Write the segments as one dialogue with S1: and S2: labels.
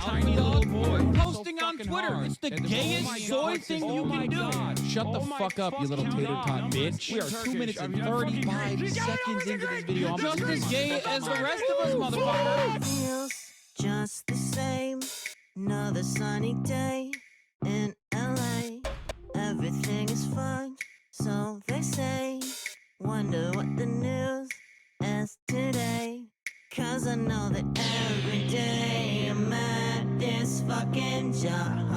S1: tiny little boy
S2: posting on Twitter. It's the gayest soy thing you can do. Shut the fuck up, you little tater tot bitch. We are 2 minutes and 35 seconds into this video. I'm just as gay as the rest of us, motherfucker.
S3: Feels just the same. Another sunny day in LA. Everything is fine, so they say. Wonder what the news is today. Cause I know that every day I'm at this fucking job.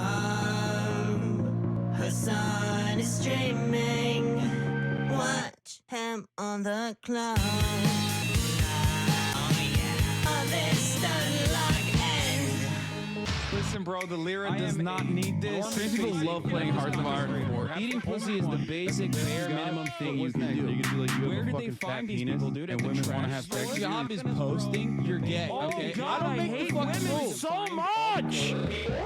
S3: Her son is streaming. Watch him on the cloud. Oh yeah. On this unlock end.
S1: Listen, bro, the Lyra does not need this.
S2: Trans people love playing Hearts of Iron 4. Eating pussy is the basic bare minimum thing you can do.
S1: You can be like, you
S2: Where
S1: have a
S2: did they
S1: fucking fat
S2: find these
S1: penis,
S2: people, dude?
S1: and women want to have sex
S2: Your
S1: with
S2: job
S1: you.
S2: is posting, you're gay, okay?
S4: God,
S2: I don't make
S4: hate
S2: the fucking
S4: women
S2: rules.
S4: so much.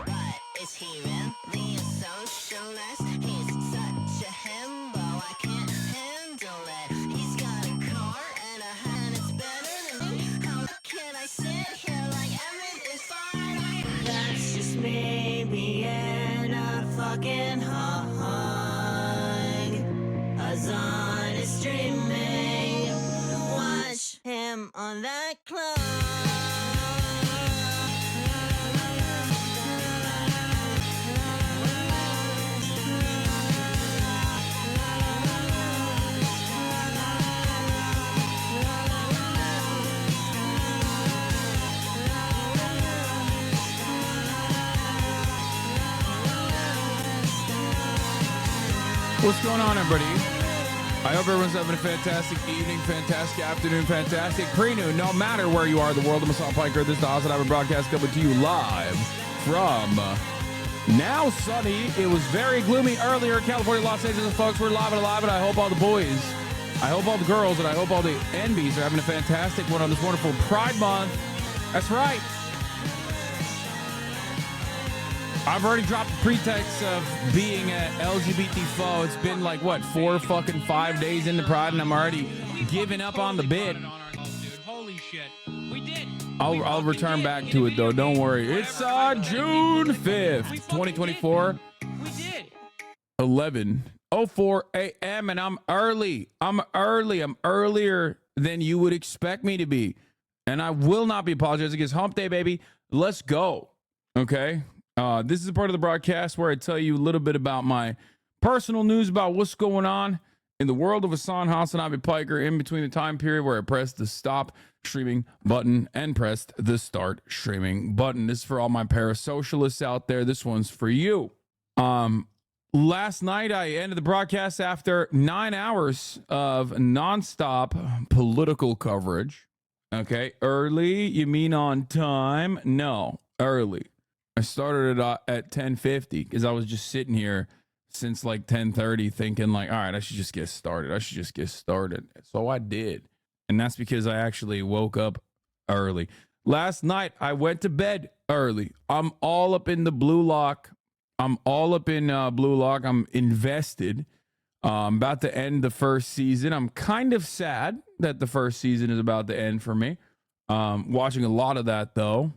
S3: But is he really a socialist? He's such a himbo, I can't handle it. He's got a car and a hand, it's better than me. How can I sit here like everything's fine? That's just me being a fucking hog. Azan is streaming. Watch him on that clock.
S2: What's going on, everybody? I hope everyone's having a fantastic evening, fantastic afternoon, fantastic pre-noon. No matter where you are in the world, I'm Assault Piker. This is the House that I have a broadcast coming to you live from now sunny. It was very gloomy earlier. California, Los Angeles, folks. We're live and alive, and I hope all the boys, I hope all the girls, and I hope all the NBs are having a fantastic one on this wonderful Pride Month. That's right. I've already dropped the pretext of being an LGBT foe. It's been like, what, 5 days into Pride, and I'm already giving up on the bid.
S1: Holy shit. We did.
S2: I'll return back to it, though. Don't worry. It's June 5th, 2024.
S1: We did.
S2: 11:04 a.m. and I'm early. I'm earlier than you would expect me to be. And I will not be apologizing. It's hump day, baby. Let's go. Okay? This is a part of the broadcast where I tell you a little bit about my personal news about what's going on in the world of Hassan Hassanabi Piker in between the time period where I pressed the stop streaming button and pressed the start streaming button. This is for all my parasocialists out there. This one's for you. Last night I ended the broadcast after 9 hours of nonstop political coverage. Okay, early? You mean on time? No, early. I started it at 10:50 because I was just sitting here since like 10:30 thinking like, all right, I should just get started. So I did. And that's because I actually woke up early. Last night, I went to bed early. I'm all up in the Blue Lock. I'm invested. I'm about to end the first season. I'm kind of sad that the first season is about to end for me. Watching a lot of that, though,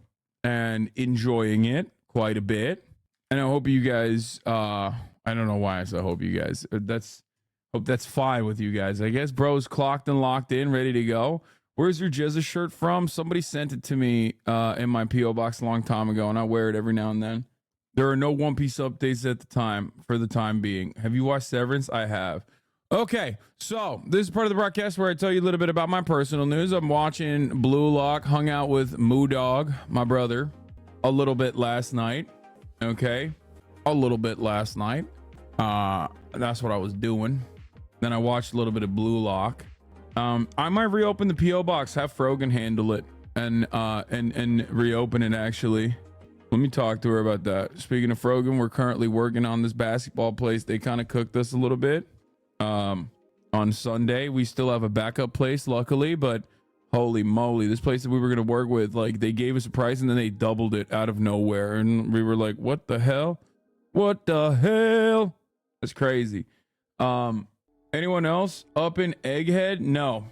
S2: and enjoying it quite a bit. And I hope you guys, I don't know why I said hope you guys, hope that's fine with you guys. I guess bro's clocked and locked in, ready to go. Where's your Jizza shirt from? Somebody sent it to me in my P.O. box a long time ago, and I wear it every now and then. There are no One Piece updates at the time, for the time being. Have you watched Severance? I have. Okay, so this is part of the broadcast where I tell you a little bit about my personal news. I'm watching Blue Lock, hung out with Moo Dog, my brother, a little bit last night. Okay, a little bit last night. That's what I was doing. Then I watched a little bit of Blue Lock. I might reopen the P.O. box, have Frogan handle it, and reopen it, actually. Let me talk to her about that. Speaking of Frogan, we're currently working on this basketball place. They kind of cooked us a little bit. On Sunday, we still have a backup place, luckily, but holy moly, this place that we were going to work with, like, they gave us a price and then they doubled it out of nowhere. And we were like, what the hell? What the hell? That's crazy. Anyone else up in Egghead? No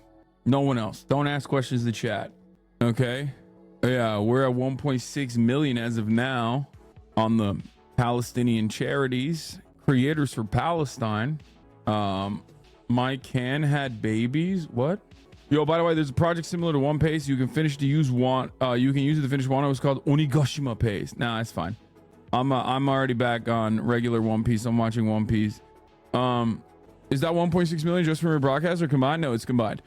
S2: one else. Don't ask questions in the chat. Okay. Yeah, we're at 1.6 million as of now on the Palestinian charities, creators for Palestine. My can had babies. What? Yo, by the way, there's a project similar to One Piece. You can finish to use one. You can use it to finish one. It was called Onigashima Pace. Nah, it's fine. I'm already back on regular One Piece. I'm watching One Piece. Is that 1.6 million just from your broadcast or combined? No, it's combined.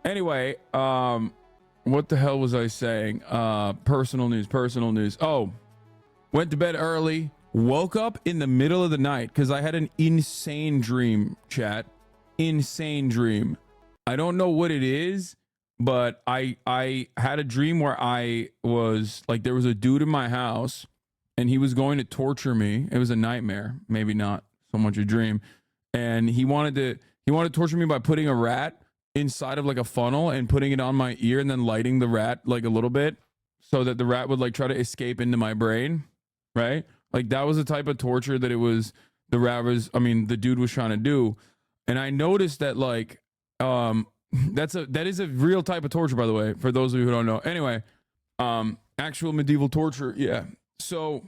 S2: Anyway, what the hell was I saying? Personal news. Oh, went to bed early, woke up in the middle of the night because I had an insane dream, chat. Insane dream. I don't know what it is, but I had a dream where I was like, there was a dude in my house and he was going to torture me. It was a nightmare, maybe not so much a dream. And he wanted to torture me by putting a rat inside of like a funnel and putting it on my ear and then lighting the rat like a little bit so that the rat would like try to escape into my brain, right? Like that was the type of torture that the dude was trying to do. And I noticed that like that is a real type of torture, by the way, for those of you who don't know. Anyway, actual medieval torture, yeah. So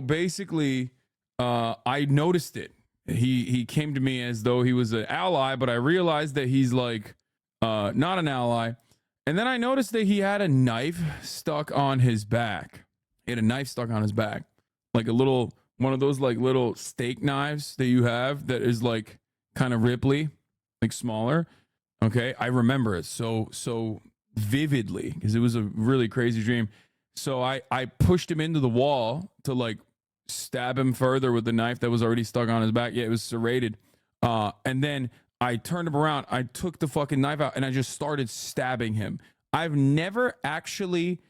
S2: basically I noticed it. He came to me as though he was an ally, but I realized that he's like not an ally. And then I noticed that he had a knife stuck on his back. He had a knife stuck on his back, like one of those like little steak knives that you have that is like kind of Ripley, like smaller. Okay, I remember it so vividly because it was a really crazy dream. So I pushed him into the wall to like stab him further with the knife that was already stuck on his back. Yeah, it was serrated. And then I turned him around. I took the fucking knife out and I just started stabbing him. I've never actually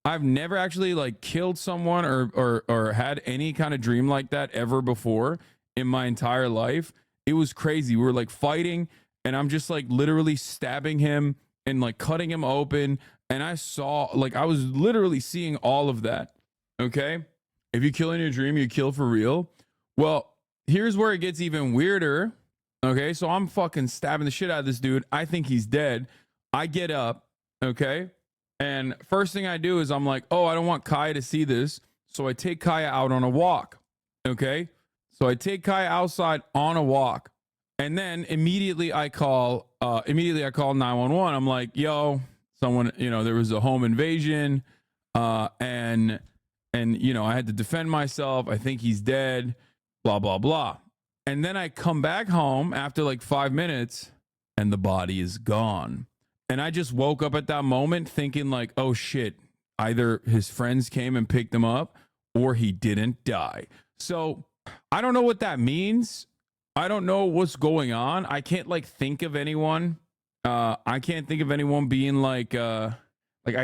S2: like killed someone or had any kind of dream like that ever before in my entire life. It was crazy. We were like fighting and I'm just like literally stabbing him and like cutting him open. And I was literally seeing all of that. Okay. If you kill in your dream, you kill for real. Well, here's where it gets even weirder. Okay, so I'm fucking stabbing the shit out of this dude. I think he's dead. I get up, okay? And first thing I do is I'm like, oh, I don't want Kaya to see this. So I take Kaya out on a walk, okay? So I take Kaya outside on a walk. And then immediately I call 911. I'm like, yo, someone, there was a home invasion. And I had to defend myself. I think he's dead, blah, blah, blah. And then I come back home after like 5 minutes and the body is gone. And I just woke up at that moment thinking like, oh shit, either his friends came and picked him up or he didn't die. So I don't know what that means. I don't know what's going on. I can't like think of anyone. I can't think of anyone being like I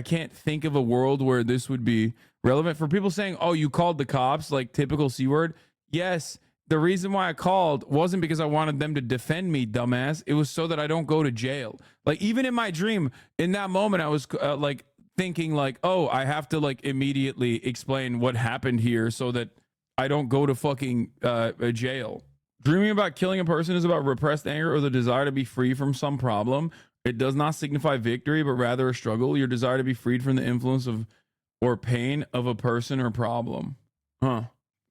S2: can't think of a world where this would be relevant. For people saying, oh, you called the cops, like typical C word. Yes. The reason why I called wasn't because I wanted them to defend me, dumbass. It was so that I don't go to jail. Like even in my dream, in that moment, I was like thinking like, oh, I have to like immediately explain what happened here so that I don't go to fucking jail. Dreaming about killing a person is about repressed anger or the desire to be free from some problem. It does not signify victory, but rather a struggle. Your desire to be freed from the influence of or pain of a person or problem. Huh.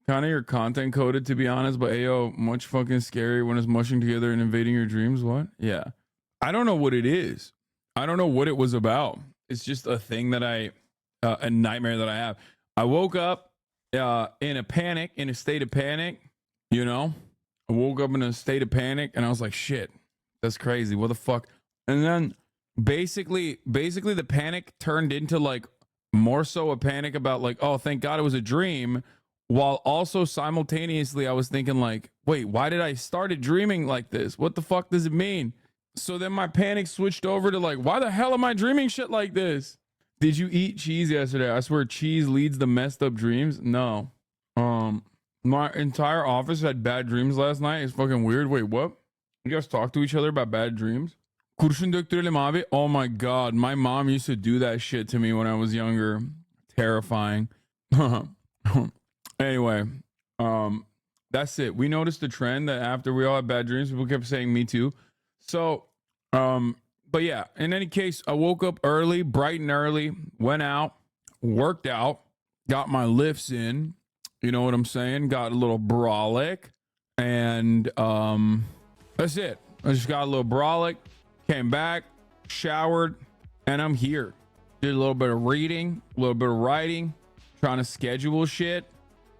S2: Kind of your content coded, to be honest, but ayo, much fucking scary when it's mushing together and invading your dreams. What? Yeah. I don't know what it is. I don't know what it was about. It's just a thing that a nightmare that I have. I woke up in a state of panic, I woke up in a state of panic and I was like, shit, that's crazy. What the fuck? And then basically the panic turned into like more so a panic about like, oh, thank God it was a dream. While also simultaneously, I was thinking like, wait, why did I started dreaming like this? What the fuck does it mean? So then my panic switched over to like, why the hell am I dreaming shit like this? Did you eat cheese yesterday? I swear cheese leads to messed up dreams. No. My entire office had bad dreams last night. It's fucking weird. Wait, what? You guys talk to each other about bad dreams? Kurşun döktürelim abi. Oh my God. My mom used to do that shit to me when I was younger. Terrifying. Anyway, that's it. We noticed the trend that after we all had bad dreams, people kept saying me too. So, but yeah, in any case, I woke up early, bright and early, went out, worked out, got my lifts in, you know what I'm saying? Got a little brolic, and that's it. I just got a little brolic, came back, showered, and I'm here. Did a little bit of reading, a little bit of writing, trying to schedule shit.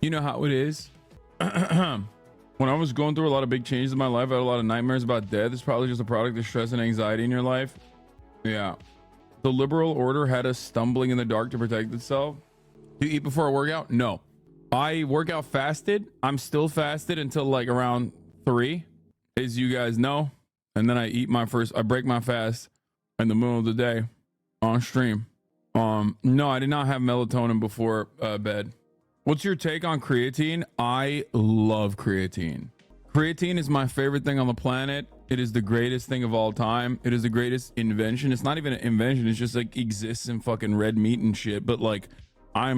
S2: You know how it is. When I was going through a lot of big changes in my life, I had a lot of nightmares about death. It's probably just a product of stress and anxiety in your life. Yeah. The liberal order had us stumbling in the dark to protect itself. Do you eat before a workout? No. I work out fasted. I'm still fasted until like around 3, as you guys know. And then I break my fast in the middle of the day on stream. No, I did not have melatonin before bed. What's your take on creatine? I love creatine. Creatine is my favorite thing on the planet. It is the greatest thing of all time. It is the greatest invention. It's not even an invention. It's just like exists in fucking red meat and shit. But like, I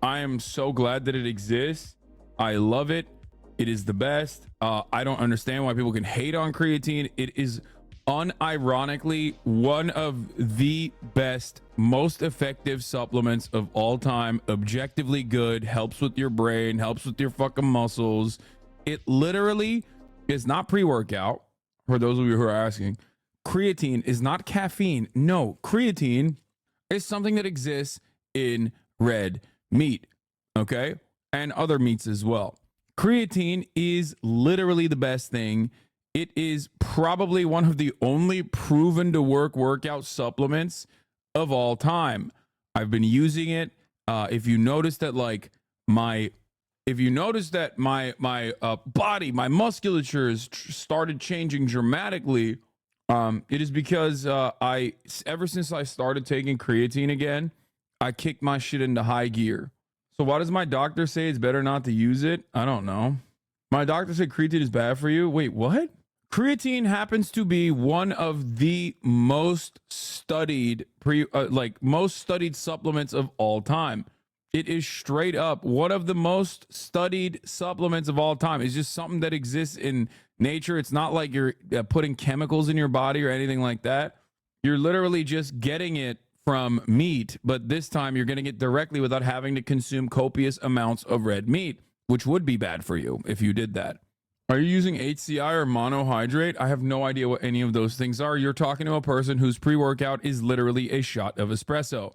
S2: am so glad that it exists. I love it. It is the best. I don't understand why people can hate on creatine. It is unironically one of the best, most effective supplements of all time. Objectively good, helps with your brain, helps with your fucking muscles. It literally is not pre-workout. For those of you who are asking, creatine is not caffeine. No, creatine is something that exists in red meat, okay, and other meats as well. Creatine is literally the best thing. It is probably one of the only proven to work workout supplements of all time. I've been using it. If you notice that, like my body, my musculature has started changing dramatically, it is because ever since I started taking creatine again, I kicked my shit into high gear. So why does my doctor say it's better not to use it? I don't know. My doctor said creatine is bad for you. Wait, what? Creatine happens to be one of the most studied most studied supplements of all time. It is straight up one of the most studied supplements of all time. It's just something that exists in nature. It's not like you're putting chemicals in your body or anything like that. You're literally just getting it from meat, but this time you're getting it directly without having to consume copious amounts of red meat, which would be bad for you if you did that. Are you using HCI or monohydrate? I have no idea what any of those things are. You're talking to a person whose pre-workout is literally a shot of espresso.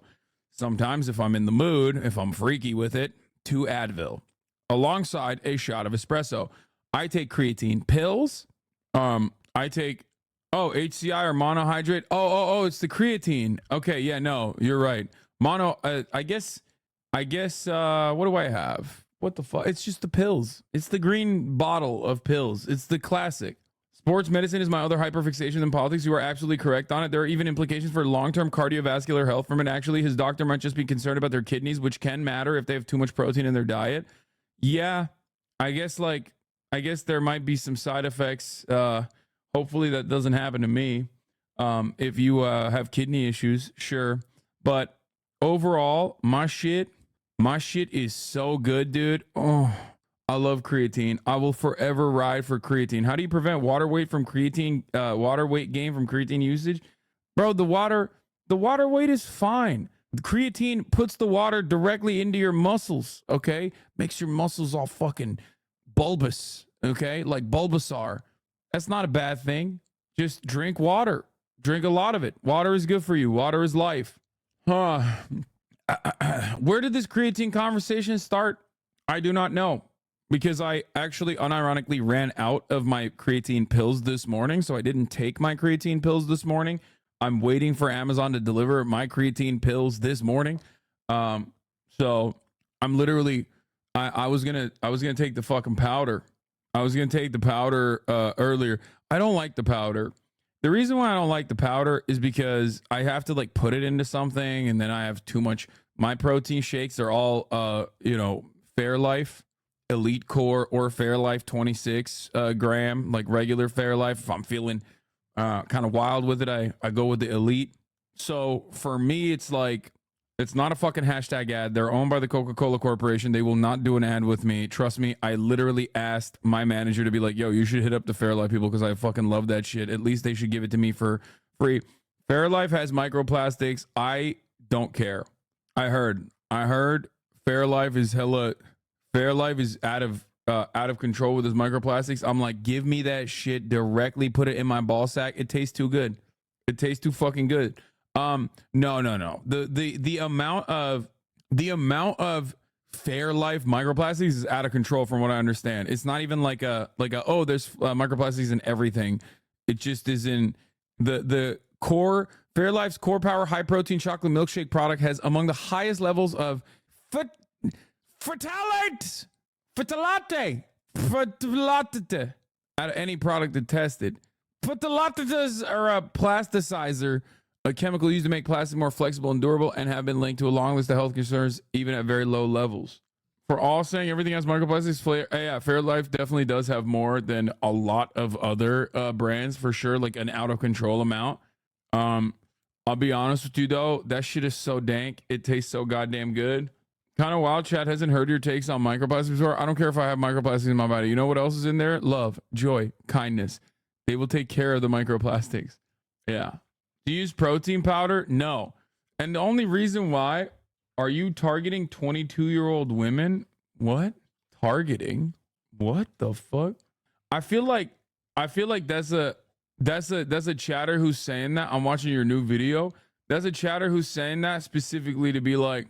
S2: Sometimes if I'm in the mood, if I'm freaky with it, 2 Advil alongside a shot of espresso. I take creatine pills. I take HCI or monohydrate. Oh, it's the creatine. Okay, yeah, no, you're right. I guess what do I have? What the fuck? It's just the pills. It's the green bottle of pills. It's the classic. Sports medicine is my other hyperfixation than politics. You are absolutely correct on it. There are even implications for long-term cardiovascular health from it. Actually, his doctor might just be concerned about their kidneys, which can matter if they have too much protein in their diet. Yeah, I guess there might be some side effects. Hopefully that doesn't happen to me. If you have kidney issues, sure. But overall, my shit is so good, dude. Oh, I love creatine. I will forever ride for creatine. How do you prevent water weight from creatine, water weight gain from creatine usage? Bro, the water weight is fine. The creatine puts the water directly into your muscles, okay? Makes your muscles all fucking bulbous, okay? Like Bulbasaur. That's not a bad thing. Just drink water. Drink a lot of it. Water is good for you. Water is life. Where did this creatine conversation start? I do not know, because I actually unironically ran out of my creatine pills this morning, so I didn't take my creatine pills this morning. I'm waiting for Amazon to deliver my creatine pills this morning. So I'm literally I was gonna take the fucking powder. I was gonna take the powder earlier. I don't like the powder. The reason why I don't like the powder is because I have to like put it into something, and then I have too much. My protein shakes are all Fairlife Elite Core or Fairlife 26 gram, like regular Fairlife. If I'm feeling kind of wild with it, I go with the Elite. So for me, it's like, it's not a fucking hashtag ad. They're owned by the Coca-Cola Corporation. They will not do an ad with me. Trust me, I literally asked my manager to be like, yo, you should hit up the Fairlife people because I fucking love that shit. At least they should give it to me for free. Fairlife has microplastics. I don't care. I heard I heard Fairlife is out of control with his microplastics. I'm like, give me that shit directly, put it in my ball sack. It tastes too good. It tastes too fucking good. No. The amount of Fairlife microplastics is out of control from what I understand. It's not even like a oh, there's microplastics in everything. It just is in the core. Fairlife's Core Power High Protein Chocolate Milkshake product has among the highest levels of phthalate out of any product tested. Phtalates are a plasticizer, a chemical used to make plastic more flexible and durable, and have been linked to a long list of health concerns, even at very low levels. For all saying everything has microplastics, Fairlife definitely does have more than a lot of other brands, for sure, like an out of control amount. I'll be honest with you though, that shit is so dank. It tastes so goddamn good. Kind of wild. Chat hasn't heard your takes on microplastics before. I don't care if I have microplastics in my body. You know what else is in there? Love, joy, kindness. They will take care of the microplastics. Yeah. Do you use protein powder? No. And the only reason why, are you targeting 22-year-old women? What? Targeting? What the fuck? I feel like that's a chatter who's saying that. I'm watching your new video. That's a chatter who's saying that specifically to be like,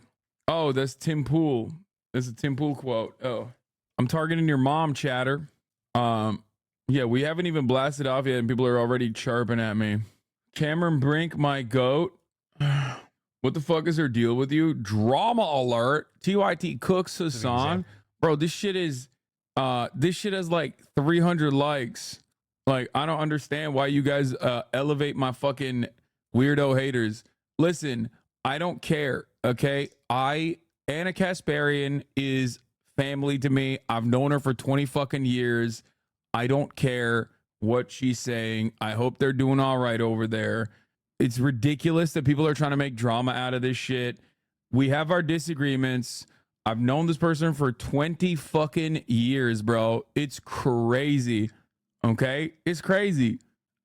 S2: oh, that's Tim Pool. That's a Tim Pool quote. Oh, I'm targeting your mom, chatter. Yeah, we haven't even blasted off yet, and people are already chirping at me. Cameron Brink, my goat. What the fuck is her deal with you? Drama alert. TYT Cooks Hassan. Bro, this shit has like 300 likes. Like, I don't understand why you guys elevate my fucking weirdo haters. Listen, I don't care, okay? Anna Kasparian is family to me. I've known her for 20 fucking years. I don't care what she's saying. I hope they're doing all right over there. It's ridiculous that people are trying to make drama out of this shit. We have our disagreements. I've known this person for 20 fucking years, bro. It's crazy. Okay? It's crazy.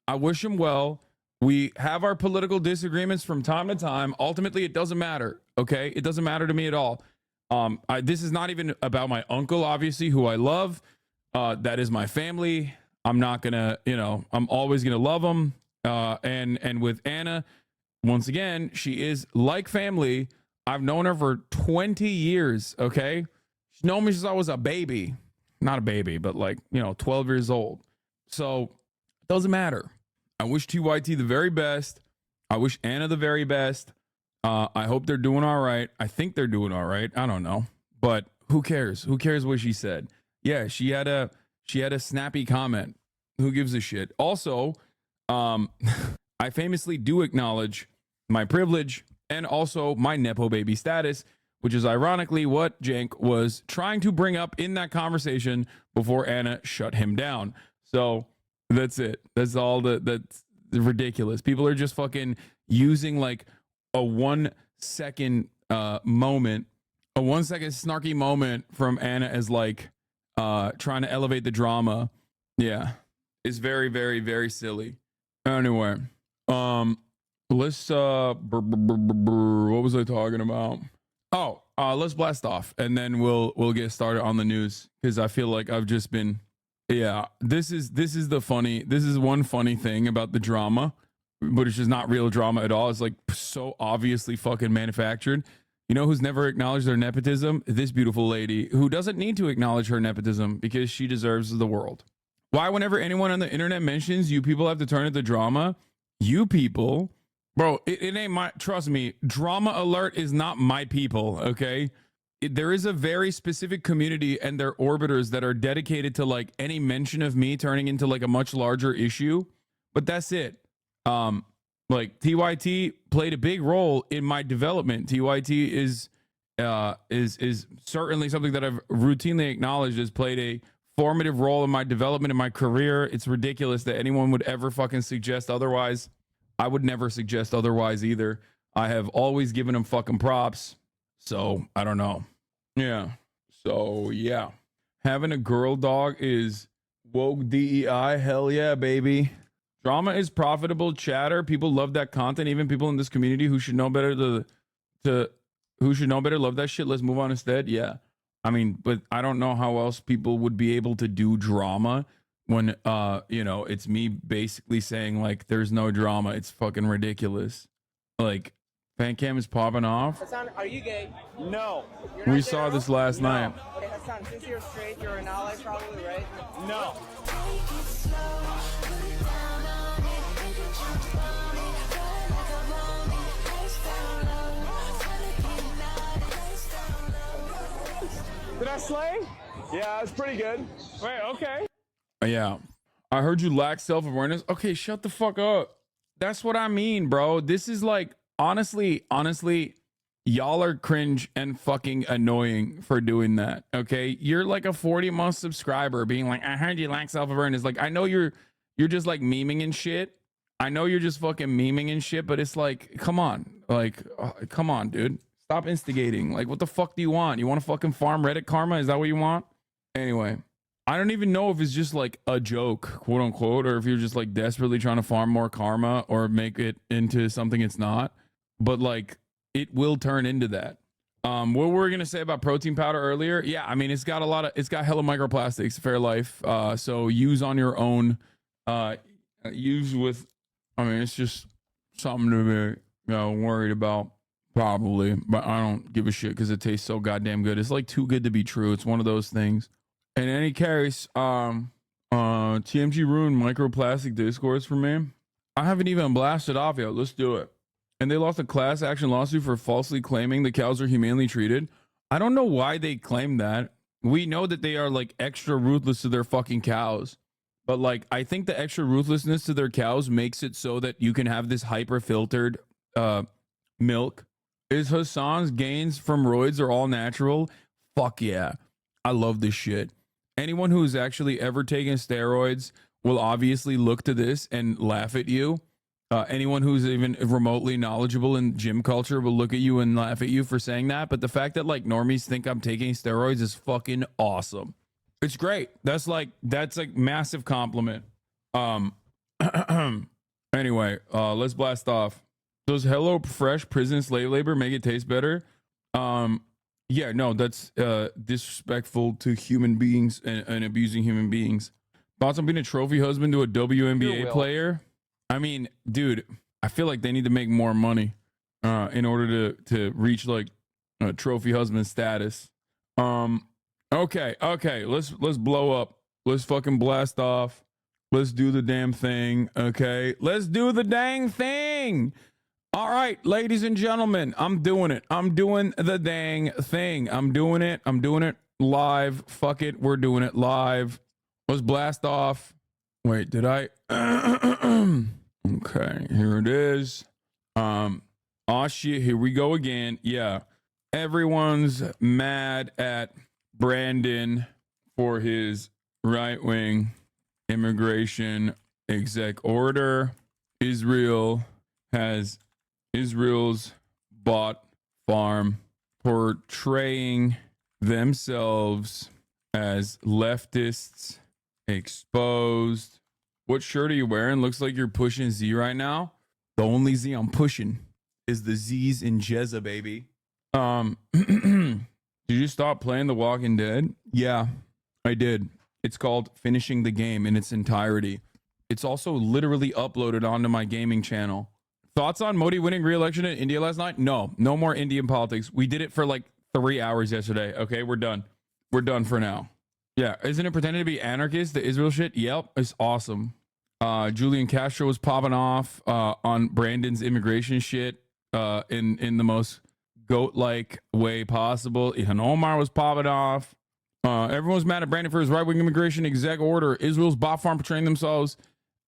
S2: I wish him well. We have our political disagreements from time to time. Ultimately, it doesn't matter. Okay? It doesn't matter to me at all. This is not even about my uncle, obviously, who I love. That is my family. I'm not gonna, I'm always gonna love him. And with Anna, once again, she is like family. I've known her for 20 years. Okay. She's known me since I was a baby, not a baby, but like, 12 years old. So it doesn't matter. I wish TYT the very best. I wish Anna the very best. I hope they're doing all right. I think they're doing all right. I don't know, but who cares? Who cares what she said? Yeah, she had a snappy comment. Who gives a shit? Also, I famously do acknowledge my privilege and also my Nepo baby status, which is ironically what Jank was trying to bring up in that conversation before Anna shut him down. So that's it. That's all that's ridiculous. People are just fucking using like a 1 second moment, a 1 second snarky moment from Anna as like trying to elevate the drama. Yeah. It's very, very, very silly. Anyway, let's what was I talking about? Oh, let's blast off and then we'll get started on the news, because I feel like I've just been this is one funny thing about the drama, but it's just not real drama at all. It's like so obviously fucking manufactured. You know who's never acknowledged their nepotism? This beautiful lady who doesn't need to acknowledge her nepotism because she deserves the world. Why, whenever anyone on the internet mentions you people have to turn it to drama, you people, bro, it ain't my, trust me, drama alert is not my people, okay? There is a very specific community and their orbiters that are dedicated to like any mention of me turning into like a much larger issue, but that's it. Like TYT played a big role in my development. TYT is certainly something that I've routinely acknowledged has played a formative role in my development in my career. It's ridiculous that anyone would ever fucking suggest otherwise. I would never suggest otherwise either. I have always given him fucking props. So I don't know. Yeah. So yeah. Having a girl dog is woke DEI. Hell yeah, baby. Drama is profitable chatter. People love that content. Even people in this community who should know better to Who should know better? Love that shit. Let's move on instead. Yeah. I mean, but I don't know how else people would be able to do drama when you know, it's me basically saying like there's no drama. It's fucking ridiculous. Like fan cam is popping off.
S4: Hassan, are you gay? No.
S2: We saw this last night.
S4: Okay, Hassan, since you're straight, you're an ally probably, right? No. Did I slay? Yeah, it's pretty good. Wait, okay.
S2: Yeah. I heard you lack self-awareness. Okay, shut the fuck up. That's what I mean, bro. This is like, honestly, y'all are cringe and fucking annoying for doing that. Okay. You're like a 40-month subscriber being like, I heard you lack self-awareness. Like, I know you're just like memeing and shit. I know you're just fucking memeing and shit, but it's like, come on. Like, come on, dude. Stop instigating. Like, what the fuck do you want? You want to fucking farm Reddit karma? Is that what you want? Anyway, I don't even know if it's just like a joke, quote unquote, or if you're just like desperately trying to farm more karma or make it into something it's not. But like, it will turn into that. What were we gonna say about protein powder earlier? Yeah, I mean, it's got hella microplastics. Fair life. So use on your own. Use with. I mean, it's just something to be worried about. Probably, but I don't give a shit because it tastes so goddamn good. It's like too good to be true. It's one of those things. In any case, TMG ruined microplastic discourse for me. I haven't even blasted off yet. Let's do it. And they lost a class action lawsuit for falsely claiming the cows are humanely treated. I don't know why they claim that. We know that they are like extra ruthless to their fucking cows. But like, I think the extra ruthlessness to their cows makes it so that you can have this hyper filtered milk. Is Hassan's gains from roids are all natural? Fuck yeah. I love this shit. Anyone who's actually ever taken steroids will obviously look to this and laugh at you. Anyone who's even remotely knowledgeable in gym culture will look at you and laugh at you for saying that. But the fact that like normies think I'm taking steroids is fucking awesome. It's great. That's like massive compliment. Anyway, let's blast off. Does Hello Fresh prison slave labor make it taste better? Yeah, no, that's disrespectful to human beings and abusing human beings. Thoughts on being a trophy husband to a WNBA player? I mean, dude, I feel like they need to make more money in order to reach like a trophy husband status. Okay, let's blow up. Let's fucking blast off. Let's do the damn thing. Okay, let's do the dang thing. All right, ladies and gentlemen, I'm doing it. I'm doing the dang thing. I'm doing it. I'm doing it live. Fuck it. We're doing it live. Let's blast off. Wait, did I? Okay, here it is. Oh shit, here we go again. Yeah. Everyone's mad at Brandon for his right-wing immigration exec order. Israel's bot farm portraying themselves as leftists exposed. What shirt are you wearing? Looks like you're pushing Z right now. The only Z I'm pushing is the Z's in Jezza, baby. Did you stop playing The Walking Dead? Yeah, I did. It's called Finishing the Game in its entirety. It's also literally uploaded onto my gaming channel. Thoughts on Modi winning re-election in India last night? No more Indian politics. We did it for like 3 hours yesterday. Okay, we're done. We're done for now. Yeah, isn't it pretending to be anarchist, the Israel shit? Yep, it's awesome. Julian Castro was popping off on Brandon's immigration shit in the most goat-like way possible. Ilhan Omar was popping off. Everyone's mad at Brandon for his right-wing immigration exec order. Israel's bot farm portraying themselves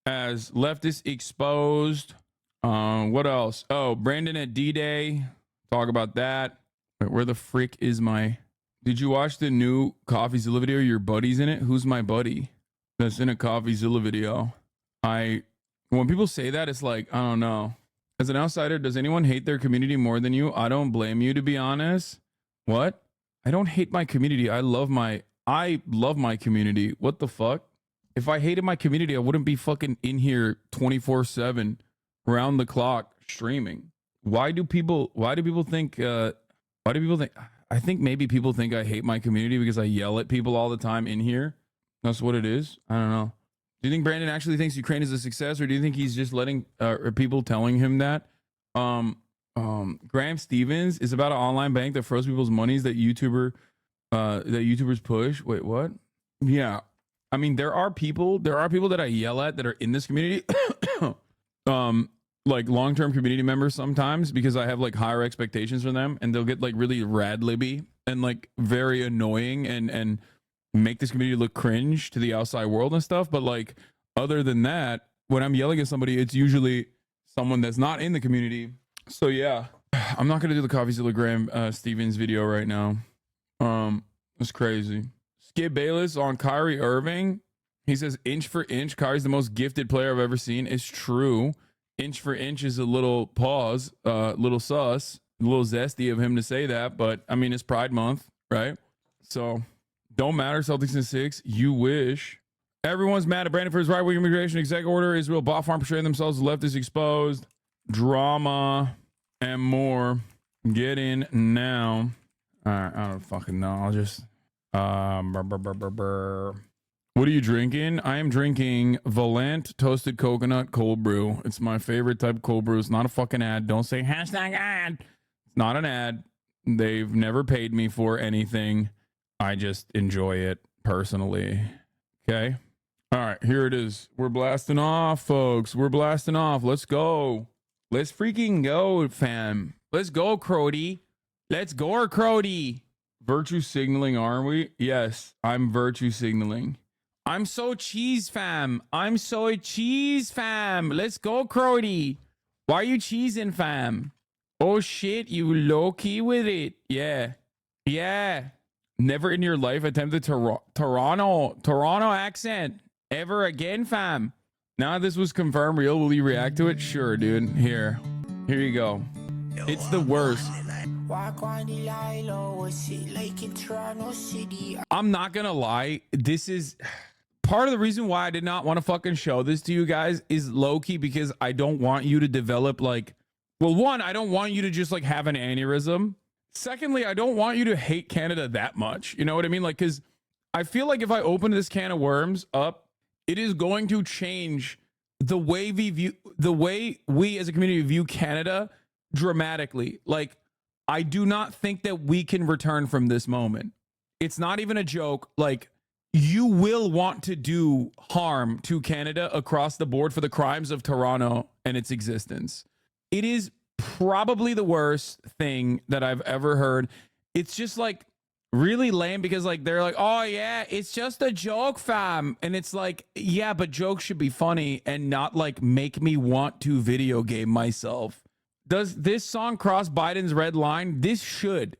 S2: as leftists exposed. What else? Oh, Brandon at D-Day. Talk about that. Wait, where the frick is my... Did you watch the new CoffeeZilla video? Your buddy's in it? Who's my buddy that's in a CoffeeZilla video? When people say that, it's like, I don't know. As an outsider, does anyone hate their community more than you? I don't blame you, to be honest. What? I don't hate my community. I love my community. What the fuck? If I hated my community, I wouldn't be fucking in here 24/7 round the clock streaming. Why do people think Why do people think? I think maybe people think I hate my community because I yell at people all the time in here. That's what it is. I don't know. Do you think Brandon actually thinks Ukraine is a success, or do you think he's just letting people telling him that? Graham Stevens is about an online bank that froze people's monies that YouTubers push. Wait, what? Yeah. I mean, there are people that I yell at that are in this community. Like long-term community members sometimes, because I have like higher expectations from them, and they'll get like really rad libby and like very annoying and make this community look cringe to the outside world and stuff. But like, other than that, when I'm yelling at somebody, it's usually someone that's not in the community. So yeah, I'm not gonna do the CoffeeZilla Graham Stevens video right now. It's crazy. Skip Bayless on Kyrie Irving. He says inch for inch, Kyrie's the most gifted player I've ever seen. It's true. Inch for inch is a little pause, little sus, a little zesty of him to say that, but I mean, it's Pride Month, right? So don't matter. Celtics in 6. You wish. Everyone's mad at Brandon for his right-wing immigration executive order. Israel bot farm portraying themselves as leftist exposed. Drama and more. Get in now. All right, I don't fucking know. I'll just What are you drinking? I am drinking Valent toasted coconut cold brew. It's my favorite type of cold brew. It's not a fucking ad. Don't say hashtag ad. It's not an ad. They've never paid me for anything. I just enjoy it personally. Okay. All right, here it is. We're blasting off, folks. We're blasting off. Let's go. Let's freaking go, fam. Let's go, Crody. Let's go, Crody. Virtue signaling, aren't we? Yes, I'm virtue signaling. I'm so cheese, fam. I'm so cheese, fam. Let's go, Crody. Why are you cheesing, fam? Oh, shit, you low-key with it. Yeah. Yeah. Never in your life attempted Toronto accent ever again, fam. Now this was confirmed real, will you react to it? Sure, dude. Here you go. It's the worst. I'm not gonna lie, this is part of the reason why I did not want to fucking show this to you guys is low-key because I don't want you to develop like, well, one, I don't want you to just like have an aneurysm. Secondly, I don't want you to hate Canada that much. You know what I mean? Like, because I feel like if I open this can of worms up, it is going to change the way we as a community view Canada dramatically. Like, I do not think that we can return from this moment. It's not even a joke. Like, you will want to do harm to Canada across the board for the crimes of Toronto and its existence. It is probably the worst thing that I've ever heard. It's just like really lame because like they're like, oh yeah, it's just a joke, fam. And it's like, yeah, but jokes should be funny and not like make me want to video game myself. Does this song cross Biden's red line? This should.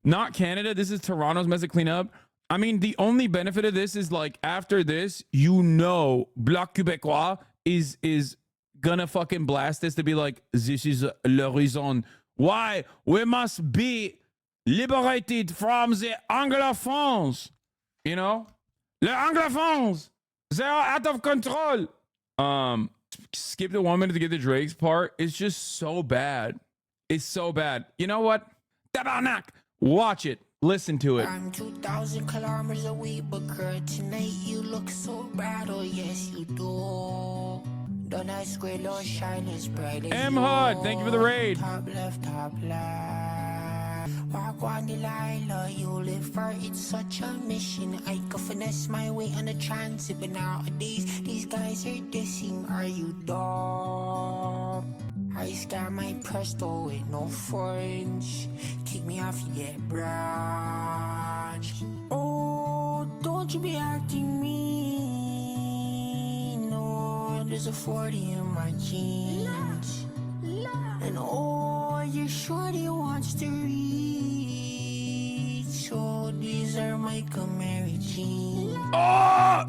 S2: Not Canada. This is Toronto's mess to clean up. I mean, the only benefit of this is like after this, you know, Bloc Québécois is gonna fucking blast this to be like, this is le reason why we must be liberated from the Anglophones. You know? The Anglophones, they are out of control. Skip the 1 minute to get the Drake's part. It's just so bad. It's so bad. You know what? Tabarnak. Watch it. Listen to it.
S5: I'm 2,000 kilometers away, but girl, tonight you look so bad. Oh, yes, you do. Don't I square low shine as bright as
S2: M Hud, thank you for the raid.
S5: Top left, top left. Walk on the line, you live for it's such a mission. I could finesse my way on the transit, but nowadays these guys are dissing. Are you dumb? I scan my Presto with no French. Kick me off, you get branch. Oh, don't you be acting mean. No, there's a 40 in my jeans. And oh, your shorty wants to reach. So these are my Camry jeans.
S2: Oh!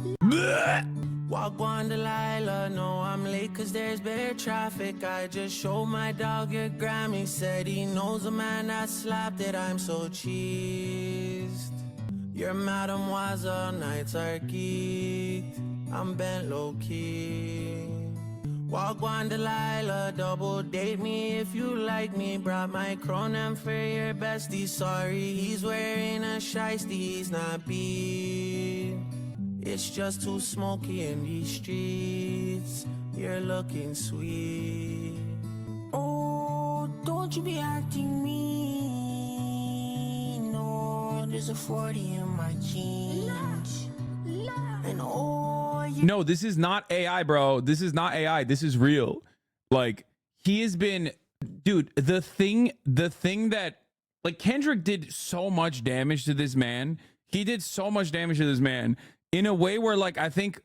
S5: Walk on Delilah, no, I'm late cause there's bad traffic. I just showed my dog your Grammy, said he knows a man that slapped it. I'm so cheesed. Your mademoiselle nights are geeked. I'm bent low-key. Walk on Delilah, double date me if you like me. Brought my chronom for your bestie. Sorry, he's wearing a shiesty, he's not beat. It's just too smoky in these streets. You're looking sweet. Oh, don't you be acting mean. No, there's a 40 in my jeans. And oh, you
S2: No, this is not AI, bro. This is not AI. This is real. Like, he has been, dude, the thing that, like, Kendrick did so much damage to this man. He did so much damage to this man in a way where, like, I think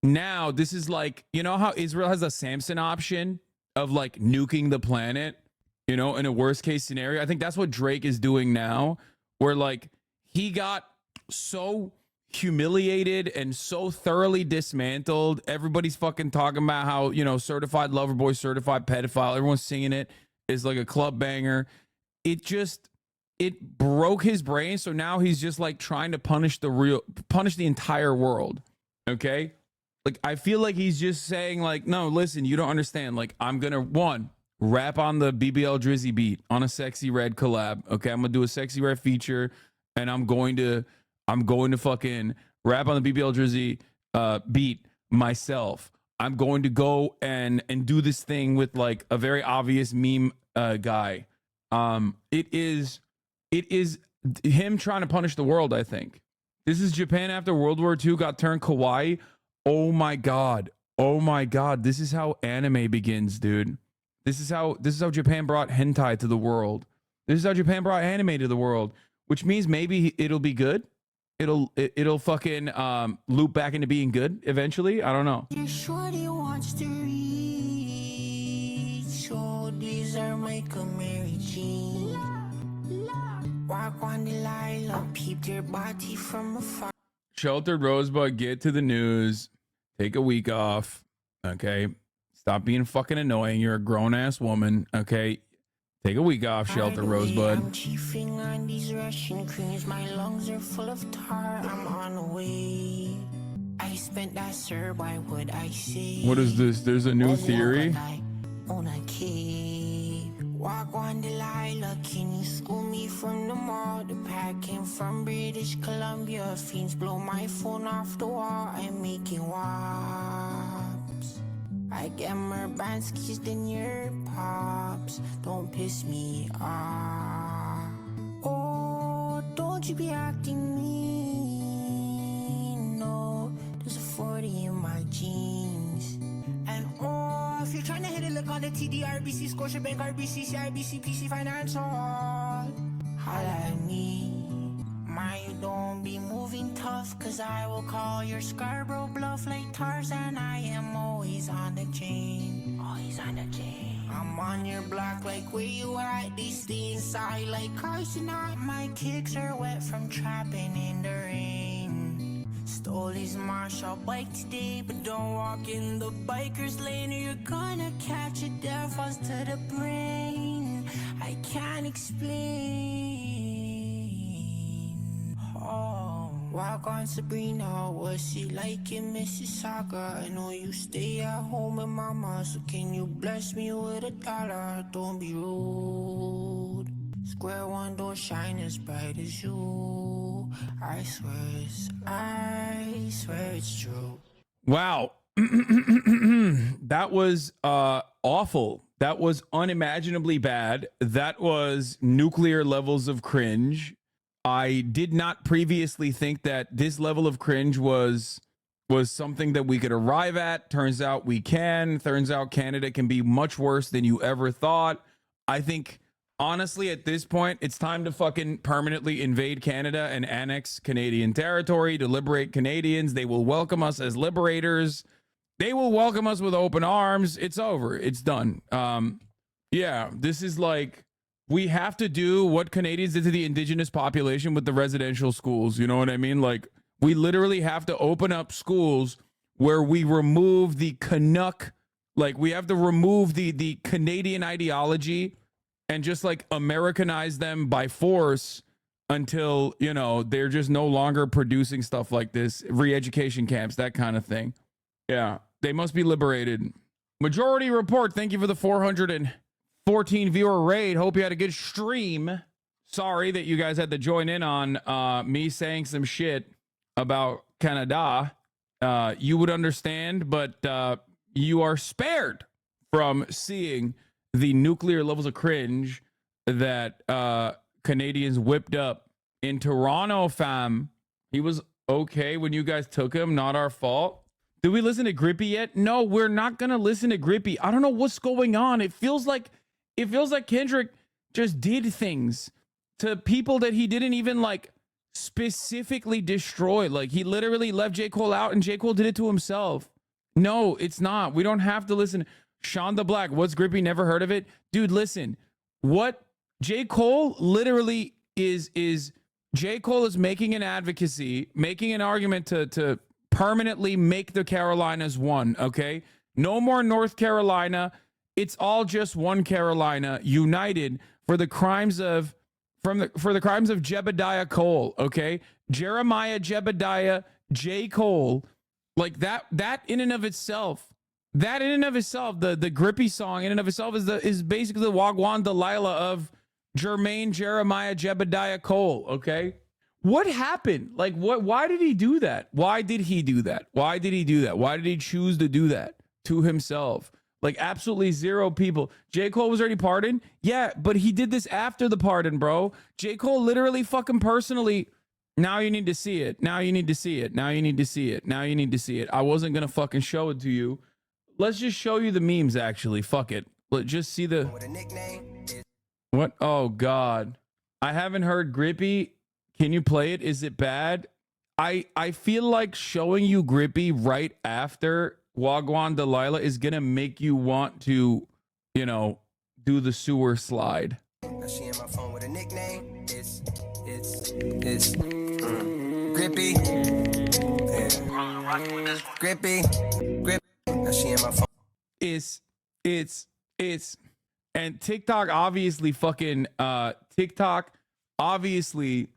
S2: now this is like, you know how Israel has a Samson option of like nuking the planet, you know, in a worst case scenario. I think that's what Drake is doing now, where like he got so humiliated and so thoroughly dismantled. Everybody's fucking talking about how, you know, certified lover boy, certified pedophile, everyone's singing it, is like a club banger. It broke his brain. So now he's just like trying to punish the entire world. Okay. Like, I feel like he's just saying like, no, listen, you don't understand. Like, I'm going to rap on the BBL Drizzy beat on a Sexy Red collab. Okay. I'm going to do a Sexy Red feature, and I'm going to fucking rap on the BBL Drizzy beat myself. I'm going to go and do this thing with like a very obvious meme guy. It is him trying to punish the world, I think. This is Japan after World War II got turned kawaii. Oh my god. This is how anime begins, dude. This is how Japan brought hentai to the world. This is how Japan brought anime to the world, which means maybe it'll be good. It'll fucking loop back into being good eventually. I don't know.
S5: Your shorty wants to reach. So these are my Camry jeans. Walk on Delilah, peep your body from afar.
S2: Sheltered Rosebud, get to the news. Take a week off. Okay. Stop being fucking annoying. You're a grown ass woman. Okay. Take a week off, Sheltered Rosebud.
S5: I'm chiefing on these Russian creams. My lungs are full of tar. I'm on the way. I spent that, sir. Why would I say?
S2: What is this? There's a new theory.
S5: On a cave. Walk on Delilah. Can you school me from the mall? The pack came from British Columbia. Fiends blow my phone off the wall. I'm making wops. I get more Banskis than your pops. Don't piss me off. Oh, don't you be acting mean. No, there's a 40 in my jeans. And oh, if you're trying to hit it, look on the TD, RBC, Scotiabank, RBC, CIBC, PC Financial. Holla at me. Man, you don't be moving tough, cause I will call your Scarborough bluff like Tarzan. I am always on the chain. Always on the chain. I'm on your block like where you at. They stay inside like cars tonight. My kicks are wet from trapping in the rain. Stole his Marshall bike today, but don't walk in the biker's lane or you're gonna catch a death falls to the brain. I can't explain. Oh, walk on Sabrina, what's it like in Mississauga? I know you stay at home with mama, so can you bless me with $1? Don't be rude. Square one don't shine as bright as you. I swear it's true.
S2: Wow. That was awful. That was unimaginably bad. That was nuclear levels of cringe. I did not previously think that this level of cringe was something that we could arrive at. Turns out we can. Turns out Canada can be much worse than you ever thought. I think, honestly, at this point, it's time to fucking permanently invade Canada and annex Canadian territory to liberate Canadians. They will welcome us as liberators. They will welcome us with open arms. It's over. It's done. Yeah, this is like, we have to do what Canadians did to the indigenous population with the residential schools. You know what I mean? Like, we literally have to open up schools where we remove the Canuck, like we have to remove the Canadian ideology and just like Americanize them by force until, you know, they're just no longer producing stuff like this, re-education camps, that kind of thing. Yeah, They must be liberated. Majority Report, thank you for the 414 viewer raid. Hope you had a good stream. Sorry that you guys had to join in on me saying some shit about Canada. You would understand, but you are spared from seeing the nuclear levels of cringe that Canadians whipped up in Toronto, fam. He was okay when you guys took him, not our fault. Did we listen to Grippy yet? No, we're not gonna listen to Grippy. I don't know what's going on. It feels like Kendrick just did things to people that he didn't even like specifically destroy. Like he literally left J. Cole out and J. Cole did it to himself. No, it's not. We don't have to listen. Sean the Black, what's Grippy? Never heard of it. Dude, listen. What J. Cole literally is J. Cole is making an advocacy, making an argument to permanently make the Carolinas one, okay? No more North Carolina. It's all just one Carolina united for the crimes of Jebediah Cole, okay? Jeremiah Jebediah J. Cole, like that in and of itself, the Grippy song in and of itself is basically the Wagwan Delilah of Jermaine Jeremiah Jebediah Cole, okay? What happened? Like why did he do that? Why did he do that? Why did he do that? Why did he choose to do that to himself? Like absolutely zero people. J. Cole was already pardoned? Yeah, but he did this after the pardon, bro. J. Cole literally fucking personally. Now you need to see it. Now you need to see it. Now you need to see it. Now you need to see it. I wasn't gonna fucking show it to you. Let's just show you the memes actually. Fuck it. Let's just see the what? Oh God. I haven't heard Grippy. Can you play it? Is it bad? I feel like showing you Grippy right after Wagwan Delilah is gonna make you want to, you know, do the sewer slide.
S6: She in my phone with a nickname. It's Grippy. Yeah. Grippy. Now she in my phone.
S2: It's and TikTok obviously fucking TikTok obviously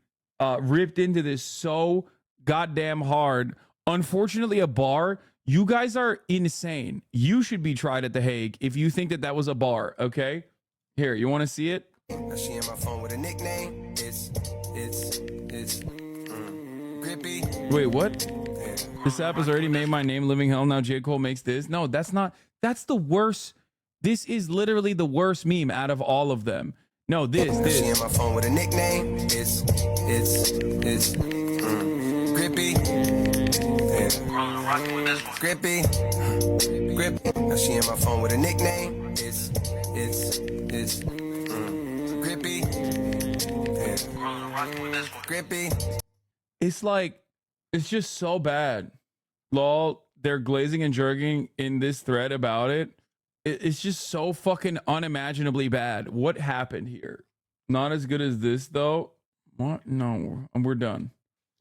S2: ripped into this so goddamn hard. Unfortunately, a bar. You guys are insane. You should be tried at The Hague if you think that was a bar. Okay, here, you want to see it?
S6: Now she in my phone with a nickname. It's Grippy.
S2: Wait, what? This app has already made my name living hell. Now J. Cole makes this. No, that's not. That's the worst. This is literally the worst meme out of all of them. No, this.
S6: She in my phone with a nickname. It's Grippy. Grippy. Now she in my phone with a nickname. It's Grippy. Grippy.
S2: It's like, it's just so bad. Lol, they're glazing and jerking in this thread about it. It's just so fucking unimaginably bad. What happened here? Not as good as this though. What? No, we're done.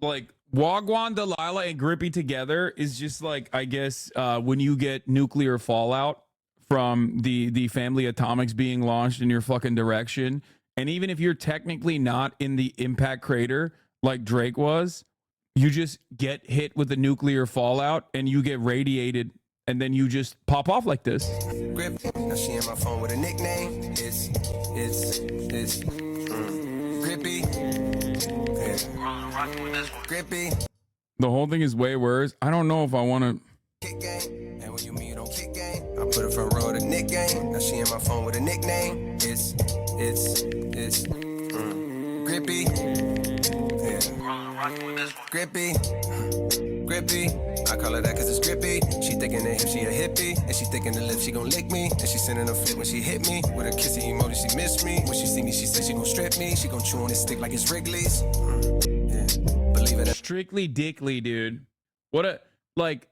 S2: Like Wagwan Delilah and Grippy together is just like, I guess when you get nuclear fallout from the family atomics being launched in your fucking direction, and even if you're technically not in the impact crater like Drake was, you just get hit with the nuclear fallout and you get radiated and then you just pop off like this.
S6: Grip. Now she in my phone with a nickname. It's Grippy. Yeah. Grippy.
S2: The whole thing is way worse. I don't know if I want to.
S6: Kick game. And when you mean you don't kick game, I put her front row to Nick game. Now she in my phone with a nickname. It's Grippy. Yeah. Grippy. I call her that cause it's grippy. She thinking the hip, she a hippie. And she thinking the lips, she gon' lick me. And she sending a flip when she hit me. With her kissy emoji, she missed me. When she see me, she said she gon' strip me. She gon' chew on this stick like it's Wrigley's. Yeah. Believe it.
S2: Strictly Dickly, dude. What a, like,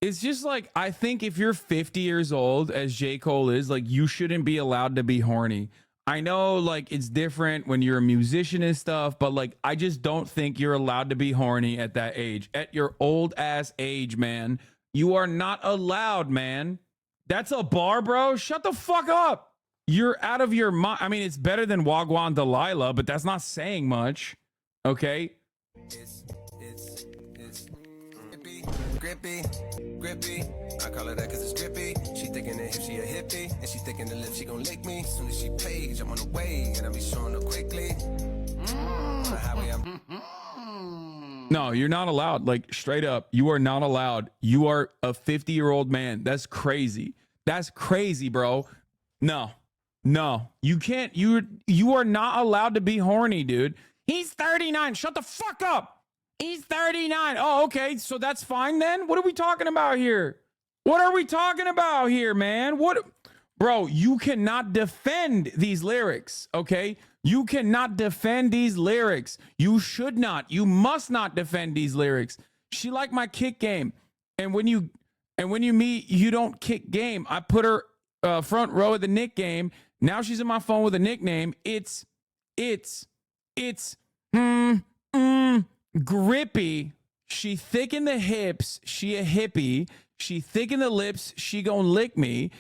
S2: it's just like, I think if you're 50 years old, as J. Cole is, like, you shouldn't be allowed to be horny. I know, like, it's different when you're a musician and stuff, but, like, I just don't think you're allowed to be horny at that age. At your old ass age, man. You are not allowed, man. That's a bar, bro. Shut the fuck up. You're out of your mind. I mean, it's better than Wagwan Delilah, but that's not saying much. Okay?
S6: Grippy, grippy. I call her that cause it's grippy. She thinking that if she a hippie, and she thinking the lips she gon' lick me. Soon as she pays, I'm on the way, and I be showing her quickly. On the highway, I'm
S2: No, you're not allowed. Like, straight up, you are not allowed. You are a 50-year-old man. That's crazy. That's crazy, bro. No, you can't. You are not allowed to be horny, dude. He's 39. Shut the fuck up. He's 39. Oh, okay. So that's fine then. What are we talking about here? What are we talking about here, man? What, bro? You cannot defend these lyrics. Okay. You cannot defend these lyrics. You should not. You must not defend these lyrics. She liked my kick game. And when you meet, you don't kick game. I put her front row at the Nick game. Now she's in my phone with a nickname. It's grippy. She thick in the hips. She a hippie. She thick in the lips. She gon' lick me.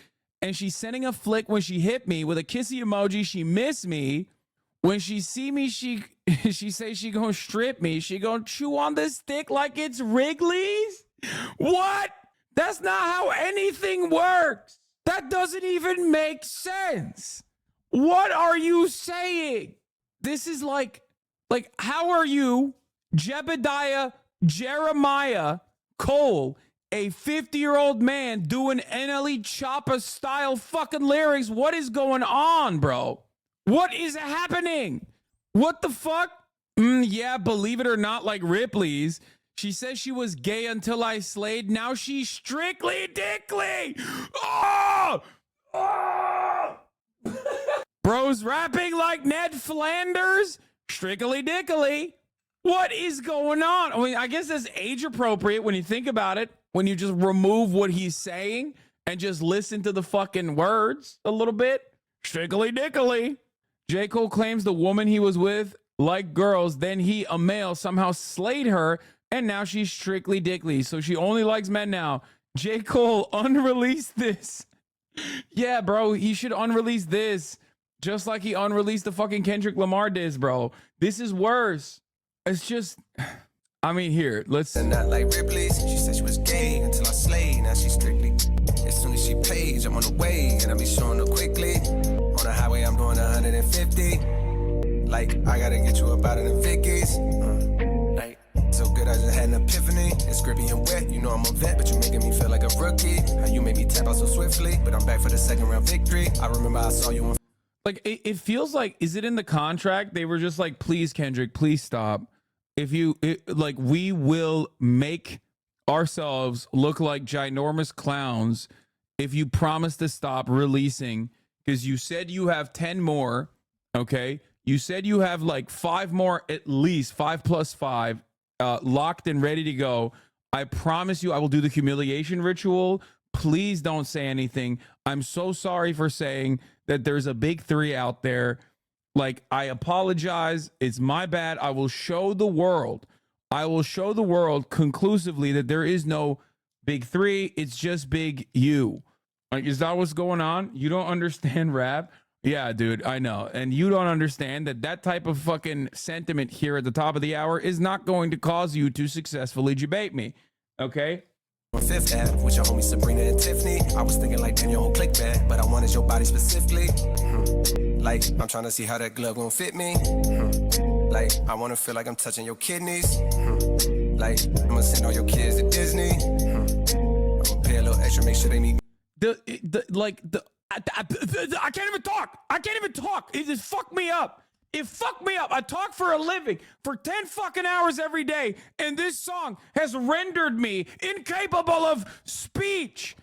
S2: And she's sending a flick when she hit me with a kissy emoji. She miss me. When she see me, she say she gonna strip me. She gonna chew on the stick like it's Wrigley's. What? That's not how anything works. That doesn't even make sense. What are you saying? This is like how are you, Jebediah Jeremiah Cole, a 50-year-old man doing NLE Choppa style fucking lyrics? What is going on, bro? What is happening? What the fuck? Yeah, believe it or not, like Ripley's. She says she was gay until I slayed. Now she's strictly dickly. Oh! Oh! Bro's rapping like Ned Flanders. Strictly dickly. What is going on? I mean, I guess that's age appropriate when you think about it. When you just remove what he's saying and just listen to the fucking words a little bit. Strictly dickly. J. Cole claims the woman he was with liked girls. Then he, a male, somehow slayed her. And now she's strictly dickly. So she only likes men now. J. Cole, unreleased this. Yeah, bro, he should unrelease this. Just like he unreleased the fucking Kendrick Lamar diss, bro. This is worse. It's just, I mean, here, let's.
S6: and not like Ripley's. She said she was gay until I slayed. Now she's strictly. As soon as she pays, I'm on the way, and I be showing her quickly. On the highway, I'm doing 150. Like, I gotta get you up out of the Vickies. Like, so good, I just had an epiphany. It's grippy and wet, you know I'm a vet, but you making me feel like a rookie. How you made me tap out so swiftly, but I'm back for the second round victory. I remember I saw you on.
S2: Like, it feels like, is it in the contract? They were just like, please, Kendrick, please stop. If you, like, we will make ourselves look like ginormous clowns if you promise to stop releasing, because you said you have 10 more, okay? You said you have like 5 more, at least 5 plus 5, locked and ready to go. I promise you I will do the humiliation ritual. Please don't say anything. I'm so sorry for saying that there's a big 3 out there. Like, I apologize. It's my bad. I will show the world. I will show the world conclusively that there is no big 3. It's just big you. Like, is that what's going on? You don't understand rap? Yeah, dude, I know. And you don't understand that that type of fucking sentiment here at the top of the hour is not going to cause you to successfully debate me. Okay?
S6: On Fifth Ave with your homies Sabrina and Tiffany. I was thinking like, damn, your whole click bag, but I wanted your body specifically. Like, I'm trying to see how that glove gon' fit me. Like, I wanna feel like I'm touching your kidneys. Like, I'm gonna send all your kids to Disney. I'm gonna pay a little extra, make sure they meet.
S2: I can't even talk. I can't even talk. It just fucked me up. It fucked me up. I talk for a living for 10 fucking hours every day, and this song has rendered me incapable of speech.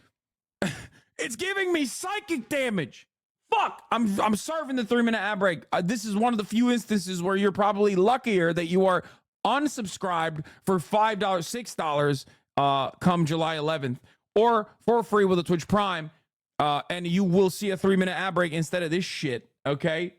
S2: It's giving me psychic damage. Fuck. I'm serving the 3-minute ad break. This is one of the few instances where you're probably luckier that you are unsubscribed for $5, $6 come July 11th, or for free with a Twitch Prime, and you will see a 3-minute ad break instead of this shit. Okay.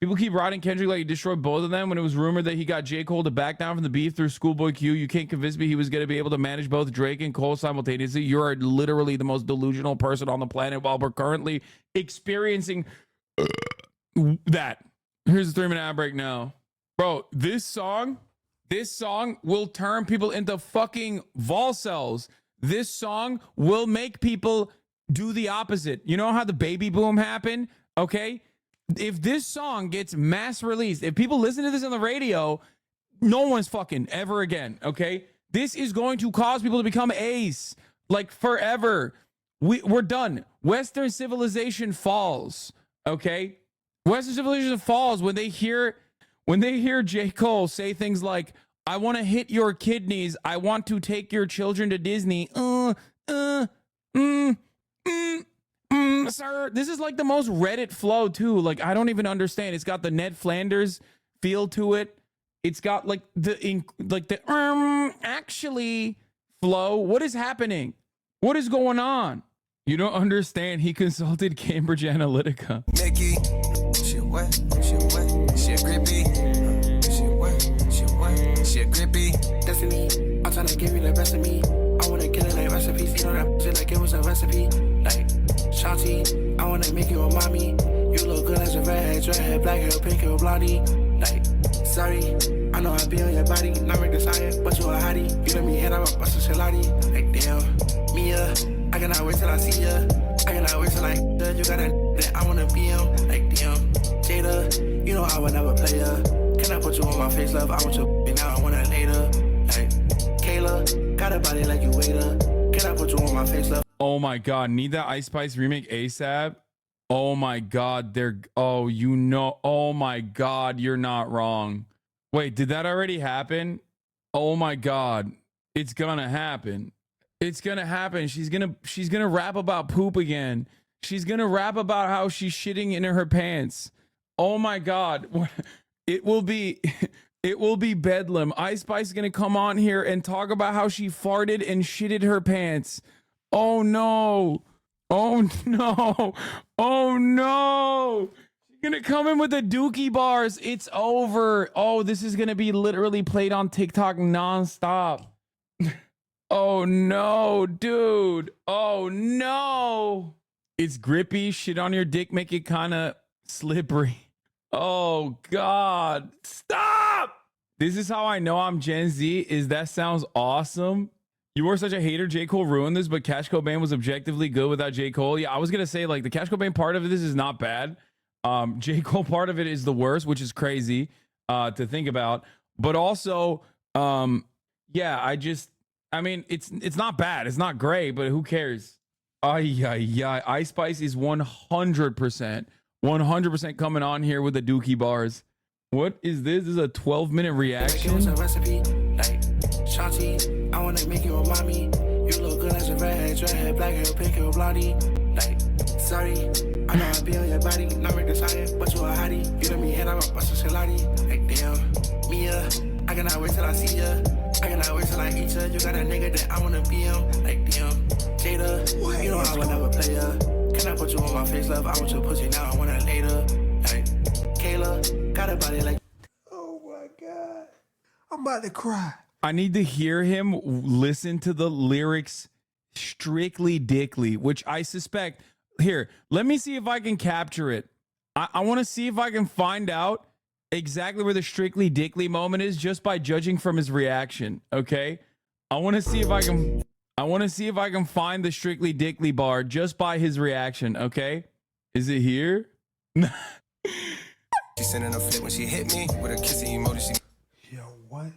S2: People keep riding Kendrick like he destroyed both of them when it was rumored that he got J. Cole to back down from the beef through Schoolboy Q. You can't convince me he was going to be able to manage both Drake and Cole simultaneously. You're literally the most delusional person on the planet while we're currently experiencing that. Here's the 3-minute ad break now. Bro, this song This song will turn people into fucking Volcells. This song will make people do the opposite. You know how the baby boom happened? Okay? If this song gets mass released, if people listen to this on the radio, no one's fucking ever again, okay? This is going to cause people to become ace, like forever. We're done. Western civilization falls, okay? Western civilization falls when they hear J. Cole say things like, I want to hit your kidneys. I want to take your children to Disney. Sir, this is like the most Reddit flow too. Like, I don't even understand. It's got the Ned Flanders feel to it. It's got like the actually flow. What is happening? What is going on? You don't understand. He consulted Cambridge Analytica.
S6: Mickey, she wet, she wet, she a grippy. She wet, she wet, she a grippy.
S7: Destiny, I'm tryna give you the best of me. I wanna kill it like recipes. You know that shit like it was a recipe. Like Shanti, I wanna make you a mommy. You look good as a redhead, dreadhead, black hair, pink hair, blondie. Like, sorry, I know I be on your body, not make the sign, but you a hottie. You let me hit, I'm a bust a shilati. Like, damn, Mia, I cannot wait till I see ya. I cannot wait till I you got that I wanna be on. Like, damn, Jada, you know I would never play ya. Can I put you on my face, love? I want you now, I want it later. Like, Kayla, got a body like you waiter. Can I put you on my face, love?
S2: Oh my God, need that Ice Spice remake ASAP. Oh my God, oh my God, you're not wrong. Wait, did that already happen? Oh my God, it's gonna happen. It's gonna happen. She's gonna rap about poop again. She's gonna rap about how she's shitting in her pants. Oh my God, it will be bedlam. Ice Spice is gonna come on here and talk about how she farted and shitted her pants. Oh no. Oh no. Oh no. She's gonna come in with the dookie bars. It's over. Oh, this is gonna be literally played on TikTok nonstop. Oh no, dude. Oh no. It's grippy. Shit on your dick, make it kind of slippery. Oh God. Stop. This is how I know I'm Gen Z. Is that sounds awesome. You were such a hater. J. Cole ruined this, but Cash Cobain was objectively good without J. Cole. Yeah, I was going to say, like, the Cash Cobain part of this is not bad. J. Cole part of it is the worst, which is crazy to think about. But also, yeah, I mean, it's not bad. It's not great, but who cares? Ice Spice is 100% coming on here with the dookie bars. What is this? This is a 12-minute reaction.
S7: Like, Shanti, I wanna make you a mommy. You look good as a redhead, dreadhead, black hair, pink hair, blondie. Like, sorry, I know I be on your body, not make the sign, but you a hottie. You let me hit, I'm a bust a shilati. Like, damn, Mia, I cannot wait till I see ya. I cannot wait till I eat ya. You got a nigga that I wanna be on. Like, damn, Jada, you know I would never play ya. Can I put you on my face, love? I want your pussy now, I want it later. Like, Kayla, got a body like.
S8: Oh my God, I'm about to cry.
S2: I need to hear him listen to the lyrics Strictly Dickly, which I suspect. Here, let me see if I can capture it. I want to see if I can find out exactly where the Strictly Dickly moment is just by judging from his reaction. Okay, I want to see if I can find the Strictly Dickly bar just by his reaction. Okay, is it here?
S6: She sending a flip when she hit me with a kissy emoji.
S8: Yo, what?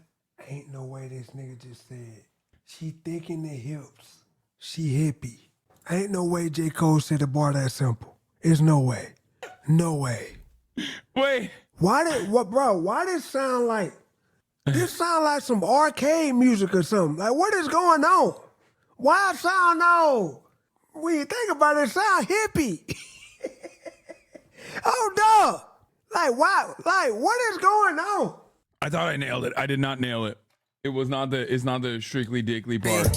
S8: Ain't no way this nigga just said she thick in the hips. She hippie. Ain't no way J. Cole said the bar that simple. It's no way. No way.
S2: Wait.
S8: Why did sound like this sound like some arcade music or something? Like, what is going on? Why it sound no? When you think about it, it sound hippie. Oh no. Like, why? Like, what is going on?
S2: I thought I nailed it. I did not nail it. It's not the Strictly Dickly part.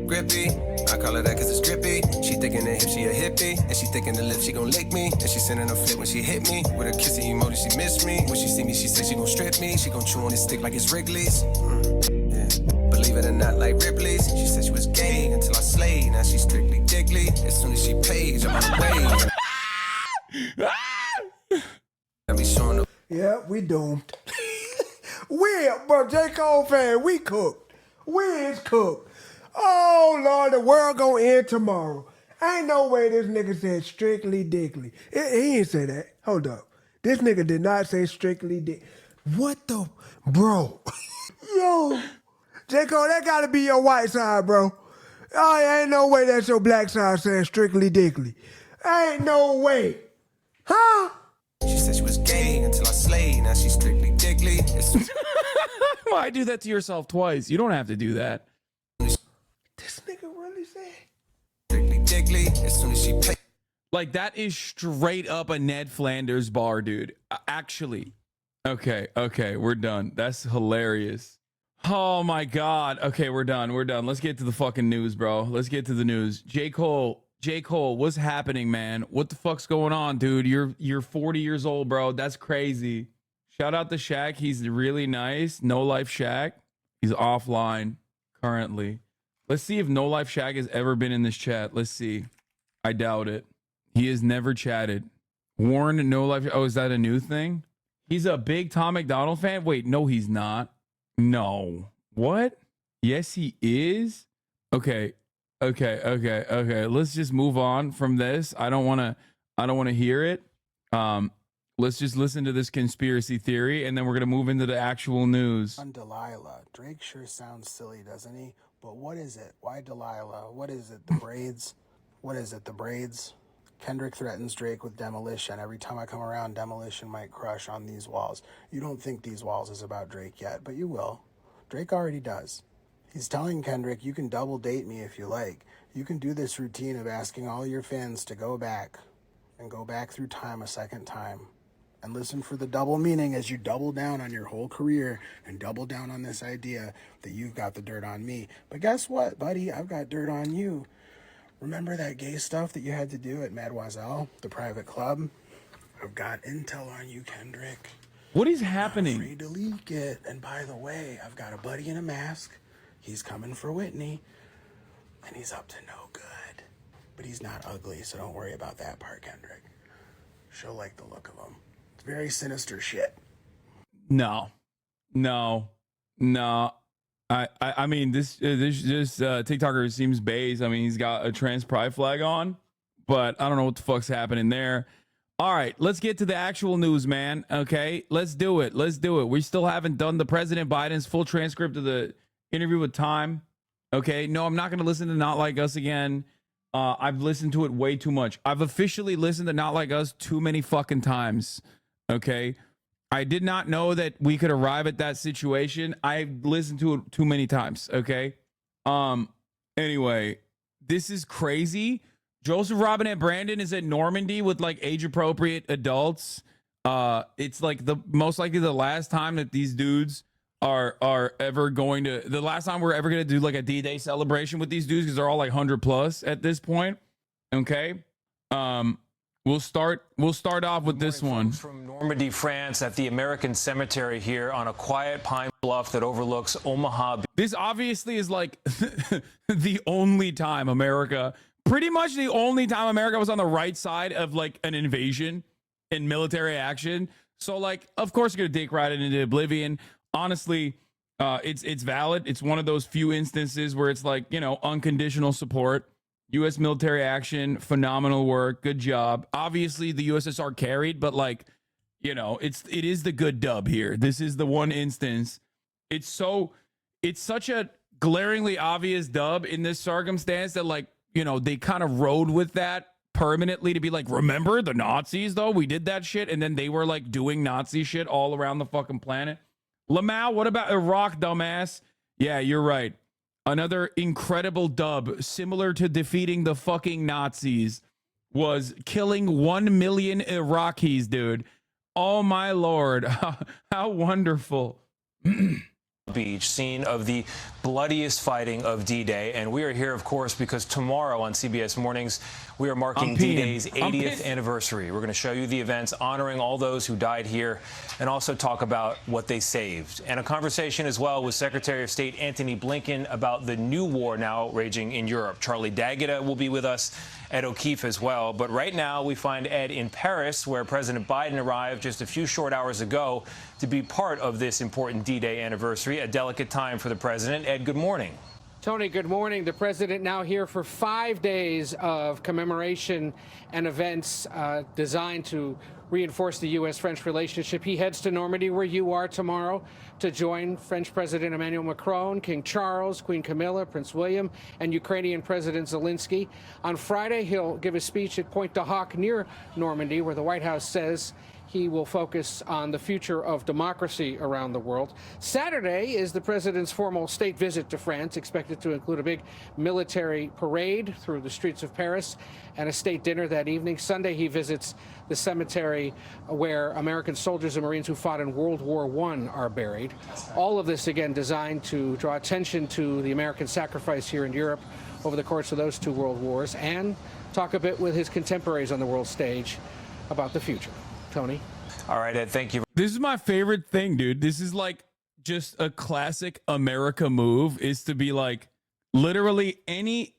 S6: Grippy, I call her that cause it's grippy. She thick in the hip, she a hippie. And she thick in the lip, she gon' lick me. And she sending a flip when she hit me. With a kissy emoji, she miss me. When she see me, she say she gon' strip me. She gon' chew on this stick like it's Wrigley's. Yeah. Believe it or not, like Ripley's. She said she was gay until I slayed. Now she Strictly Dickly. As soon as she pays, I'm on the way. I be showing up.
S8: Yeah, we doomed. Bro, J. Cole fan, we cooked. We is cooked. Oh, Lord, the world gonna end tomorrow. Ain't no way this nigga said strictly dickly. He didn't say that. Hold up. This nigga did not say strictly dick. What the? Bro. Yo. J. Cole, that gotta be your white side, bro. Oh, ain't no way that's your black side saying strictly dickly. Ain't no way. Huh?
S6: She said she was gay until I slayed. Now she's strictly dickly. It's
S2: Why do that to yourself twice? You don't have to do that.
S8: This nigga really said.
S6: strictly dickly. As soon as she pay.
S2: Like, that is straight up a Ned Flanders bar, dude. Actually. Okay, we're done. That's hilarious. Oh my God. Okay, we're done. Let's get to the fucking news, bro. Let's get to the news. J. Cole, what's happening, man? What the fuck's going on, dude? You're 40 years old, bro. That's crazy. Shout out to Shaq. He's really nice. No Life Shaq. He's offline currently. Let's see if No Life Shaq has ever been in this chat. Let's see. I doubt it. He has never chatted. Warren, No Life. Oh, is that a new thing? He's a big Tom McDonald fan? Wait, no, he's not. No. What? Yes, he is. Okay. Let's just move on from this. I don't want to hear it. Let's just listen to this conspiracy theory, and then we're going to move into the actual news.
S7: On Delilah. Drake sure sounds silly, doesn't he? But what is it? Why Delilah? What is it? The braids? What is it? The braids? Kendrick threatens Drake with demolition. Every time I come around, demolition might crush on these walls. You don't think these walls is about Drake yet, but you will. Drake already does. He's telling Kendrick, you can double date me if you like. You can do this routine of asking all your fans to go back and go back through time a second time. And listen for the double meaning as you double down on your whole career and double down on this idea that you've got the dirt on me. But guess what, buddy? I've got dirt on you. Remember that gay stuff that you had to do at Mademoiselle, the private club? I've got intel on you, Kendrick.
S2: What is happening?
S7: I'm afraid to leak it. And by the way, I've got a buddy in a mask. He's coming for Whitney. And he's up to no good. But he's not ugly, so don't worry about that part, Kendrick. She'll like the look of him. It's very sinister shit.
S2: No. I mean, this TikToker seems base. I mean, he's got a trans pride flag on, but I don't know what the fuck's happening there. All right, let's get to the actual news, man. Okay, let's do it. We still haven't done the President Biden's full transcript of the interview with Time. Okay, no, I'm not going to listen to Not Like Us again. I've listened to it way too much. I've officially listened to Not Like Us too many fucking times. Okay. I did not know that we could arrive at that situation. I listened to it too many times. Okay. Anyway, this is crazy. Joseph Robinette Brandon is at Normandy with like age appropriate adults. It's like the most likely the last time that these dudes are ever going to, the last time we're ever going to do like a D-Day celebration with these dudes, because they're all like 100 plus at this point. Okay. We'll start off with this one.
S9: From Normandy, France, at the American Cemetery here on a quiet pine bluff that overlooks Omaha.
S2: This obviously is like the only time America, pretty much the only time America was on the right side of like an invasion and military action. So like, of course, you're gonna dig right into oblivion. Honestly, it's valid. It's one of those few instances where it's like, you know, unconditional support. U.S. military action, phenomenal work, good job. Obviously, the USSR carried, but like, you know, it is the good dub here. This is the one instance. It's such a glaringly obvious dub in this circumstance that like, you know, they kind of rode with that permanently to be like, remember the Nazis though? We did that shit, and then they were like doing Nazi shit all around the fucking planet. Lamau, what about Iraq, dumbass? Yeah, you're right. Another incredible dub, similar to defeating the fucking Nazis, was killing 1 million Iraqis, dude. Oh my Lord. How wonderful.
S9: Beach, scene of the bloodiest fighting of D-Day. And we are here, of course, because tomorrow on CBS Mornings, we are marking D-Day's 80th anniversary. We're going to show you the events honoring all those who died here and also talk about what they saved. And a conversation as well with Secretary of State Antony Blinken about the new war now raging in Europe. Charlie D'Agata will be with us. Ed O'Keefe as well. But right now we find Ed in Paris, where President Biden arrived just a few short hours ago to be part of this important D-Day anniversary, a delicate time for the president. Ed, good morning.
S10: Tony, good morning. The president now here for 5 days of commemoration and events designed to reinforce the U.S.-French relationship. He heads to Normandy, where you are, tomorrow to join French President Emmanuel Macron, King Charles, Queen Camilla, Prince William, and Ukrainian President Zelensky. On Friday, he'll give a speech at Pointe du Hoc near Normandy, where the White House says he will focus on the future of democracy around the world. Saturday is the president's formal state visit to France, expected to include a big military parade through the streets of Paris and a state dinner that evening. Sunday, he visits the cemetery where American soldiers and Marines who fought in World War I are buried. All of this, again, designed to draw attention to the American sacrifice here in Europe over the course of those two world wars and talk a bit with his contemporaries on the world stage about the future. Tony.
S9: All right, Ed, thank you.
S2: This is my favorite thing, dude. This is like just a classic America move, is to be like, literally any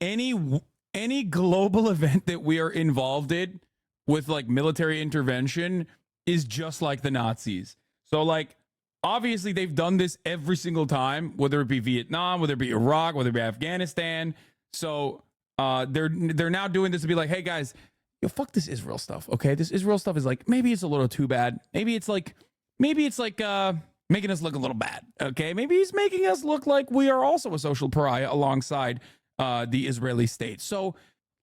S2: global event that we are involved in with like military intervention is just like the Nazis. So like, obviously they've done this every single time, whether it be Vietnam, whether it be Iraq, whether it be Afghanistan. So they're now doing this to be like, hey guys, yo, fuck this Israel stuff, okay? This Israel stuff is like, maybe it's a little too bad. Maybe it's like making us look a little bad, okay? Maybe he's making us look like we are also a social pariah alongside the Israeli state. So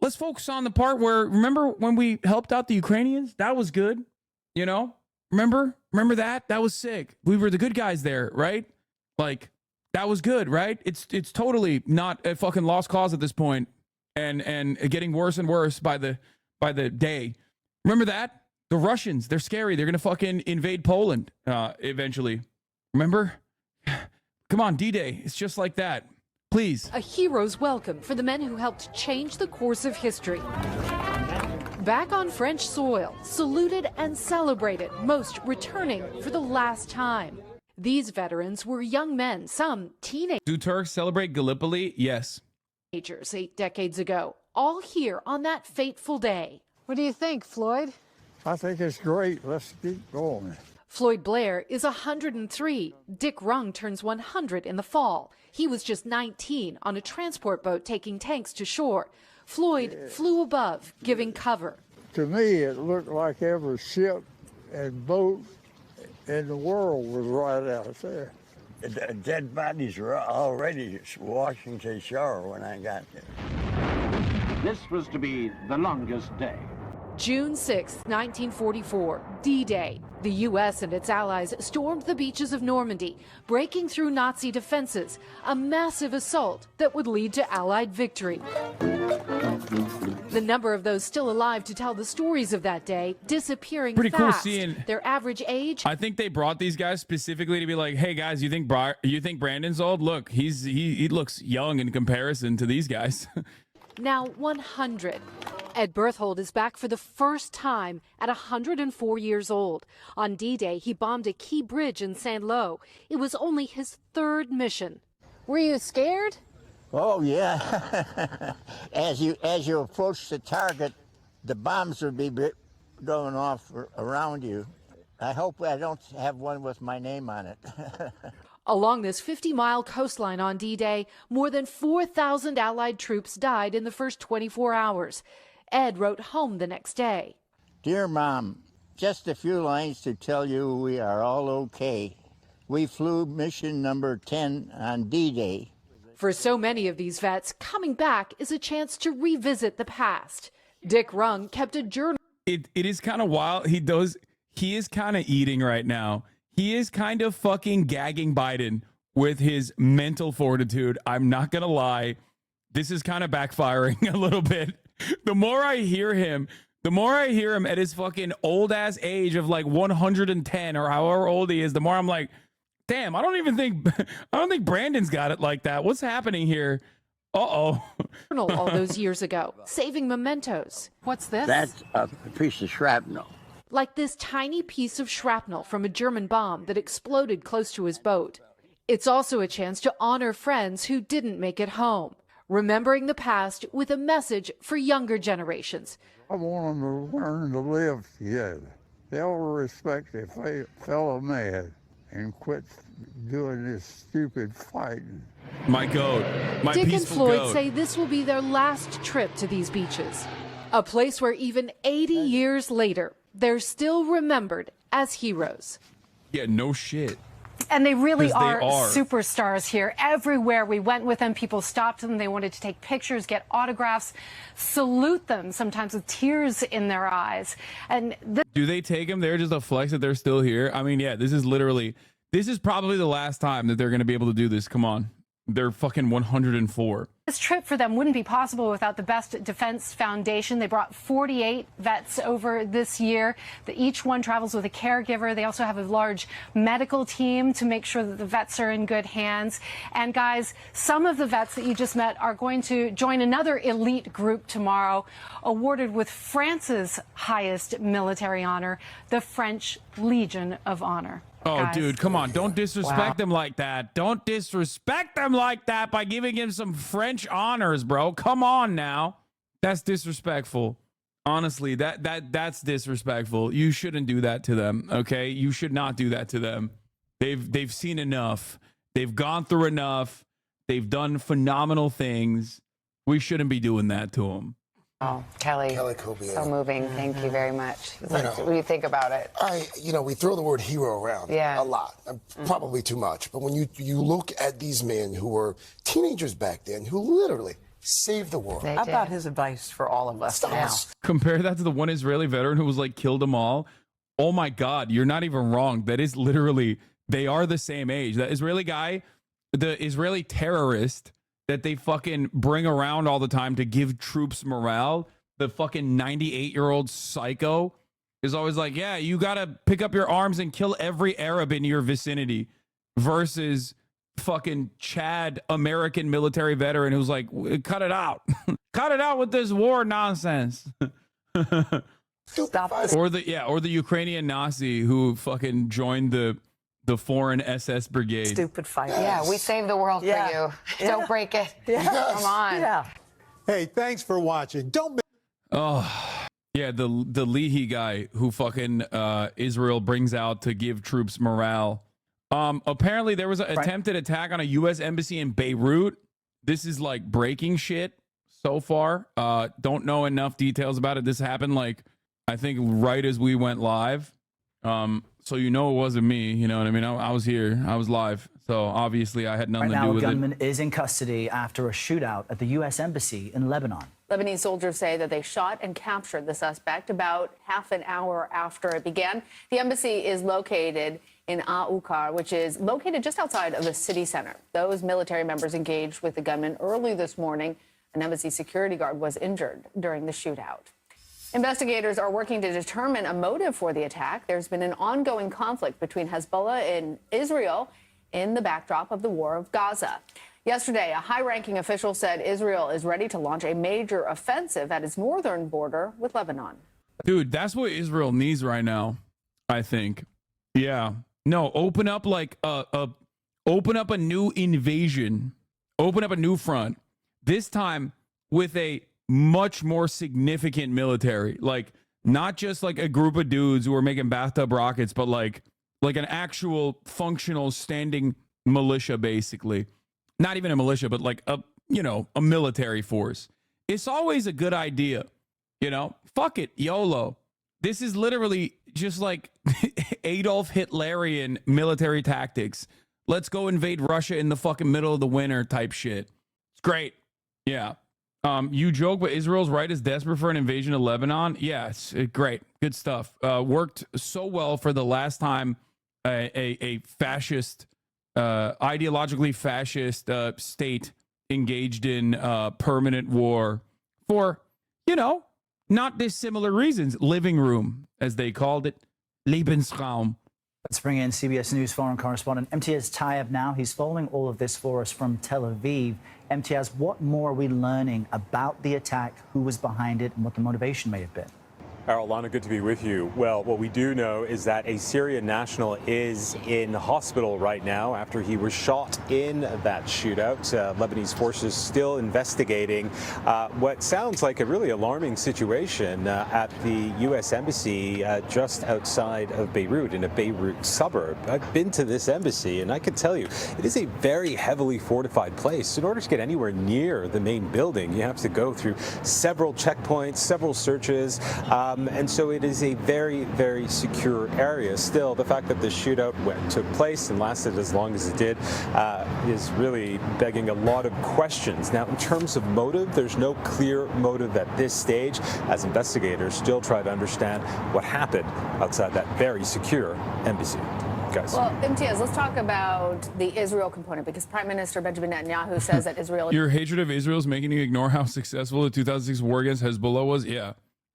S2: let's focus on the part where, remember when we helped out the Ukrainians? That was good, you know? Remember that? That was sick. We were the good guys there, right? Like, that was good, right? It's totally not a fucking lost cause at this point, and getting worse and worse by the day. Remember that? The Russians, they're scary. They're going to fucking invade Poland eventually. Remember? Come on, D-Day. It's just like that. Please.
S11: A hero's welcome for the men who helped change the course of history. Back on French soil, saluted and celebrated, most returning for the last time. These veterans were young men, some teenagers.
S2: Do Turks celebrate Gallipoli? Yes.
S11: 8 decades ago, all here on that fateful day. What do you think, Floyd?
S12: I think it's great. Let's keep going.
S11: Floyd Blair is 103. Dick Rung turns 100 in the fall. He was just 19 on a transport boat taking tanks to shore. Floyd flew above, giving cover.
S12: To me, it looked like every ship and boat in the world was right out there.
S13: The dead bodies were already Washington shore when I got there.
S14: This was to be the longest day.
S11: June 6, 1944, D-Day. The U.S. and its allies stormed the beaches of Normandy, breaking through Nazi defenses, a massive assault that would lead to Allied victory. The number of those still alive to tell the stories of that day disappearing
S2: Pretty
S11: fast.
S2: cool seeing.
S11: Their average age.
S2: I think they brought these guys specifically to be like, hey guys, you think Brandon's old? Look, he looks young in comparison to these guys.
S11: Now 100. Ed Berthold is back for the first time at 104 years old. On D-Day, he bombed a key bridge in Saint-Lô. It was only his third mission. Were you scared?
S13: Oh yeah. as you approach the target, the bombs would be going off around you. I hope I don't have one with my name on it.
S11: Along this 50-mile coastline on D-Day, more than 4,000 Allied troops died in the first 24 hours. Ed wrote home the next day.
S13: Dear Mom, just a few lines to tell you we are all okay. We flew mission number 10 on D-Day.
S11: For so many of these vets, coming back is a chance to revisit the past. Dick Rung kept a journal.
S2: It is kind of wild. He is kind of eating right now. He is kind of fucking gagging Biden with his mental fortitude. I'm not going to lie. This is kind of backfiring a little bit. The more I hear him at his fucking old ass age of like 110 or however old he is, the more I'm like, damn, I don't think Brandon's got it like that. What's happening here? Uh-oh.
S11: All those years ago, saving mementos. What's this?
S13: That's a piece of shrapnel.
S11: Like this tiny piece of shrapnel from a German bomb that exploded close to his boat. It's also a chance to honor friends who didn't make it home. remembering the past with a message for younger generations.
S12: I want them to learn to live together. They'll respect their fellow man and quit doing this stupid fighting.
S2: My goat. My
S11: Dick and
S2: peaceful
S11: Floyd
S2: goat.
S11: say this will be their last trip to these beaches, a place where even 80 years later, they're still remembered as heroes.
S2: Yeah, no shit.
S15: And they really
S2: 'Cause they
S15: are
S2: are.
S15: superstars here. Everywhere we went with them, people stopped them. They wanted to take pictures, get autographs, salute them, sometimes with tears in their eyes. And
S2: Do they take them there just to flex that they're still here? I mean, yeah, this is probably the last time that they're going to be able to do this. Come on. They're fucking 104.
S15: this trip for them wouldn't be possible without the Best Defense Foundation. They brought 48 vets over this year. Each one travels with a caregiver. They also have a large medical team to make sure that the vets are in good hands. And guys, some of the vets that you just met are going to join another elite group tomorrow, awarded with France's highest military honor, the French Legion of Honor.
S2: Oh,
S15: Guys.
S2: dude, come on. Don't disrespect
S15: Wow.
S2: him like that. Don't disrespect him like that by giving him some French honors, bro. Come on now. That's disrespectful. Honestly, that's disrespectful. You shouldn't do that to them, okay? You should not do that to them. They've seen enough. They've gone through enough. They've done phenomenal things. We shouldn't be doing that to them.
S16: Oh, Kelly,
S17: Kubiak.
S16: so moving. Thank you very much.
S17: You
S16: What
S17: know,
S16: do you think about it?
S17: We throw the word hero around a lot, probably too much. But when you look at these men who were teenagers back then, who literally saved the world.
S16: How about his advice for all of us now?
S2: Compare that to the one Israeli veteran who was like killed them all. Oh my God, you're not even wrong. That is literally, they are the same age. That Israeli guy, the Israeli terrorist that they fucking bring around all the time to give troops morale, the fucking 98-year-old psycho is always like, yeah, you gotta pick up your arms and kill every Arab in your vicinity, versus fucking Chad American military veteran who's like, cut it out. Cut it out with this war nonsense. Or the Ukrainian Nazi who fucking joined the foreign SS brigade.
S16: Stupid fight. Yeah, we saved the world for you. Don't break it. Come on.
S18: Hey, thanks for watching. Don't
S2: Oh, yeah, the Leahy guy who fucking Israel brings out to give troops morale. Apparently there was an attempted attack on a U.S. embassy in Beirut. This is like breaking shit so far. Don't know enough details about it. This happened like, I think right as we went live. So it wasn't me. You know what I mean? I was here. I was live. So obviously I had nothing to do with
S19: a
S2: it.
S19: gunman is in custody after a shootout at the U.S. Embassy in Lebanon.
S20: Lebanese soldiers say that they shot and captured the suspect about half an hour after it began. The embassy is located in Aukar, which is located just outside of the city center. Those military members engaged with the gunman early this morning. An embassy security guard was injured during the shootout. Investigators are working to determine a motive for the attack. There's been an ongoing conflict between Hezbollah and Israel in the backdrop of the war of Gaza. Yesterday, a high-ranking official said Israel is ready to launch a major offensive at its northern border with Lebanon.
S2: Dude, that's what Israel needs right now, I think. Yeah. No, open up like open up a new invasion. Open up a new front. This time with a much more significant military. Like, not just like a group of dudes who are making bathtub rockets, but like an actual functional standing militia, basically. Not even a militia, but like a military force. It's always a good idea. Fuck it, YOLO. This is literally just like Adolf Hitlerian military tactics. Let's go invade Russia in the fucking middle of the winter type shit. It's great. Yeah. You joke, but Israel's right is desperate for an invasion of Lebanon. Yeah, it's great. Good stuff. Worked so well for the last time a fascist, ideologically fascist state engaged in permanent war for, not dissimilar reasons. Living room, as they called it. Lebensraum.
S19: Let's bring in CBS News foreign correspondent Imtiaz Tyab now. He's following all of this for us from Tel Aviv. Imtiaz, what more are we learning about the attack, who was behind it, and what the motivation may have been?
S21: Lana, good to be with you. Well, what we do know is that a Syrian national is in hospital right now after he was shot in that shootout. Lebanese forces still investigating what sounds like a really alarming situation at the U.S. Embassy just outside of Beirut, in a Beirut suburb. I've been to this embassy, and I can tell you, it is a very heavily fortified place. In order to get anywhere near the main building, you have to go through several checkpoints, several searches. And so it is a very, very secure area. Still, the fact that the shootout took place and lasted as long as it did is really begging a lot of questions. Now, in terms of motive, there's no clear motive at this stage, as investigators still try to understand what happened outside that very secure embassy. Guys.
S20: Well, Imtiaz, let's talk about the Israel component, because Prime Minister Benjamin Netanyahu says that Israel...
S2: Your hatred of Israel is making you ignore how successful the 2006 war against Hezbollah was? Yeah.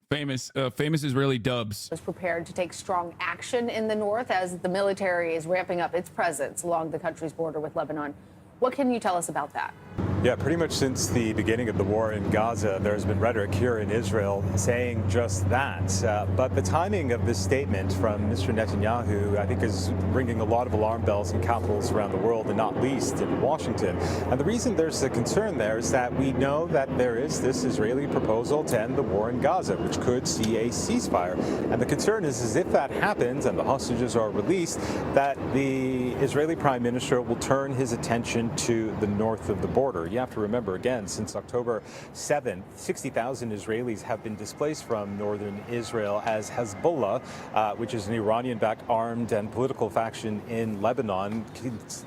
S2: Famous Israeli dubs.
S20: ...is prepared to take strong action in the north as the military is ramping up its presence along the country's border with Lebanon. What can you tell us about that?
S21: Yeah, pretty much since the beginning of the war in Gaza, there's been rhetoric here in Israel saying just that. But the timing of this statement from Mr. Netanyahu, I think, is ringing a lot of alarm bells in capitals around the world, and not least in Washington. And the reason there's a concern there is that we know that there is this Israeli proposal to end the war in Gaza, which could see a ceasefire. And the concern is if that happens and the hostages are released, that the Israeli Prime Minister will turn his attention to the north of the border. You have to remember, again, since October 7th, 60,000 Israelis have been displaced from northern Israel as Hezbollah, which is an Iranian-backed armed and political faction in Lebanon,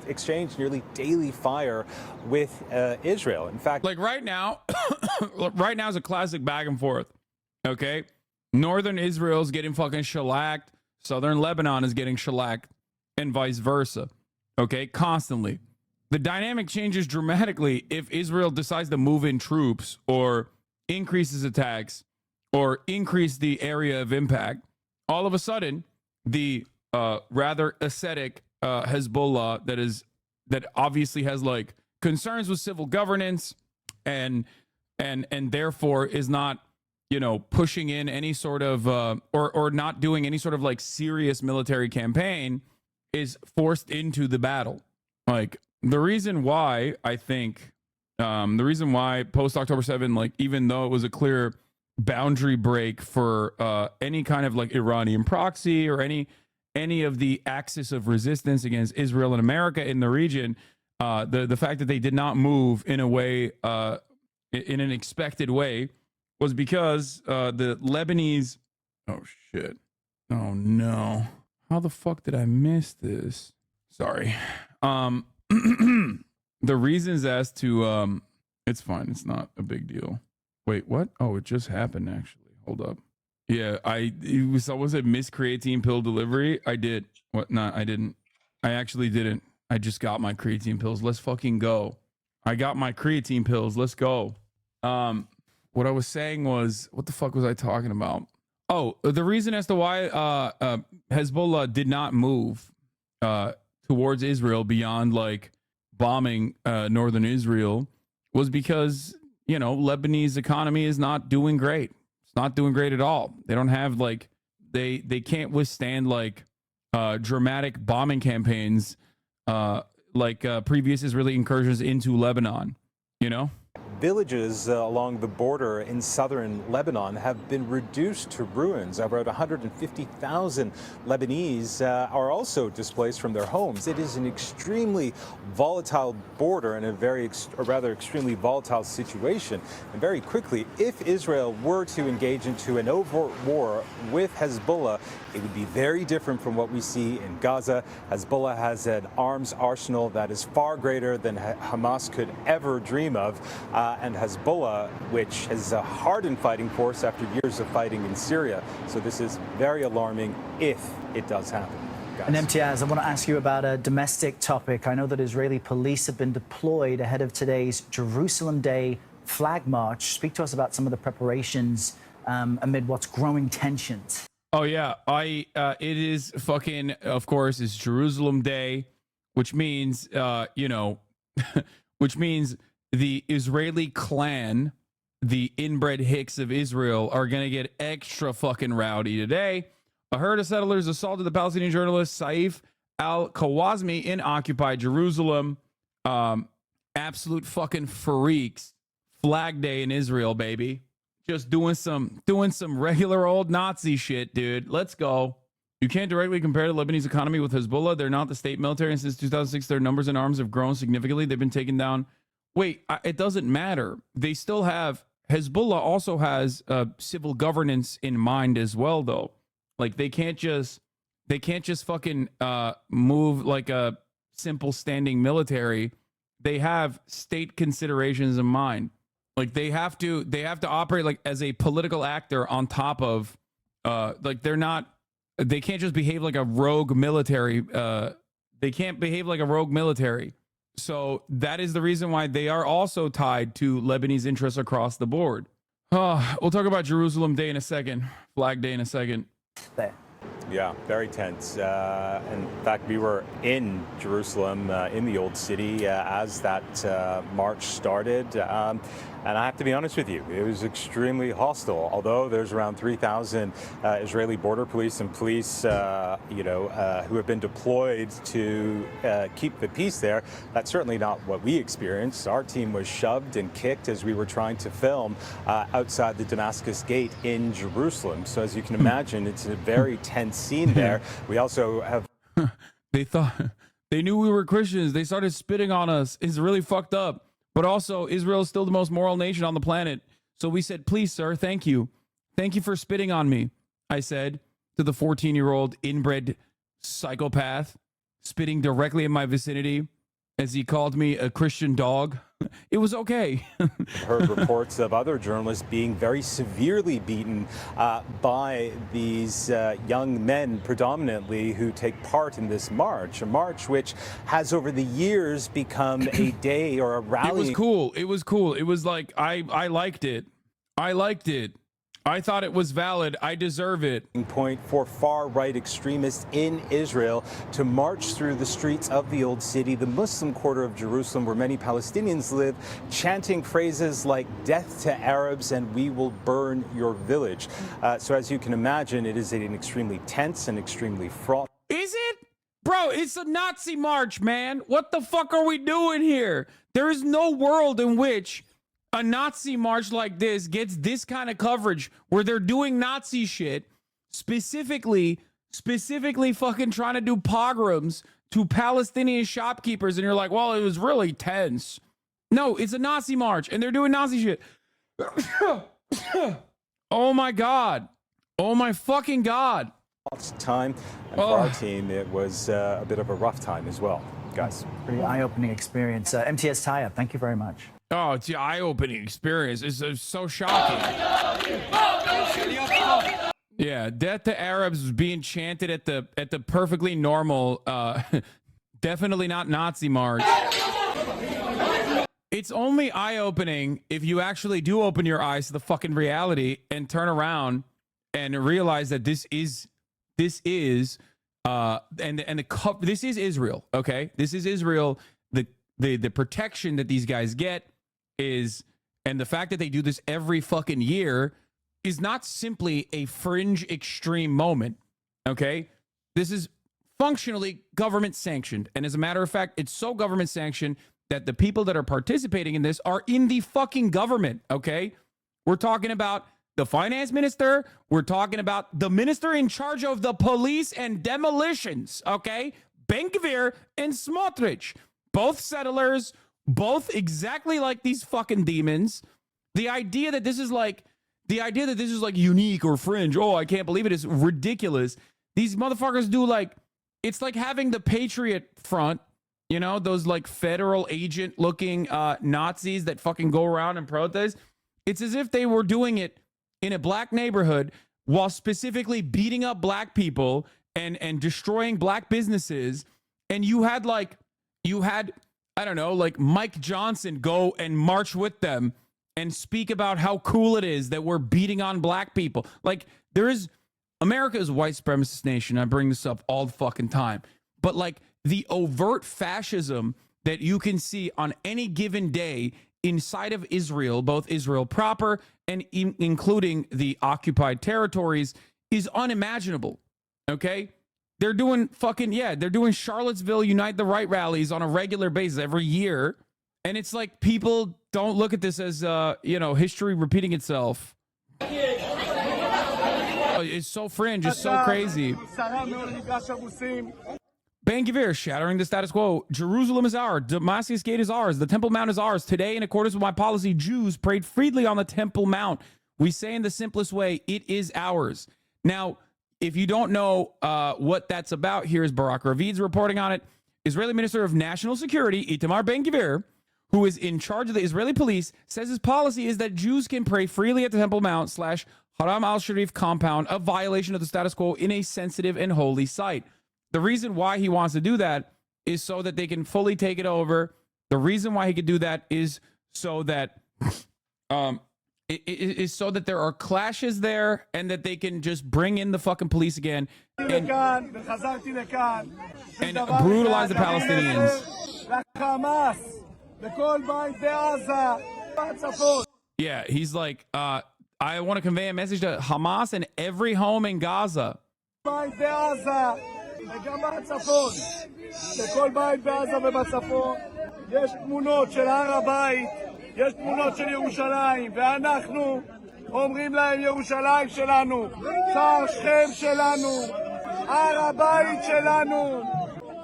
S21: exchange nearly daily fire with Israel. In fact,
S2: like right now, right now is a classic back and forth. Okay, northern Israel is getting fucking shellacked, southern Lebanon is getting shellacked, and vice versa. Okay, constantly. The dynamic changes dramatically if Israel decides to move in troops or increases attacks or increase the area of impact. All of a sudden, the rather ascetic Hezbollah that obviously has like concerns with civil governance and therefore is not, you know, pushing in any sort of or not doing any sort of like serious military campaign, is forced into the battle. Like, the reason why I think, the reason why post October 7, like, even though it was a clear boundary break for any kind of like Iranian proxy or any of the axis of resistance against Israel and America in the region, the fact that they did not move in a way, in an expected way, was because the Lebanese, oh shit, oh no, how the fuck did I miss this? Sorry. The reasons as to it's fine, it's not a big deal. Wait, what? Oh, it just happened actually. Hold up. Yeah, someone said miss creatine pill delivery. I did. What? No, I didn't. I actually didn't. I just got my creatine pills. Let's fucking go. I got my creatine pills. Let's go. What I was saying was, what the fuck was I talking about? Oh, the reason as to why Hezbollah did not move towards Israel beyond like bombing northern Israel was because, you know, Lebanese economy is not doing great. It's not doing great at all. They don't have like, they can't withstand like dramatic bombing campaigns like previous Israeli incursions into Lebanon, you know?
S21: Villages along the border in southern Lebanon have been reduced to ruins. About 150,000 Lebanese are also displaced from their homes. It is an extremely volatile border and a rather extremely volatile situation. And very quickly, if Israel were to engage into an overt war with Hezbollah, it would be very different from what we see in Gaza. Hezbollah has an arms arsenal that is far greater than Hamas could ever dream of. And Hezbollah, which is a hardened fighting force after years of fighting in Syria. So this is very alarming if it does happen. Guys.
S19: And Imtiaz, I want to ask you about a domestic topic. I know that Israeli police have been deployed ahead of today's Jerusalem Day flag march. Speak to us about some of the preparations amid what's growing tensions.
S2: Oh yeah, it is fucking, of course, it's Jerusalem Day, which means you know, which means the Israeli clan the inbred hicks of Israel are going to get extra fucking rowdy today. A herd of settlers assaulted the Palestinian journalist Saif al-Kawazmi in occupied Jerusalem. Absolute fucking freaks. Flag Day in Israel, baby. Just doing some regular old Nazi shit, dude. Let's go. You can't directly compare the Lebanese economy with Hezbollah. They're not the state military, and since 2006, their numbers in arms have grown significantly. They've been taken down. Wait, it doesn't matter. They still have... Hezbollah also has civil governance in mind as well, though. Like, they can't just fucking move like a simple standing military. They have state considerations in mind. Like, they have to operate like as a political actor on top of like they can't just behave like a rogue military. They can't behave like a rogue military. So that is the reason why they are also tied to Lebanese interests across the board. We'll talk about Jerusalem Day in a second. Flag Day in a second.
S19: There.
S21: Yeah, very tense. In fact, we were in Jerusalem, in the Old City, as that march started. And I have to be honest with you, it was extremely hostile. Although there's around 3,000 Israeli border police and police, who have been deployed to keep the peace there, that's certainly not what we experienced. Our team was shoved and kicked as we were trying to film outside the Damascus Gate in Jerusalem. So as you can imagine, it's a very tense scene there. We also have...
S2: They knew we were Christians. They started spitting on us. It's really fucked up. But also, Israel is still the most moral nation on the planet. So we said, please, sir, thank you. Thank you for spitting on me, I said to the 14-year-old inbred psychopath spitting directly in my vicinity as he called me a Christian dog. It was okay.
S21: Heard reports of other journalists being very severely beaten by these young men, predominantly, who take part in this march. A march which has, over the years, become a day or a rally.
S2: It was cool. It was cool. It was like, I liked it. I liked it. I thought it was valid. I deserve it.
S21: Point for far-right extremists in Israel to march through the streets of the Old City, the Muslim quarter of Jerusalem, where many Palestinians live, chanting phrases like "death to Arabs" and "we will burn your village." So as you can imagine, it is an extremely tense and extremely fraught.
S2: Is it? Bro, it's a Nazi march, man. What the fuck are we doing here? There is no world in which a Nazi march like this gets this kind of coverage where they're doing Nazi shit, specifically fucking trying to do pogroms to Palestinian shopkeepers. And you're like, well, it was really tense. No, it's a Nazi march and they're doing Nazi shit. Oh my God. Oh my fucking God.
S21: Time. And for our team, it was a bit of a rough time as well, guys.
S19: Pretty eye-opening experience. MTS Tie-Up, thank you very much.
S2: Oh, it's an eye-opening experience. It's so shocking. Yeah, death to Arabs was being chanted at the perfectly normal, definitely not Nazi march. It's only eye-opening if you actually do open your eyes to the fucking reality and turn around and realize that this is this is Israel. Okay, this is Israel. The protection that these guys get is, and the fact that they do this every fucking year is not simply a fringe extreme moment. Okay, this is functionally government sanctioned, and as a matter of fact, it's so government sanctioned that the people that are participating in this are in the fucking government. Okay, we're talking about the finance minister. We're talking about the minister in charge of the police and demolitions. Okay, Ben-Gvir and Smotrich, both settlers, both exactly like these fucking demons. The idea that this is like unique or fringe, oh, I can't believe it, is ridiculous. These motherfuckers do like, it's like having the Patriot Front, you know, those like federal agent looking Nazis that fucking go around and protest. It's as if they were doing it in a black neighborhood while specifically beating up black people and destroying black businesses. And you had, I don't know, like Mike Johnson go and march with them and speak about how cool it is that we're beating on black people. Like, America is a white supremacist nation. I bring this up all the fucking time. But like the overt fascism that you can see on any given day inside of Israel, both Israel proper and including the occupied territories, is unimaginable. Okay? They're doing they're doing Charlottesville Unite the Right rallies on a regular basis every year. And it's like people don't look at this as, history repeating itself. It's so fringe. It's so crazy. Ben-Gvir shattering the status quo. Jerusalem is ours. Damascus Gate is ours. The Temple Mount is ours. Today, in accordance with my policy, Jews prayed freely on the Temple Mount. We say in the simplest way, it is ours. Now, if you don't know what that's about, here's Barak Ravid's reporting on it. Israeli Minister of National Security, Itamar Ben-Gvir, who is in charge of the Israeli police, says his policy is that Jews can pray freely at the Temple Mount / Haram al-Sharif compound, a violation of the status quo in a sensitive and holy site. The reason why he wants to do that is so that they can fully take it over. The reason why he could do that is so that is so that there are clashes there and that they can just bring in the fucking police again and brutalize the Palestinians. Yeah, he's like, I want to convey a message to Hamas and every home in Gaza.
S4: וגם בצפון, בכל בית בעזה ובצפון, יש תמונות של הר הבית, יש תמונות של ירושלים, ואנחנו אומרים להם ירושלים שלנו, שער שכם שלנו, הר הבית שלנו.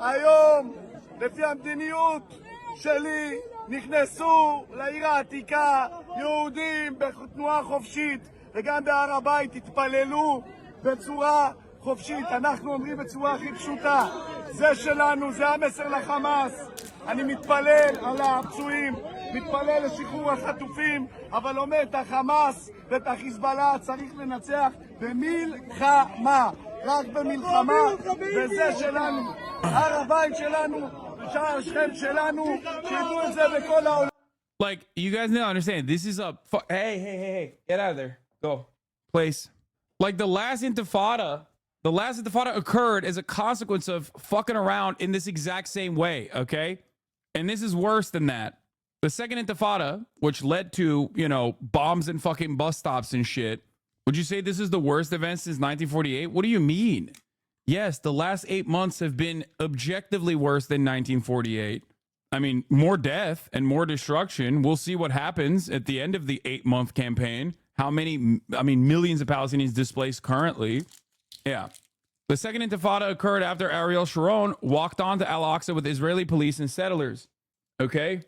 S4: היום, לפי המדיניות שלי, נכנסו לעיר העתיקה יהודים בתנועה חופשית, וגם בהר הבית התפללו בצורה חופשית. אנחנו אומרים בצורה הכי פשוטה, זה שלנו, זה המסר לחמאס. אני מתפלל על הפצועים, מתפלל לשחרור החטופים, אבל אומר את החמאס ואת החיזבאללה צריך לנצח במלחמה, רק במלחמה, וזה שלנו. הר הבית שלנו, שער שכם שלנו, שידעו את זה בכל העולם.
S2: Like, you guys need to understand, this is a hey, get out of there. Go. Place. Like the last Intifada occurred as a consequence of fucking around in this exact same way, okay? And this is worse than that. The second Intifada, which led to, bombs and fucking bus stops and shit, would you say this is the worst event since 1948? What do you mean? Yes, the last 8 months have been objectively worse than 1948. I mean, more death and more destruction. We'll see what happens at the end of the 8-month campaign. How many, millions of Palestinians displaced currently. Yeah. The second Intifada occurred after Ariel Sharon walked onto Al-Aqsa with Israeli police and settlers. Okay?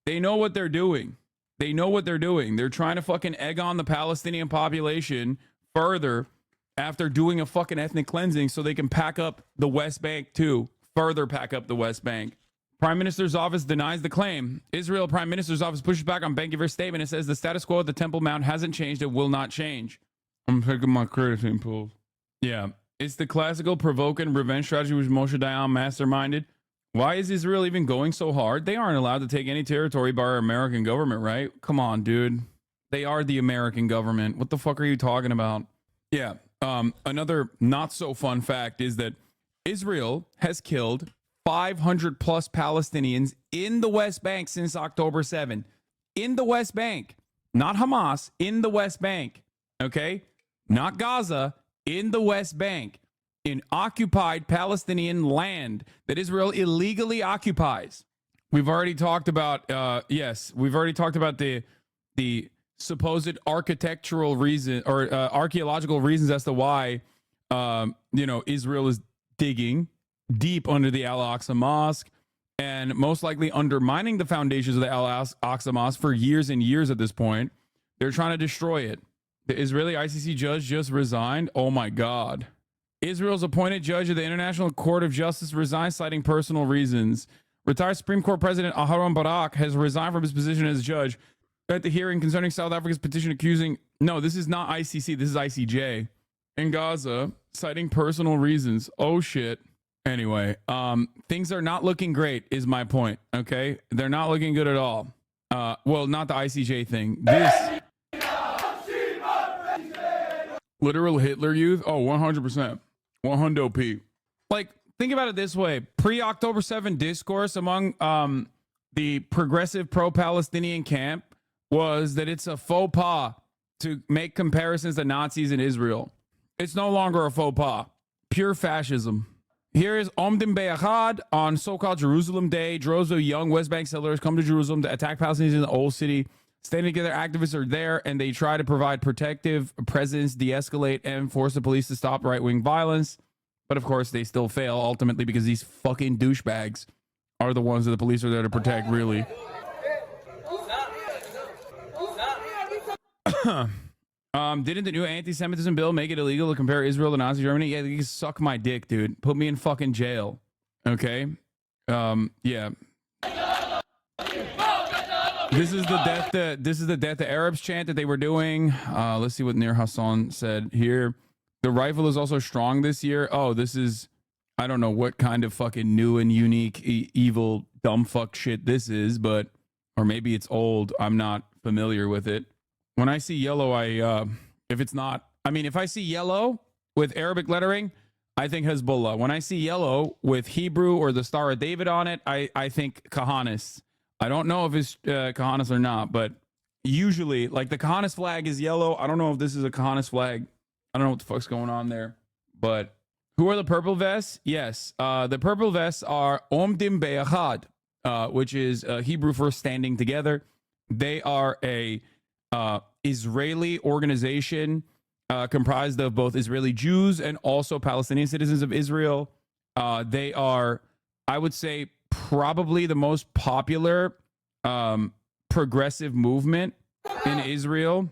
S2: They know what they're doing. They know what they're doing. They're trying to fucking egg on the Palestinian population further after doing a fucking ethnic cleansing so they can pack up the West Bank too. Further pack up the West Bank. Prime Minister's office denies the claim. Israel Prime Minister's office pushes back on Ben-Gvir's statement and says the status quo at the Temple Mount hasn't changed. It will not change. I'm taking my creatine pills. Yeah. It's the classical provoke and revenge strategy which Moshe Dayan masterminded. Why is Israel even going so hard? They aren't allowed to take any territory by our American government, right? Come on, dude. They are the American government. What the fuck are you talking about? Yeah. Another not so fun fact is that Israel has killed 500 plus Palestinians in the West Bank since October 7. In the West Bank. Not Hamas, in the West Bank. Okay? Not Gaza, in the West Bank. In occupied Palestinian land that Israel illegally occupies. We've already talked about, we've already talked about the supposed architectural reason or archaeological reasons as to why, Israel is digging deep under the Al-Aqsa Mosque and most likely undermining the foundations of the Al-Aqsa Mosque for years and years at this point. They're trying to destroy it. The Israeli ICC judge just resigned. Oh my God. Israel's appointed judge of the International Court of Justice resigned, citing personal reasons. Retired Supreme Court President Aharon Barak has resigned from his position as judge at the hearing concerning South Africa's petition accusing, no, this is not ICC, this is ICJ, in Gaza, citing personal reasons. Oh shit. Anyway, things are not looking great is my point, okay? They're not looking good at all. Well, not the ICJ thing. This literal Hitler Youth? Oh, 100%. 100p. Like, think about it this way. Pre-October 7 discourse among the progressive pro-Palestinian camp was that it's a faux pas to make comparisons to Nazis in Israel. It's no longer a faux pas. Pure fascism. Here is Omdim Be'achad on so-called Jerusalem Day. Droves of young West Bank settlers come to Jerusalem to attack Palestinians in the old city. Standing together, activists are there, and they try to provide protective presence, de-escalate, and force the police to stop right-wing violence. But of course, they still fail ultimately because these fucking douchebags are the ones that the police are there to protect, really. Didn't the new anti-Semitism bill make it illegal to compare Israel to Nazi Germany? Yeah, you can suck my dick, dude. Put me in fucking jail. Okay? Yeah. This is the death the Arabs chant that they were doing. Let's see what Nir Hassan said here. The rifle is also strong this year. Oh, this is, I don't know what kind of fucking new and unique evil dumb fuck shit this is, but, or maybe it's old. I'm not familiar with it. When I see yellow, if I see yellow with Arabic lettering, I think Hezbollah. When I see yellow with Hebrew or the Star of David on it, I think Kahanis. I don't know if it's Kahanis or not, but usually, like, the Kahanis flag is yellow. I don't know if this is a Kahanis flag. I don't know what the fuck's going on there. But who are the purple vests? Yes, the purple vests are Omdim Be'achad, which is Hebrew for standing together. They are a Israeli organization comprised of both Israeli Jews and also Palestinian citizens of Israel. They are, I would say, probably the most popular progressive movement in Israel.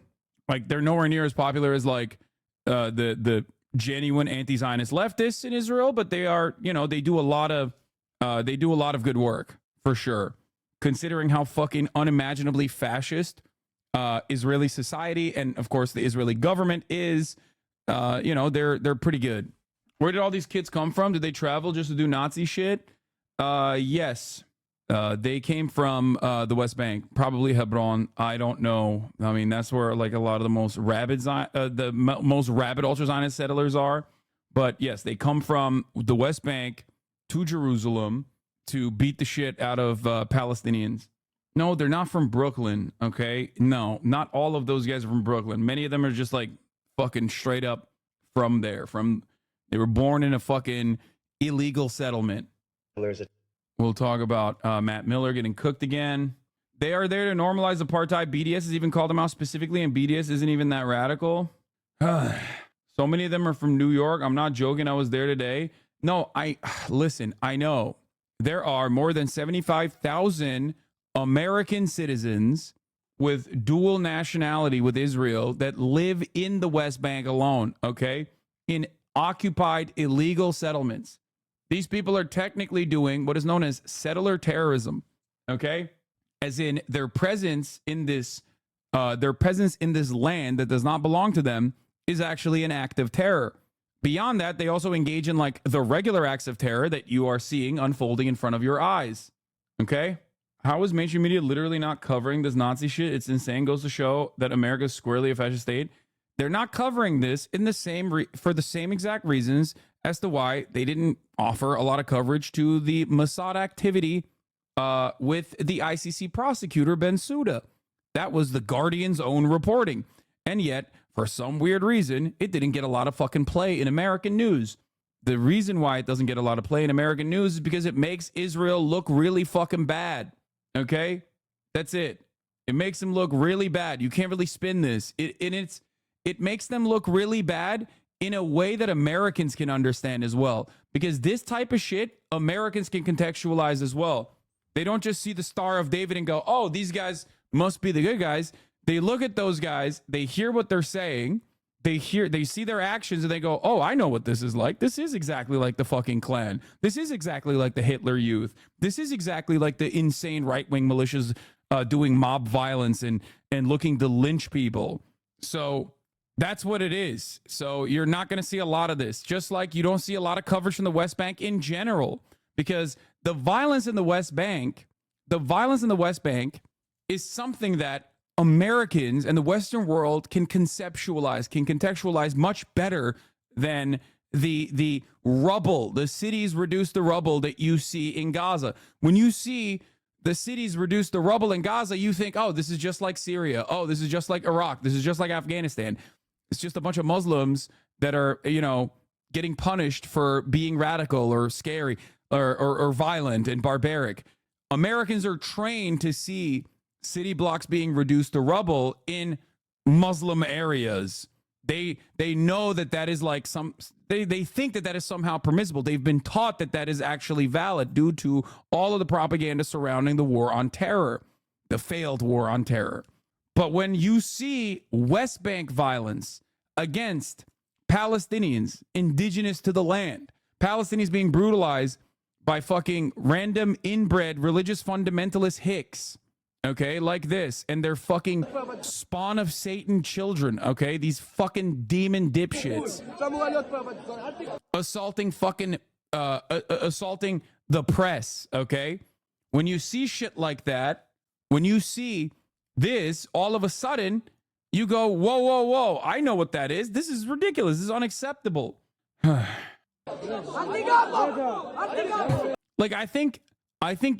S2: Like, they're nowhere near as popular as like the genuine anti-Zionist leftists in Israel, but they are, they do a lot of good work for sure. Considering how fucking unimaginably fascist Israeli society and of course the Israeli government is, they're pretty good. Where did all these kids come from? Did they travel just to do Nazi shit? Yes. They came from the West Bank, probably Hebron. I don't know. I mean, that's where like a lot of the most rabid ultra-Zionist settlers are. But yes, they come from the West Bank to Jerusalem to beat the shit out of Palestinians. No, they're not from Brooklyn. Okay, no, not all of those guys are from Brooklyn. Many of them are just like fucking straight up from there. They were born in a fucking illegal settlement. We'll talk about Matt Miller getting cooked again. They are there to normalize apartheid. BDS has even called them out specifically, and BDS isn't even that radical. So many of them are from New York. I'm not joking. I was there today. No, listen, I know there are more than 75,000 American citizens with dual nationality with Israel that live in the West Bank alone, okay? In occupied illegal settlements. These people are technically doing what is known as settler terrorism, okay? As in their presence in this land that does not belong to them is actually an act of terror. Beyond that, they also engage in like the regular acts of terror that you are seeing unfolding in front of your eyes, okay? How is mainstream media literally not covering this Nazi shit? It's insane. Goes to show that America is squarely a fascist state. They're not covering this in the same for the same exact reasons as to why they didn't offer a lot of coverage to the Mossad activity with the ICC prosecutor Bensouda. That was the Guardian's own reporting. And yet, for some weird reason, it didn't get a lot of fucking play in American news. The reason why it doesn't get a lot of play in American news is because it makes Israel look really fucking bad. Okay? That's it. It makes them look really bad. You can't really spin this. It makes them look really bad in a way that Americans can understand as well. Because this type of shit, Americans can contextualize as well. They don't just see the Star of David and go, oh, these guys must be the good guys. They look at those guys, they hear what they're saying, they see their actions, and they go, oh, I know what this is like. This is exactly like the fucking Klan. This is exactly like the Hitler Youth. This is exactly like the insane right-wing militias doing mob violence and looking to lynch people. So that's what it is. So you're not going to see a lot of this, just like you don't see a lot of coverage from the West Bank in general, because the violence in the West Bank is something that Americans and the Western world can contextualize much better than the rubble, the cities reduced to rubble that you see in Gaza. When you see the cities reduced to rubble in Gaza, you think, oh, this is just like Syria. Oh, this is just like Iraq. This is just like Afghanistan. It's just a bunch of Muslims that are, you know, getting punished for being radical or scary or violent and barbaric. Americans are trained to see city blocks being reduced to rubble in Muslim areas. They know that is like they think that is somehow permissible. They've been taught that is actually valid due to all of the propaganda surrounding the war on terror, the failed war on terror. But when you see West Bank violence against Palestinians indigenous to the land, Palestinians being brutalized by fucking random inbred religious fundamentalist hicks, okay, like this, and they're fucking spawn of Satan children, okay, these fucking demon dipshits assaulting fucking assaulting the press, okay? When you see shit like that, when you see this, all of a sudden you go, whoa, whoa, whoa, I know what that is. This is ridiculous. This is unacceptable. Like, I think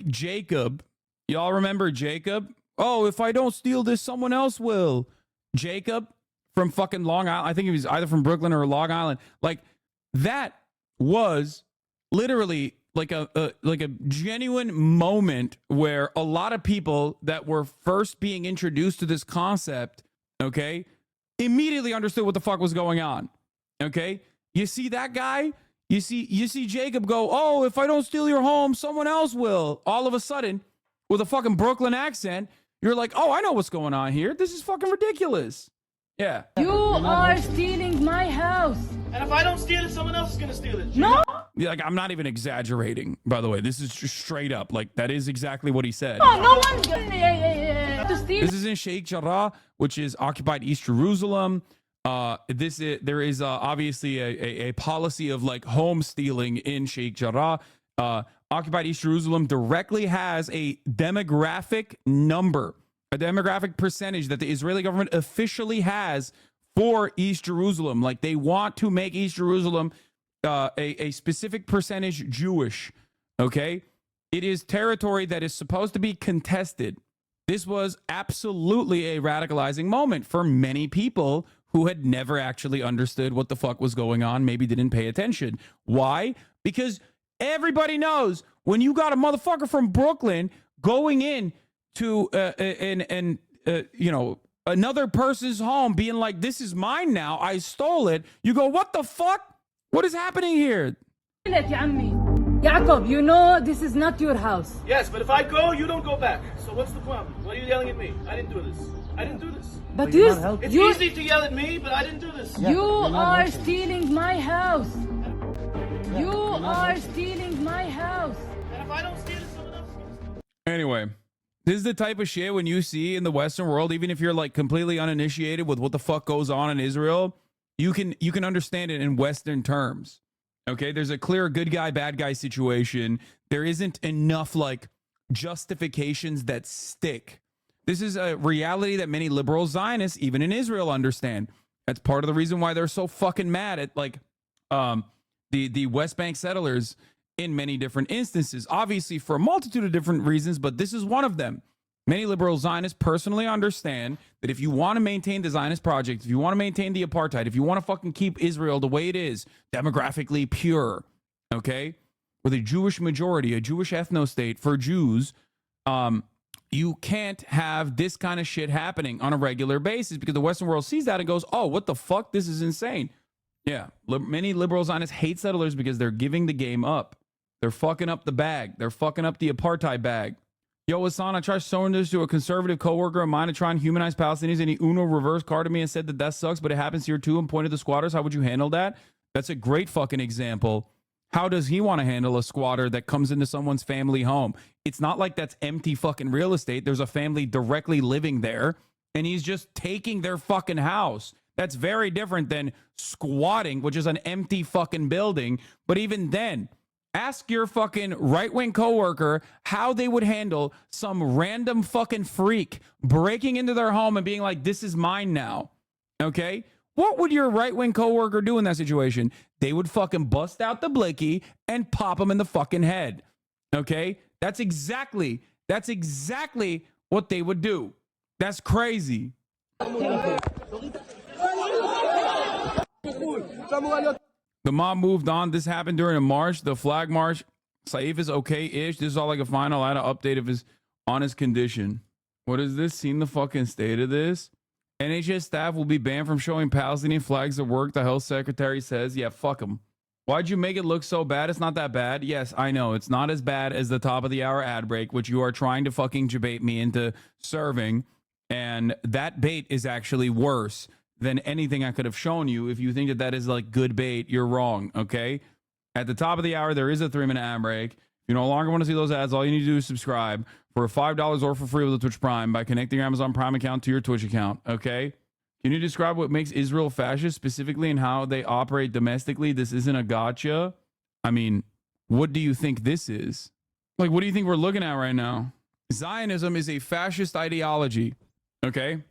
S2: Jacob, y'all remember Jacob? Oh, if I don't steal this, someone else will. Jacob from fucking Long Island. I think he was either from Brooklyn or Long Island. Like, that was literally like a genuine moment where a lot of people that were first being introduced to this concept, okay, immediately understood what the fuck was going on. Okay? You see that guy? You see Jacob go, oh, if I don't steal your home, someone else will. All of a sudden, with a fucking Brooklyn accent, you're like, oh, I know what's going on here. This is fucking ridiculous. Yeah.
S3: You are stealing my house.
S4: And if I don't steal it, someone else is going to steal it.
S3: No.
S2: Yeah, like, I'm not even exaggerating, by the way. This is just straight up. Like, that is exactly what he said.
S3: No, no one's going to steal.
S2: This is in Sheikh Jarrah, which is occupied East Jerusalem. There is obviously a policy of like home stealing in Sheikh Jarrah. Occupied East Jerusalem directly has a demographic number, a demographic percentage that the Israeli government officially has for East Jerusalem. Like, they want to make East Jerusalem a specific percentage Jewish. Okay, it is territory that is supposed to be contested. This was absolutely a radicalizing moment for many people who had never actually understood what the fuck was going on, maybe didn't pay attention. Why? Because everybody knows when you got a motherfucker from Brooklyn going in to you know, another person's home being like, this is mine now, I stole it. You go, what the fuck? What is happening here?
S3: Jacob, you know this is not your house.
S4: Yes, but if I go, you don't go back. So what's the problem? Why are you yelling at me? I didn't do this. I didn't do this.
S3: But
S4: it's easy to yell at me, but I didn't do this.
S3: You are stealing my house. You are stealing my house.
S4: And if I don't steal it, someone else.
S2: Anyway, this is the type of shit when you see in the Western world, even if you're like completely uninitiated with what the fuck goes on in Israel, you can understand it in Western terms. Okay, there's a clear good guy, bad guy situation. There isn't enough like justifications that stick. This is a reality that many liberal Zionists, even in Israel, understand. That's part of the reason why they're so fucking mad at like the West Bank settlers in many different instances. Obviously, for a multitude of different reasons, but this is one of them. Many liberal Zionists personally understand that if you want to maintain the Zionist project, if you want to maintain the apartheid, if you want to fucking keep Israel the way it is, demographically pure, okay, with a Jewish majority, a Jewish ethno-state for Jews, you can't have this kind of shit happening on a regular basis because the Western world sees that and goes, oh, what the fuck? This is insane. Yeah, many liberal Zionists hate settlers because they're giving the game up. They're fucking up the bag. They're fucking up the apartheid bag. Yo, Hassan, I tried showing this to a conservative coworker of mine to try and humanize Palestinians, and he Uno reverse carded me and said that sucks, but it happens here too, and pointed to squatters. How would you handle that? That's a great fucking example. How does he want to handle a squatter that comes into someone's family home? It's not like that's empty fucking real estate. There's a family directly living there, and he's just taking their fucking house. That's very different than squatting, which is an empty fucking building. But even then, ask your fucking right-wing coworker how they would handle some random fucking freak breaking into their home and being like, this is mine now. Okay? What would your right-wing coworker do in that situation? They would fucking bust out the blicky and pop him in the fucking head. Okay? That's exactly That's exactly what they would do. That's crazy. The mob moved on. This happened during a march, the flag march. Saif is okay-ish. This is all like a final. I had an update of his on his condition. What is this? Seen the fucking state of this? NHS staff will be banned from showing Palestinian flags at work, the health secretary says. Yeah, fuck them. Why'd you make it look so bad? It's not that bad. Yes, I know. It's not as bad as the top of the hour ad break, which you are trying to fucking debate me into serving. And that bait is actually worse than anything I could have shown you. If you think that that is like good bait, you're wrong, okay? At the top of the hour, there is a 3-minute ad break. If you no longer want to see those ads, all you need to do is subscribe for $5 or for free with the Twitch Prime by connecting your Amazon Prime account to your Twitch account, okay? Can you describe what makes Israel fascist specifically and how they operate domestically? This isn't a gotcha. I mean, what do you think this is? Like, what do you think we're looking at right now? Zionism is a fascist ideology, okay?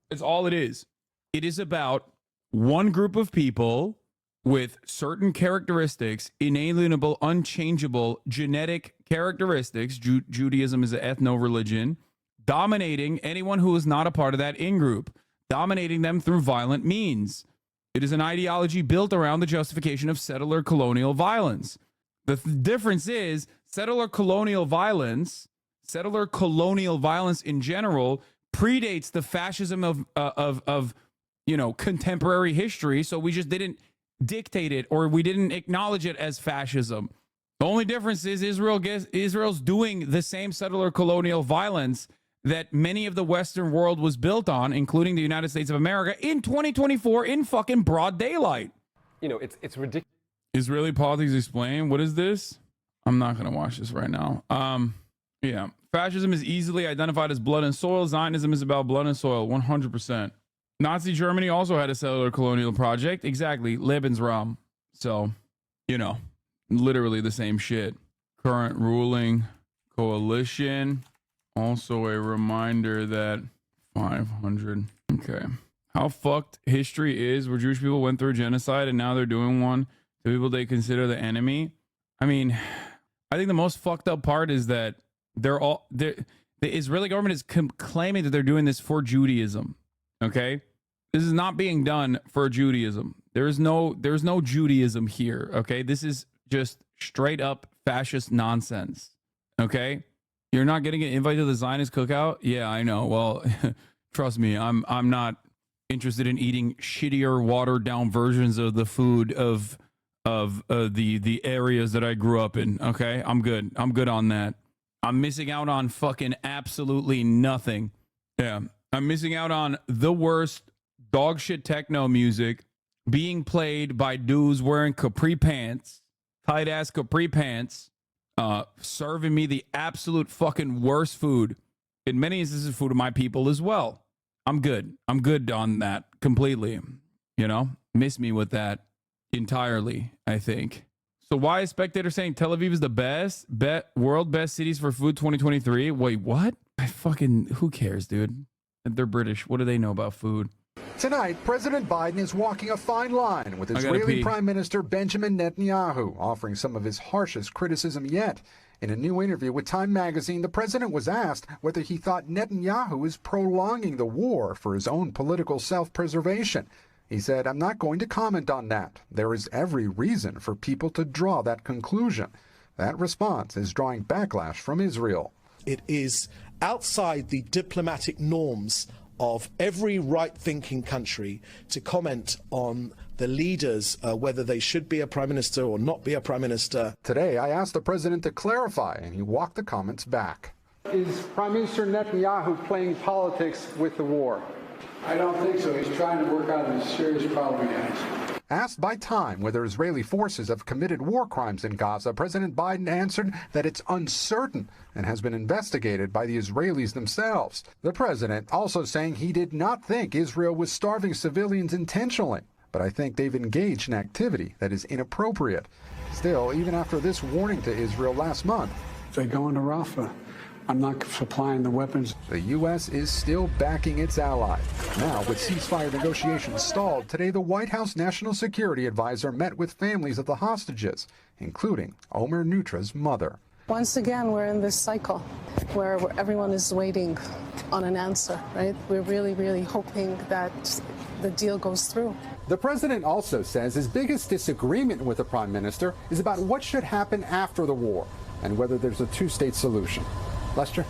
S2: It's all it is. It is about one group of people with certain characteristics, inalienable, unchangeable genetic characteristics. Judaism is an ethno-religion, dominating anyone who is not a part of that in-group, dominating them through violent means. It is an ideology built around the justification of settler colonial violence. The difference is settler colonial violence in general predates the fascism of contemporary history. So we just didn't dictate it, or we didn't acknowledge it as fascism. The only difference is Israel's doing the same settler colonial violence that many of the Western world was built on, including the United States of America, in 2024 in fucking broad daylight.
S1: You know, it's ridiculous.
S2: Israeli politics explained. What is this? I'm not going to watch this right now. Yeah. Fascism is easily identified as blood and soil. Zionism is about blood and soil, 100%. Nazi Germany also had a settler colonial project. Exactly. Lebensraum. So, literally the same shit. Current ruling coalition. Also a reminder that 500. Okay. How fucked history is, where Jewish people went through genocide and now they're doing one to people they consider the enemy. I mean, I think the most fucked up part is that the Israeli government is claiming that they're doing this for Judaism. Okay. This is not being done for Judaism. There's no Judaism here. Okay. This is just straight up fascist nonsense. Okay. You're not getting an invite to the Zionist cookout? Yeah, I know. Well, trust me, I'm not interested in eating shittier, watered down versions of the food of the areas that I grew up in. Okay, I'm good. I'm good on that. I'm missing out on fucking absolutely nothing. Yeah, I'm missing out on the worst dog shit techno music being played by dudes wearing capri pants, tight ass capri pants. Serving me the absolute fucking worst food. In many instances, food of my people as well. I'm good. I'm good on that completely. Miss me with that entirely, I think. So why is Spectator saying Tel Aviv is the world best cities for food 2023? Wait, what? Who cares, dude? They're British. What do they know about food?
S22: Tonight, President Biden is walking a fine line with Israeli Prime Minister Benjamin Netanyahu, offering some of his harshest criticism yet. In a new interview with Time magazine, the president was asked whether he thought Netanyahu is prolonging the war for his own political self-preservation. He said, "I'm not going to comment on that. There is every reason for people to draw that conclusion." That response is drawing backlash from Israel.
S23: It is outside the diplomatic norms of every right-thinking country to comment on the leaders, whether they should be a prime minister or not be a prime minister.
S22: Today, I asked the president to clarify, and he walked the comments back.
S24: Is Prime Minister Netanyahu playing politics with the war?
S25: I don't think so. He's trying to work out a serious problem against.
S22: Asked by Time whether Israeli forces have committed war crimes in Gaza, President Biden answered that it's uncertain and has been investigated by the Israelis themselves. The president also saying he did not think Israel was starving civilians intentionally, but I think they've engaged in activity that is inappropriate. Still, even after this warning to Israel last month,
S25: they go into Rafah. I'm not supplying the weapons.
S22: The U.S. is still backing its ally. Now, with ceasefire negotiations stalled, today the White House National Security Advisor met with families of the hostages, including Omer Nutra's mother.
S1: Once again, we're in this cycle where everyone is waiting on an answer, right? We're really, really hoping that the deal goes through.
S22: The president also says his biggest disagreement with the prime minister is about what should happen after the war and whether there's a two-state solution. Lester?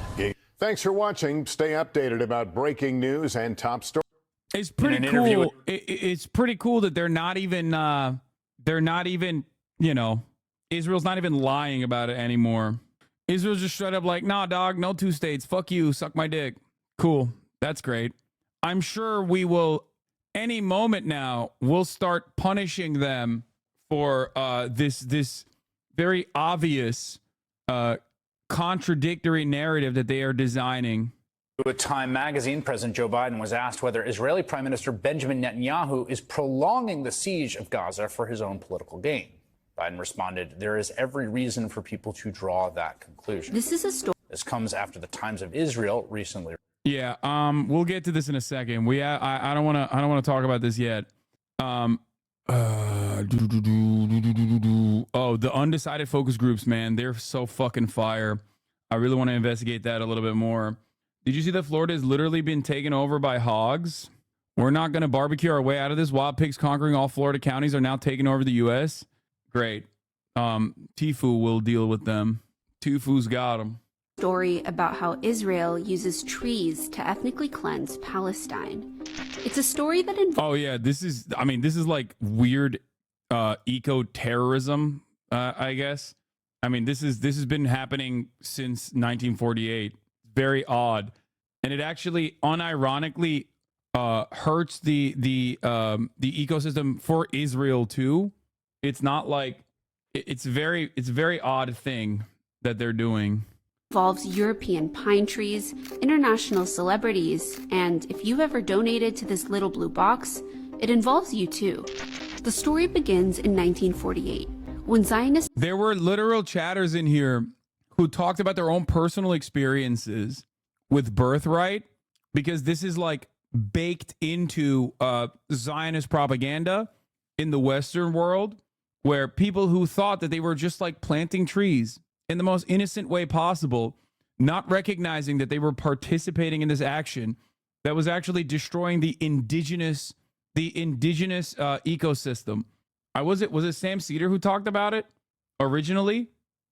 S5: Thanks for watching. Stay updated about breaking news and top stories.
S2: It's pretty cool. It's pretty cool that they're not even, you know, Israel's not even lying about it anymore. Israel's just straight up like, nah, dog, no two states. Fuck you. Suck my dick. Cool. That's great. I'm sure we will, any moment now, we'll start punishing them for this very obvious contradictory narrative that they are designing.
S6: With Time magazine, President Joe Biden was asked whether Israeli Prime Minister Benjamin Netanyahu is prolonging the siege of Gaza for his own political gain. Biden responded, "There is every reason for people to draw that conclusion."
S7: This is a story.
S6: This comes after the Times of Israel recently.
S2: Yeah, we'll get to this in a second. I don't want to talk about this yet. Oh, the undecided focus groups, man, they're so fucking fire. I really want to investigate that a little bit more. Did you see that Florida has literally been taken over by hogs? We're not going to barbecue our way out of this. Wild pigs conquering all Florida counties are now taking over the U.S. Great. Tifu will deal with them. Tifu's got them.
S7: Story about how Israel uses trees to ethnically cleanse Palestine. It's a story that involves...
S2: Oh, yeah. This is like weird eco-terrorism, I guess. I mean, this has been happening since 1948. Very odd. And it actually unironically hurts the ecosystem for Israel too. It's not like it's a very odd thing that they're doing.
S7: Involves European pine trees, international celebrities, and if you've ever donated to this little blue box, it involves you too. The story begins in 1948 when Zionists...
S2: There were literal chatters in here who talked about their own personal experiences with birthright, because this is like baked into Zionist propaganda in the Western world, where people who thought that they were just like planting trees in the most innocent way possible, not recognizing that they were participating in this action that was actually destroying the indigenous ecosystem. Was it Sam Cedar who talked about it originally?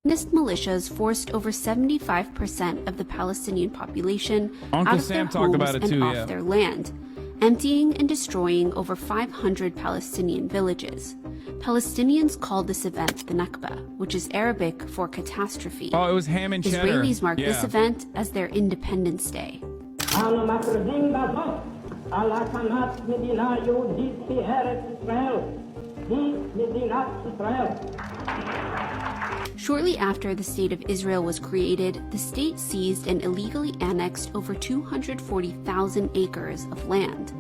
S7: Zionist militias forced over 75% of the Palestinian population out of their homes and off their land, emptying and destroying over 500 Palestinian villages. Palestinians called this event the Nakba, which is Arabic for catastrophe.
S2: Oh, it was ham and cheddar.
S7: Israelis mark this event as their Independence Day. Shortly after the State of Israel was created, the state seized and illegally annexed over 240,000 acres of land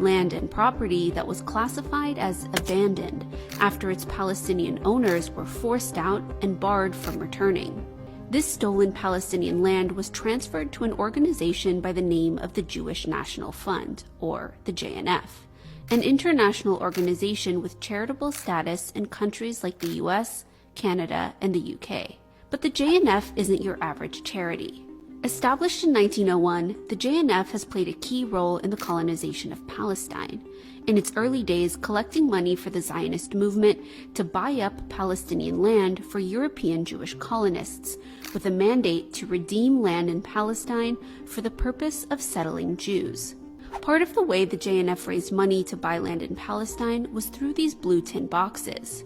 S7: and property that was classified as abandoned after its Palestinian owners were forced out and barred from returning. This stolen Palestinian land was transferred to an organization by the name of the Jewish National Fund, or the JNF, an international organization with charitable status in countries like the US, Canada, and the UK. But the JNF isn't your average charity. Established in 1901, the JNF has played a key role in the colonization of Palestine, in its early days collecting money for the Zionist movement to buy up Palestinian land for European Jewish colonists, with a mandate to redeem land in Palestine for the purpose of settling Jews. Part of the way the JNF raised money to buy land in Palestine was through these blue tin boxes.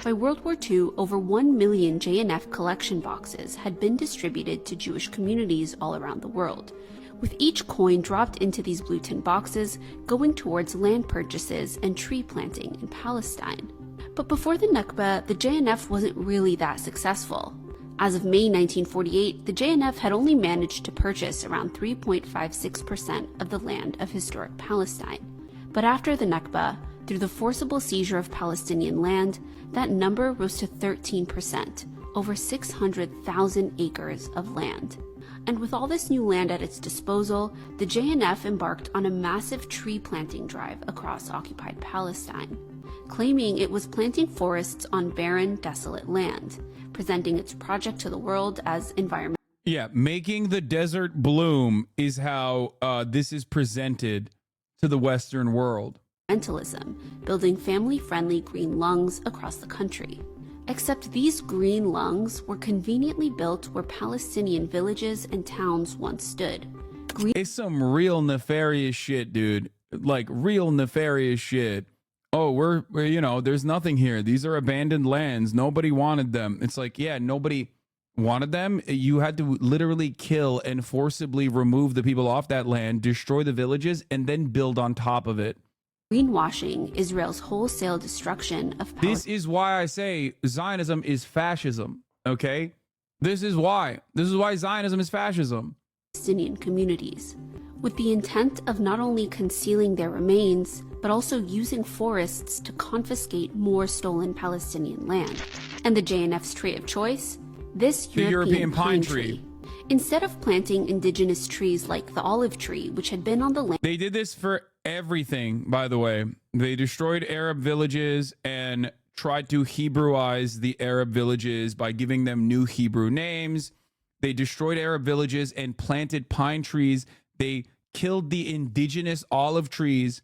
S7: By World War II, over 1 million JNF collection boxes had been distributed to Jewish communities all around the world, with each coin dropped into these blue tin boxes going towards land purchases and tree planting in Palestine. But before the Nakba, the JNF wasn't really that successful. As of May 1948, the JNF had only managed to purchase around 3.56% of the land of historic Palestine. But after the Nakba, through the forcible seizure of Palestinian land, that number rose to 13%, over 600,000 acres of land. And with all this new land at its disposal, the JNF embarked on a massive tree planting drive across occupied Palestine, claiming it was planting forests on barren, desolate land, presenting its project to the world as environmental.
S2: Yeah, making the desert bloom is how this is presented to the Western world.
S7: Building family-friendly green lungs across the country. Except these green lungs were conveniently built where Palestinian villages and towns once stood.
S2: It's some real nefarious shit, dude. Like real nefarious shit. Oh, we're you know, there's nothing here. These are abandoned lands. Nobody wanted them. It's like, yeah, nobody wanted them. You had to literally kill and forcibly remove the people off that land, destroy the villages, and then build on top of it.
S7: Greenwashing Israel's wholesale destruction of
S2: This is why I say Zionism is fascism, okay? This is why. This is why Zionism is fascism.
S7: Palestinian communities, with the intent of not only concealing their remains, but also using forests to confiscate more stolen Palestinian land. And the JNF's tree of choice? This European pine tree. Instead of planting indigenous trees like the olive tree, which had been on the land.
S2: They did this for everything, by the way. They destroyed Arab villages and tried to Hebrewize the Arab villages by giving them new Hebrew names. They destroyed Arab villages and planted pine trees. They killed the indigenous olive trees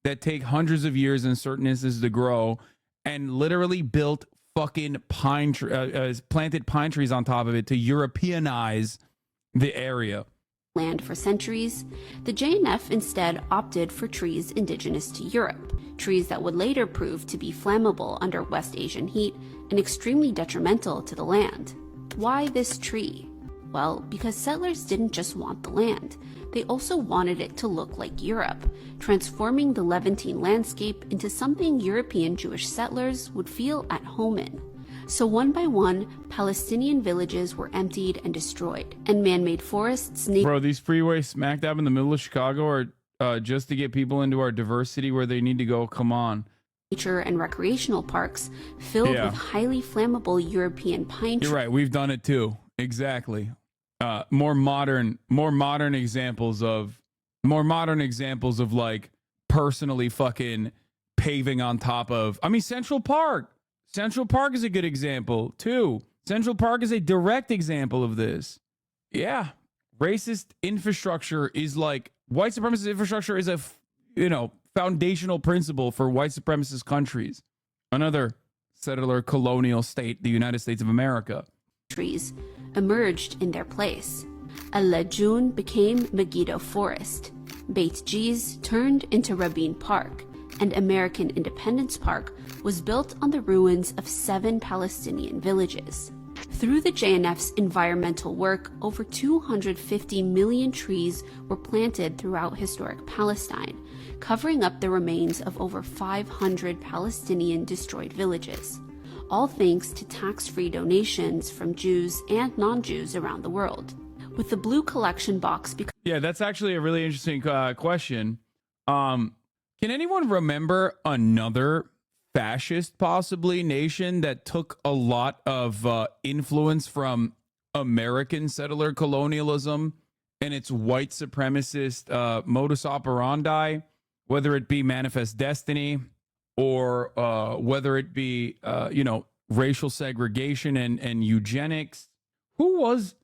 S2: that take hundreds of years in certain instances to grow, and literally built fucking planted pine trees on top of it to Europeanize the area.
S7: Land for centuries, the JNF instead opted for trees indigenous to Europe, trees that would later prove to be flammable under West Asian heat and extremely detrimental to the land. Why this tree? Well, because settlers didn't just want the land, they also wanted it to look like Europe, transforming the Levantine landscape into something European Jewish settlers would feel at home in. So one by one, Palestinian villages were emptied and destroyed, and man-made forests...
S2: Bro, these freeways smack dab in the middle of Chicago are just to get people into our diversity where they need to go. Come on.
S7: Nature and recreational parks filled with highly flammable European pine trees.
S2: You're right, we've done it too. Exactly. More modern examples of like personally fucking paving on top of. I mean, Central Park is a good example too. Central Park is a direct example of this. Yeah, racist infrastructure is like white supremacist infrastructure is a foundational principle for white supremacist countries. Another settler colonial state, the United States of America.
S7: Trees emerged in their place. Al Lajun became Megiddo Forest. Beit Jiz turned into Rabin Park, and American Independence Park was built on the ruins of 7 Palestinian villages. Through the JNF's environmental work, over 250 million trees were planted throughout historic Palestine, covering up the remains of over 500 Palestinian destroyed villages. All thanks to tax-free donations from Jews and non-Jews around the world. With the blue collection box...
S2: Yeah, that's actually a really interesting question. Can anyone remember another fascist, possibly, nation that took a lot of influence from American settler colonialism and its white supremacist modus operandi, whether it be Manifest Destiny or whether it be, racial segregation and eugenics? Who was...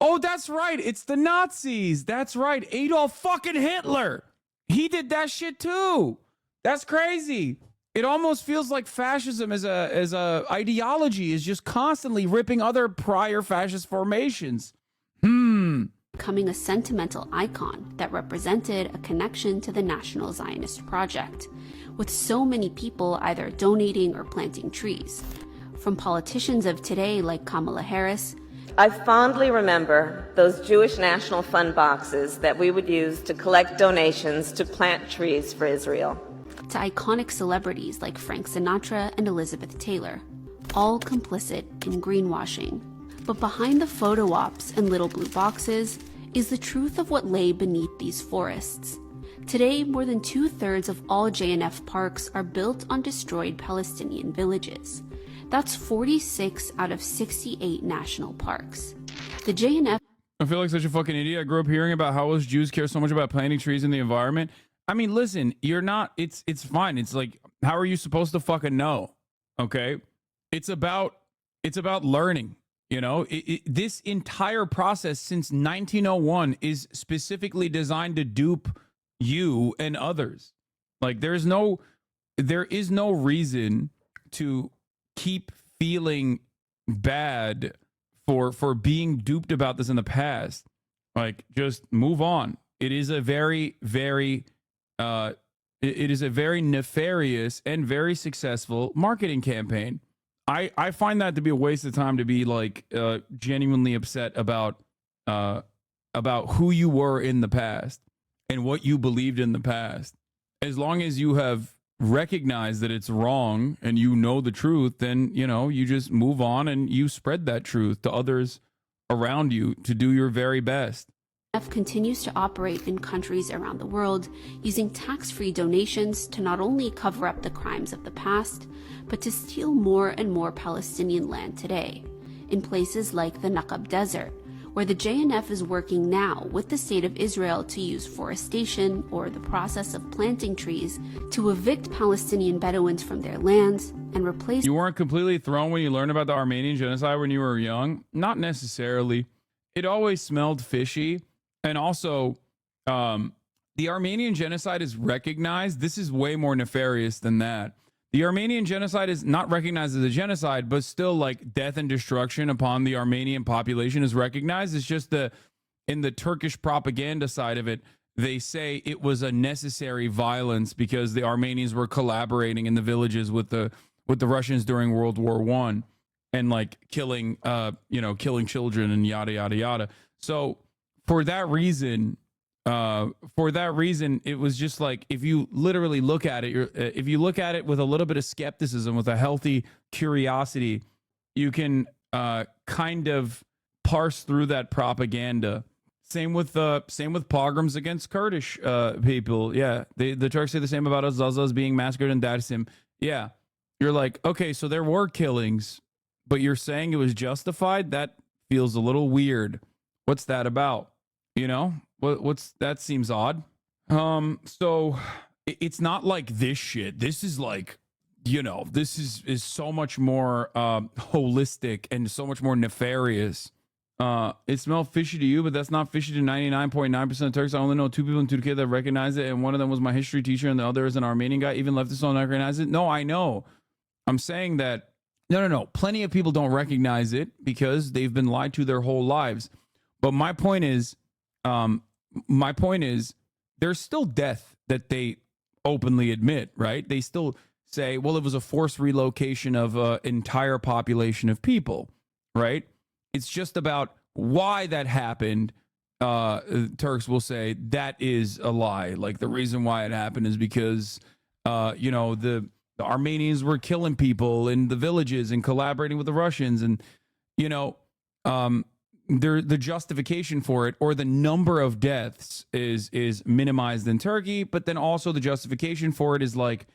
S2: Oh, that's right. It's the Nazis. That's right. Adolf fucking Hitler. He did that shit too. That's crazy. It almost feels like fascism as a ideology is just constantly ripping other prior fascist formations.
S7: Becoming a sentimental icon that represented a connection to the National Zionist Project, with so many people either donating or planting trees. From politicians of today like Kamala Harris.
S8: I fondly remember those Jewish National Fund boxes that we would use to collect donations to plant trees for Israel.
S7: To iconic celebrities like Frank Sinatra and Elizabeth Taylor, all complicit in greenwashing. But behind the photo ops and little blue boxes is the truth of what lay beneath these forests. Today, more than 2/3 of all JNF parks are built on destroyed Palestinian villages. That's 46 out of 68 national parks. The JNF...
S2: I feel like such a fucking idiot. I grew up hearing about how us Jews care so much about planting trees in the environment. I mean, listen, you're not... It's fine. It's like, how are you supposed to fucking know? Okay? It's about It's about learning. You know, this entire process since 1901 is specifically designed to dupe you and others. Like there is no reason to keep feeling bad for being duped about this in the past. Like, just move on. It is a very, very it is a very nefarious and very successful marketing campaign. I find that to be a waste of time to be like genuinely upset about who you were in the past and what you believed in the past. As long as you have recognized that it's wrong and you know the truth, then, you know, you just move on and you spread that truth to others around you to do your very best.
S7: Continues to operate in countries around the world using tax-free donations to not only cover up the crimes of the past, but to steal more and more Palestinian land today, in places like the Naqab Desert, where the JNF is working now with the State of Israel to use forestation or the process of planting trees to evict Palestinian Bedouins from their lands and replace...
S2: You weren't completely thrown when you learned about the Armenian genocide when you were young? Not necessarily. It always smelled fishy. And also, the Armenian genocide is recognized. This is way more nefarious than that. The Armenian genocide is not recognized as a genocide, but still, like, death and destruction upon the Armenian population is recognized. It's just in the Turkish propaganda side of it, they say it was a necessary violence because the Armenians were collaborating in the villages with the Russians during World War I and like killing children and yada yada yada. So for that reason, it was just like, if you literally look at it, if you look at it with a little bit of skepticism, with a healthy curiosity, you can kind of parse through that propaganda. Same with pogroms against Kurdish people. Yeah, the Turks say the same about Azazas being massacred in Dersim. Yeah, you're like, okay, so there were killings, but you're saying it was justified? That feels a little weird. What's that about? You know, what's that seems odd. So it's not like this shit. This is like, you know, this is so much more holistic and so much more nefarious. It smelled fishy to you, but that's not fishy to 99.9% of Turks. I only know 2 people in Turkey that recognize it, and one of them was my history teacher, and the other is an Armenian guy. Even leftists don't recognize it. No, I know. I'm saying that no. Plenty of people don't recognize it because they've been lied to their whole lives. But my point is, there's still death that they openly admit, right? They still say, well, it was a forced relocation of an entire population of people, right? It's just about why that happened. Turks will say that is a lie. Like, the reason why it happened is because, the Armenians were killing people in the villages and collaborating with the Russians. And, the justification for it, or the number of deaths, is minimized in Turkey, but then also the justification for it is like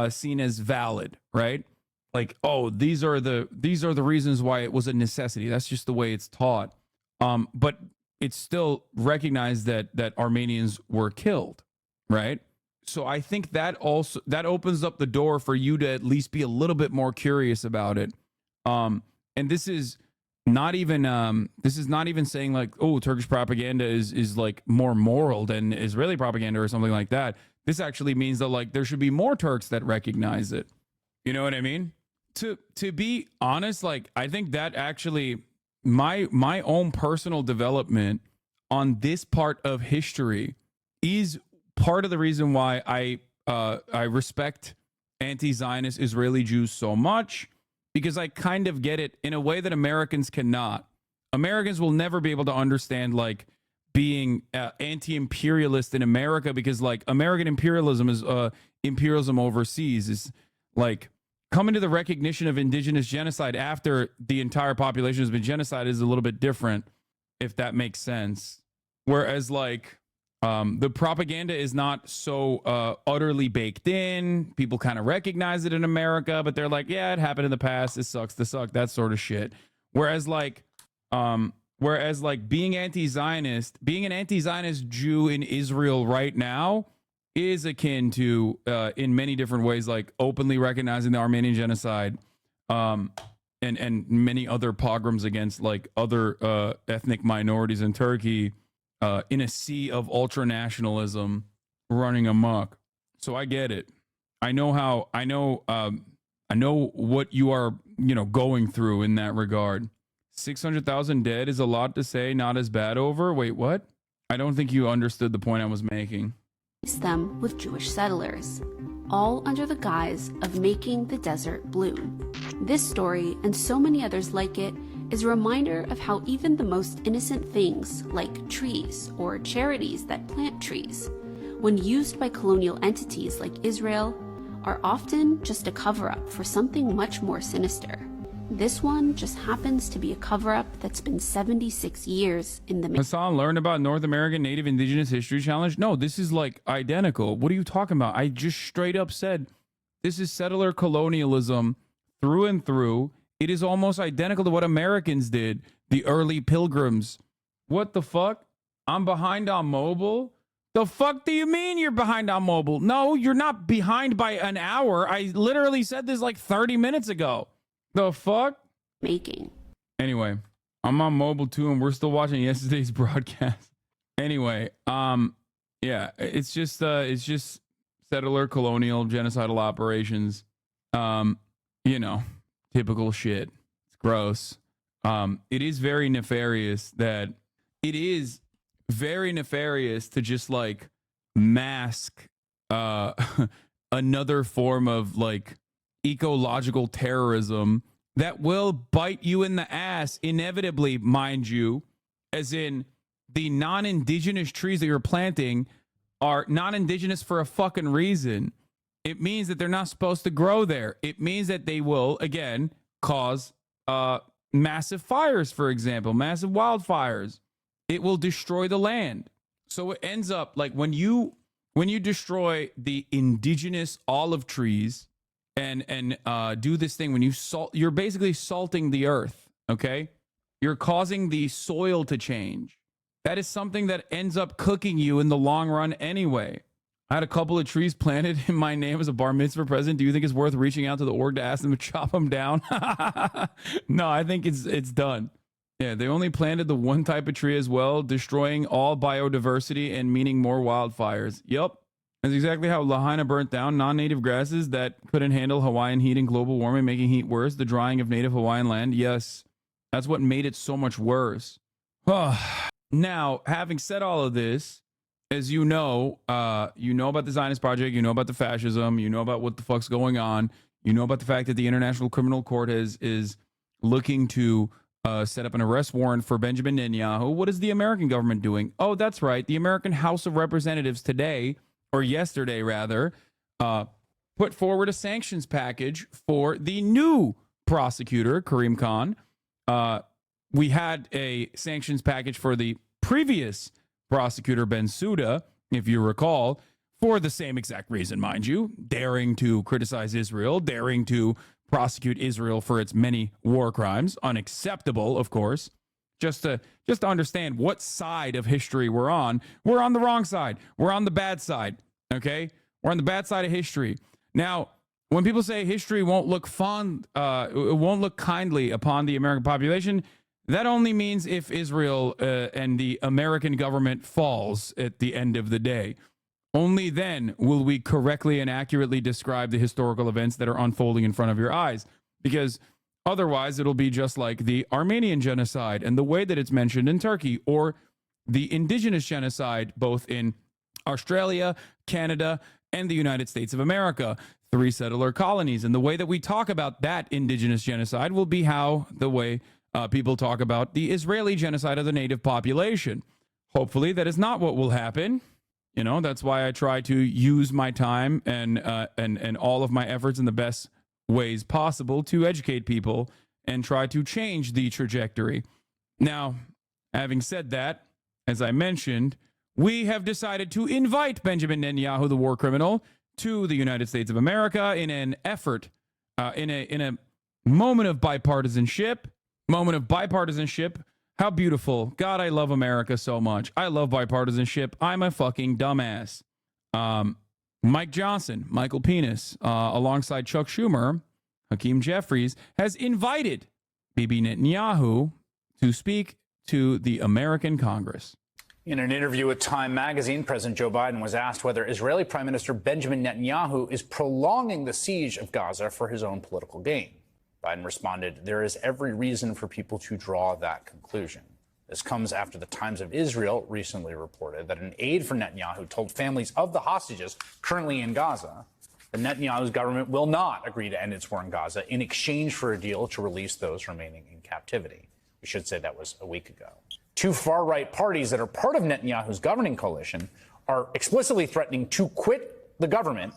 S2: seen as valid, right? Like, oh, these are the reasons why it was a necessity. That's just the way it's taught. But it's still recognized that Armenians were killed, right? So I think that opens up the door for you to at least be a little bit more curious about it. And this is not even saying like, oh, Turkish propaganda is like more moral than Israeli propaganda or something like that. This actually means that, like, there should be more Turks that recognize it. You know what I mean? To be honest, like, I think that actually my own personal development on this part of history is part of the reason why I respect anti-Zionist Israeli Jews so much, because I kind of get it in a way that Americans cannot. Americans will never be able to understand, like, being anti-imperialist in America, because, like, American imperialism is imperialism overseas, is like coming to the recognition of indigenous genocide after the entire population has been genocided is a little bit different, if that makes sense. Whereas, like, the propaganda is not so utterly baked in. People kind of recognize it in America, but they're like, yeah, it happened in the past. This sucks. That sort of shit. Whereas being anti-Zionist, being an anti-Zionist Jew in Israel right now is akin to, in many different ways, like openly recognizing the Armenian genocide, and many other pogroms against like other ethnic minorities in Turkey in a sea of ultranationalism running amok. So I get it. I know what you are, going through in that regard. 600,000 dead is a lot to say, not as bad over. Wait, what? I don't think you understood the point I was making.
S7: Them with Jewish settlers, all under the guise of making the desert bloom. This story, and so many others like it, is a reminder of how even the most innocent things, like trees or charities that plant trees, when used by colonial entities like Israel, are often just a cover-up for something much more sinister. This one just happens to be a cover-up that's been 76 years in the making.
S2: Hassan learned about North American Native Indigenous History Challenge? No, this is like identical. What are you talking about? I just straight up said this is settler colonialism through and through. It is almost identical to what Americans did, the early pilgrims. What the fuck? I'm behind on mobile? The fuck do you mean you're behind on mobile? No, you're not behind by an hour. I literally said this like 30 minutes ago. The fuck?
S7: Making.
S2: Anyway, I'm on mobile too, and we're still watching yesterday's broadcast. Anyway, yeah, it's just settler colonial genocidal operations. Typical shit. It's gross. It is very nefarious to just like mask another form of like ecological terrorism that will bite you in the ass inevitably, mind you, as in the non-indigenous trees that you're planting are non-indigenous for a fucking reason. It means that they're not supposed to grow there. It means that they will, again, cause massive fires, for example, massive wildfires. It will destroy the land. So it ends up like when you destroy the indigenous olive trees and do this thing, when you you're basically salting the earth, okay? You're causing the soil to change. That is something that ends up cooking you in the long run anyway. I had a couple of trees planted in my name as a bar mitzvah present. Do you think it's worth reaching out to the org to ask them to chop them down? No, I think it's done. Yeah, they only planted the one type of tree as well, destroying all biodiversity and meaning more wildfires. Yep. That's exactly how Lahaina burnt down non-native grasses that couldn't handle Hawaiian heat and global warming, making heat worse. The drying of native Hawaiian land. Yes, that's what made it so much worse. Now, having said all of this, as you know about the Zionist Project, you know about the fascism, you know about what the fuck's going on, you know about the fact that the International Criminal Court is looking to set up an arrest warrant for Benjamin Netanyahu. What is the American government doing? Oh, that's right. The American House of Representatives today, or yesterday rather, put forward a sanctions package for the new prosecutor, Karim Khan. We had a sanctions package for the previous prosecutor, Bensouda, if you recall, for the same exact reason, mind you, daring to criticize Israel, daring to prosecute Israel for its many war crimes. Unacceptable, of course. Just to understand what side of history we're on the wrong side. We're on the bad side, okay? We're on the bad side of history. Now, when people say history won't look it won't look kindly upon the American population, that only means if Israel and the American government falls at the end of the day. Only then will we correctly and accurately describe the historical events that are unfolding in front of your eyes. Because otherwise, it'll be just like the Armenian genocide and the way that it's mentioned in Turkey, or the indigenous genocide, both in Australia, Canada, and the United States of America, 3 settler colonies. And the way that we talk about that indigenous genocide will be the way people talk about the Israeli genocide of the native population. Hopefully, that is not what will happen. You know, that's why I try to use my time and all of my efforts in the best ways possible to educate people and try to change the trajectory. Now, having said that, as I mentioned, we have decided to invite Benjamin Netanyahu, the war criminal, to the United States of America in an effort, in a moment of bipartisanship. How beautiful. God, I love America so much. I love bipartisanship. I'm a fucking dumbass. Mike Johnson, Michael Penis, alongside Chuck Schumer, Hakeem Jeffries, has invited Bibi Netanyahu to speak to the American Congress.
S6: In an interview with Time magazine, President Joe Biden was asked whether Israeli Prime Minister Benjamin Netanyahu is prolonging the siege of Gaza for his own political gain. Biden responded, "There is every reason for people to draw that conclusion." This comes after the Times of Israel recently reported that an aide for Netanyahu told families of the hostages currently in Gaza that Netanyahu's government will not agree to end its war in Gaza in exchange for a deal to release those remaining in captivity. We should say that was a week ago. Two far-right parties that are part of Netanyahu's governing coalition are explicitly threatening to quit the government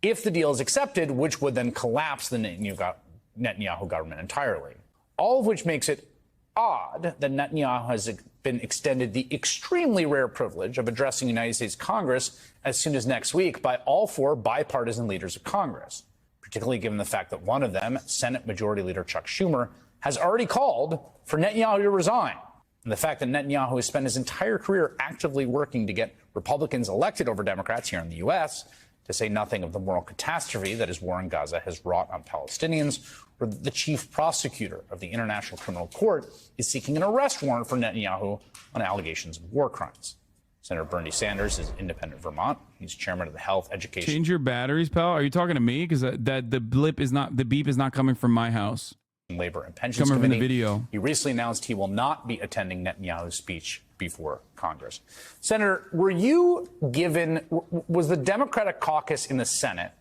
S6: if the deal is accepted, which would then collapse the Netanyahu government entirely. All of which makes it odd that Netanyahu has been extended the extremely rare privilege of addressing the United States Congress as soon as next week by all four bipartisan leaders of Congress, particularly given the fact that one of them, Senate Majority Leader Chuck Schumer, has already called for Netanyahu to resign. And the fact that Netanyahu has spent his entire career actively working to get Republicans elected over Democrats here in the U.S., to say nothing of the moral catastrophe that his war in Gaza has wrought on Palestinians, where the chief prosecutor of the International Criminal Court is seeking an arrest warrant for Netanyahu on allegations of war crimes. Senator Bernie Sanders is independent Vermont. He's chairman of the Health Education.
S2: Change your batteries, pal. Are you talking to me? Because the beep is not coming from my house.
S6: Labor and Pensions
S2: Coming
S6: Committee.
S2: from the video.
S6: He recently announced he will not be attending Netanyahu's speech before Congress. Senator, was the Democratic caucus in the Senate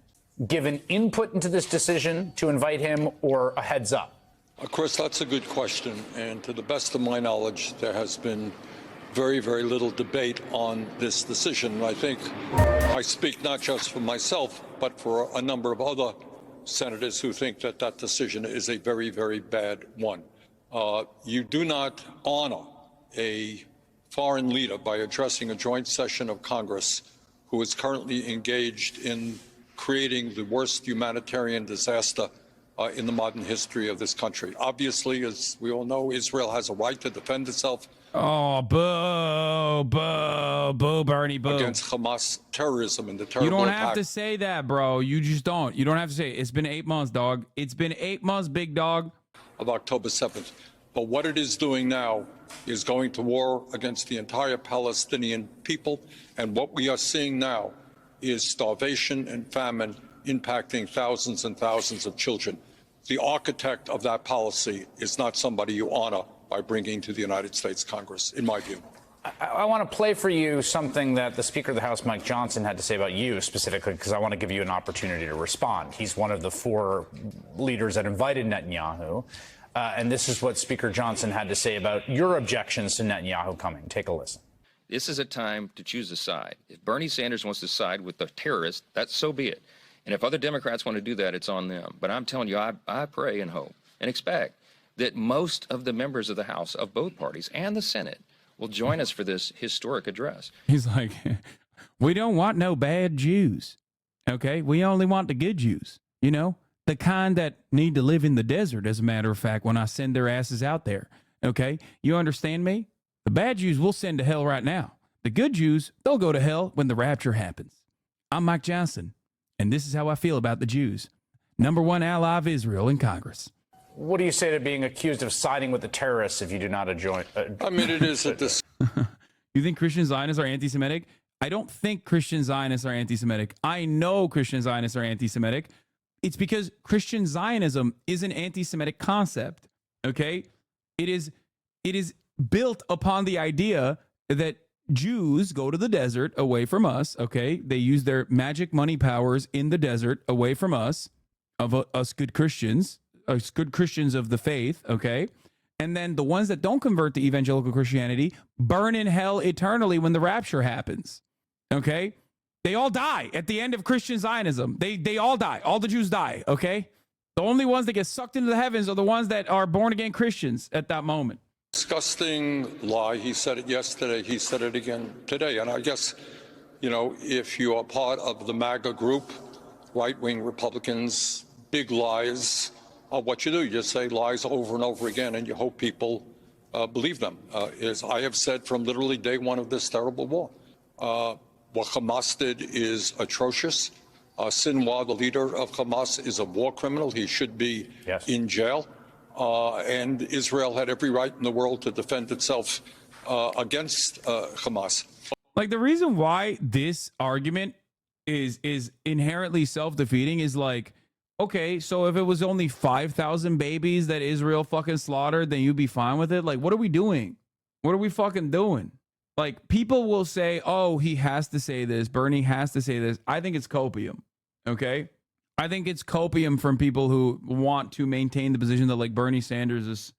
S6: given input into this decision to invite him, or a heads up?
S9: Of course, that's a good question. And to the best of my knowledge, there has been very, very little debate on this decision. I think I speak not just for myself, but for a number of other senators who think that that decision is a very, very bad one. You do not honor a foreign leader by addressing a joint session of Congress who is currently engaged in creating the worst humanitarian disaster in the modern history of this country. Obviously, as we all know, Israel has a right to defend itself.
S2: Oh, boo, Bernie, boo.
S9: Against Hamas terrorism and the terrible
S2: You don't
S9: attack.
S2: have to say that, bro. You just don't. You don't have to say it. It's been 8 months, dog. It's been 8 months, big dog.
S9: Of October 7th. But what it is doing now is going to war against the entire Palestinian people. And what we are seeing now is starvation and famine impacting thousands and thousands of children. The architect of that policy is not somebody you honor by bringing to the United States Congress, in my view.
S6: I want to play for you something that the Speaker of the House, Mike Johnson, had to say about you specifically, because I want to give you an opportunity to respond. He's one of the four leaders that invited Netanyahu. And this is what Speaker Johnson had to say about your objections to Netanyahu coming. Take a listen.
S10: This is a time to choose a side. If Bernie Sanders wants to side with the terrorists, that's so be it. And if other Democrats want to do that, it's on them. But I'm telling you, I pray and hope and expect that most of the members of the House of both parties and the Senate will join us for this historic address.
S2: He's like, we don't want no bad Jews, okay? We only want the good Jews, you know, the kind that need to live in the desert, as a matter of fact, when I send their asses out there, okay? You understand me? The bad Jews we'll send to hell right now. The good Jews, they'll go to hell when the rapture happens. I'm Mike Johnson, and this is how I feel about the Jews. #1 ally of Israel in Congress.
S6: What do you say to being accused of siding with the terrorists if you do not join?
S9: I mean, it is at this.
S2: You think Christian Zionists are anti-Semitic? I don't think Christian Zionists are anti-Semitic. I know Christian Zionists are anti-Semitic. It's because Christian Zionism is an anti-Semitic concept, okay? It is built upon the idea that Jews go to the desert away from us, okay? They use their magic money powers in the desert away from us, us good Christians of the faith, okay? And then the ones that don't convert to evangelical Christianity burn in hell eternally when the rapture happens, okay? They all die at the end of Christian Zionism. They all die. All the Jews die, okay? The only ones that get sucked into the heavens are the ones that are born-again Christians at that moment.
S9: Disgusting lie. He said it yesterday. He said it again today. And I guess, you know, if you are part of the MAGA group, right-wing Republicans, big lies, what you do, you just say lies over and over again, and you hope people believe them. As I have said from literally day one of this terrible war, what Hamas did is atrocious. Sinwar, the leader of Hamas, is a war criminal. He should be in jail. and Israel had every right in the world to defend itself against Hamas.
S2: Like, the reason why this argument is inherently self-defeating is like, okay, so if it was only 5,000 babies that Israel fucking slaughtered, then you'd be fine with it? Like, what are we doing? What are we fucking doing? Like, people will say, oh, he has to say this, Bernie has to say this. I think it's copium, okay? I think it's copium from people who want to maintain the position that, like, Bernie Sanders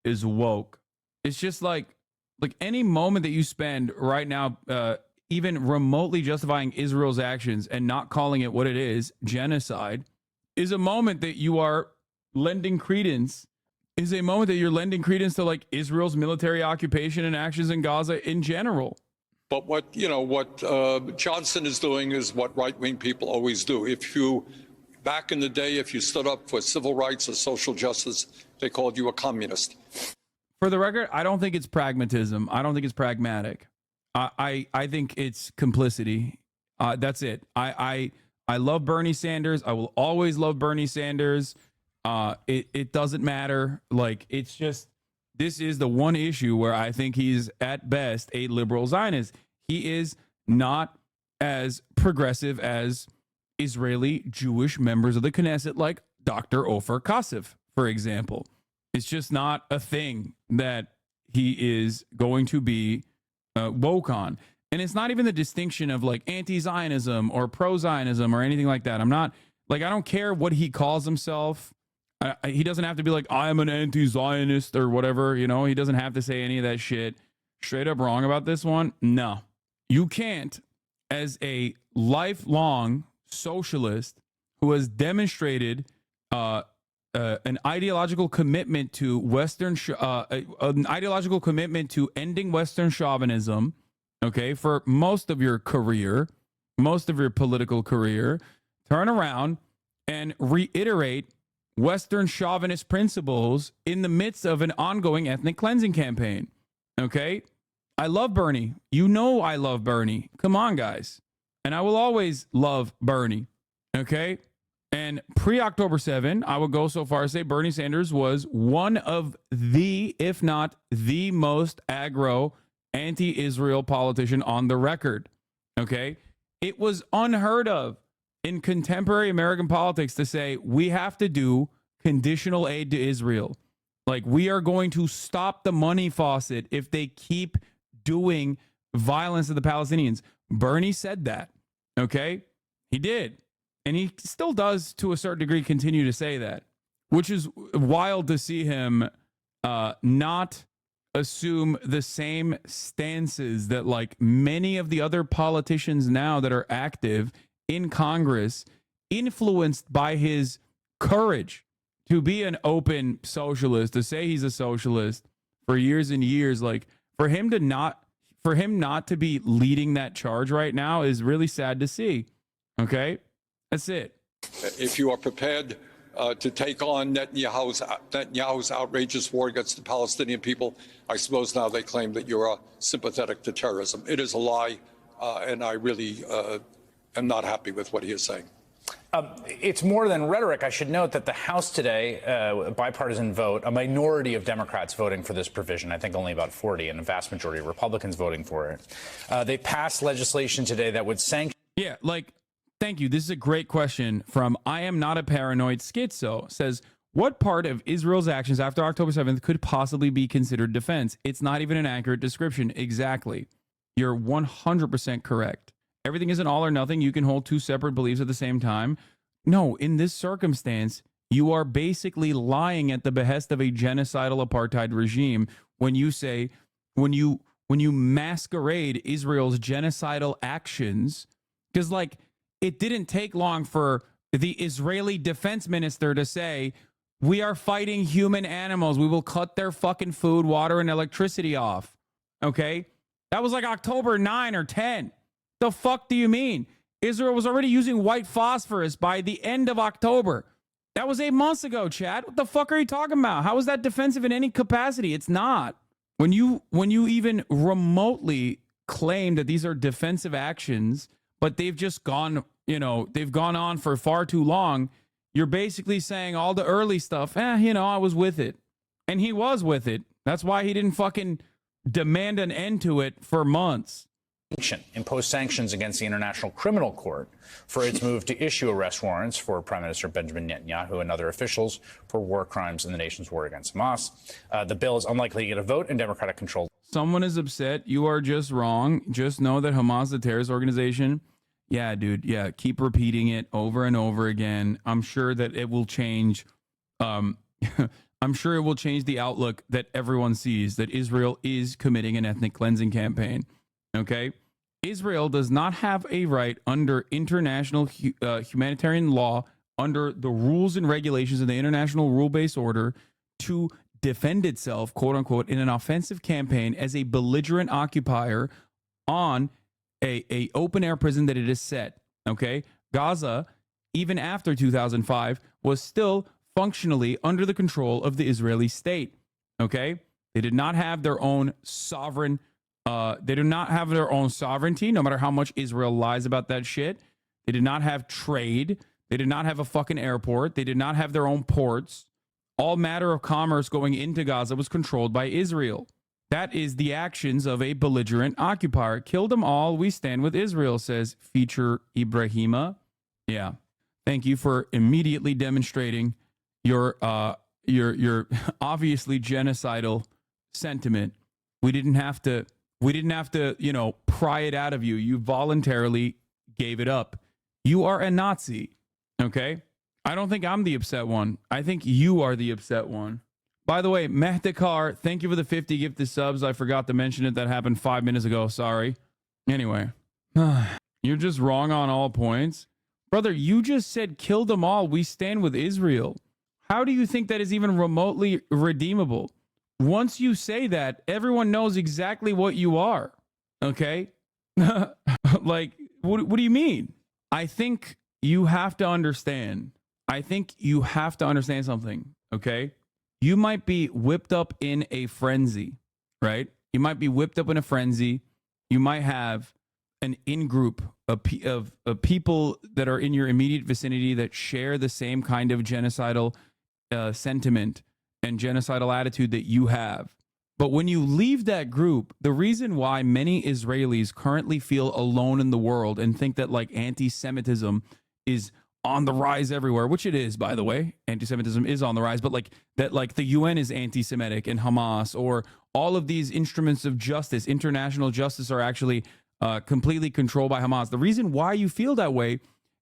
S2: is woke. It's just like any moment that you spend right now, even remotely justifying Israel's actions and not calling it what it is, genocide, is a moment that you are lending credence, is a moment that you're lending credence to, like, Israel's military occupation and actions in Gaza in general.
S9: But what Johnson is doing is what right-wing people always do. Back in the day, if you stood up for civil rights or social justice, they called you a communist.
S2: For the record, I don't think it's pragmatism. I don't think it's pragmatic. I think it's complicity. That's it. I love Bernie Sanders. I will always love Bernie Sanders. It doesn't matter. Like, it's just, this is the one issue where I think he's at best a liberal Zionist. He is not as progressive as Israeli Jewish members of the Knesset, like Dr. Ofer Kasif, for example. It's just not a thing that he is going to be woke on. And it's not even the distinction of, like, anti-Zionism or pro-Zionism or anything like that. I'm not, like, I don't care what he calls himself. He doesn't have to be like, I am an anti-Zionist or whatever, you know? He doesn't have to say any of that shit. Straight up wrong about this one? No. You can't, as a lifelong socialist who has demonstrated an ideological commitment to an ideological commitment to ending Western chauvinism, okay, for most of your career, most of your political career, turn around and reiterate Western chauvinist principles in the midst of an ongoing ethnic cleansing campaign, okay? I love Bernie. You know I love Bernie. Come on, guys. And I will always love Bernie, okay? And pre-October 7, I would go so far as say Bernie Sanders was one of the, if not the most aggro anti-Israel politician on the record, okay? It was unheard of in contemporary American politics to say we have to do conditional aid to Israel. Like, we are going to stop the money faucet if they keep doing violence to the Palestinians. Bernie said that, okay? He did. And he still does, to a certain degree, continue to say that, which is wild to see him not assume the same stances that, like, many of the other politicians now that are active in Congress, influenced by his courage to be an open socialist, to say he's a socialist for years and years. Like, for him not to be leading that charge right now is really sad to see. Okay? That's it.
S9: If you are prepared to take on Netanyahu's outrageous war against the Palestinian people, I suppose now they claim that you're sympathetic to terrorism. It is a lie, and I really am not happy with what he is saying.
S6: It's more than rhetoric. I should note that the House today, a bipartisan vote, a minority of Democrats voting for this provision, I think only about 40, and a vast majority of Republicans voting for it. They passed legislation today that would sanction.
S2: Yeah, like, thank you. This is a great question from I Am Not a Paranoid Schizo. Says, what part of Israel's actions after October 7th could possibly be considered defense? It's not even an accurate description. Exactly. You're 100% correct. Everything isn't all or nothing. You can hold two separate beliefs at the same time. No, in this circumstance, you are basically lying at the behest of a genocidal apartheid regime when you say, when you masquerade Israel's genocidal actions, because, like, it didn't take long for the Israeli defense minister to say, we are fighting human animals. We will cut their fucking food, water, and electricity off. Okay? That was like October 9 or 10. The fuck do you mean? Israel was already using white phosphorus by the end of October. That was 8 months ago, Chad. What the fuck are you talking about? How is that defensive in any capacity? It's not. When you even remotely claim that these are defensive actions, but they've just gone, they've gone on for far too long, you're basically saying all the early stuff, I was with it. And he was with it. That's why he didn't fucking demand an end to it for months.
S6: Impose sanctions against the International Criminal Court for its move to issue arrest warrants for Prime Minister Benjamin Netanyahu and other officials for war crimes in the nation's war against Hamas. The bill is unlikely to get a vote in Democratic-controlled.
S2: Someone is upset. You are just wrong. Just know that Hamas is a terrorist organization. Yeah, dude. Yeah, keep repeating it over and over again. I'm sure that it will change. I'm sure it will change the outlook that everyone sees that Israel is committing an ethnic cleansing campaign. Okay? Israel does not have a right under international humanitarian law, under the rules and regulations of the international rule-based order, to defend itself, quote unquote, in an offensive campaign as a belligerent occupier on a open air prison that it is set. Okay? Gaza, even after 2005, was still functionally under the control of the Israeli state. Okay? They did not have their own sovereign. They do not have their own sovereignty, no matter how much Israel lies about that shit. They did not have trade. They did not have a fucking airport. They did not have their own ports. All matter of commerce going into Gaza was controlled by Israel. That is the actions of a belligerent occupier. Kill them all. We stand with Israel, says Feature Ibrahima. Yeah. Thank you for immediately demonstrating your obviously genocidal sentiment. We didn't have to, pry it out of you. You voluntarily gave it up. You are a Nazi. Okay? I don't think I'm the upset one. I think you are the upset one. By the way, Mehtakar, thank you for the 50 gifted subs. I forgot to mention it. That happened 5 minutes ago. Sorry. Anyway, you're just wrong on all points. Brother, you just said kill them all. We stand with Israel. How do you think that is even remotely redeemable? Once you say that, everyone knows exactly what you are. Okay? Like, what do you mean? I think you have to understand. Something. Okay? You might be whipped up in a frenzy, right? You might be whipped up in a frenzy. You might have an in-group of people that are in your immediate vicinity that share the same kind of genocidal sentiment and genocidal attitude that you have. But when you leave that group, the reason why many Israelis currently feel alone in the world and think that like anti-Semitism is on the rise everywhere, which it is, by the way, anti-Semitism is on the rise, but like that, like the UN is anti-Semitic and Hamas, or all of these instruments of justice, international justice, are actually completely controlled by Hamas. The reason why you feel that way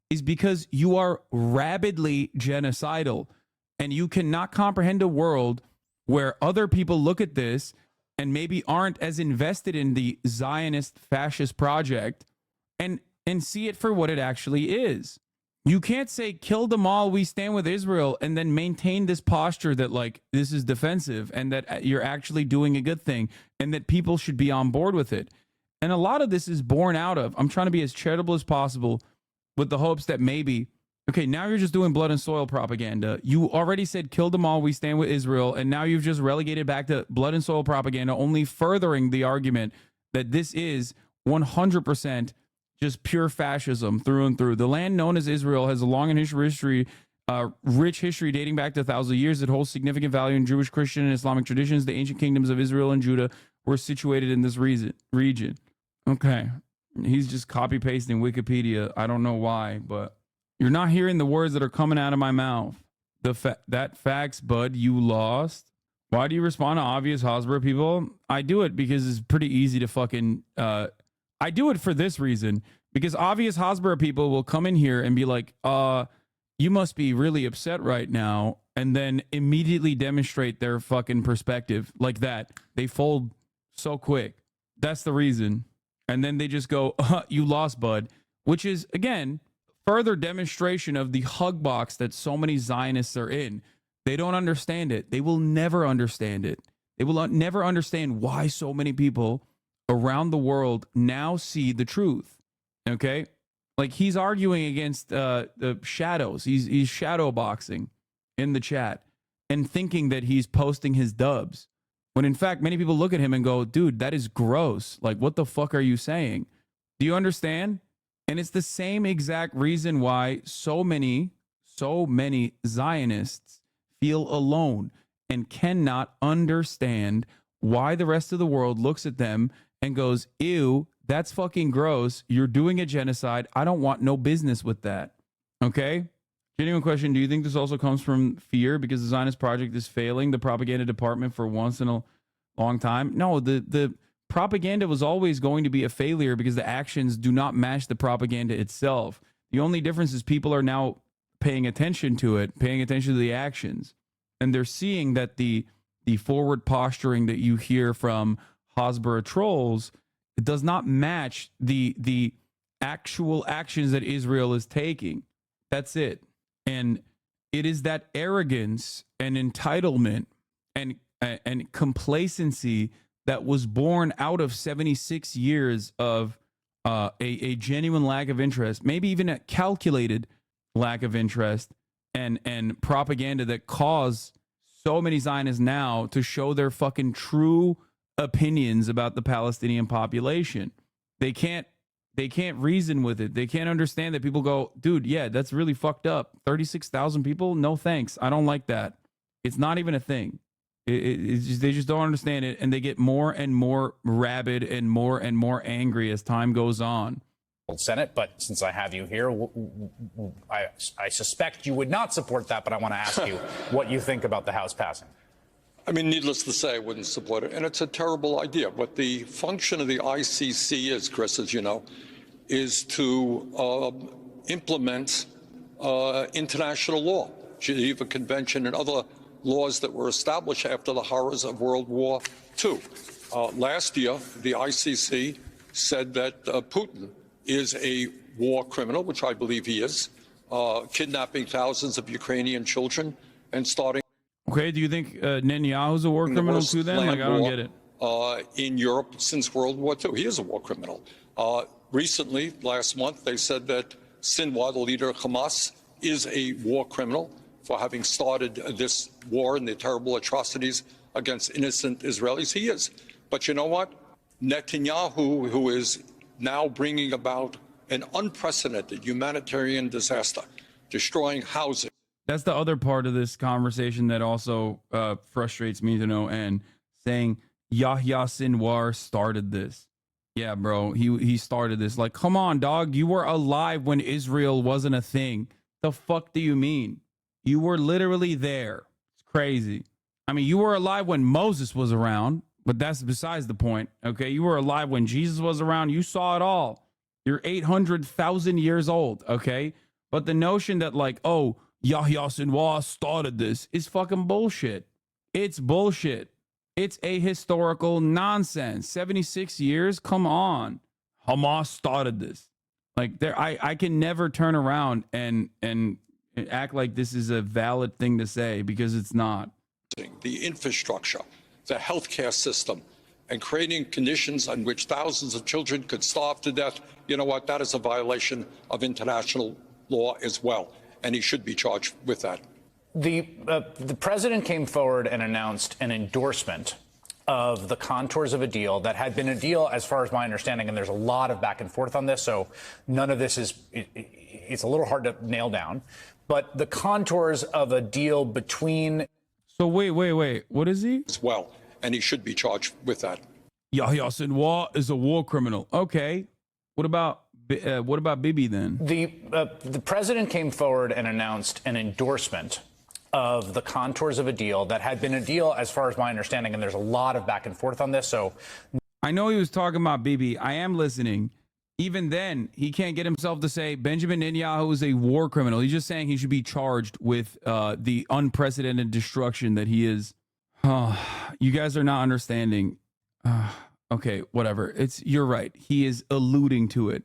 S2: is because you are rabidly genocidal. And you cannot comprehend a world where other people look at this and maybe aren't as invested in the Zionist fascist project and see it for what it actually is. You can't say kill them all, we stand with Israel, and then maintain this posture that like this is defensive and that you're actually doing a good thing and that people should be on board with it. And a lot of this is born out of, I'm trying to be as charitable as possible with the hopes that maybe, okay, now you're just doing blood and soil propaganda. You already said kill them all, we stand with Israel, and now you've just relegated back to blood and soil propaganda, only furthering the argument that this is 100% just pure fascism through and through. The land known as Israel has a long and rich history dating back to thousands of years. It holds significant value in Jewish, Christian, and Islamic traditions. The ancient kingdoms of Israel and Judah were situated in this region. Okay, he's just copy-pasting Wikipedia. I don't know why, but you're not hearing the words that are coming out of my mouth. That facts, bud, you lost. Why do you respond to obvious Hasbro people? I do it because it's pretty easy to fucking... I do it for this reason. Because obvious Hasbro people will come in here and be like, you must be really upset right now. And then immediately demonstrate their fucking perspective like that. They fold so quick. That's the reason. And then they just go, you lost, bud. Which is, again... further demonstration of the hug box that so many Zionists are in. They don't understand it. They will never understand it. They will never understand why so many people around the world now see the truth. Okay? Like he's arguing against the shadows. He's shadow boxing in the chat and thinking that he's posting his dubs. When in fact, many people look at him and go, dude, that is gross. Like, what the fuck are you saying? Do you understand? And it's the same exact reason why so many Zionists feel alone and cannot understand why the rest of the world looks at them and goes, ew, that's fucking gross. You're doing a genocide. I don't want no business with that. Okay? Genuine question. Do you think this also comes from fear because the Zionist project is failing the propaganda department for once in a long time? No, the propaganda was always going to be a failure because the actions do not match the propaganda itself. The only difference is people are now paying attention to it, paying attention to the actions. And they're seeing that the forward posturing that you hear from Hasbara trolls, it does not match the actual actions that Israel is taking. That's it. And it is that arrogance and entitlement and complacency that was born out of 76 years of a genuine lack of interest, maybe even a calculated lack of interest and propaganda that caused so many Zionists now to show their fucking true opinions about the Palestinian population. They can't reason with it. They can't understand that people go, dude, yeah, that's really fucked up. 36,000 people? No thanks. I don't like that. It's not even a thing. It's just, they just don't understand it, and they get more and more rabid and more angry as time goes on.
S6: Senate, but since I have you here, I suspect you would not support that, but I want to ask you what you think about the House passing.
S9: I mean, needless to say, I wouldn't support it, and it's a terrible idea. What the function of the ICC is, Chris, as you know, is to implement international law, Geneva Convention and other laws that were established after the horrors of World War II. Last year, the ICC said that Putin is a war criminal, which I believe he is, kidnapping thousands of Ukrainian children and starting.
S2: Okay, do you think Netanyahu's a war criminal too then? Like, I don't get it.
S9: In Europe since World War II. He is a war criminal. Recently, last month, they said that Sinwar, the leader of Hamas, is a war criminal for having started this war and the terrible atrocities against innocent Israelis. He is. But you know what? Netanyahu, who is now bringing about an unprecedented humanitarian disaster, destroying housing.
S2: That's the other part of this conversation that also frustrates me to no end, saying Yahya Sinwar started this. Yeah, bro, he started this. Like, come on, dog. You were alive when Israel wasn't a thing. The fuck do you mean? You were literally there. It's crazy. I mean, you were alive when Moses was around, but that's besides the point. Okay, you were alive when Jesus was around. You saw it all. You're 800,000 years old. Okay, but the notion that like, oh, Yahya Sinwar started this is fucking bullshit. It's bullshit. It's ahistorical nonsense. 76 years? Come on. Hamas started this. Like, there, I can never turn around and act like this is a valid thing to say, because it's not.
S9: The infrastructure, the healthcare system, and creating conditions in which thousands of children could starve to death. You know what? That is a violation of international law as well, and he should be charged with that.
S6: The president came forward and announced an endorsement of the contours of a deal that had been a deal, as far as my understanding, and there's a lot of back and forth on this, so none of this is, it's a little hard to nail down, but the contours of a deal between...
S2: So wait, what is he?
S9: As well, and he should be charged with that.
S2: Yahya Sinwar is a war criminal. Okay, what about Bibi then?
S6: The president came forward and announced an endorsement of the contours of a deal that had been a deal, as far as my understanding, and there's a lot of back and forth on this, so...
S2: I know he was talking about Bibi. I am listening. Even then, he can't get himself to say Benjamin Netanyahu is a war criminal. He's just saying he should be charged with the unprecedented destruction that he is. You guys are not understanding. Okay, whatever. You're right. He is alluding to it.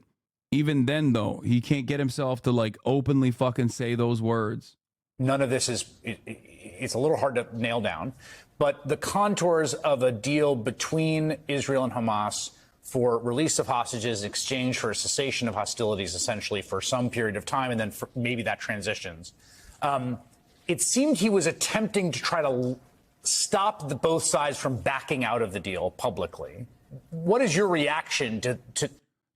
S2: Even then, though, he can't get himself to like openly fucking say those words.
S6: None of this is, it's a little hard to nail down, but the contours of a deal between Israel and Hamas for release of hostages in exchange for a cessation of hostilities, essentially for some period of time, and then maybe that transitions. It seemed he was attempting to try to stop both sides from backing out of the deal publicly. What is your reaction to...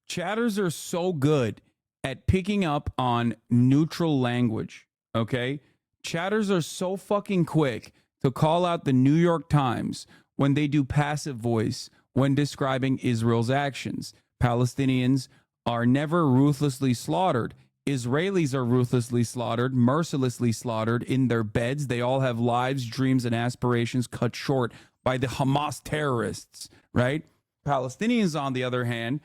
S2: Chatters are so good at picking up on neutral language, okay? Chatters are so fucking quick to call out the New York Times when they do passive voice when describing Israel's actions. Palestinians are never ruthlessly slaughtered. Israelis are ruthlessly slaughtered, mercilessly slaughtered in their beds. They all have lives, dreams, and aspirations cut short by the Hamas terrorists, right? Palestinians, on the other hand,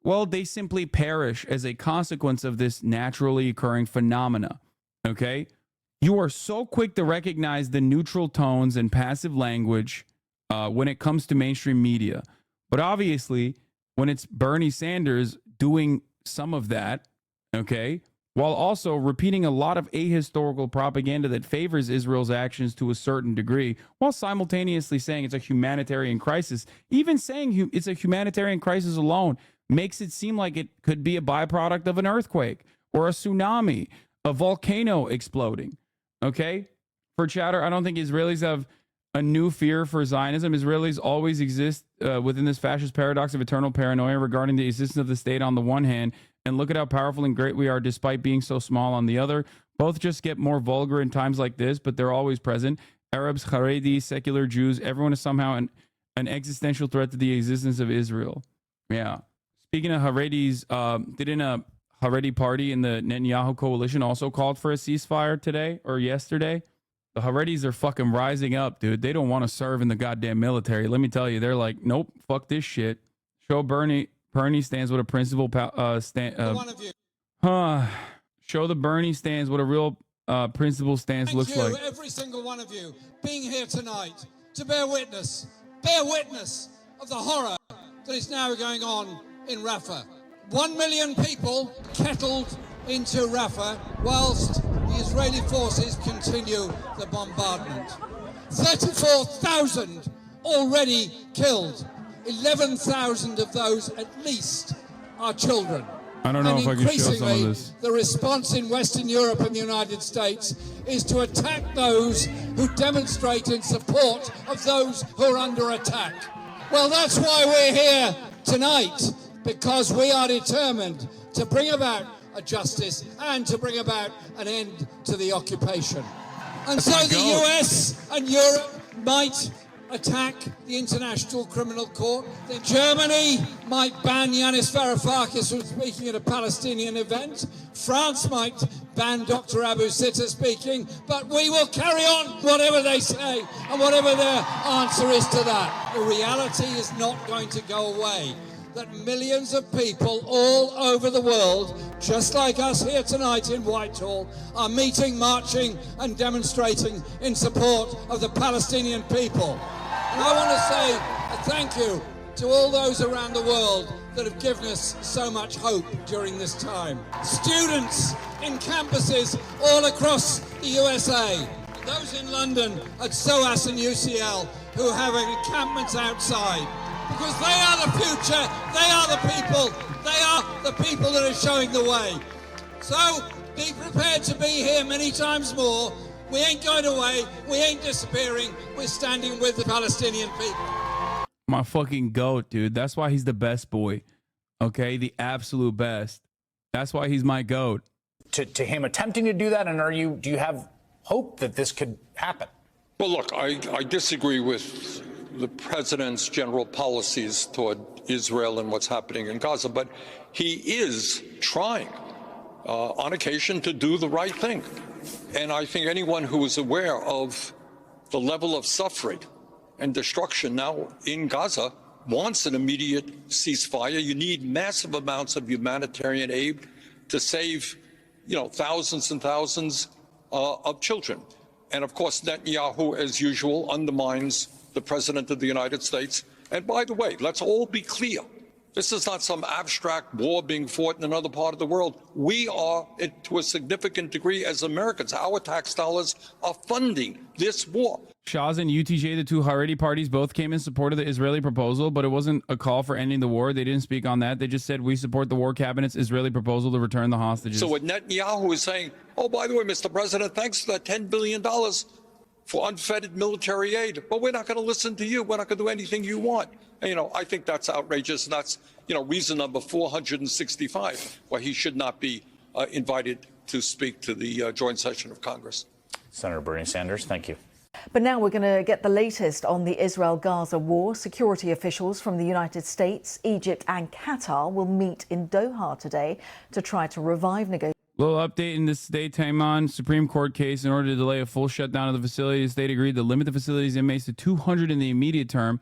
S2: well, they simply perish as a consequence of this naturally occurring phenomena, okay? You are so quick to recognize the neutral tones and passive language when it comes to mainstream media. But obviously, when it's Bernie Sanders doing some of that, okay, while also repeating a lot of ahistorical propaganda that favors Israel's actions to a certain degree, while simultaneously saying it's a humanitarian crisis, even saying it's a humanitarian crisis alone makes it seem like it could be a byproduct of an earthquake or a tsunami, a volcano exploding, okay? For chatter, I don't think Israelis have a new fear for Zionism. Israelis always exist within this fascist paradox of eternal paranoia regarding the existence of the state on the one hand, and look at how powerful and great we are despite being so small on the other. Both just get more vulgar in times like this, but they're always present. Arabs, Haredi, secular Jews, everyone is somehow an existential threat to the existence of Israel. Yeah. Speaking of Haredis, didn't a Haredi party in the Netanyahu coalition also called for a ceasefire today or yesterday? The Haredis are fucking rising up, dude. They don't want to serve in the goddamn military. Let me tell you, they're like, nope, fuck this shit. Show Bernie stands what a principal one of you. Show the Bernie stands what a real principal stance looks like.
S11: Every single one of you being here tonight to bear witness of the horror that is now going on in Rafah. 1 million people kettled into Rafah whilst the Israeli forces continue the bombardment. 34,000 already killed. 11,000 of those at least are children.
S2: I don't know if I can show some of this.
S11: The response in Western Europe and the United States is to attack those who demonstrate in support of those who are under attack. Well, that's why we're here tonight, because we are determined to bring about a justice and to bring about an end to the occupation. And so the US and Europe might attack the International Criminal Court. Then Germany might ban Yanis Varoufakis from speaking at a Palestinian event. France might ban Dr. Abu Sitta speaking. But we will carry on whatever they say and whatever their answer is to that. The reality is not going to go away. That millions of people all over the world, just like us here tonight in Whitehall, are meeting, marching and demonstrating in support of the Palestinian people. And I want to say a thank you to all those around the world that have given us so much hope during this time. Students in campuses all across the USA, those in London at SOAS and UCL who have encampments outside. Because they are the future, they are the people that are showing the way. So be prepared to be here many times more. We ain't going away, we ain't disappearing, we're standing with the Palestinian people.
S2: My fucking goat, dude. That's why he's the best boy. Okay? The absolute best. That's why he's my goat.
S6: To him attempting to do that, and do you have hope that this could happen?
S9: Well, look, I disagree with the president's general policies toward Israel and what's happening in Gaza, but he is trying on occasion to do the right thing. And I think anyone who is aware of the level of suffering and destruction now in Gaza wants an immediate ceasefire. You need massive amounts of humanitarian aid to save, thousands and thousands of children. And of course, Netanyahu, as usual, undermines the President of the United States. And by the way, let's all be clear. This is not some abstract war being fought in another part of the world. We are, to a significant degree, as Americans, our tax dollars are funding this war.
S2: Shaz and UTJ, the two Haredi parties, both came in support of the Israeli proposal, but it wasn't a call for ending the war. They didn't speak on that. They just said, we support the war cabinet's Israeli proposal to return the hostages.
S9: So what Netanyahu is saying, oh, by the way, Mr. President, thanks for that $10 billion for unfettered military aid, but we're not going to listen to you. We're not going to do anything you want. And, I think that's outrageous. And that's, reason number 465 why he should not be invited to speak to the joint session of Congress.
S6: Senator Bernie Sanders, thank you.
S12: But now we're going to get the latest on the Israel-Gaza war. Security officials from the United States, Egypt and Qatar will meet in Doha today to try to revive negotiations.
S2: Little update in this daytime on Supreme Court case. In order to delay a full shutdown of the facility, the state agreed to limit the facility's inmates to 200 in the immediate term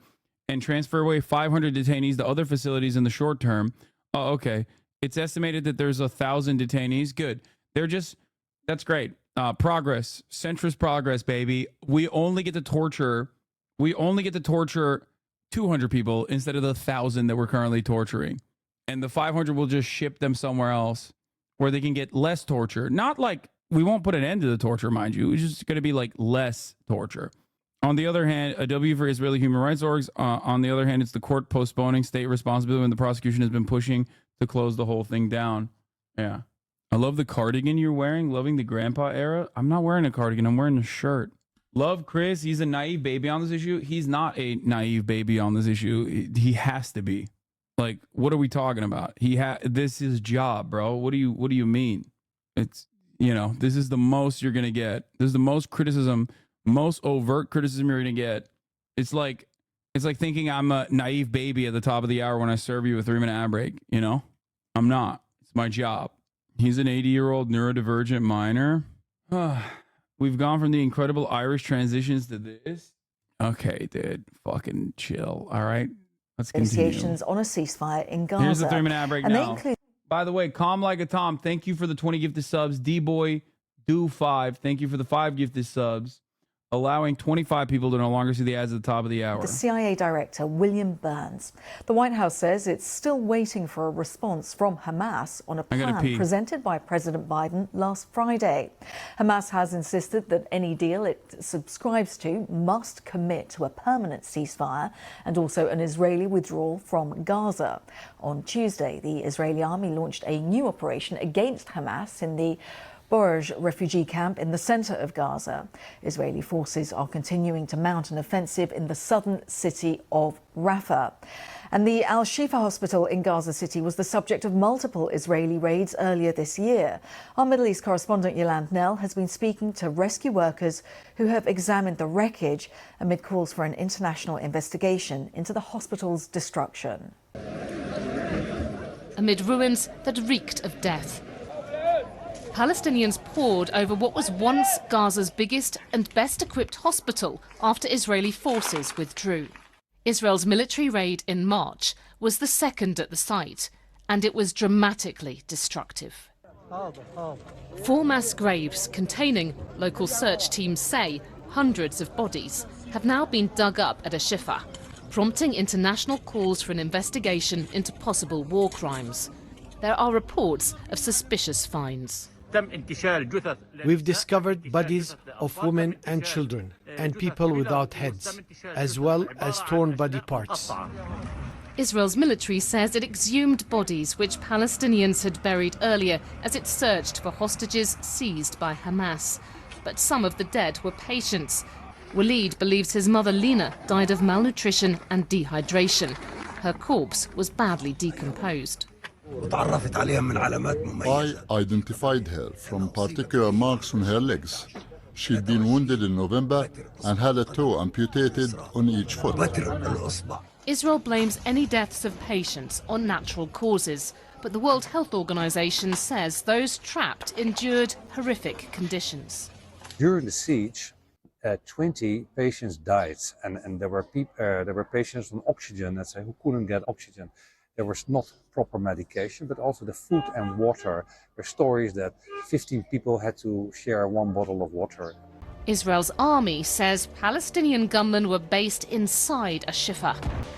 S2: and transfer away 500 detainees to other facilities in the short term. Oh, okay. It's estimated that there's 1,000 detainees. Good. That's great. Progress. Centrist progress, baby. We only get to torture 200 people instead of the 1,000 that we're currently torturing. And the 500 will just ship them somewhere else where they can get less torture. Not like we won't put an end to the torture, mind you. It's just going to be like less torture. On the other hand, a W for Israeli human rights orgs. On the other hand, it's the court postponing state responsibility when the prosecution has been pushing to close the whole thing down. Yeah. I love the cardigan you're wearing. Loving the grandpa era. I'm not wearing a cardigan. I'm wearing a shirt. Love Chris. He's a naive baby on this issue. He's not a naive baby on this issue. He has to be. Like, what are we talking about? This is his job, bro. What do you mean? It's, this is the most you're gonna get. This is the most criticism, most overt criticism you're gonna get. It's like thinking I'm a naive baby at the top of the hour when I serve you a 3-minute ad break. I'm not. It's my job. He's an 80-year-old neurodivergent minor. We've gone from the incredible Irish transitions to this. Okay, dude, fucking chill. All right. Let's continue.
S12: Negotiations on a ceasefire in Gaza.
S2: Here's the 3-minute ad break now. By the way, Calm Like a Tom, thank you for the 20 gifted subs. D-Boy, Do 5, thank you for the 5 gifted subs. Allowing 25 people to no longer see the ads at the top of the hour.
S12: The CIA director, William Burns. The White House says it's still waiting for a response from Hamas on a plan presented by President Biden last Friday. Hamas has insisted that any deal it subscribes to must commit to a permanent ceasefire and also an Israeli withdrawal from Gaza. On Tuesday, the Israeli army launched a new operation against Hamas in the Borej refugee camp in the center of Gaza. Israeli forces are continuing to mount an offensive in the southern city of Rafah. And the Al-Shifa hospital in Gaza City was the subject of multiple Israeli raids earlier this year. Our Middle East correspondent Yolande Knell has been speaking to rescue workers who have examined the wreckage amid calls for an international investigation into the hospital's destruction.
S13: Amid ruins that reeked of death, Palestinians poured over what was once Gaza's biggest and best equipped hospital after Israeli forces withdrew. Israel's military raid in March was the second at the site, and it was dramatically destructive. 4 mass graves containing, local search teams say, hundreds of bodies have now been dug up at Al-Shifa, prompting international calls for an investigation into possible war crimes. There are reports of suspicious finds.
S14: We've discovered bodies of women and children and people without heads, as well as torn body parts.
S13: Israel's military says it exhumed bodies which Palestinians had buried earlier as it searched for hostages seized by Hamas. But some of the dead were patients. Walid believes his mother Lina died of malnutrition and dehydration. Her corpse was badly decomposed.
S15: I identified her from particular marks on her legs. She'd been wounded in November and had a toe amputated on each foot.
S13: Israel blames any deaths of patients on natural causes, but the World Health Organization says those trapped endured horrific conditions.
S17: During the siege, 20 patients died, and there were patients on oxygen, let's say, who couldn't get oxygen. There was not proper medication, but also the food and water. There are stories that 15 people had to share 1 bottle of water.
S13: Israel's army says Palestinian gunmen were based inside Al-Shifa,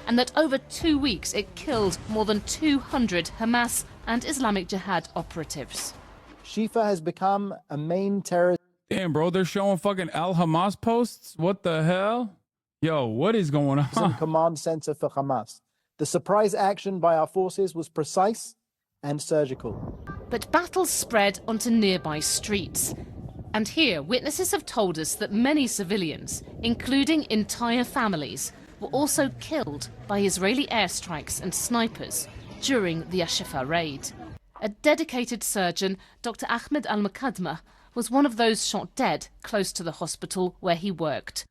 S13: and that over 2 weeks it killed more than 200 Hamas and Islamic Jihad operatives.
S26: Shifa has become a main terrorist.
S2: Damn, bro, they're showing fucking Al-Hamas posts? What the hell? Yo, what is going on?
S26: Command center for Hamas. The surprise action by our forces was precise and surgical.
S13: But battles spread onto nearby streets. And here, witnesses have told us that many civilians, including entire families, were also killed by Israeli airstrikes and snipers during the Al-Shifa raid. A dedicated surgeon, Dr. Ahmed Al-Makadma, was one of those shot dead close to the hospital where he worked.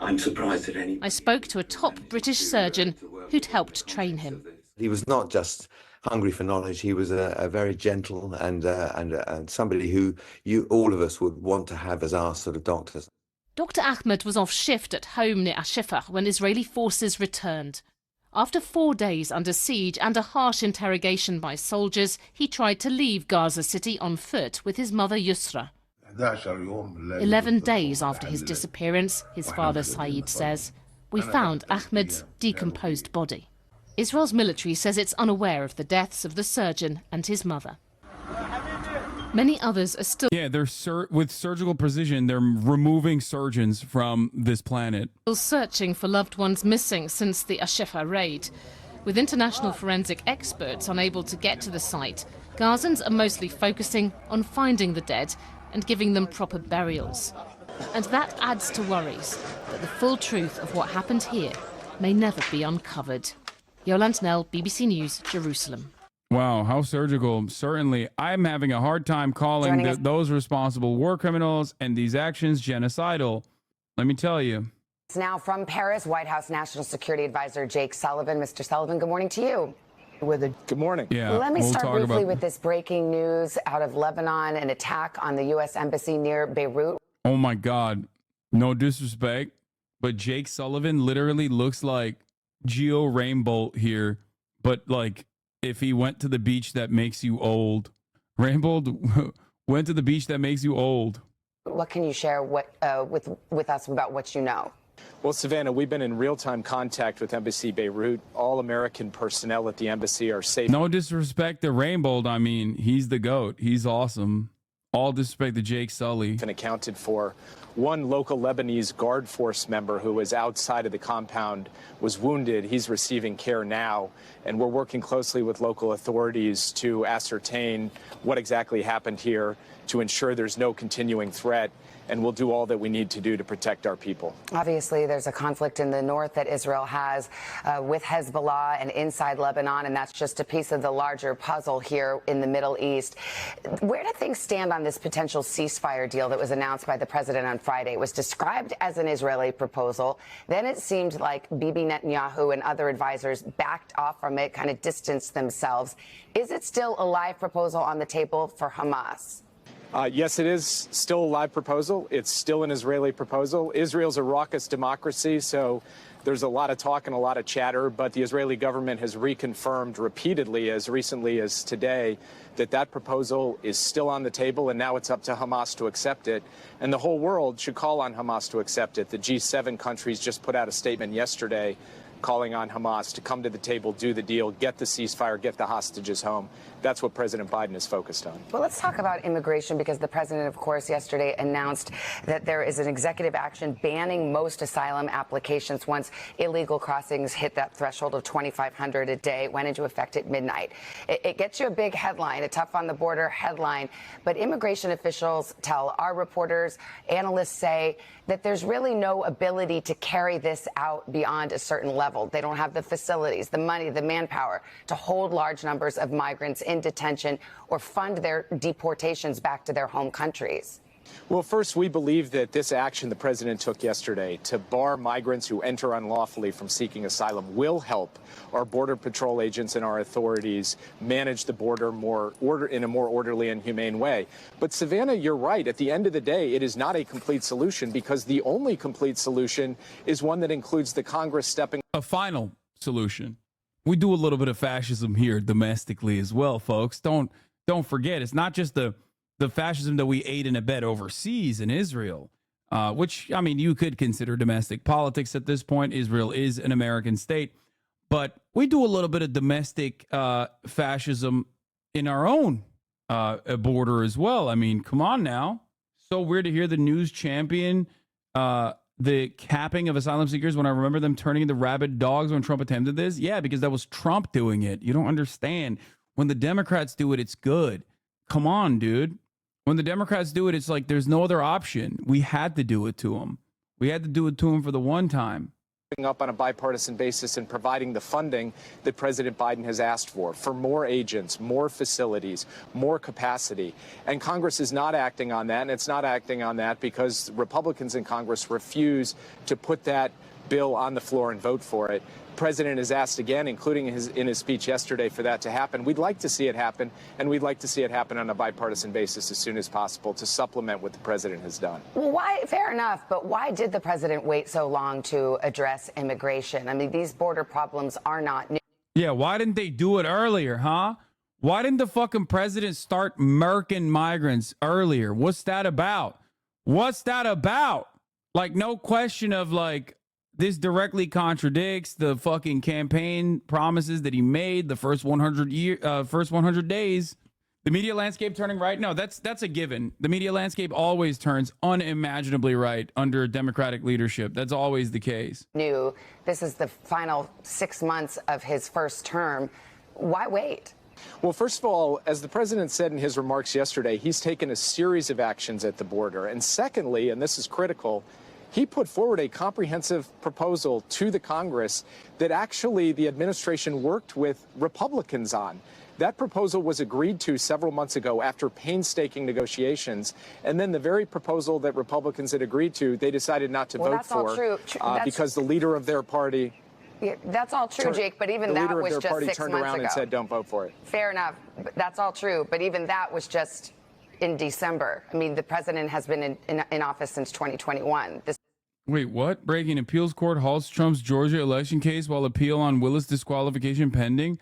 S3: I'm surprised at any.
S13: I spoke to a top British surgeon who'd helped train him.
S3: He was not just hungry for knowledge. He was a very gentle and somebody who all of us would want to have as our sort of doctors.
S13: Dr. Ahmed was off shift at home near Ashifa when Israeli forces returned. After 4 days under siege and a harsh interrogation by soldiers, he tried to leave Gaza City on foot with his mother Yusra. 11 days after his disappearance, his father Saeed says, we found Ahmed's decomposed body. Israel's military says it's unaware of the deaths of the surgeon and his mother. Many others are still...
S2: Yeah, they're with surgical precision, they're removing surgeons from this planet.
S13: Still searching for loved ones missing since the Ashifa raid. With international forensic experts unable to get to the site, Gazans are mostly focusing on finding the dead and giving them proper burials. And that adds to worries that the full truth of what happened here may never be uncovered. Yolande Knell, BBC News, Jerusalem.
S2: Wow, how surgical. Certainly, I'm having a hard time calling those responsible war criminals and these actions genocidal. Let me tell you.
S16: Now from Paris, White House National Security Advisor Jake Sullivan. Mr. Sullivan, good morning to you.
S23: Good morning.
S2: Yeah,
S16: Let me start briefly with this breaking news out of Lebanon, an attack on the U.S. Embassy near Beirut.
S2: Oh, my God. No disrespect, but Jake Sullivan literally looks like Gio Rainbolt here, but like if he went to the beach that makes you old. Rainbolt went to the beach that makes you old.
S16: What can you share with us about what you know?
S18: Well, Savannah, we've been in real-time contact with Embassy Beirut. All American personnel at the embassy are safe.
S2: No disrespect to Rainbolt. I mean, he's the GOAT. He's awesome. All disrespect to Jake Sully.
S18: And accounted for. One local Lebanese guard force member who was outside of the compound was wounded. He's receiving care now, and we're working closely with local authorities to ascertain what exactly happened here to ensure there's no continuing threat, and we'll do all that we need to do to protect our people.
S16: Obviously, there's a conflict in the north that Israel has with Hezbollah and inside Lebanon, and that's just a piece of the larger puzzle here in the Middle East. Where do things stand on this potential ceasefire deal that was announced by the president on Friday? It was described as an Israeli proposal. Then it seemed like Bibi Netanyahu and other advisors backed off from it, kind of distanced themselves. Is it still a live proposal on the table for Hamas?
S18: Yes, it is still a live proposal. It's still an Israeli proposal. Israel's a raucous democracy, so there's a lot of talk and a lot of chatter, but the Israeli government has reconfirmed repeatedly, as recently as today, that that proposal is still on the table, and now it's up to Hamas to accept it. And the whole world should call on Hamas to accept it. The G7 countries just put out a statement yesterday calling on Hamas to come to the table, do the deal, get the ceasefire, get the hostages home. That's what President Biden is focused on.
S16: Well, let's talk about immigration, because the president, of course, yesterday announced that there is an executive action banning most asylum applications once illegal crossings hit that threshold of 2,500 a day. It went into effect at midnight. It gets you a big headline, a tough on the border headline. But immigration officials tell our reporters, analysts say that there's really no ability to carry this out beyond a certain level. They don't have the facilities, the money, the manpower to hold large numbers of migrants in detention or fund their deportations back to their home countries.
S18: Well, first, we believe that this action the president took yesterday to bar migrants who enter unlawfully from seeking asylum will help our Border Patrol agents and our authorities manage the border in a more orderly and humane way. But Savannah, you're right. At the end of the day, it is not a complete solution, because the only complete solution is one that includes the Congress stepping.
S2: A final solution. We do a little bit of fascism here domestically as well, folks. Don't forget, it's not just the fascism that we ate in a bed overseas in Israel, which, I mean, you could consider domestic politics at this point. Israel is an American state, but we do a little bit of domestic fascism in our own border as well. I mean, come on now. So weird to hear the news champion the capping of asylum seekers when I remember them turning into rabid dogs when Trump attempted this. Yeah, because that was Trump doing it. You don't understand. When the Democrats do it, it's good. Come on, dude. When the Democrats do it, it's like there's no other option. We had to do it to them. We had to do it to them for the one time.
S18: up on a bipartisan basis and providing the funding that President Biden has asked for more agents, more facilities, more capacity. And Congress is not acting on that, and it's not acting on that because Republicans in Congress refuse to put that bill on the floor and vote for it. The president has asked again, including in his speech yesterday, for that to happen. We'd like to see it happen, and we'd like to see it happen on a bipartisan basis as soon as possible to supplement what the president has done.
S16: Well, why? Fair enough, but why did the president wait so long to address immigration? I mean, these border problems are not new.
S2: Yeah, why didn't they do it earlier, huh? Why didn't the fucking president start murking migrants earlier? What's that about? What's that about? Like, no question of like, this directly contradicts the fucking campaign promises that he made the first 100 days. The media landscape turning right? No, that's a given. The media landscape always turns unimaginably right under Democratic leadership. That's always the case.
S16: New. This is the final 6 months of his first term. Why wait?
S18: Well, first of all, as the president said in his remarks yesterday, he's taken a series of actions at the border. And secondly, and this is critical, he put forward a comprehensive proposal to the Congress that actually the administration worked with Republicans on. That proposal was agreed to several months ago after painstaking negotiations. And then the very proposal that Republicans had agreed to, they decided not to vote for because the leader of their party.
S16: Yeah, that's all true, Jake, but even that was just 6 months ago. The leader of their party turned around and said, don't vote for it. Fair enough. That's all true. But even that was just in December. I mean, the president has been in office since 2021.
S2: Wait, what? Breaking appeals court halts Trump's Georgia election case while appeal on Willis disqualification pending?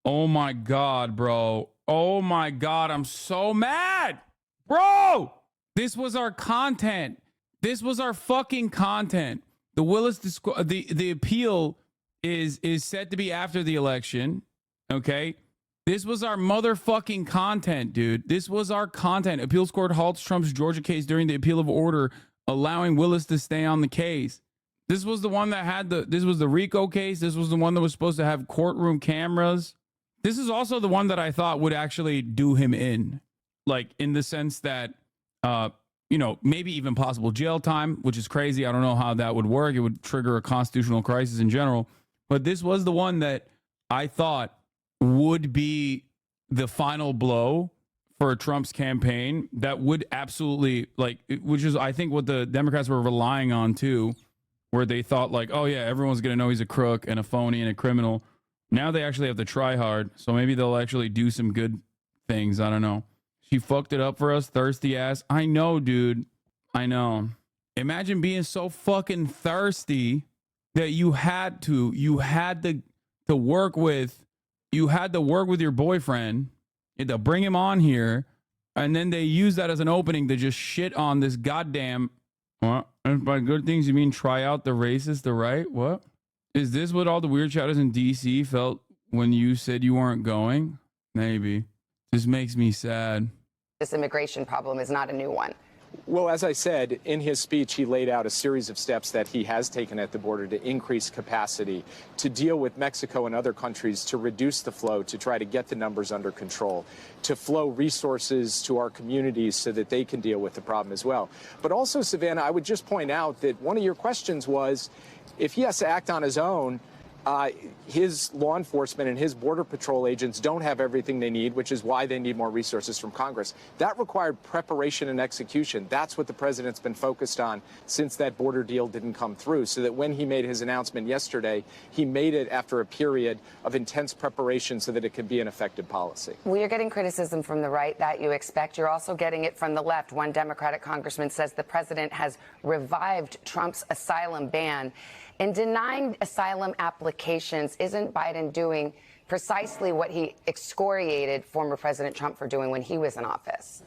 S2: Oh my God, bro. Oh my God, I'm so mad. Bro, this was our content. This was our fucking content. The Willis the appeal is set to be after the election, okay? This was our motherfucking content, dude. This was our content. Appeals court halts Trump's Georgia case during the appeal of order allowing Willis to stay on the case. This was the one that had this was the RICO case. This was the one that was supposed to have courtroom cameras. This is also the one that I thought would actually do him in, like in the sense that, maybe even possible jail time, which is crazy. I don't know how that would work. It would trigger a constitutional crisis in general. But this was the one that I thought would be the final blow for Trump's campaign that would absolutely which is, I think, what the Democrats were relying on too, where they thought like, oh yeah, everyone's going to know he's a crook and a phony and a criminal. Now they actually have to try hard. So maybe they'll actually do some good things. I don't know. She fucked it up for us, thirsty ass. I know, dude. I know. Imagine being so fucking thirsty that you had to work with your boyfriend. You had to bring him on here, and then they use that as an opening to just shit on this goddamn. What? And by good things, you mean try out the racist, the right? What? Is this what all the weird chatters in D.C. felt when you said you weren't going? Maybe. This makes me sad.
S16: This immigration problem is not a new one.
S18: Well, as I said, in his speech, he laid out a series of steps that he has taken at the border to increase capacity, to deal with Mexico and other countries, to reduce the flow, to try to get the numbers under control, to flow resources to our communities so that they can deal with the problem as well. But also, Savannah, I would just point out that one of your questions was, if he has to act on his own, his law enforcement and his Border Patrol agents don't have everything they need, which is why they need more resources from Congress. That required preparation and execution. That's what the president's been focused on since that border deal didn't come through, so that when he made his announcement yesterday, he made it after a period of intense preparation so that it could be an effective policy.
S16: Well, you're getting criticism from the right that you expect. You're also getting it from the left. One Democratic congressman says the president has revived Trump's asylum ban. In denying asylum applications, isn't Biden doing precisely what he excoriated former President Trump for doing when he was in office?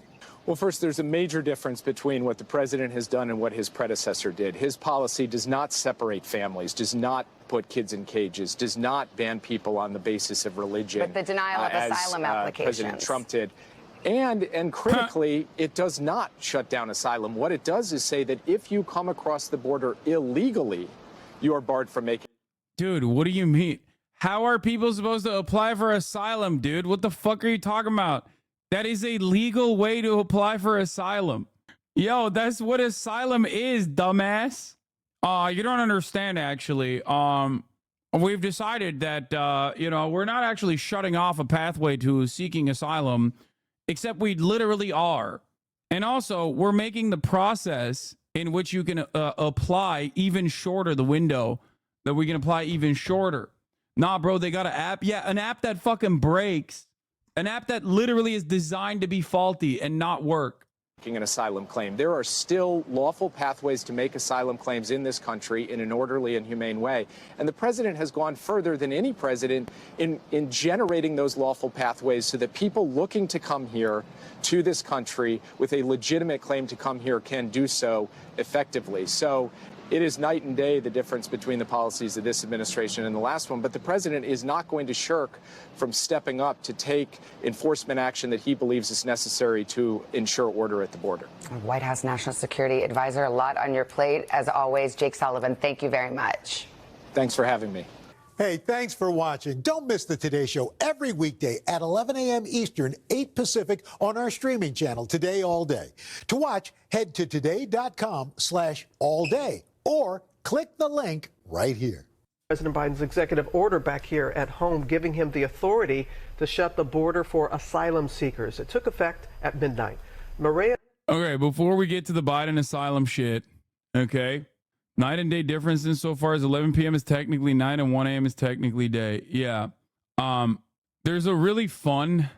S18: Well, first, there's a major difference between what the president has done and what his predecessor did. His policy does not separate families, does not put kids in cages, does not ban people on the basis of religion.
S16: But the denial of asylum applications.
S18: President Trump did. And critically, it does not shut down asylum. What it does is say that if you come across the border illegally, you are barred from making.
S2: Dude, what do you mean? How are people supposed to apply for asylum, dude? What the fuck are you talking about? That is a legal way to apply for asylum. Yo, that's what asylum is, dumbass. You don't understand, actually. We've decided that, we're not actually shutting off a pathway to seeking asylum, except we literally are. And also, we're making the process in which you can apply even shorter, the window that we can apply even shorter. Nah, bro, they got an app. Yeah, an app that fucking breaks. An app that literally is designed to be faulty and not work.
S18: An asylum claim. There are still lawful pathways to make asylum claims in this country in an orderly and humane way. And the president has gone further than any president in generating those lawful pathways so that people looking to come here to this country with a legitimate claim to come here can do so effectively. So it is night and day, the difference between the policies of this administration and the last one. But the president is not going to shirk from stepping up to take enforcement action that he believes is necessary to ensure order at the border.
S16: White House National Security Advisor, a lot on your plate. As always, Jake Sullivan, thank you very much.
S18: Thanks for having me.
S4: Hey, thanks for watching. Don't miss the Today Show every weekday at 11 a.m. Eastern, 8 Pacific on our streaming channel, Today All Day. To watch, head to today.com/allday or click the link right here.
S19: President Biden's executive order back here at home giving him the authority to shut the border for asylum seekers. It took effect at midnight. Maria.
S2: Okay, before we get to the Biden asylum shit, okay, night and day difference insofar as 11 p.m. is technically night and 1 a.m. is technically day. Yeah. There's a really fun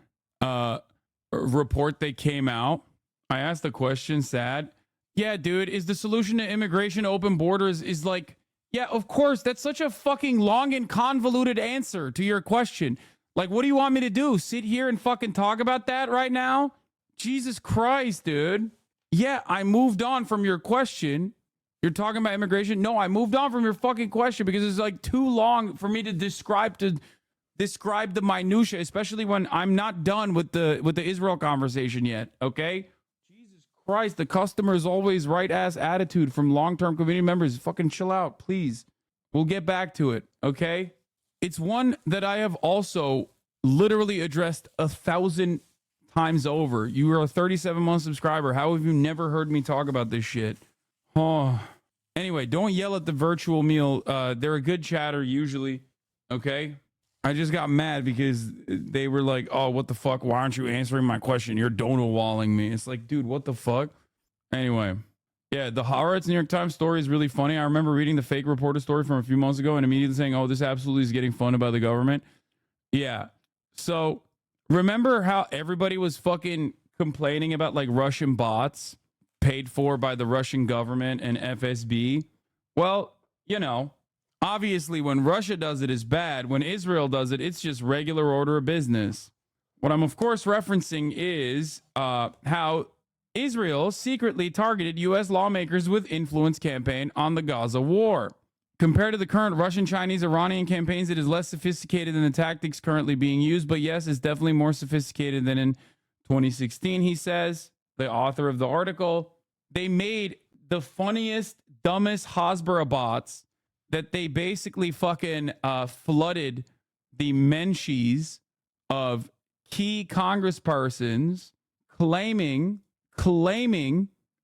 S2: report that came out. I asked the question, sad. Yeah, dude, is the solution to immigration open borders is like, yeah, of course. That's such a fucking long and convoluted answer to your question. Like, what do you want me to do? Sit here and fucking talk about that right now? Jesus Christ, dude. Yeah, I moved on from your question. You're talking about immigration? No, I moved on from your fucking question because it's like too long for me to describe the minutia, especially when I'm not done with the Israel conversation yet, okay? Christ, the customer's always right ass attitude from long-term community members. Fucking chill out, please. We'll get back to it, okay? It's one that I have also literally addressed 1,000 times over. You are a 37-month subscriber. How have you never heard me talk about this shit? Oh. Anyway, don't yell at the virtual meal. They're a good chatter usually, okay? I just got mad because they were like, oh, what the fuck? Why aren't you answering my question? You're Donald-walling me. It's like, dude, what the fuck? Anyway, yeah, the Haaretz New York Times story is really funny. I remember reading the fake reporter story from a few months ago and immediately saying, oh, this absolutely is getting funded by the government. Yeah. So remember how everybody was fucking complaining about like Russian bots paid for by the Russian government and FSB? Well, you know, obviously, when Russia does it, it's bad. When Israel does it, it's just regular order of business. What I'm, of course, referencing is how Israel secretly targeted U.S. lawmakers with influence campaign on the Gaza war. Compared to the current Russian, Chinese, Iranian campaigns, it is less sophisticated than the tactics currently being used. But yes, it's definitely more sophisticated than in 2016, he says, the author of the article. They made the funniest, dumbest Hasbara bots that they basically fucking flooded the Menshees of key congresspersons claiming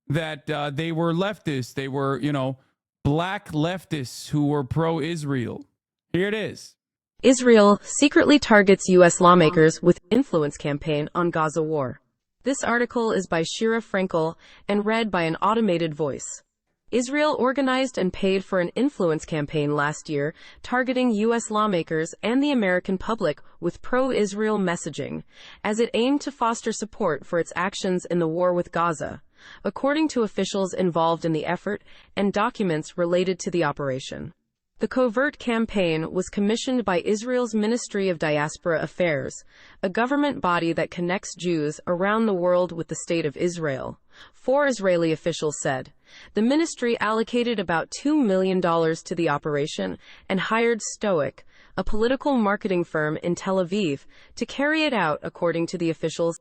S2: that they were leftists. They were, you know, black leftists who were pro-Israel. Here it is.
S20: Israel secretly targets U.S. lawmakers with influence campaign on Gaza war. This article is by Shira Frankel and read by an automated voice. Israel organized and paid for an influence campaign last year targeting U.S. lawmakers and the American public with pro-Israel messaging, as it aimed to foster support for its actions in the war with Gaza, according to officials involved in the effort and documents related to the operation. The covert campaign was commissioned by Israel's Ministry of Diaspora Affairs, a government body that connects Jews around the world with the State of Israel. 4 Israeli officials said. The ministry allocated about $2 million to the operation and hired Stoic, a political marketing firm in Tel Aviv, to carry it out, according to the officials.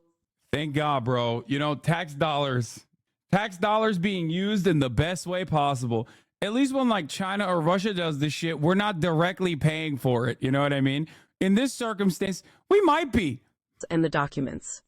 S2: Thank God, bro. You know, tax dollars being used in the best way possible. At least when like China or Russia does this shit, we're not directly paying for it. You know what I mean? In this circumstance, we might be.
S20: And the documents.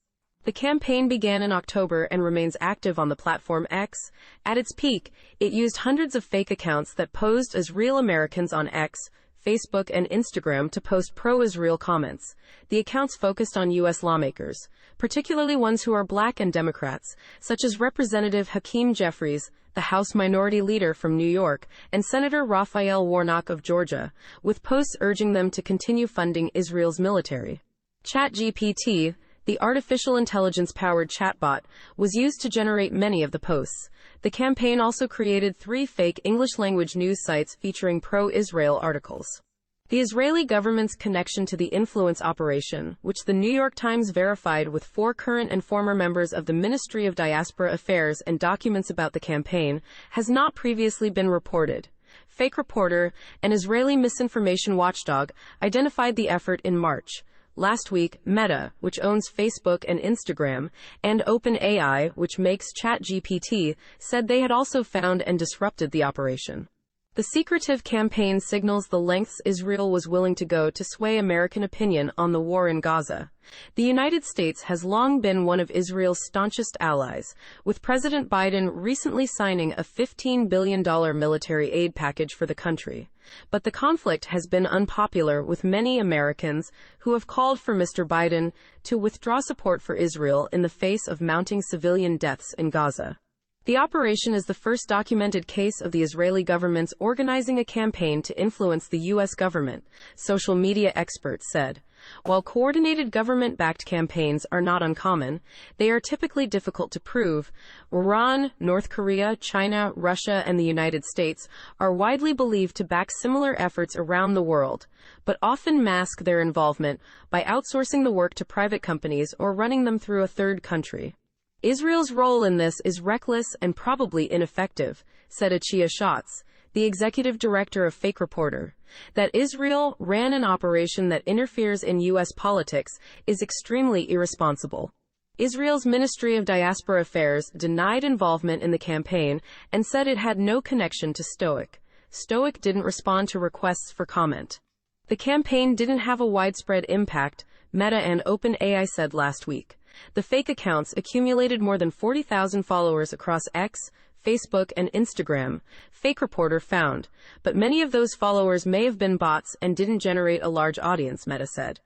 S20: The campaign began in October and remains active on the platform X. At its peak, it used hundreds of fake accounts that posed as real Americans on X, Facebook, and Instagram to post pro-Israel comments. The accounts focused on U.S. lawmakers, particularly ones who are black and Democrats, such as Representative Hakeem Jeffries, the House Minority Leader from New York, and Senator Raphael Warnock of Georgia, with posts urging them to continue funding Israel's military. ChatGPT, the artificial intelligence-powered chatbot, was used to generate many of the posts. The campaign also created 3 fake English-language news sites featuring pro-Israel articles. The Israeli government's connection to the influence operation, which the New York Times verified with 4 current and former members of the Ministry of Diaspora Affairs and documents about the campaign, has not previously been reported. Fake Reporter, an Israeli misinformation watchdog, identified the effort in March. Last week, Meta, which owns Facebook and Instagram, and OpenAI, which makes ChatGPT, said they had also found and disrupted the operation. The secretive campaign signals the lengths Israel was willing to go to sway American opinion on the war in Gaza. The United States has long been one of Israel's staunchest allies, with President Biden recently signing a $15 billion military aid package for the country. But the conflict has been unpopular with many Americans who have called for Mr. Biden to withdraw support for Israel in the face of mounting civilian deaths in Gaza. The operation is the first documented case of the Israeli government's organizing a campaign to influence the U.S. government, social media experts said. While coordinated government-backed campaigns are not uncommon, they are typically difficult to prove. Iran, North Korea, China, Russia, and the United States are widely believed to back similar efforts around the world, but often mask their involvement by outsourcing the work to private companies or running them through a third country. Israel's role in this is reckless and probably ineffective, said Achia Schatz, the executive director of Fake Reporter. That Israel ran an operation that interferes in U.S. politics is extremely irresponsible. Israel's Ministry of Diaspora Affairs denied involvement in the campaign and said it had no connection to Stoic. Stoic didn't respond to requests for comment. The campaign didn't have a widespread impact, Meta and OpenAI said last week. The fake accounts accumulated more than 40,000 followers across X, Facebook, and Instagram, Fake Reporter found, but many of those followers may have been bots and didn't generate a large audience, Meta said.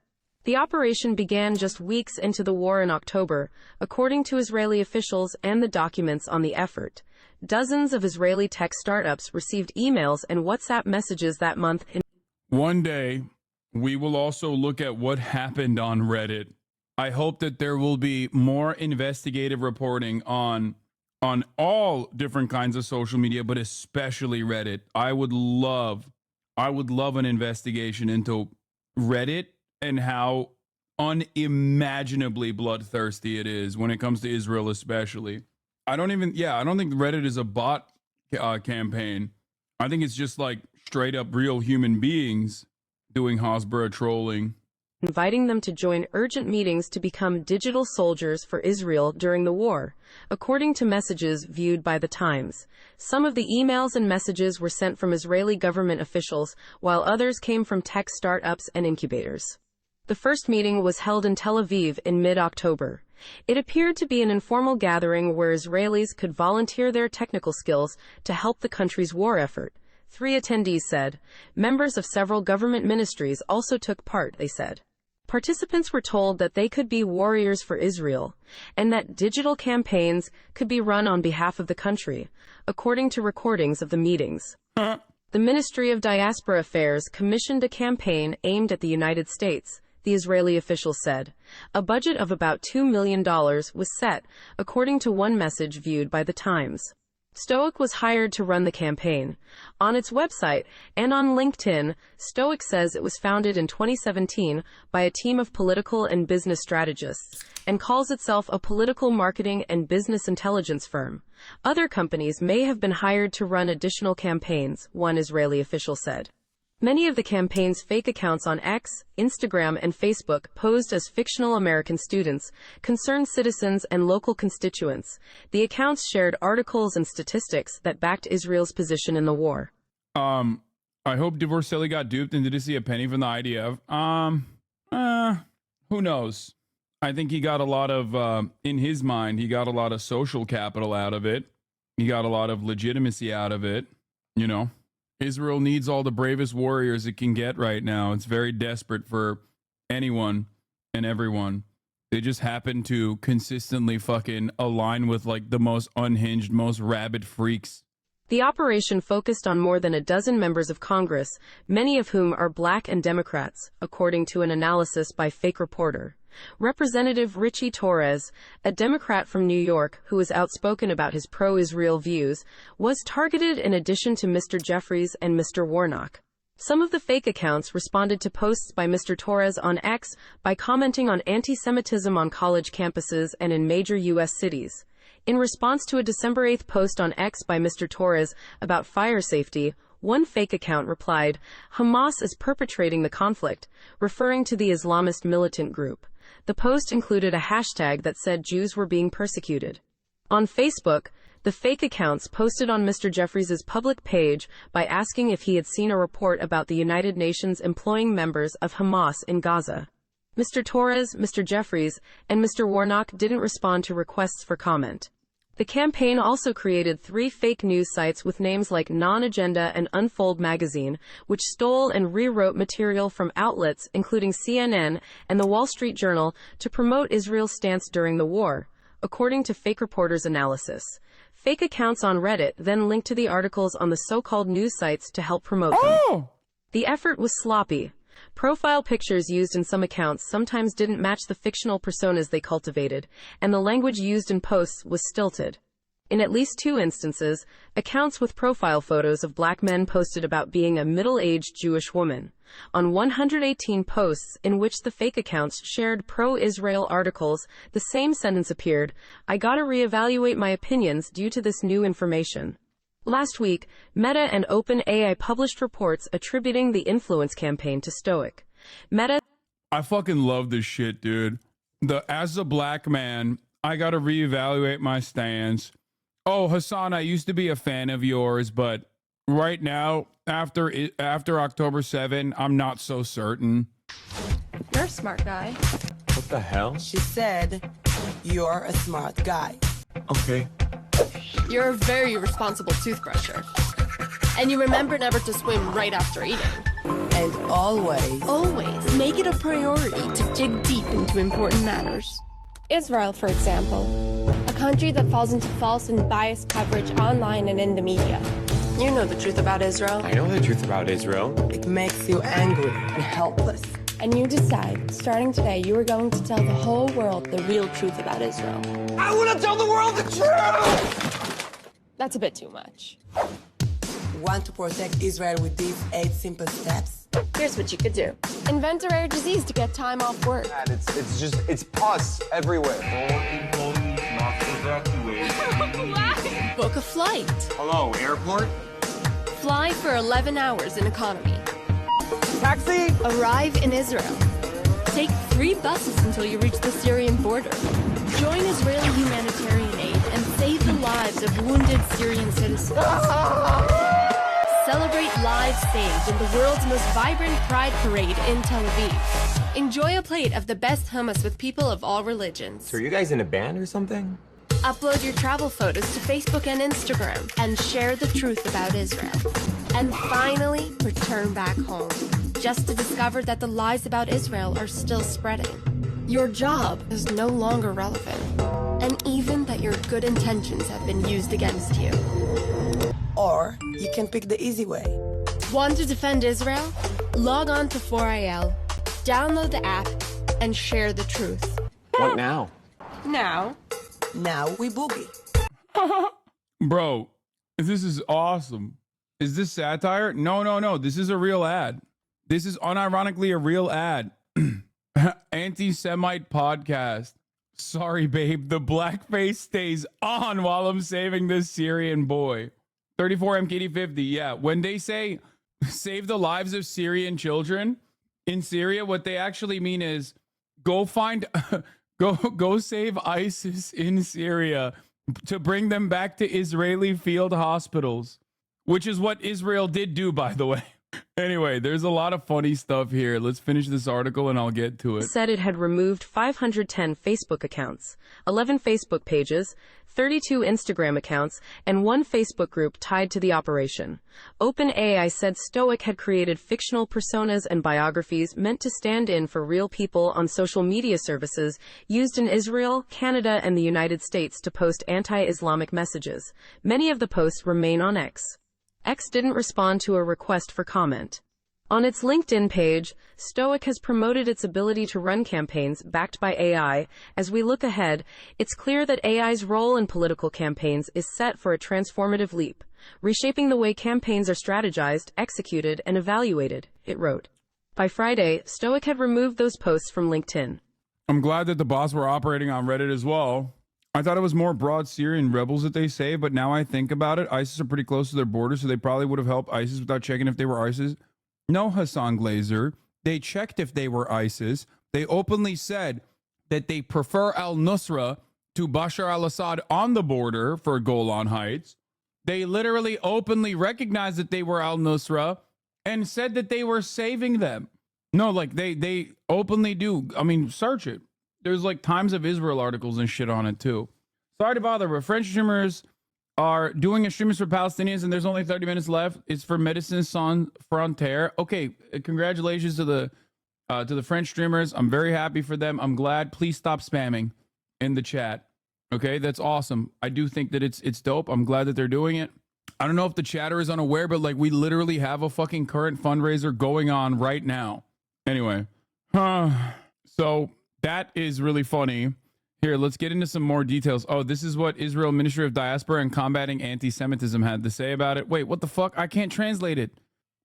S20: The operation began just weeks into the war in October, according to Israeli officials and the documents on the effort. Dozens of Israeli tech startups received emails and WhatsApp messages that month.
S2: One day, we will also look at what happened on Reddit. I hope that there will be more investigative reporting on all different kinds of social media, but especially Reddit. I would love an investigation into Reddit and how unimaginably bloodthirsty it is when it comes to Israel, especially. I don't think Reddit is a bot campaign. I think it's just like straight up real human beings doing Hasbara trolling.
S20: Inviting them to join urgent meetings to become digital soldiers for Israel during the war, according to messages viewed by The Times. Some of the emails and messages were sent from Israeli government officials, while others came from tech startups and incubators. The first meeting was held in Tel Aviv in mid-October. It appeared to be an informal gathering where Israelis could volunteer their technical skills to help the country's war effort. 3 attendees said. Members of several government ministries also took part, they said. Participants were told that they could be warriors for Israel, and that digital campaigns could be run on behalf of the country, according to recordings of the meetings. The Ministry of Diaspora Affairs commissioned a campaign aimed at the United States, the Israeli official said. A budget of about $2 million was set, according to one message viewed by The Times. Stoic was hired to run the campaign. On its website and on LinkedIn, Stoic says it was founded in 2017 by a team of political and business strategists and calls itself a political marketing and business intelligence firm. Other companies may have been hired to run additional campaigns, one Israeli official said. Many of the campaign's fake accounts on X, Instagram, and Facebook posed as fictional American students, concerned citizens, and local constituents. The accounts shared articles and statistics that backed Israel's position in the war.
S2: I hope Dvorcelli got duped and didn't see a penny from the IDF. Who knows? I think he got a lot of, in his mind, he got a lot of social capital out of it. He got a lot of legitimacy out of it. You know, Israel needs all the bravest warriors it can get right now. It's very desperate for anyone and everyone. They just happen to consistently fucking align with like the most unhinged, most rabid freaks.
S20: The operation focused on more than a dozen members of Congress, many of whom are black and Democrats, according to an analysis by Fake Reporter. Representative Richie Torres, a Democrat from New York who is outspoken about his pro-Israel views, was targeted in addition to Mr. Jeffries and Mr. Warnock. Some of the fake accounts responded to posts by Mr. Torres on X by commenting on anti-Semitism on college campuses and in major U.S. cities. In response to a December 8 post on X by Mr. Torres about fire safety, one fake account replied, "Hamas is perpetrating the conflict," referring to the Islamist militant group. The post included a hashtag that said Jews were being persecuted. On Facebook, the fake accounts posted on Mr. Jeffries' public page by asking if he had seen a report about the United Nations employing members of Hamas in Gaza. Mr. Torres, Mr. Jeffries, and Mr. Warnock didn't respond to requests for comment. The campaign also created 3 fake news sites with names like Non-Agenda and Unfold Magazine, which stole and rewrote material from outlets including CNN and the Wall Street Journal to promote Israel's stance during the war, according to Fake Reporter's analysis. Fake accounts on Reddit then linked to the articles on the so-called news sites to help promote them. The effort was sloppy. Profile pictures used in some accounts sometimes didn't match the fictional personas they cultivated, and the language used in posts was stilted. In at least 2 instances, accounts with profile photos of black men posted about being a middle-aged Jewish woman. On 118 posts in which the fake accounts shared pro-Israel articles, the same sentence appeared, "I gotta reevaluate my opinions due to this new information." Last week, Meta and OpenAI published reports attributing the influence campaign to Stoic. Meta...
S2: I fucking love this shit, dude. As a black man, I gotta reevaluate my stance. Oh, Hassan, I used to be a fan of yours, but right now, after October 7, I'm not so certain.
S1: You're a smart guy.
S5: What the hell?
S1: She said, you're a smart guy.
S5: Okay.
S1: You're a very responsible toothbrusher. And you remember never to swim right after eating. And always make it a priority to dig deep into important matters. Israel, for example, a country that falls into false and biased coverage online and in the media. You know the truth about Israel.
S5: I know the truth about Israel.
S1: It makes you angry and helpless. And you decide, starting today, you are going to tell the whole world the real truth about Israel.
S5: I want to tell the world the truth!
S1: That's a bit too much. Want to protect Israel with these 8 simple steps? Here's what you could do. Invent a rare disease to get time off work.
S5: Man, it's pus everywhere. All employees must evacuate.
S1: Book a flight.
S5: Hello, airport?
S1: Fly for 11 hours in economy.
S5: Taxi!
S1: Arrive in Israel. Take 3 buses until you reach the Syrian border. Join Israeli humanitarian aid and save the lives of wounded Syrian citizens. Celebrate lives saved in the world's most vibrant Pride Parade in Tel Aviv. Enjoy a plate of the best hummus with people of all religions.
S5: So are you guys in a band or something?
S1: Upload your travel photos to Facebook and Instagram and share the truth about Israel. And finally, return back home, just to discover that the lies about Israel are still spreading. Your job is no longer relevant, and even that your good intentions have been used against you. Or you can pick the easy way. Want to defend Israel? Log on to 4IL, download the app, and share the truth.
S5: What now?
S1: Now we boogie.
S2: Bro, this is awesome. Is this satire? No. This is a real ad. This is unironically a real ad. Anti-Semite podcast. Sorry, babe. The blackface stays on while I'm saving this Syrian boy. 34 MKD50. Yeah. When they say save the lives of Syrian children in Syria, what they actually mean is go find, go save ISIS in Syria to bring them back to Israeli field hospitals, which is what Israel did do, by the way. Anyway, there's a lot of funny stuff here. Let's finish this article and I'll get to it.
S20: Said it had removed 510 Facebook accounts, 11 Facebook pages, 32 Instagram accounts, and 1 Facebook group tied to the operation. OpenAI said Stoic had created fictional personas and biographies meant to stand in for real people on social media services used in Israel, Canada, and the United States to post anti-Islamic messages. Many of the posts remain on X. X didn't respond to a request for comment. On its LinkedIn page, Stoic has promoted its ability to run campaigns backed by AI. As we look ahead, it's clear that AI's role in political campaigns is set for a transformative leap, reshaping the way campaigns are strategized, executed, and evaluated, it wrote. By Friday, Stoic had removed those posts from LinkedIn.
S2: I'm glad that the bots were operating on Reddit as well. I thought it was more broad Syrian rebels that they say, but now I think about it, ISIS are pretty close to their border, so they probably would have helped ISIS without checking if they were ISIS. No, Hassan Glazer. They checked if they were ISIS. They openly said that they prefer al-Nusra to Bashar al-Assad on the border for Golan Heights. They literally openly recognized that they were al-Nusra and said that they were saving them. No, like they openly do. I mean, search it. There's like Times of Israel articles and shit on it too. Sorry to bother, but French streamers are doing a streamers for Palestinians and there's only 30 minutes left. It's for Médecins Sans Frontières. Okay, congratulations to the French streamers. I'm very happy for them. I'm glad. Please stop spamming in the chat. Okay, that's awesome. I do think that it's dope. I'm glad that they're doing it. I don't know if the chatter is unaware, but like we literally have a fucking current fundraiser going on right now. Anyway, so that is really funny. Here, let's get into some more details. Oh, this is what Israel Ministry of Diaspora and Combating Anti-Semitism had to say about it. Wait, what the fuck? I can't translate it.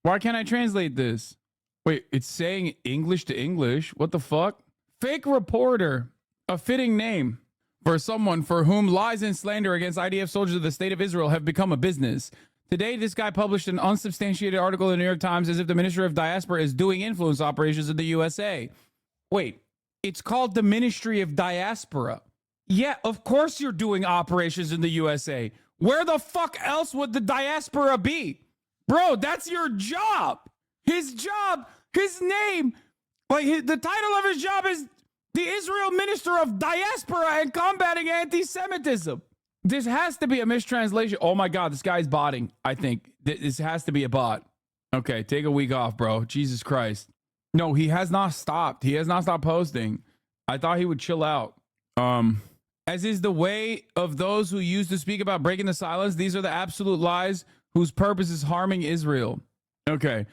S2: Why can't I translate this? Wait, it's saying English to English. What the fuck? Fake reporter. A fitting name for someone for whom lies and slander against IDF soldiers of the state of Israel have become a business. Today, this guy published an unsubstantiated article in the New York Times as if the Ministry of Diaspora is doing influence operations in the USA. Wait. It's called the Ministry of Diaspora. Yeah, of course you're doing operations in the USA. Where the fuck else would the diaspora be? Bro, that's your job. His job, his name, the title of his job is the Israel Minister of Diaspora and Combating Anti-Semitism. This has to be a mistranslation. Oh my God, this guy's botting, I think. This has to be a bot. Okay, take a week off, bro. Jesus Christ. No, he has not stopped. He has not stopped posting. I thought he would chill out. As is the way of those who used to speak about breaking the silence, these are the absolute lies whose purpose is harming Israel. Okay.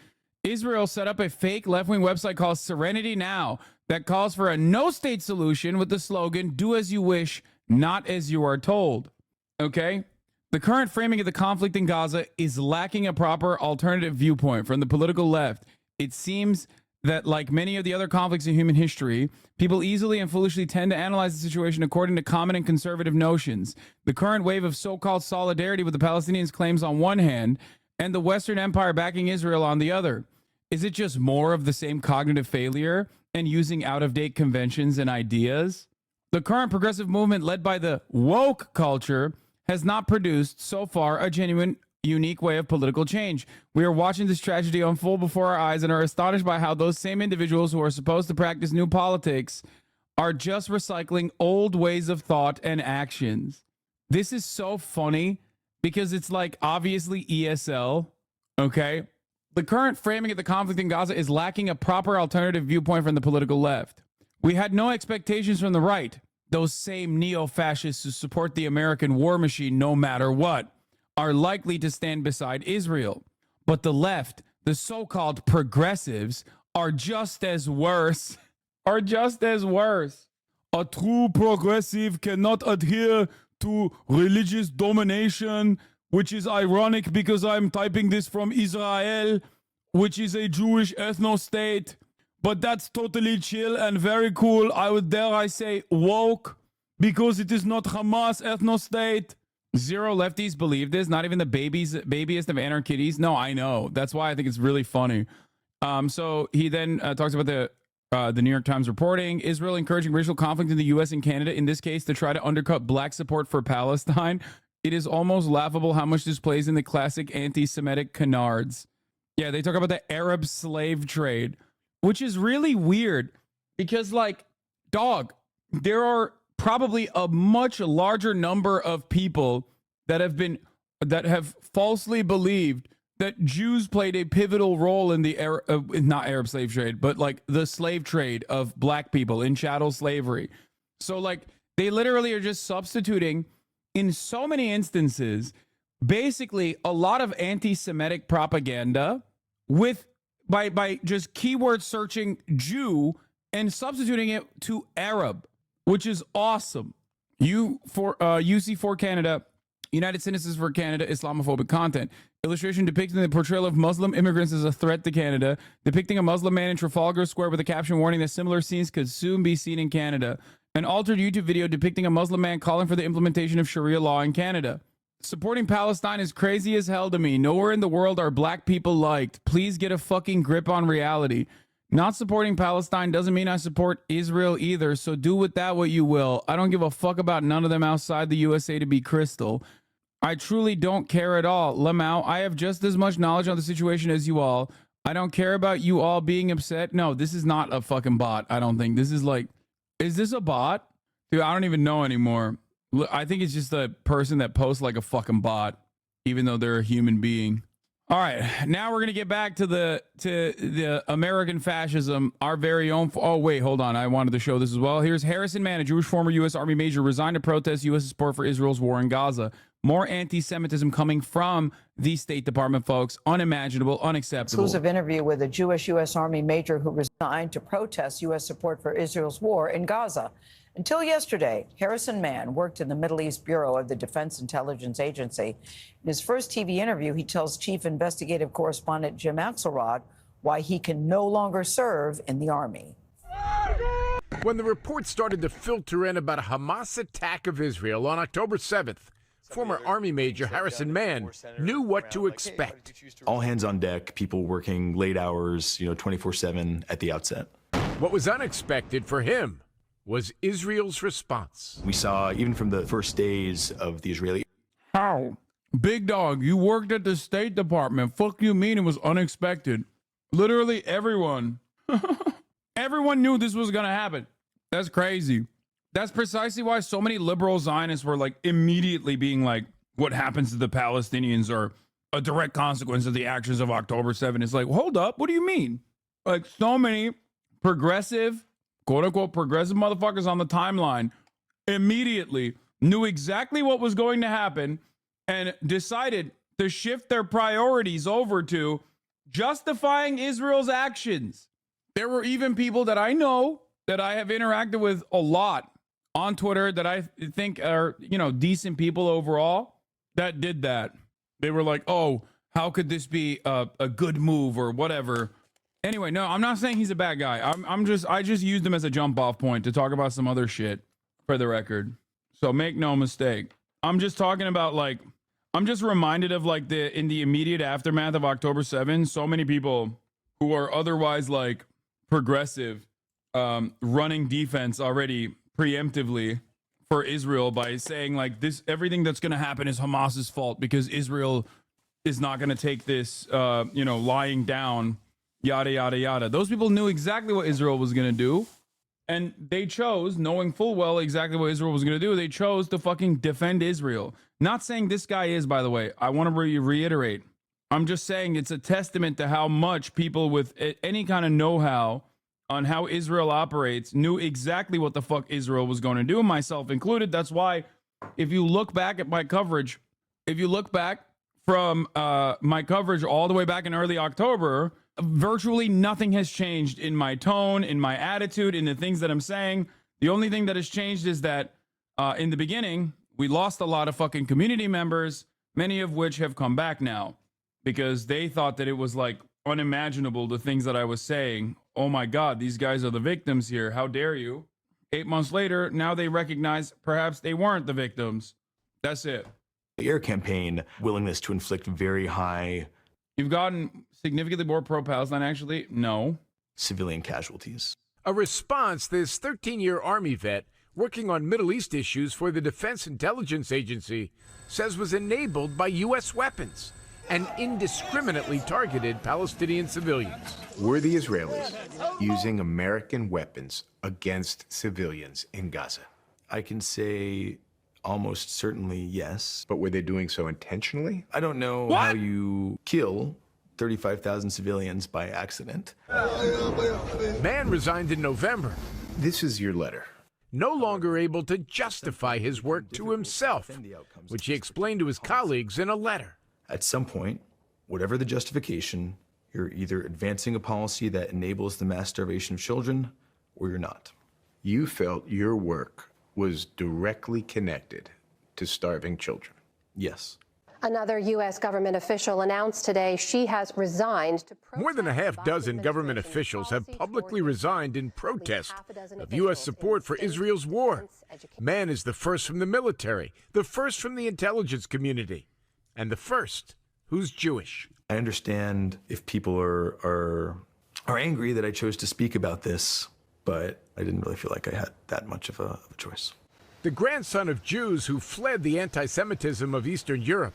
S2: Israel set up a fake left-wing website called Serenity Now that calls for a no-state solution with the slogan, do as you wish, not as you are told. Okay? The current framing of the conflict in Gaza is lacking a proper alternative viewpoint from the political left. It seems that, like many of the other conflicts in human history, people easily and foolishly tend to analyze the situation according to common and conservative notions. The current wave of so-called solidarity with the Palestinians claims on one hand, and the Western Empire backing Israel on the other. Is it just more of the same cognitive failure and using out-of-date conventions and ideas? The current progressive movement led by the woke culture has not produced, so far, a genuine unique way of political change. We are watching this tragedy unfold before our eyes and are astonished by how those same individuals who are supposed to practice new politics are just recycling old ways of thought and actions. This is so funny because it's like obviously ESL, okay? The current framing of the conflict in Gaza is lacking a proper alternative viewpoint from the political left. We had no expectations from the right, those same neo-fascists who support the American war machine no matter what, are likely to stand beside Israel. But the left, the so-called progressives, are just as worse. A true progressive cannot adhere to religious domination, which is ironic because I'm typing this from Israel, which is a Jewish ethno-state. But that's totally chill and very cool. I would dare I say woke, because it is not Hamas ethno-state. Zero lefties believe this, not even the babiest of anarchists. No, I know. That's why I think it's really funny. So he then talks about the New York Times reporting, Israel encouraging racial conflict in the U.S. and Canada, in this case, to try to undercut black support for Palestine. It is almost laughable how much this plays in the classic anti-Semitic canards. Yeah, they talk about the Arab slave trade, which is really weird because, like, dog, there are probably a much larger number of people that have falsely believed that Jews played a pivotal role in the not Arab slave trade, but like the slave trade of black people in chattel slavery. So like they literally are just substituting in so many instances, basically a lot of anti-Semitic propaganda by just keyword searching Jew and substituting it to Arab, which is awesome. UC4 Canada, United Citizens for Canada, Islamophobic content. Illustration depicting the portrayal of Muslim immigrants as a threat to Canada, depicting a Muslim man in Trafalgar Square with a caption warning that similar scenes could soon be seen in Canada. An altered YouTube video depicting a Muslim man calling for the implementation of Sharia law in Canada. Supporting Palestine is crazy as hell to me. Nowhere in the world are black people liked. Please get a fucking grip on reality. Not supporting Palestine doesn't mean I support Israel either, so do with that what you will. I don't give a fuck about none of them outside the USA, to be crystal. I truly don't care at all. Lamau, I have just as much knowledge on the situation as you all. I don't care about you all being upset. No, this is not a fucking bot, I don't think. This is like, is this a bot? Dude, I don't even know anymore. I think it's just a person that posts like a fucking bot, even though they're a human being. All right, now we're gonna get back to the American fascism, our very own. Oh wait, hold on, I wanted to show this as well. Here's Harrison Mann, a Jewish former U.S. Army major, resigned to protest U.S. support for Israel's war in Gaza. More anti-Semitism coming from the State Department, folks. Unimaginable, unacceptable.
S7: Exclusive interview with a Jewish U.S. Army major who resigned to protest U.S. support for Israel's war in Gaza. Until yesterday, Harrison Mann worked in the Middle East Bureau of the Defense Intelligence Agency. In his first TV interview, he tells Chief Investigative Correspondent Jim Axelrod why he can no longer serve in the Army.
S8: When the reports started to filter in about a Hamas attack of Israel on October 7th, former Army Major Harrison Mann knew what to expect.
S21: All hands on deck, people working late hours, 24/7 at the outset.
S8: What was unexpected for him was Israel's response.
S21: We saw, even from the first days of the Israeli...
S2: How? Big dog, you worked at the State Department. Fuck you mean it was unexpected? Literally everyone. Everyone knew this was going to happen. That's crazy. That's precisely why so many liberal Zionists were like immediately being like, what happens to the Palestinians are a direct consequence of the actions of October 7th. It's like, hold up. What do you mean? Like so many progressive, quote unquote, progressive motherfuckers on the timeline immediately knew exactly what was going to happen and decided to shift their priorities over to justifying Israel's actions. There were even people that I know that I have interacted with a lot on Twitter that I think are, decent people overall that did that. They were like, oh, how could this be a good move or whatever? Anyway, no, I'm not saying he's a bad guy. I just used him as a jump off point to talk about some other shit for the record. So make no mistake. I'm just talking about I'm just reminded of in the immediate aftermath of October 7th, so many people who are otherwise progressive, running defense already preemptively for Israel by saying everything that's going to happen is Hamas's fault because Israel is not going to take this, lying down, yada, yada, yada. Those people knew exactly what Israel was going to do. And they chose, knowing full well exactly what Israel was going to do, they chose to fucking defend Israel. Not saying this guy is, by the way. I want to reiterate. I'm just saying it's a testament to how much people with any kind of know-how on how Israel operates knew exactly what the fuck Israel was going to do, myself included. That's why if you look back at my coverage, if you look back from my coverage all the way back in early October, virtually nothing has changed in my tone, in my attitude, in the things that I'm saying. The only thing that has changed is that in the beginning, we lost a lot of fucking community members, many of which have come back now because they thought that it was unimaginable, the things that I was saying. Oh my God, these guys are the victims here. How dare you? 8 months later, now they recognize perhaps they weren't the victims. That's it.
S21: The air campaign, willingness to inflict very high...
S2: You've gotten significantly more pro-Palestine, actually? No.
S21: Civilian casualties.
S8: A response this 13-year Army vet working on Middle East issues for the Defense Intelligence Agency says was enabled by U.S. weapons and indiscriminately targeted Palestinian civilians.
S9: Were the Israelis using American weapons against civilians in Gaza?
S21: I can say almost certainly yes.
S9: But were they doing so intentionally?
S21: I don't know how you kill 35,000 civilians by accident.
S8: Mann resigned in November.
S9: This is your letter.
S8: No longer able to justify his work to himself, which he explained to his colleagues in a letter.
S21: At some point, whatever the justification, you're either advancing a policy that enables the mass starvation of children, or you're not.
S9: You felt your work was directly connected to starving children.
S21: Yes.
S10: Another U.S. government official announced today she has resigned to protest.
S8: More than a half dozen government officials have publicly resigned in protest of U.S. support for Israel's war. Mann is the first from the military, the first from the intelligence community, and the first who's Jewish.
S21: I understand if people are angry that I chose to speak about this, but I didn't really feel like I had that much of a choice.
S8: The grandson of Jews who fled the anti-Semitism of Eastern Europe,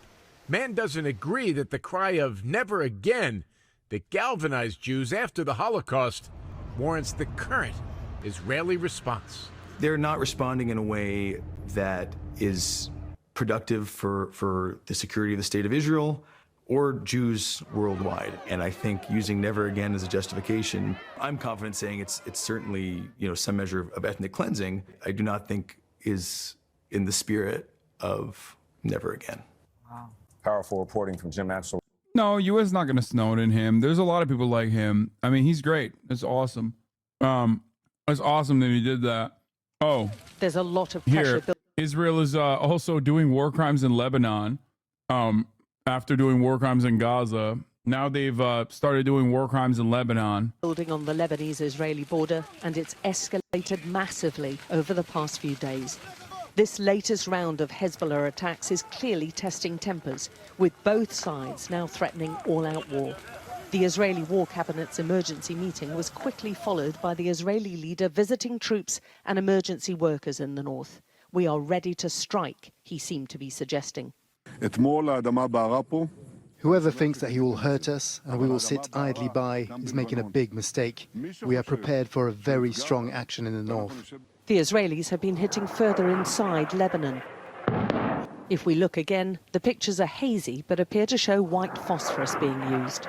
S8: Mann doesn't agree that the cry of never again that galvanized Jews after the Holocaust warrants the current Israeli response.
S21: They're not responding in a way that is productive for the security of the state of Israel or Jews worldwide. And I think using never again as a justification, I'm confident saying it's certainly, some measure of ethnic cleansing. I do not think is in the spirit of never again.
S11: Wow. Powerful reporting from Jim Axel.
S2: No, U.S. is not going to Snowden him. There's a lot of people like him. I mean, he's great. It's awesome. It's awesome that he did that. Oh,
S22: there's a lot of pressure.
S2: Here, Israel is also doing war crimes in Lebanon. After doing war crimes in Gaza, now they've started doing war crimes in Lebanon.
S22: Building on the Lebanese-Israeli border, and it's escalated massively over the past few days. This latest round of Hezbollah attacks is clearly testing tempers, with both sides now threatening all-out war. The Israeli War Cabinet's emergency meeting was quickly followed by the Israeli leader visiting troops and emergency workers in the north. We are ready to strike, he seemed to be suggesting.
S24: Whoever thinks that he will hurt us and we will sit idly by is making a big mistake. We are prepared for a very strong action in the north.
S22: The Israelis have been hitting further inside Lebanon. If we look again, the pictures are hazy but appear to show white phosphorus being used.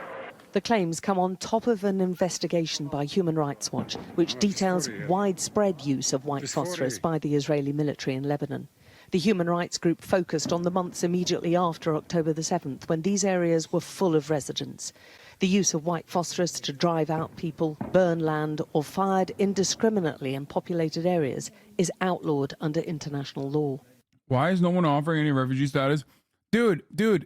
S22: The claims come on top of an investigation by Human Rights Watch, which details widespread use of white phosphorus by the Israeli military in Lebanon. The human rights group focused on the months immediately after October the 7th, when these areas were full of residents. The use of white phosphorus to drive out people, burn land, or fired indiscriminately in populated areas is outlawed under international law.
S2: Why is no one offering any refugee status? Dude,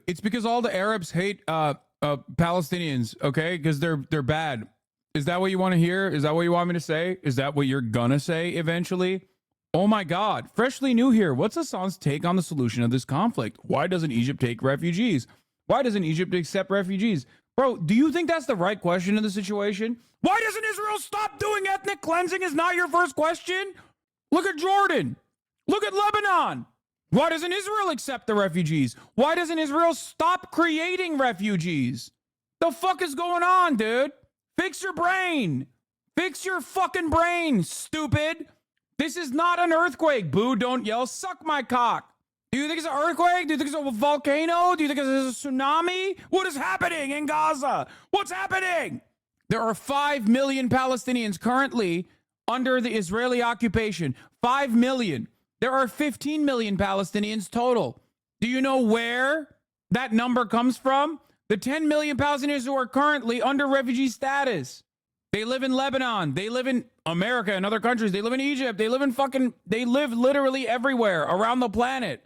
S2: it's because all the Arabs hate Palestinians, okay? Because they're bad. Is that what you want to hear? Is that what you want me to say? Is that what you're gonna say eventually? Oh my God, freshly new here. What's Hassan's take on the solution of this conflict? Why doesn't Egypt take refugees? Why doesn't Egypt accept refugees? Bro, do you think that's the right question in the situation? Why doesn't Israel stop doing ethnic cleansing is not your first question? Look at Jordan. Look at Lebanon. Why doesn't Israel accept the refugees? Why doesn't Israel stop creating refugees? The fuck is going on, dude? Fix your brain. Fix your fucking brain, stupid. This is not an earthquake. Boo, don't yell. Suck my cock. Do you think it's an earthquake? Do you think it's a volcano? Do you think it's a tsunami? What is happening in Gaza? What's happening? There are 5 million Palestinians currently under the Israeli occupation. 5 million. There are 15 million Palestinians total. Do you know where that number comes from? The 10 million Palestinians who are currently under refugee status. They live in Lebanon. They live in America and other countries. They live in Egypt. They live literally everywhere around the planet.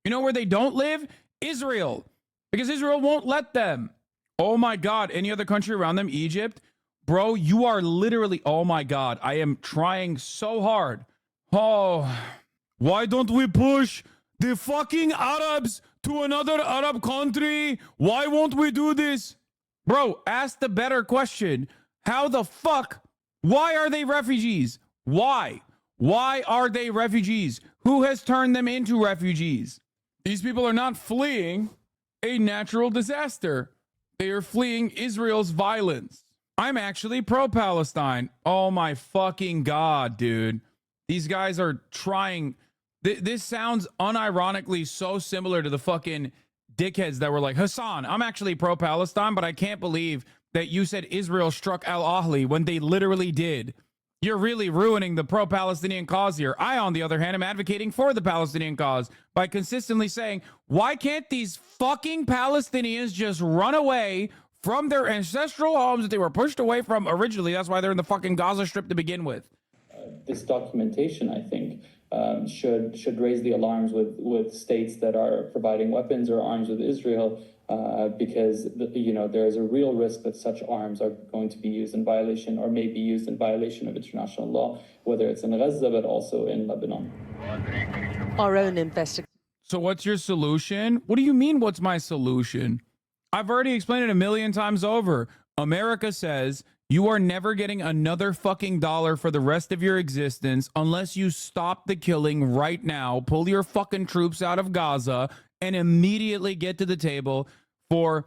S2: You know where they don't live? Israel. Because Israel won't let them. Oh my God. Any other country around them? Egypt? Bro, you are literally, oh my God. I am trying so hard. Oh, why don't we push the fucking Arabs to another Arab country? Why won't we do this? Bro, ask the better question. How the fuck? Why are they refugees? Why? Why are they refugees? Who has turned them into refugees? These people are not fleeing. a natural disaster. They are fleeing Israel's violence. I'm actually pro-Palestine. Oh my fucking God, dude. These guys are trying. This sounds unironically so similar to the fucking dickheads that were like, Hassan, I'm actually pro-Palestine, but I can't believe that you said Israel struck Al-Ahli when they literally did. You're really ruining the pro-Palestinian cause here. I, on the other hand, am advocating for the Palestinian cause by consistently saying, why can't these fucking Palestinians just run away from their ancestral homes that they were pushed away from originally? That's why they're in the fucking Gaza Strip to begin with.
S6: This documentation, I think, should raise the alarms with states that are providing weapons or arms with Israel, because there is a real risk that such arms are going to be used in violation or may be used in violation of international law, whether it's in Gaza but also in Lebanon.
S22: Our own investigation.
S2: So what's your solution? What do you mean, what's my solution? I've already explained it a million times over. America says you are never getting another fucking dollar for the rest of your existence unless you stop the killing right now, pull your fucking troops out of Gaza, and immediately get to the table for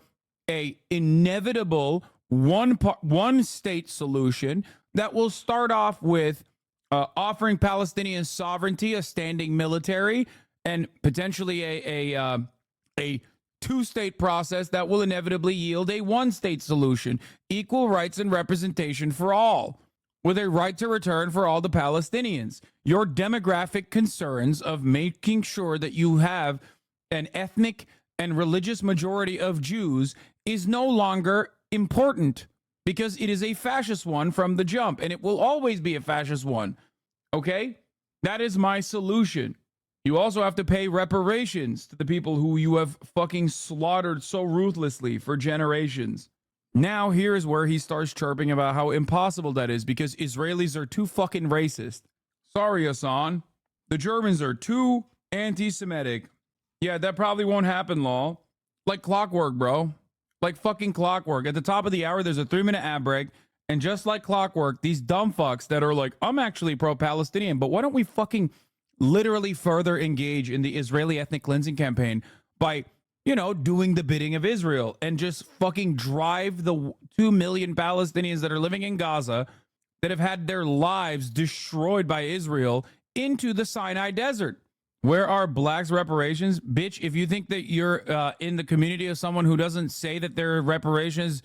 S2: a inevitable one state solution that will start off with offering Palestinian sovereignty, a standing military, and potentially a two-state process that will inevitably yield a one-state solution, equal rights and representation for all, with a right to return for all the Palestinians. Your demographic concerns of making sure that you have an ethnic and religious majority of Jews is no longer important because it is a fascist one from the jump, and it will always be a fascist one. Okay? That is my solution. You also have to pay reparations to the people who you have fucking slaughtered so ruthlessly for generations. Now, here's where he starts chirping about how impossible that is because Israelis are too fucking racist. Sorry, Hassan. The Germans are too anti-Semitic. Yeah, that probably won't happen, lol. Like clockwork, bro. Like fucking clockwork. At the top of the hour, there's a 3-minute ad break. And just like clockwork, these dumb fucks that are like, I'm actually pro-Palestinian, but why don't we fucking literally further engage in the Israeli ethnic cleansing campaign by, doing the bidding of Israel and just fucking drive the 2 million Palestinians that are living in Gaza that have had their lives destroyed by Israel into the Sinai Desert. Where are blacks' reparations? Bitch, if you think that you're in the community of someone who doesn't say that there are reparations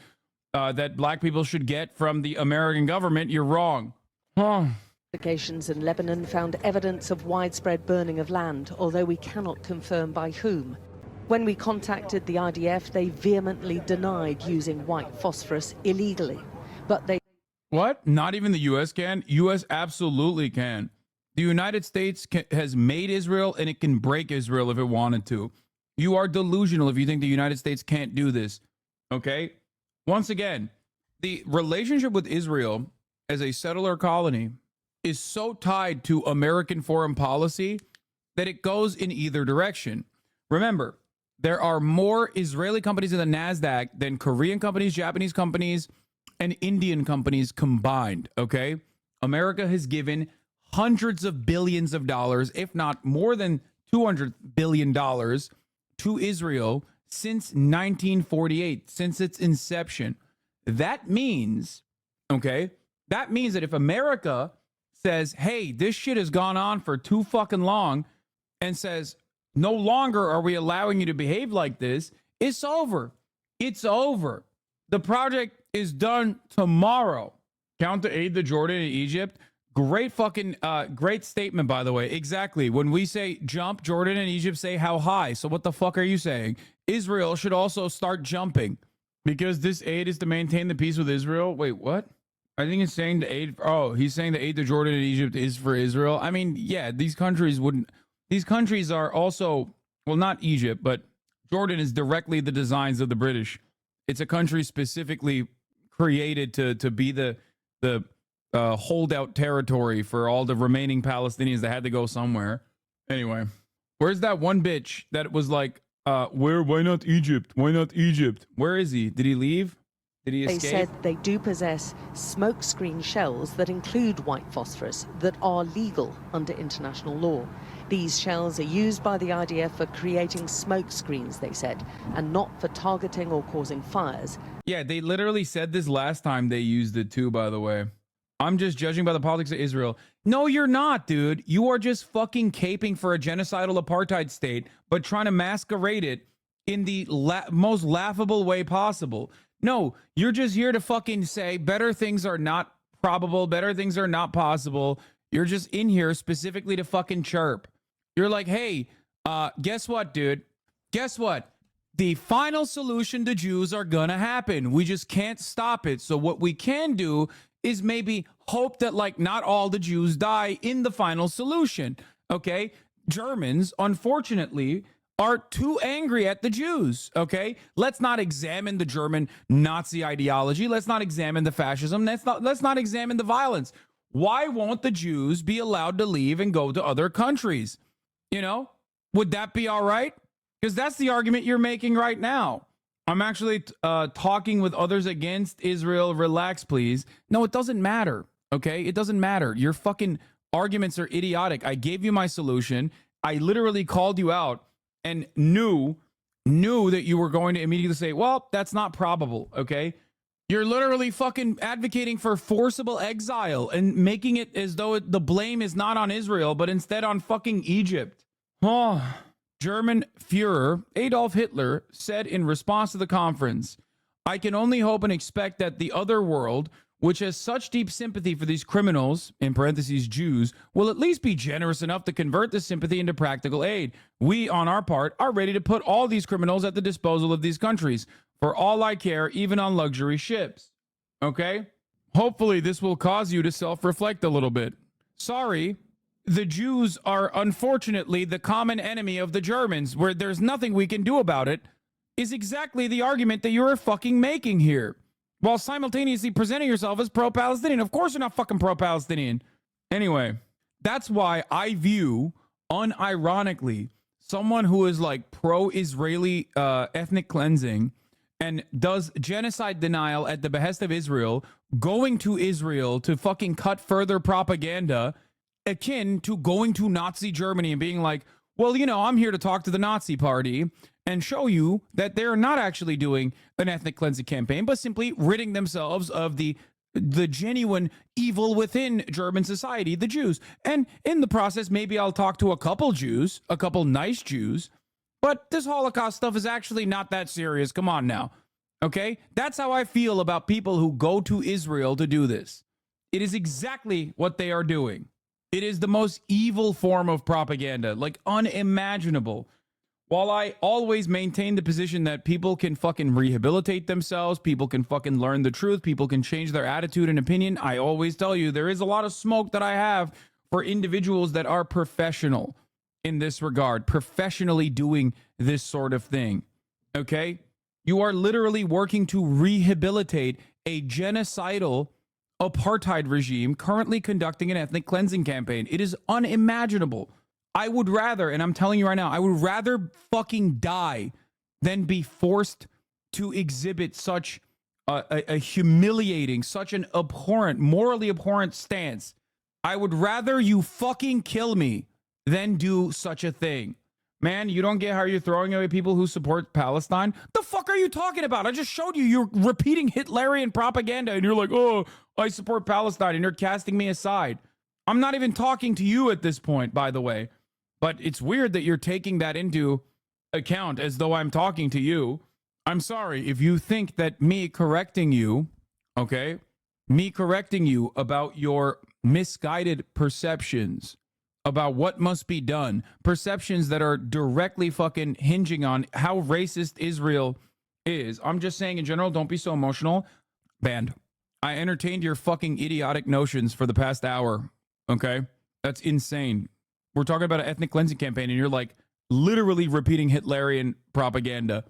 S2: that black people should get from the American government, you're wrong.
S22: Investigations in Lebanon found evidence of widespread burning of land, although we cannot confirm by whom. When we contacted the IDF, they vehemently denied using white phosphorus illegally. But they...
S2: What? Not even the U.S. can? U.S. absolutely can. The United States has made Israel, and it can break Israel if it wanted to. You are delusional if you think the United States can't do this. Okay? Once again, the relationship with Israel as a settler colony is so tied to American foreign policy that it goes in either direction. Remember, there are more Israeli companies in the NASDAQ than Korean companies, Japanese companies, and Indian companies combined, okay? America has given hundreds of billions of dollars, if not more than $200 billion to Israel since 1948, since its inception. That means, okay, that means that if America says, hey, this shit has gone on for too fucking long, and says, no longer are we allowing you to behave like this, it's over. It's over. The project is done tomorrow. Count to aid the Jordan and Egypt. Great fucking, great statement, by the way. Exactly. When we say jump, Jordan and Egypt say how high. So what the fuck are you saying? Israel should also start jumping because this aid is to maintain the peace with Israel. Wait, what? I think he's saying the aid. Oh, he's saying the aid to Jordan and Egypt is for Israel. I mean, yeah, these countries are also, well, not Egypt, but Jordan is directly the designs of the British. It's a country specifically created to be the holdout territory for all the remaining Palestinians that had to go somewhere. Anyway, where's that one bitch that was like, why not Egypt? Why not Egypt? Where is he? Did he leave? Did he escape?
S22: They said they do possess smokescreen shells that include white phosphorus that are legal under international law. These shells are used by the IDF for creating smoke screens, they said, and not for targeting or causing fires.
S2: Yeah, they literally said this last time they used it too, by the way. I'm just judging by the politics of Israel. No, you're not, dude. You are just fucking caping for a genocidal apartheid state, but trying to masquerade it in the most laughable way possible. No, you're just here to fucking say better things are not probable, better things are not possible. You're just in here specifically to fucking chirp. You're like, hey, guess what, dude? Guess what? The final solution to Jews are gonna happen. We just can't stop it. So what we can do is maybe hope that, like, not all the Jews die in the final solution. Okay? Germans, unfortunately, are too angry at the Jews. Okay? Let's not examine the German Nazi ideology. Let's not examine the fascism. Let's not examine the violence. Why won't the Jews be allowed to leave and go to other countries? You know? Would that be all right? Because that's the argument you're making right now. I'm actually talking with others against Israel. Relax, please. No, it doesn't matter. Okay? It doesn't matter. Your fucking arguments are idiotic. I gave you my solution. I literally called you out and knew that you were going to immediately say, well, that's not probable. Okay? You're literally fucking advocating for forcible exile and making it as though the blame is not on Israel, but instead on fucking Egypt. Oh. German Führer Adolf Hitler said in response to the conference, I can only hope and expect that the other world, which has such deep sympathy for these criminals, in parentheses Jews, will at least be generous enough to convert this sympathy into practical aid. We, on our part, are ready to put all these criminals at the disposal of these countries. For all I care, even on luxury ships. Okay? Hopefully this will cause you to self-reflect a little bit. Sorry. The Jews are unfortunately the common enemy of the Germans, where there's nothing we can do about it, is exactly the argument that you're fucking making here, while simultaneously presenting yourself as pro-Palestinian. Of course you're not fucking pro-Palestinian. Anyway, that's why I view, unironically, someone who is like pro-Israeli ethnic cleansing and does genocide denial at the behest of Israel, going to Israel to fucking cut further propaganda akin to going to Nazi Germany and being like, well, you know, I'm here to talk to the Nazi party and show you that they're not actually doing an ethnic cleansing campaign, but simply ridding themselves of the genuine evil within German society, the Jews. And in the process, maybe I'll talk to a couple Jews, a couple nice Jews, but this Holocaust stuff is actually not that serious. Come on now. Okay? That's how I feel about people who go to Israel to do this. It is exactly what they are doing. It is the most evil form of propaganda, like unimaginable. While I always maintain the position that people can fucking rehabilitate themselves, people can fucking learn the truth, people can change their attitude and opinion, I always tell you there is a lot of smoke that I have for individuals that are professional in this regard, professionally doing this sort of thing. Okay? You are literally working to rehabilitate a genocidal apartheid regime currently conducting an ethnic cleansing campaign. It is unimaginable. I would rather, and I'm telling you right now, I would rather fucking die than be forced to exhibit such a humiliating, such an abhorrent, morally abhorrent stance. I would rather you fucking kill me than do such a thing. Man, you don't get how you're throwing away people who support Palestine? The fuck are you talking about? I just showed you you're repeating Hitlerian propaganda and you're like, oh, I support Palestine, and you're casting me aside. I'm not even talking to you at this point, by the way. But it's weird that you're taking that into account as though I'm talking to you. I'm sorry if you think that me correcting you, okay, me correcting you about your misguided perceptions about what must be done, perceptions that are directly fucking hinging on how racist Israel is. I'm just saying in general, don't be so emotional. Banned. I entertained your fucking idiotic notions for the past hour, okay? That's insane. We're talking about an ethnic cleansing campaign and you're like literally repeating Hitlerian propaganda.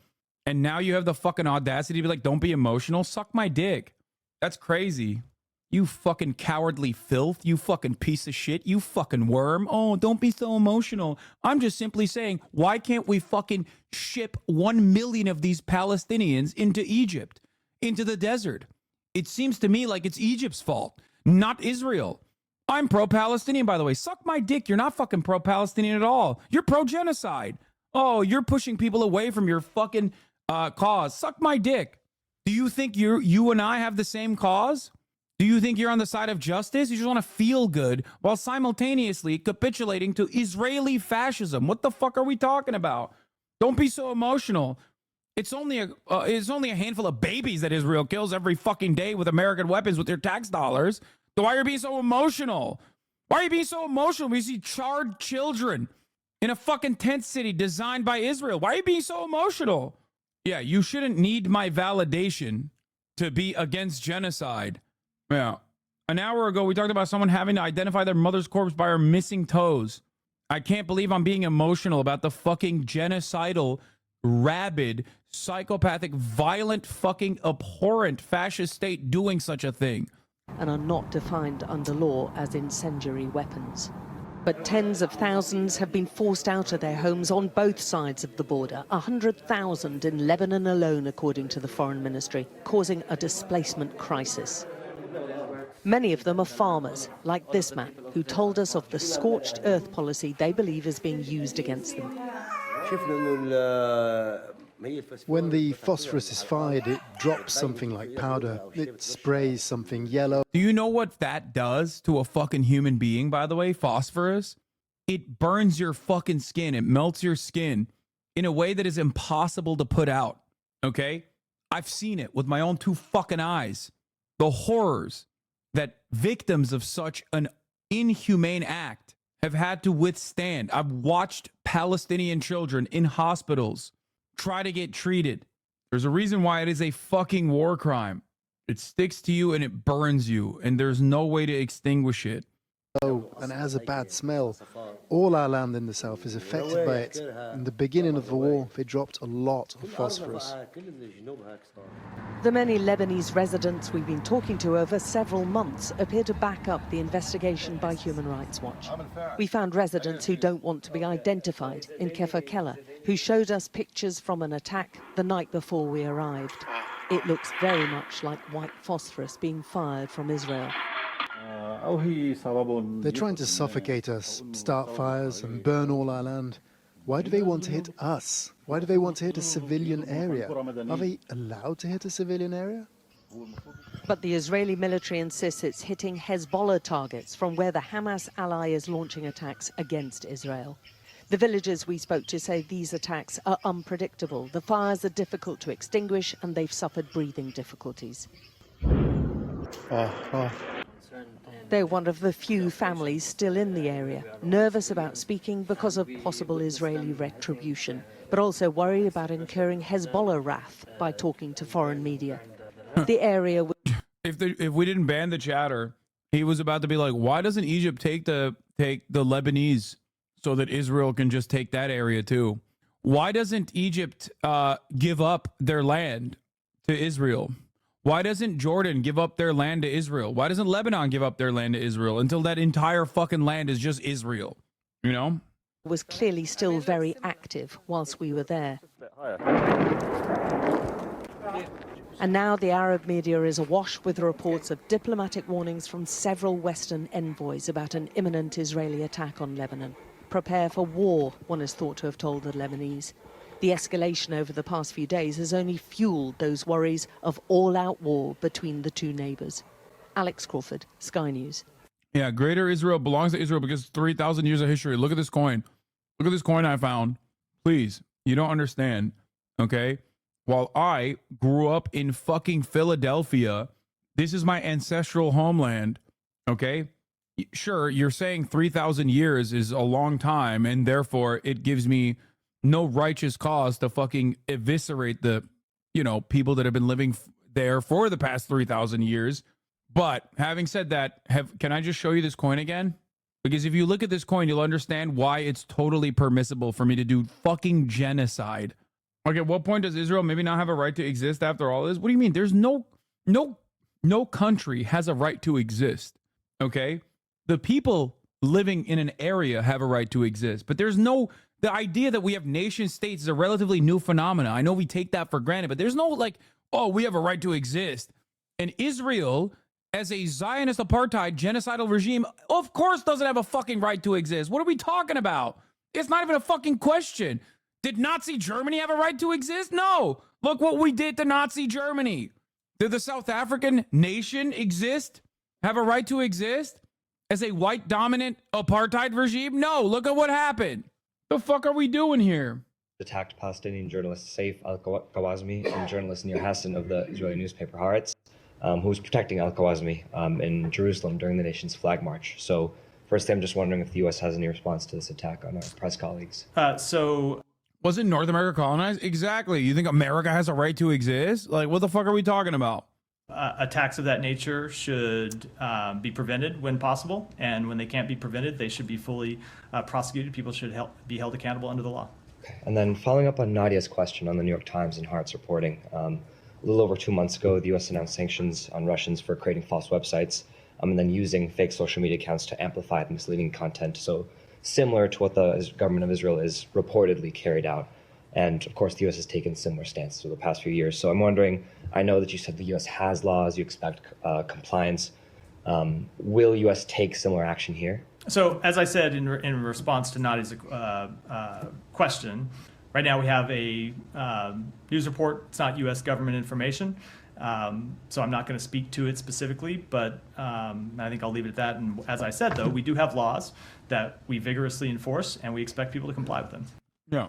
S2: And now you have the fucking audacity to be like, don't be emotional. Suck my dick. That's crazy. You fucking cowardly filth. You fucking piece of shit. You fucking worm. Oh, don't be so emotional. I'm just simply saying, why can't we fucking ship 1 million of these Palestinians into Egypt, into the desert? It seems to me like it's Egypt's fault, not Israel. I'm pro-Palestinian, by the way. Suck my dick. You're not fucking pro-Palestinian at all. You're pro-genocide. Oh, you're pushing people away from your fucking cause. Suck my dick. Do you think you and I have the same cause? Do you think you're on the side of justice? You just want to feel good while simultaneously capitulating to Israeli fascism. What the fuck are we talking about? Don't be so emotional. It's only a handful of babies that Israel kills every fucking day with American weapons with their tax dollars. So why are you being so emotional? Why are you being so emotional when you see charred children in a fucking tent city designed by Israel? Why are you being so emotional? Yeah, you shouldn't need my validation to be against genocide. Yeah. An hour ago, we talked about someone having to identify their mother's corpse by her missing toes. I can't believe I'm being emotional about the fucking genocidal, rabid, psychopathic, violent, fucking abhorrent fascist state doing such a thing.
S22: And are not defined under law as incendiary weapons. But tens of thousands have been forced out of their homes on both sides of the border. 100,000 in Lebanon alone, according to the Foreign Ministry, causing a displacement crisis. Many of them are farmers, like this man, who told us of the scorched earth policy they believe is being used against them.
S24: When the phosphorus is fired, it drops something like powder. It sprays something yellow.
S2: Do you know what that does to a fucking human being, by the way? Phosphorus? It burns your fucking skin. It melts your skin in a way that is impossible to put out. Okay? I've seen it with my own two fucking eyes. The horrors that victims of such an inhumane act have had to withstand. I've watched Palestinian children in hospitals try to get treated. There's a reason why it is a fucking war crime. It sticks to you and it burns you, and there's no way to extinguish it.
S24: And it has a bad smell. All our land in the south is affected by it. In the beginning of the war, they dropped a lot of phosphorus.
S22: The many Lebanese residents we've been talking to over several months appear to back up the investigation by Human Rights Watch. We found residents who don't want to be identified in Kefir Keller, who showed us pictures from an attack the night before we arrived. It looks very much like white phosphorus being fired from Israel.
S24: They're trying to suffocate us, start fires and burn all our land. Why do they want to hit us? Why do they want to hit a civilian area? Are they allowed to hit a civilian area?
S22: But the Israeli military insists it's hitting Hezbollah targets from where the Hamas ally is launching attacks against Israel. The villagers we spoke to say these attacks are unpredictable. The fires are difficult to extinguish and they've suffered breathing difficulties. They're one of the few families still in the area, nervous about speaking because of possible Israeli retribution, but also worried about incurring Hezbollah wrath by talking to foreign media. The area...
S2: If we didn't ban the chatter, he was about to be like, why doesn't Egypt take the Lebanese so that Israel can just take that area too? Why doesn't Egypt give up their land to Israel? Why doesn't Jordan give up their land to Israel? Why doesn't Lebanon give up their land to Israel until that entire fucking land is just Israel? You know?
S22: Was clearly still very active whilst we were there. And now the Arab media is awash with reports of diplomatic warnings from several Western envoys about an imminent Israeli attack on Lebanon. Prepare for war, one is thought to have told the Lebanese. The escalation over the past few days has only fueled those worries of all-out war between the two neighbors. Alex Crawford, Sky News.
S2: Yeah, Greater Israel belongs to Israel because 3,000 years of history. Look at this coin. Look at this coin I found. Please, you don't understand, okay? While I grew up in fucking Philadelphia, this is my ancestral homeland, okay? Sure, you're saying 3,000 years is a long time, and therefore it gives me no righteous cause to fucking eviscerate the, people that have been living there for the past 3,000 years. But having said that, can I just show you this coin again? Because if you look at this coin, you'll understand why it's totally permissible for me to do fucking genocide. Okay, at what point does Israel maybe not have a right to exist after all this? What do you mean? There's no country has a right to exist. Okay? The people living in an area have a right to exist, but the idea that we have nation states is a relatively new phenomenon. I know we take that for granted, but there's no we have a right to exist. And Israel as a Zionist apartheid genocidal regime, of course doesn't have a fucking right to exist. What are we talking about? It's not even a fucking question. Did Nazi Germany have a right to exist? No. Look what we did to Nazi Germany. Did the South African nation exist? Have a right to exist as a white dominant apartheid regime? No. Look at what happened. The fuck are we doing here?
S12: Attacked Palestinian journalist Saif al-Kawazmi and journalist Nir Hassan of the Israeli newspaper Haaretz, who was protecting al-Kawazmi in Jerusalem during the nation's flag march. So firstly, I'm just wondering if the U.S. has any response to this attack on our press colleagues.
S2: Wasn't North America colonized? Exactly. You think America has a right to exist? Like, what the fuck are we talking about?
S14: Attacks of that nature should be prevented when possible, and when they can't be prevented, they should be fully prosecuted. People should be held accountable under the law.
S12: Okay. And then following up on Nadia's question on the New York Times and Haaretz reporting, a little over 2 months ago, the U.S. announced sanctions on Russians for creating false websites and then using fake social media accounts to amplify the misleading content. So similar to what the government of Israel is reportedly carried out. And of course, the U.S. has taken similar stances over the past few years. So I'm wondering, I know that you said the U.S. has laws, you expect compliance. Will U.S. take similar action here?
S14: So as I said in response to Nadia's question, right now we have a news report. It's not U.S. government information. So I'm not going to speak to it specifically, but I think I'll leave it at that. And as I said, though, we do have laws that we vigorously enforce, and we expect people to comply with them.
S2: Yeah.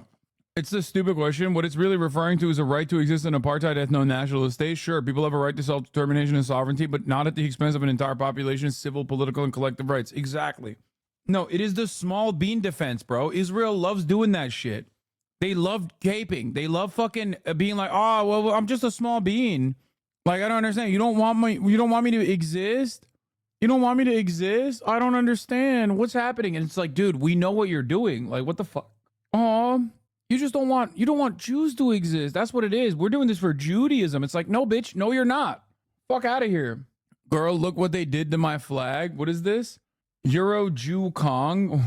S2: It's a stupid question. What it's really referring to is a right to exist in an apartheid ethno-nationalist state. Sure, people have a right to self-determination and sovereignty, but not at the expense of an entire population's civil, political, and collective rights. Exactly. No, it is the small bean defense, bro. Israel loves doing that shit. They love gaping. They love fucking being like, oh, well, I'm just a small bean. Like, I don't understand. You don't want me to exist? You don't want me to exist? I don't understand. What's happening? And it's like, dude, we know what you're doing. Like, what the fuck? You just don't want Jews to exist. That's what it is. We're doing this for Judaism. It's like, no, bitch. No, you're not. Fuck out of here. Girl, look what they did to my flag. What is this? Euro Jew Kong.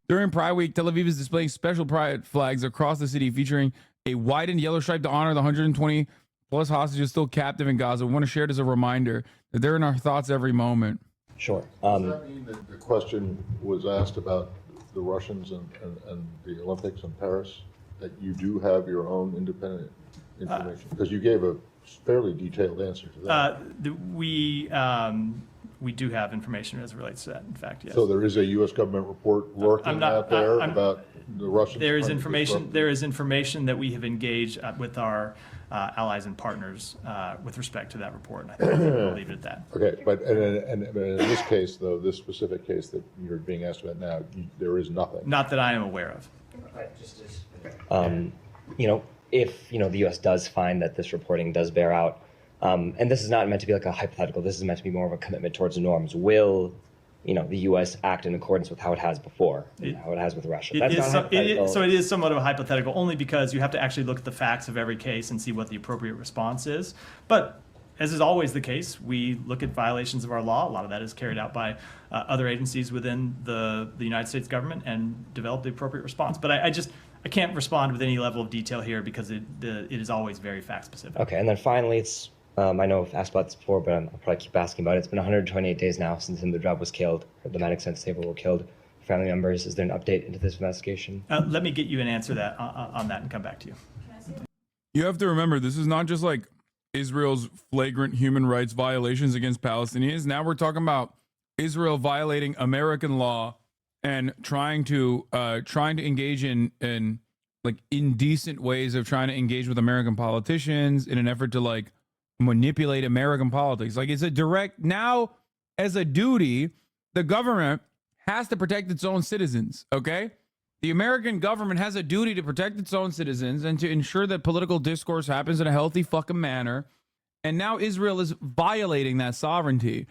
S2: During Pride Week, Tel Aviv is displaying special pride flags across the city featuring a white and yellow stripe to honor the 120 plus hostages still captive in Gaza. We want to share it as a reminder that they're in our thoughts every moment.
S12: Sure.
S15: Does that mean that the question was asked about the Russians and the Olympics in Paris, that you do have your own independent information? Because you gave a fairly detailed answer to that.
S14: We do have information as it relates to that, in fact, yes.
S15: So there is a U.S. government report working out there about the Russians?
S14: There is information that we have engaged with our allies and partners with respect to that report, and I think we'll leave it at that.
S15: Okay, but in this case, though, this specific case that you're being asked about now, there is nothing.
S14: Not that I am aware of.
S12: If the U.S. does find that this reporting does bear out, and this is not meant to be like a hypothetical, this is meant to be more of a commitment towards the norms, will the U.S. act in accordance with how it has before, how it has with Russia?
S14: It is somewhat of a hypothetical, only because you have to actually look at the facts of every case and see what the appropriate response is. But as is always the case, we look at violations of our law. A lot of that is carried out by other agencies within the United States government and develop the appropriate response. But I can't respond with any level of detail here because it is always very fact specific.
S12: Okay, and then finally, it's I know I've asked about this before, but I'll probably keep asking about it. It's been 128 days now since Imdrab was killed, or the Maddox and Sable were killed. Family members, is there an update into this investigation?
S14: Let me get you an answer on that and come back to you.
S2: You have to remember, this is not just like Israel's flagrant human rights violations against Palestinians. Now we're talking about Israel violating American law and trying to engage in like indecent ways of trying to engage with American politicians in an effort to like manipulate American politics. Like, it's a direct, now as a duty, the government has to protect its own citizens. Okay, the American government has a duty to protect its own citizens and to ensure that political discourse happens in a healthy fucking manner. And now Israel is violating that sovereignty.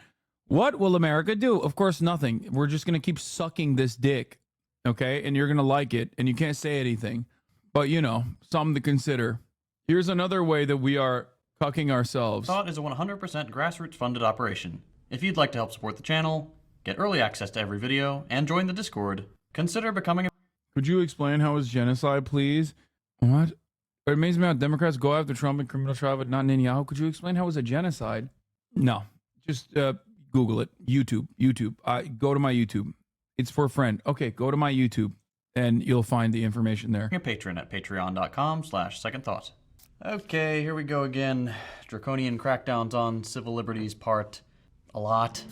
S2: What will America do? Of course, nothing. We're just going to keep sucking this dick. Okay, and you're going to like it and you can't say anything, but something to consider. Here's another way that we are cucking ourselves.
S17: Thought is a 100% grassroots funded operation. If you'd like to help support the channel, get early access to every video, and join the Discord, consider becoming a...
S2: Could you explain how it's genocide, please? What? It amazes me how Democrats go after Trump and criminal trial, but not Netanyahu. Could you explain how it's a genocide? No. Just Google it. YouTube. Go to my YouTube. It's for a friend. Okay, go to my YouTube and you'll find the information there.
S17: A patron at patreon.com/secondthought. Okay, here we go again. Draconian crackdowns on civil liberties part a lot.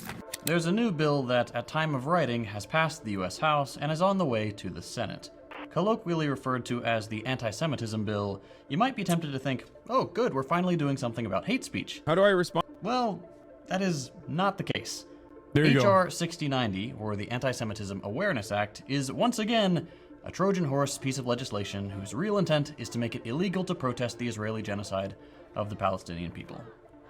S17: There's a new bill that, at time of writing, has passed the U.S. House and is on the way to the Senate. Colloquially referred to as the anti-Semitism bill, you might be tempted to think, oh good, we're finally doing something about hate speech.
S2: How do I respond?
S17: Well, that is not the case.
S2: There you
S17: H.R.
S2: go.
S17: 6090, or the Anti-Semitism Awareness Act, is once again a Trojan horse piece of legislation whose real intent is to make it illegal to protest the Israeli genocide of the Palestinian people.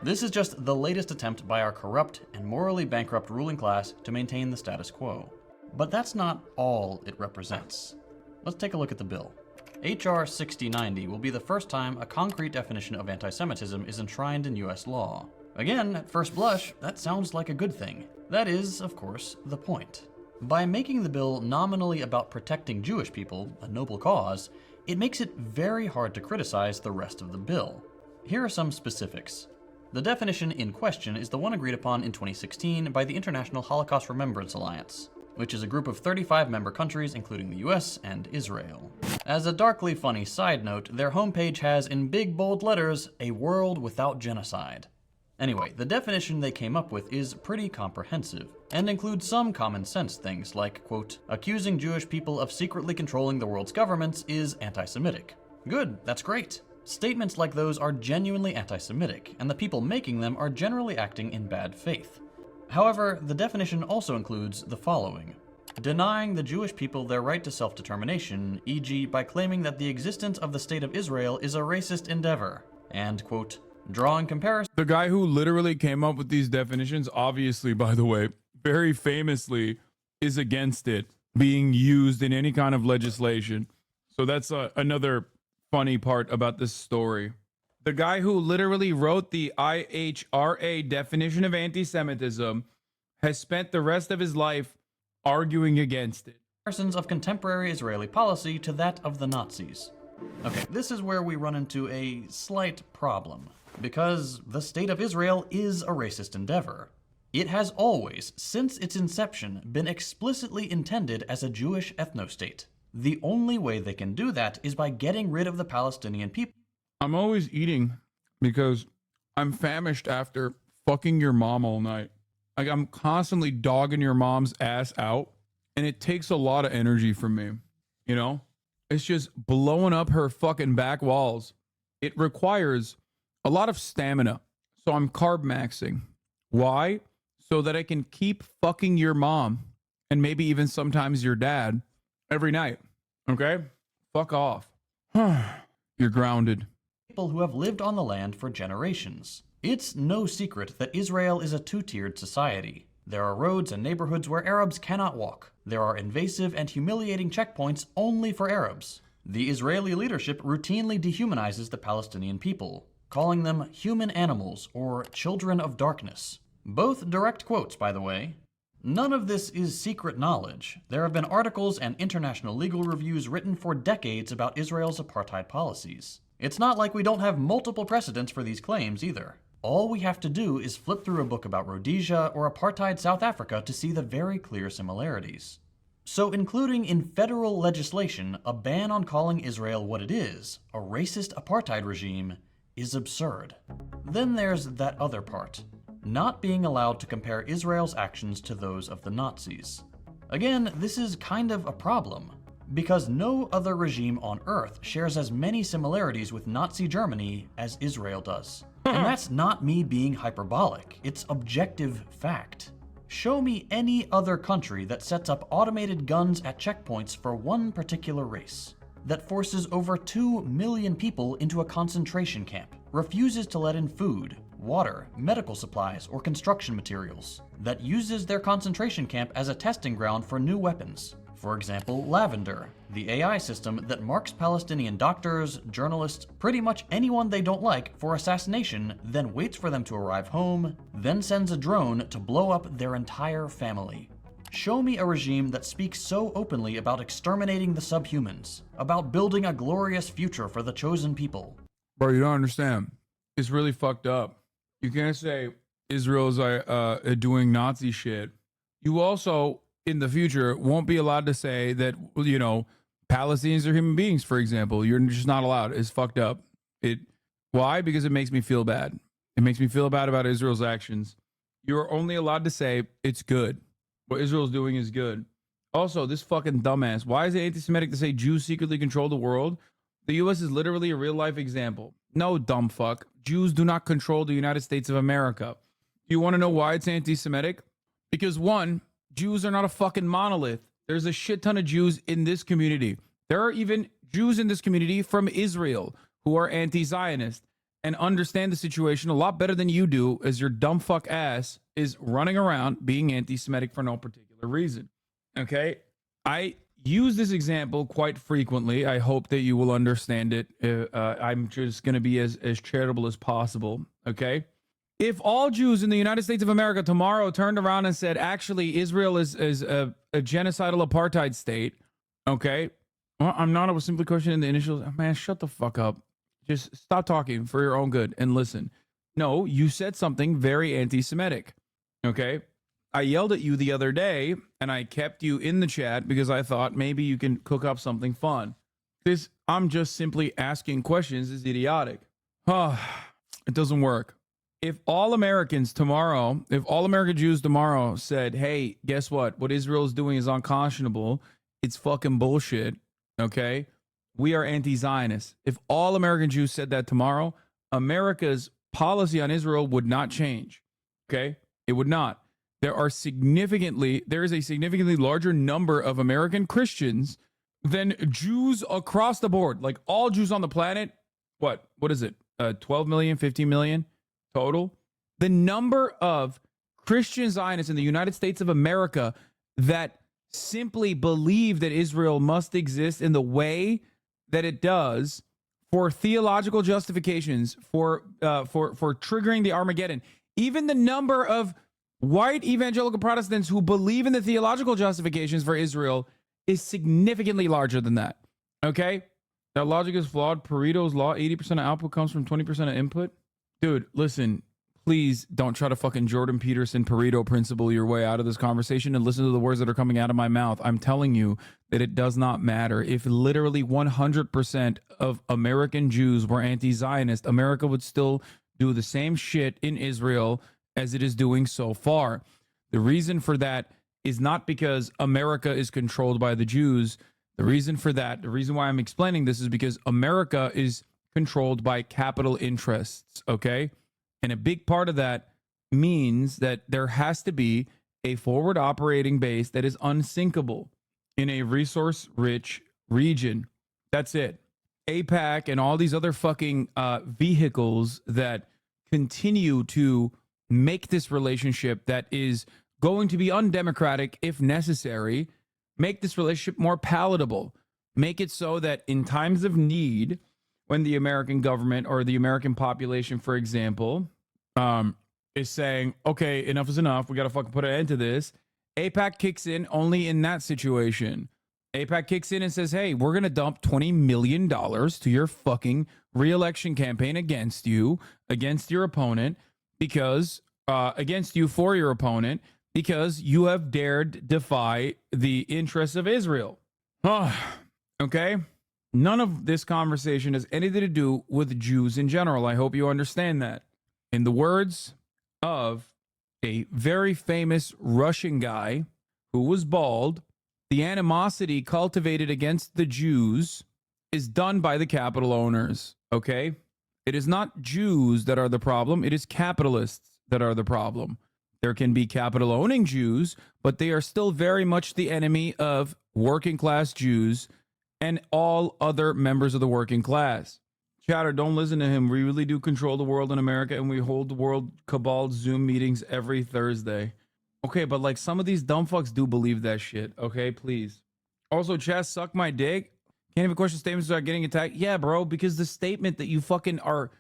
S17: This is just the latest attempt by our corrupt and morally bankrupt ruling class to maintain the status quo. But that's not all it represents. Let's take a look at the bill. H.R. 6090 will be the first time a concrete definition of anti-Semitism is enshrined in U.S. law. Again, at first blush, that sounds like a good thing. That is, of course, the point. By making the bill nominally about protecting Jewish people, a noble cause, it makes it very hard to criticize the rest of the bill. Here are some specifics. The definition in question is the one agreed upon in 2016 by the International Holocaust Remembrance Alliance, which is a group of 35 member countries, including the US and Israel. As a darkly funny side note, their homepage has, in big bold letters, a world without genocide. Anyway, the definition they came up with is pretty comprehensive, and includes some common sense things like, quote, accusing Jewish people of secretly controlling the world's governments is anti-Semitic. Good, that's great. Statements like those are genuinely anti-Semitic, and the people making them are generally acting in bad faith. However, the definition also includes the following. Denying the Jewish people their right to self-determination, e.g. by claiming that the existence of the State of Israel is a racist endeavor, and, quote, drawing comparison.
S2: The guy who literally came up with these definitions, obviously, by the way, very famously, is against it being used in any kind of legislation. So that's another funny part about this story. The guy who literally wrote the IHRA definition of anti-Semitism has spent the rest of his life arguing against it.
S17: Comparisons of contemporary Israeli policy to that of the Nazis. Okay, this is where we run into a slight problem, because the State of Israel is a racist endeavor. It has always, since its inception, been explicitly intended as a Jewish ethnostate. The only way they can do that is by getting rid of the Palestinian people.
S2: I'm always eating because I'm famished after fucking your mom all night. Like, I'm constantly dogging your mom's ass out, and it takes a lot of energy from me, you know? It's just blowing up her fucking back walls. It requires a lot of stamina, so I'm carb maxing. Why? So that I can keep fucking your mom, and maybe even sometimes your dad, every night, okay? Fuck off. You're grounded.
S17: People who have lived on the land for generations. It's no secret that Israel is a two-tiered society. There are roads and neighborhoods where Arabs cannot walk. There are invasive and humiliating checkpoints only for Arabs. The Israeli leadership routinely dehumanizes the Palestinian people, calling them human animals or children of darkness. Both direct quotes, by the way. None of this is secret knowledge. There have been articles and international legal reviews written for decades about Israel's apartheid policies. It's not like we don't have multiple precedents for these claims either. All we have to do is flip through a book about Rhodesia or apartheid South Africa to see the very clear similarities. So including in federal legislation a ban on calling Israel what it is, a racist apartheid regime, is absurd. Then there's that other part, not being allowed to compare Israel's actions to those of the Nazis. Again, this is kind of a problem, because no other regime on Earth shares as many similarities with Nazi Germany as Israel does. And that's not me being hyperbolic, it's objective fact. Show me any other country that sets up automated guns at checkpoints for one particular race, that forces over 2 million people into a concentration camp, refuses to let in food, water, medical supplies, or construction materials, that uses their concentration camp as a testing ground for new weapons. For example, Lavender, the AI system that marks Palestinian doctors, journalists, pretty much anyone they don't like for assassination, then waits for them to arrive home, then sends a drone to blow up their entire family. Show me a regime that speaks so openly about exterminating the subhumans, about building a glorious future for the chosen people.
S2: Bro, you don't understand. It's really fucked up. You can't say Israel's doing Nazi shit, you also in the future won't be allowed to say that, you know, Palestinians are human beings, for example. You're just not allowed. It's fucked up. Why? Because it makes me feel bad. It makes me feel bad about Israel's actions. You're only allowed to say it's good. What Israel's doing is good. Also, this fucking dumbass. Why is it anti-Semitic to say Jews secretly control the world? The U.S. is literally a real-life example. No, dumb fuck. Jews do not control the United States of America. You want to know why it's anti-Semitic? Because one, Jews are not a fucking monolith. There's a shit ton of Jews in this community. There are even Jews in this community from Israel who are anti-Zionist and understand the situation a lot better than you do, as your dumb fuck ass is running around being anti-Semitic for no particular reason. Okay? I use this example quite frequently. I hope that you will understand it. I'm just going to be as charitable as possible. Okay? If all Jews in the United States of America tomorrow turned around and said, actually, Israel is a genocidal apartheid state, okay? Well, I'm not. I was simply questioning the initials. Man, shut the fuck up. Just stop talking for your own good and listen. No, you said something very anti-Semitic, okay? I yelled at you the other day, and I kept you in the chat because I thought maybe you can cook up something fun. I'm just simply asking questions is idiotic. It doesn't work. If all American Jews tomorrow said, hey, guess what Israel is doing is unconscionable, it's fucking bullshit, okay? We are anti-Zionist. If all American Jews said that tomorrow, America's policy on Israel would not change, okay? It would not. There is a significantly larger number of American Christians than Jews across the board. Like all Jews on the planet, what is it? 12 million, 15 million? Total. The number of Christian Zionists in the United States of America that simply believe that Israel must exist in the way that it does for theological justifications, for triggering the Armageddon. Even the number of white evangelical Protestants who believe in the theological justifications for Israel is significantly larger than that. Okay? That logic is flawed. Pareto's law, 80% of output comes from 20% of input. Dude, listen, please don't try to fucking Jordan Peterson Pareto principle your way out of this conversation and listen to the words that are coming out of my mouth. I'm telling you that it does not matter. If literally 100% of American Jews were anti-Zionist, America would still do the same shit in Israel as it is doing so far. The reason for that is not because America is controlled by the Jews. The reason why I'm explaining this is because America is controlled by capital interests, okay? And a big part of that means that there has to be a forward operating base that is unsinkable in a resource-rich region. That's it. AIPAC and all these other fucking vehicles that continue to make this relationship that is going to be undemocratic if necessary, make this relationship more palatable, make it so that in times of need, when the American government or the American population, for example, is saying, okay, enough is enough, we got to fucking put an end to this, AIPAC kicks in only in that situation. AIPAC kicks in and says, hey, we're going to dump $20 million to your fucking re-election campaign against you, against your opponent, because, against you for your opponent, because you have dared defy the interests of Israel. Okay? None of this conversation has anything to do with Jews in general. I hope you understand that. In the words of a very famous Russian guy who was bald, the animosity cultivated against the Jews is done by the capital owners, okay? It is not Jews that are the problem. It is capitalists that are the problem. There can be capital-owning Jews, but they are still very much the enemy of working-class Jews and all other members of the working class. Chatter, don't listen to him. We really do control the world in America, and we hold the world cabal Zoom meetings every Thursday. Okay, but like some of these dumb fucks do believe that shit. Okay, please. Also, Chaz, suck my dick. Can't even question statements without getting attacked. Yeah, bro, because the statement that you fucking are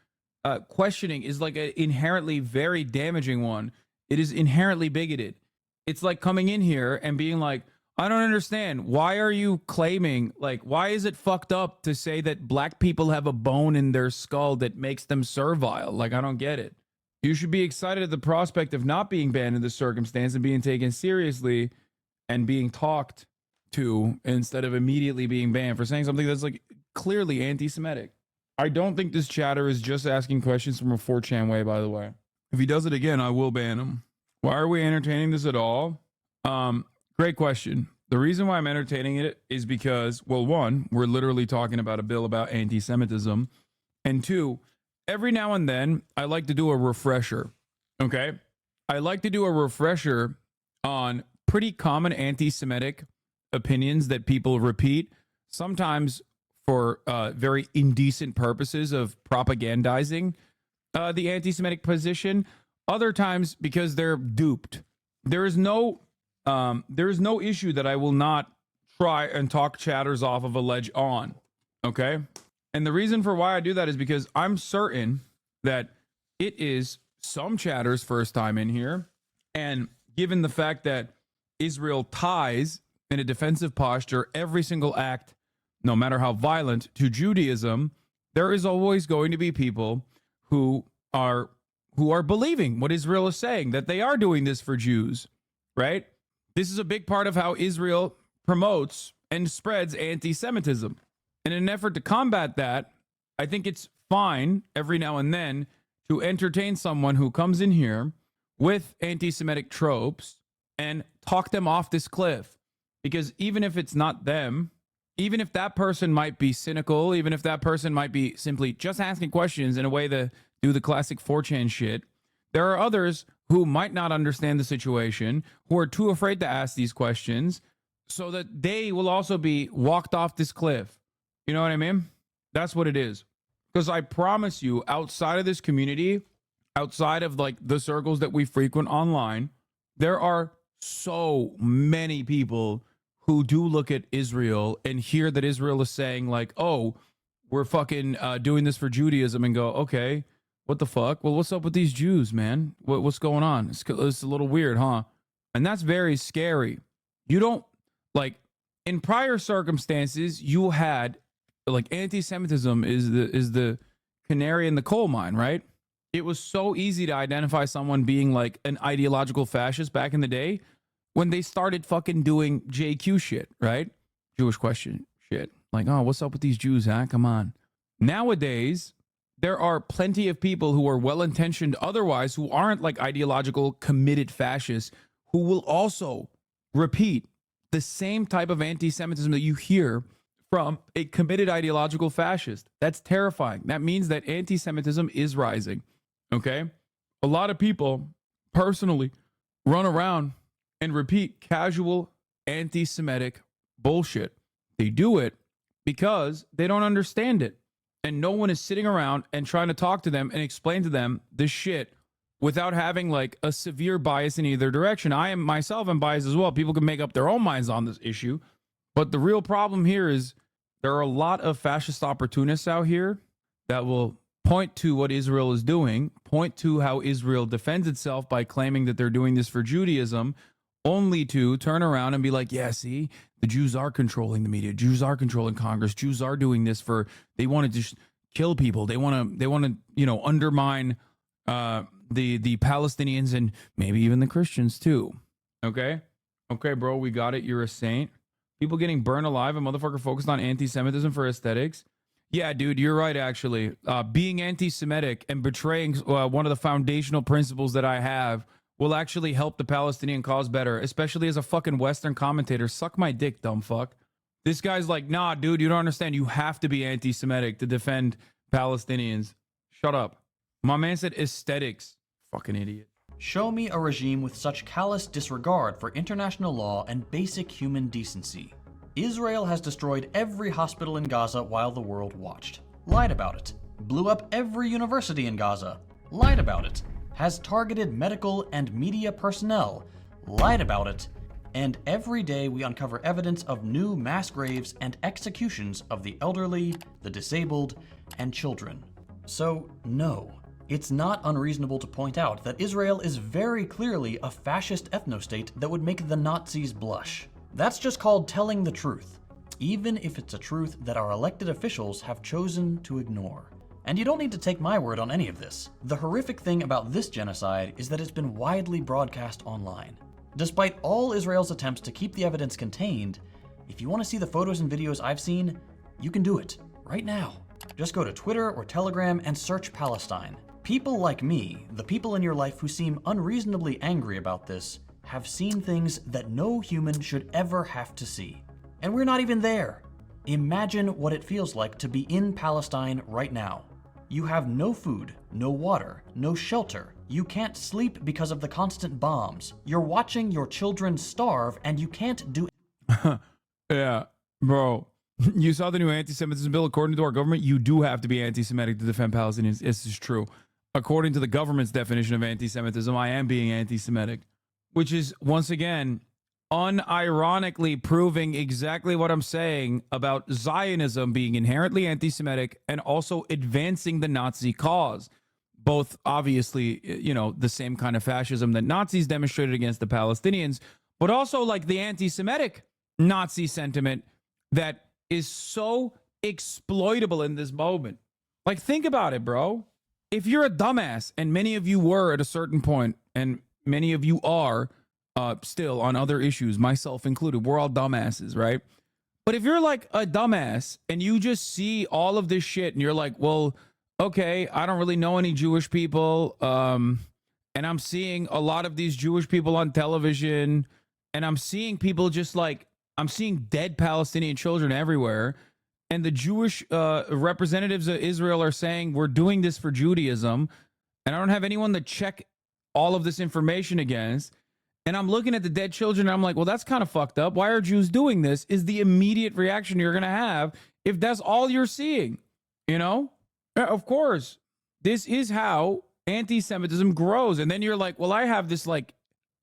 S2: questioning is like an inherently very damaging one. It is inherently bigoted. It's like coming in here and being like, I don't understand. Why are you claiming, like, why is it fucked up to say that black people have a bone in their skull that makes them servile? Like, I don't get it. You should be excited at the prospect of not being banned in this circumstance and being taken seriously and being talked to instead of immediately being banned for saying something that's like clearly anti-Semitic. I don't think this chatter is just asking questions from a 4chan way, by the way. If he does it again, I will ban him. Why are we entertaining this at all? Great question. The reason why I'm entertaining it is because, well, one, we're literally talking about a bill about anti-Semitism. And two, every now and then, I like to do a refresher, okay? I like to do a refresher on pretty common anti-Semitic opinions that people repeat, sometimes for very indecent purposes of propagandizing the anti-Semitic position, other times because they're duped. There is no issue that I will not try and talk chatters off of a ledge on, okay? And the reason for why I do that is because I'm certain that it is some chatters' first time in here, and given the fact that Israel ties in a defensive posture every single act, no matter how violent, to Judaism, there is always going to be people who are believing what Israel is saying, that they are doing this for Jews, right? This is a big part of how Israel promotes and spreads anti-Semitism. In an effort to combat that, I think it's fine every now and then to entertain someone who comes in here with anti-Semitic tropes and talk them off this cliff. Because even if it's not them, even if that person might be cynical, even if that person might be simply just asking questions in a way to do the classic 4chan shit, there are others who might not understand the situation, who are too afraid to ask these questions, so that they will also be walked off this cliff. You know what I mean? That's what it is. Because I promise you, outside of this community, outside of like the circles that we frequent online, there are so many people who do look at Israel and hear that Israel is saying like, oh, we're fucking doing this for Judaism, and go, okay, what the fuck? Well, what's up with these Jews, man? What's going on? It's a little weird, huh? And that's very scary. You don't, like, in prior circumstances, you had, like, anti-Semitism is the canary in the coal mine, right? It was so easy to identify someone being like an ideological fascist back in the day when they started fucking doing JQ shit, right? Jewish question shit. Like, oh, what's up with these Jews, huh? Come on. Nowadays, there are plenty of people who are well-intentioned otherwise, who aren't like ideological committed fascists, who will also repeat the same type of anti-Semitism that you hear from a committed ideological fascist. That's terrifying. That means that anti-Semitism is rising, okay? A lot of people personally run around and repeat casual anti-Semitic bullshit. They do it because they don't understand it. And no one is sitting around and trying to talk to them and explain to them this shit without having like a severe bias in either direction. I am myself am biased as well. People can make up their own minds on this issue. But the real problem here is there are a lot of fascist opportunists out here that will point to what Israel is doing, point to how Israel defends itself by claiming that they're doing this for Judaism, only to turn around and be like, yeah, see, the Jews are controlling the media. Jews are controlling Congress. Jews are doing this for, they want to just kill people. They want to, you know, undermine the Palestinians and maybe even the Christians too. Okay? Okay, bro, we got it. You're a saint. People getting burned alive, a motherfucker focused on anti-Semitism for aesthetics. Yeah, dude, you're right, actually. Being anti-Semitic and betraying one of the foundational principles that I have will actually help the Palestinian cause better, especially as a fucking Western commentator. Suck my dick, dumb fuck. This guy's like, nah, dude, you don't understand. You have to be anti-Semitic to defend Palestinians. Shut up. My man said aesthetics. Fucking idiot.
S17: Show me a regime with such callous disregard for international law and basic human decency. Israel has destroyed every hospital in Gaza while the world watched. Lied about it. Blew up every university in Gaza. Lied about it. Has targeted medical and media personnel. Lied about it. And every day we uncover evidence of new mass graves and executions of the elderly, the disabled, and children. So, no. It's not unreasonable to point out that Israel is very clearly a fascist ethnostate that would make the Nazis blush. That's just called telling the truth, even if it's a truth that our elected officials have chosen to ignore. And you don't need to take my word on any of this. The horrific thing about this genocide is that it's been widely broadcast online. Despite all Israel's attempts to keep the evidence contained, if you want to see the photos and videos I've seen, you can do it right now. Just go to Twitter or Telegram and search Palestine. People like me, the people in your life who seem unreasonably angry about this, have seen things that no human should ever have to see. And we're not even there. Imagine what it feels like to be in Palestine right now. You have no food, no water, no shelter. You can't sleep because of the constant bombs. You're watching your children starve and you can't do
S2: Yeah, bro. You saw the new anti-Semitism bill. According to our government, you do have to be anti-Semitic to defend Palestinians. This is true. According to the government's definition of anti-Semitism, I am being anti-Semitic, which is, once again, unironically proving exactly what I'm saying about Zionism being inherently anti-Semitic and also advancing the Nazi cause. Both, obviously, you know, the same kind of fascism that Nazis demonstrated against the Palestinians, but also like the anti-Semitic Nazi sentiment that is so exploitable in this moment. Like, think about it, bro. If you're a dumbass, and many of you were at a certain point, and many of you are still on other issues, myself included, we're all dumbasses, right? But if you're like a dumbass and you just see all of this shit and you're like, well, okay, I don't really know any Jewish people, and I'm seeing a lot of these Jewish people on television, and I'm seeing people just like, I'm seeing dead Palestinian children everywhere. And the Jewish representatives of Israel are saying, we're doing this for Judaism. And I don't have anyone to check all of this information against. And I'm looking at the dead children and I'm like, well, that's kind of fucked up. Why are Jews doing this? Is the immediate reaction you're going to have if that's all you're seeing, you know? Of course, this is how anti-Semitism grows. And then you're like, well, I have this like,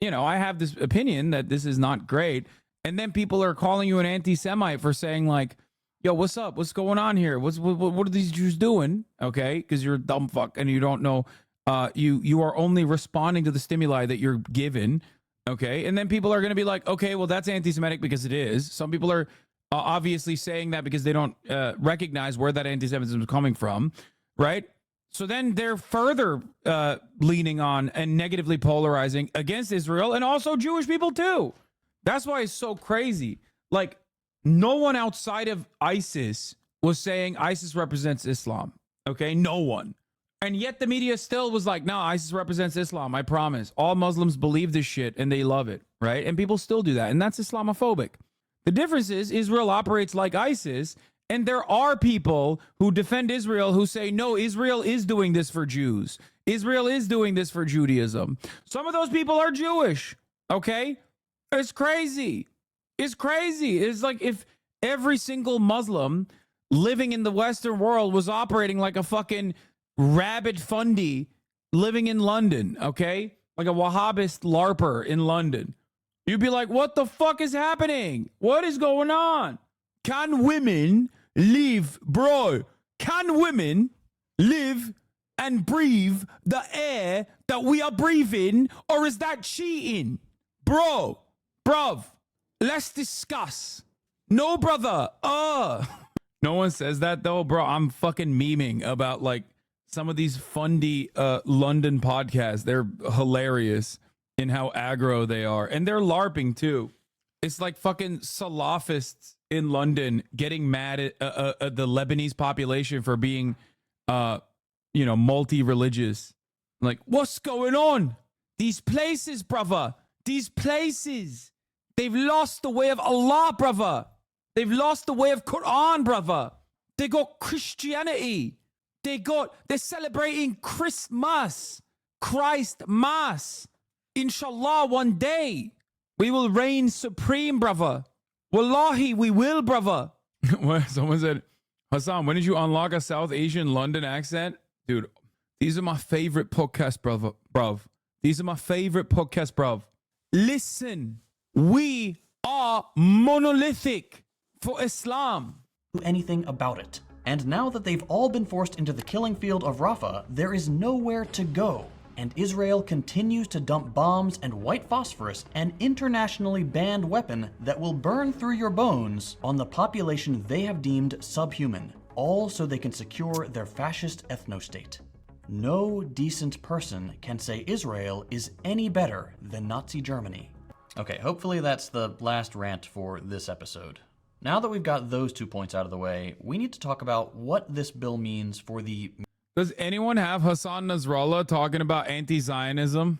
S2: you know, I have this opinion that this is not great. And then people are calling you an anti-Semite for saying like, yo, what's up? What's going on here? What are these Jews doing? Okay, because you're a dumb fuck and you don't know. You are only responding to the stimuli that you're given. Okay, and then people are going to be like, okay, well, that's anti-Semitic because it is. Some people are obviously saying that because they don't recognize where that anti-Semitism is coming from, right? So then they're further leaning on and negatively polarizing against Israel and also Jewish people too. That's why it's so crazy. Like, no one outside of ISIS was saying ISIS represents Islam. Okay, no one. And yet the media still was like, no, ISIS represents Islam. I promise. All Muslims believe this shit and they love it, right? And people still do that. And that's Islamophobic. The difference is Israel operates like ISIS. And there are people who defend Israel who say, no, Israel is doing this for Jews. Israel is doing this for Judaism. Some of those people are Jewish. Okay? It's crazy. It's crazy. It's like if every single Muslim living in the Western world was operating like a fucking rabid fundy living in London, okay? Like a Wahhabist LARPer in London. You'd be like, what the fuck is happening? What is going on? Can women live, bro? Can women live and breathe the air that we are breathing, or is that cheating? Bruv, let's discuss. No, brother. No one says that though, bro. I'm fucking memeing about like some of these fundy London podcasts. They're hilarious in how aggro they are. And they're LARPing too. It's like fucking Salafists in London getting mad at the Lebanese population for being, multi-religious. Like, what's going on? These places, brother. These places. They've lost the way of Allah, brother. They've lost the way of Quran, brother. They got Christianity. They're celebrating Christmas. Christ Mass. Inshallah, one day we will reign supreme, brother. Wallahi, we will, brother. Someone said, Hassan, when did you unlock a South Asian London accent? Dude, these are my favorite podcasts, brother, bruv. These are my favorite podcasts, bruv. Listen, we are monolithic for Islam.
S17: Anything about it. And now that they've all been forced into the killing field of Rafah, there is nowhere to go. And Israel continues to dump bombs and white phosphorus, an internationally banned weapon that will burn through your bones, on the population they have deemed subhuman. all so they can secure their fascist ethnostate. No decent person can say Israel is any better than Nazi Germany. Okay, hopefully that's the last rant for this episode. Now that we've got those 2 points out of the way, we need to talk about what this bill means for the...
S2: Does anyone have Hassan Nasrallah talking about anti-Zionism,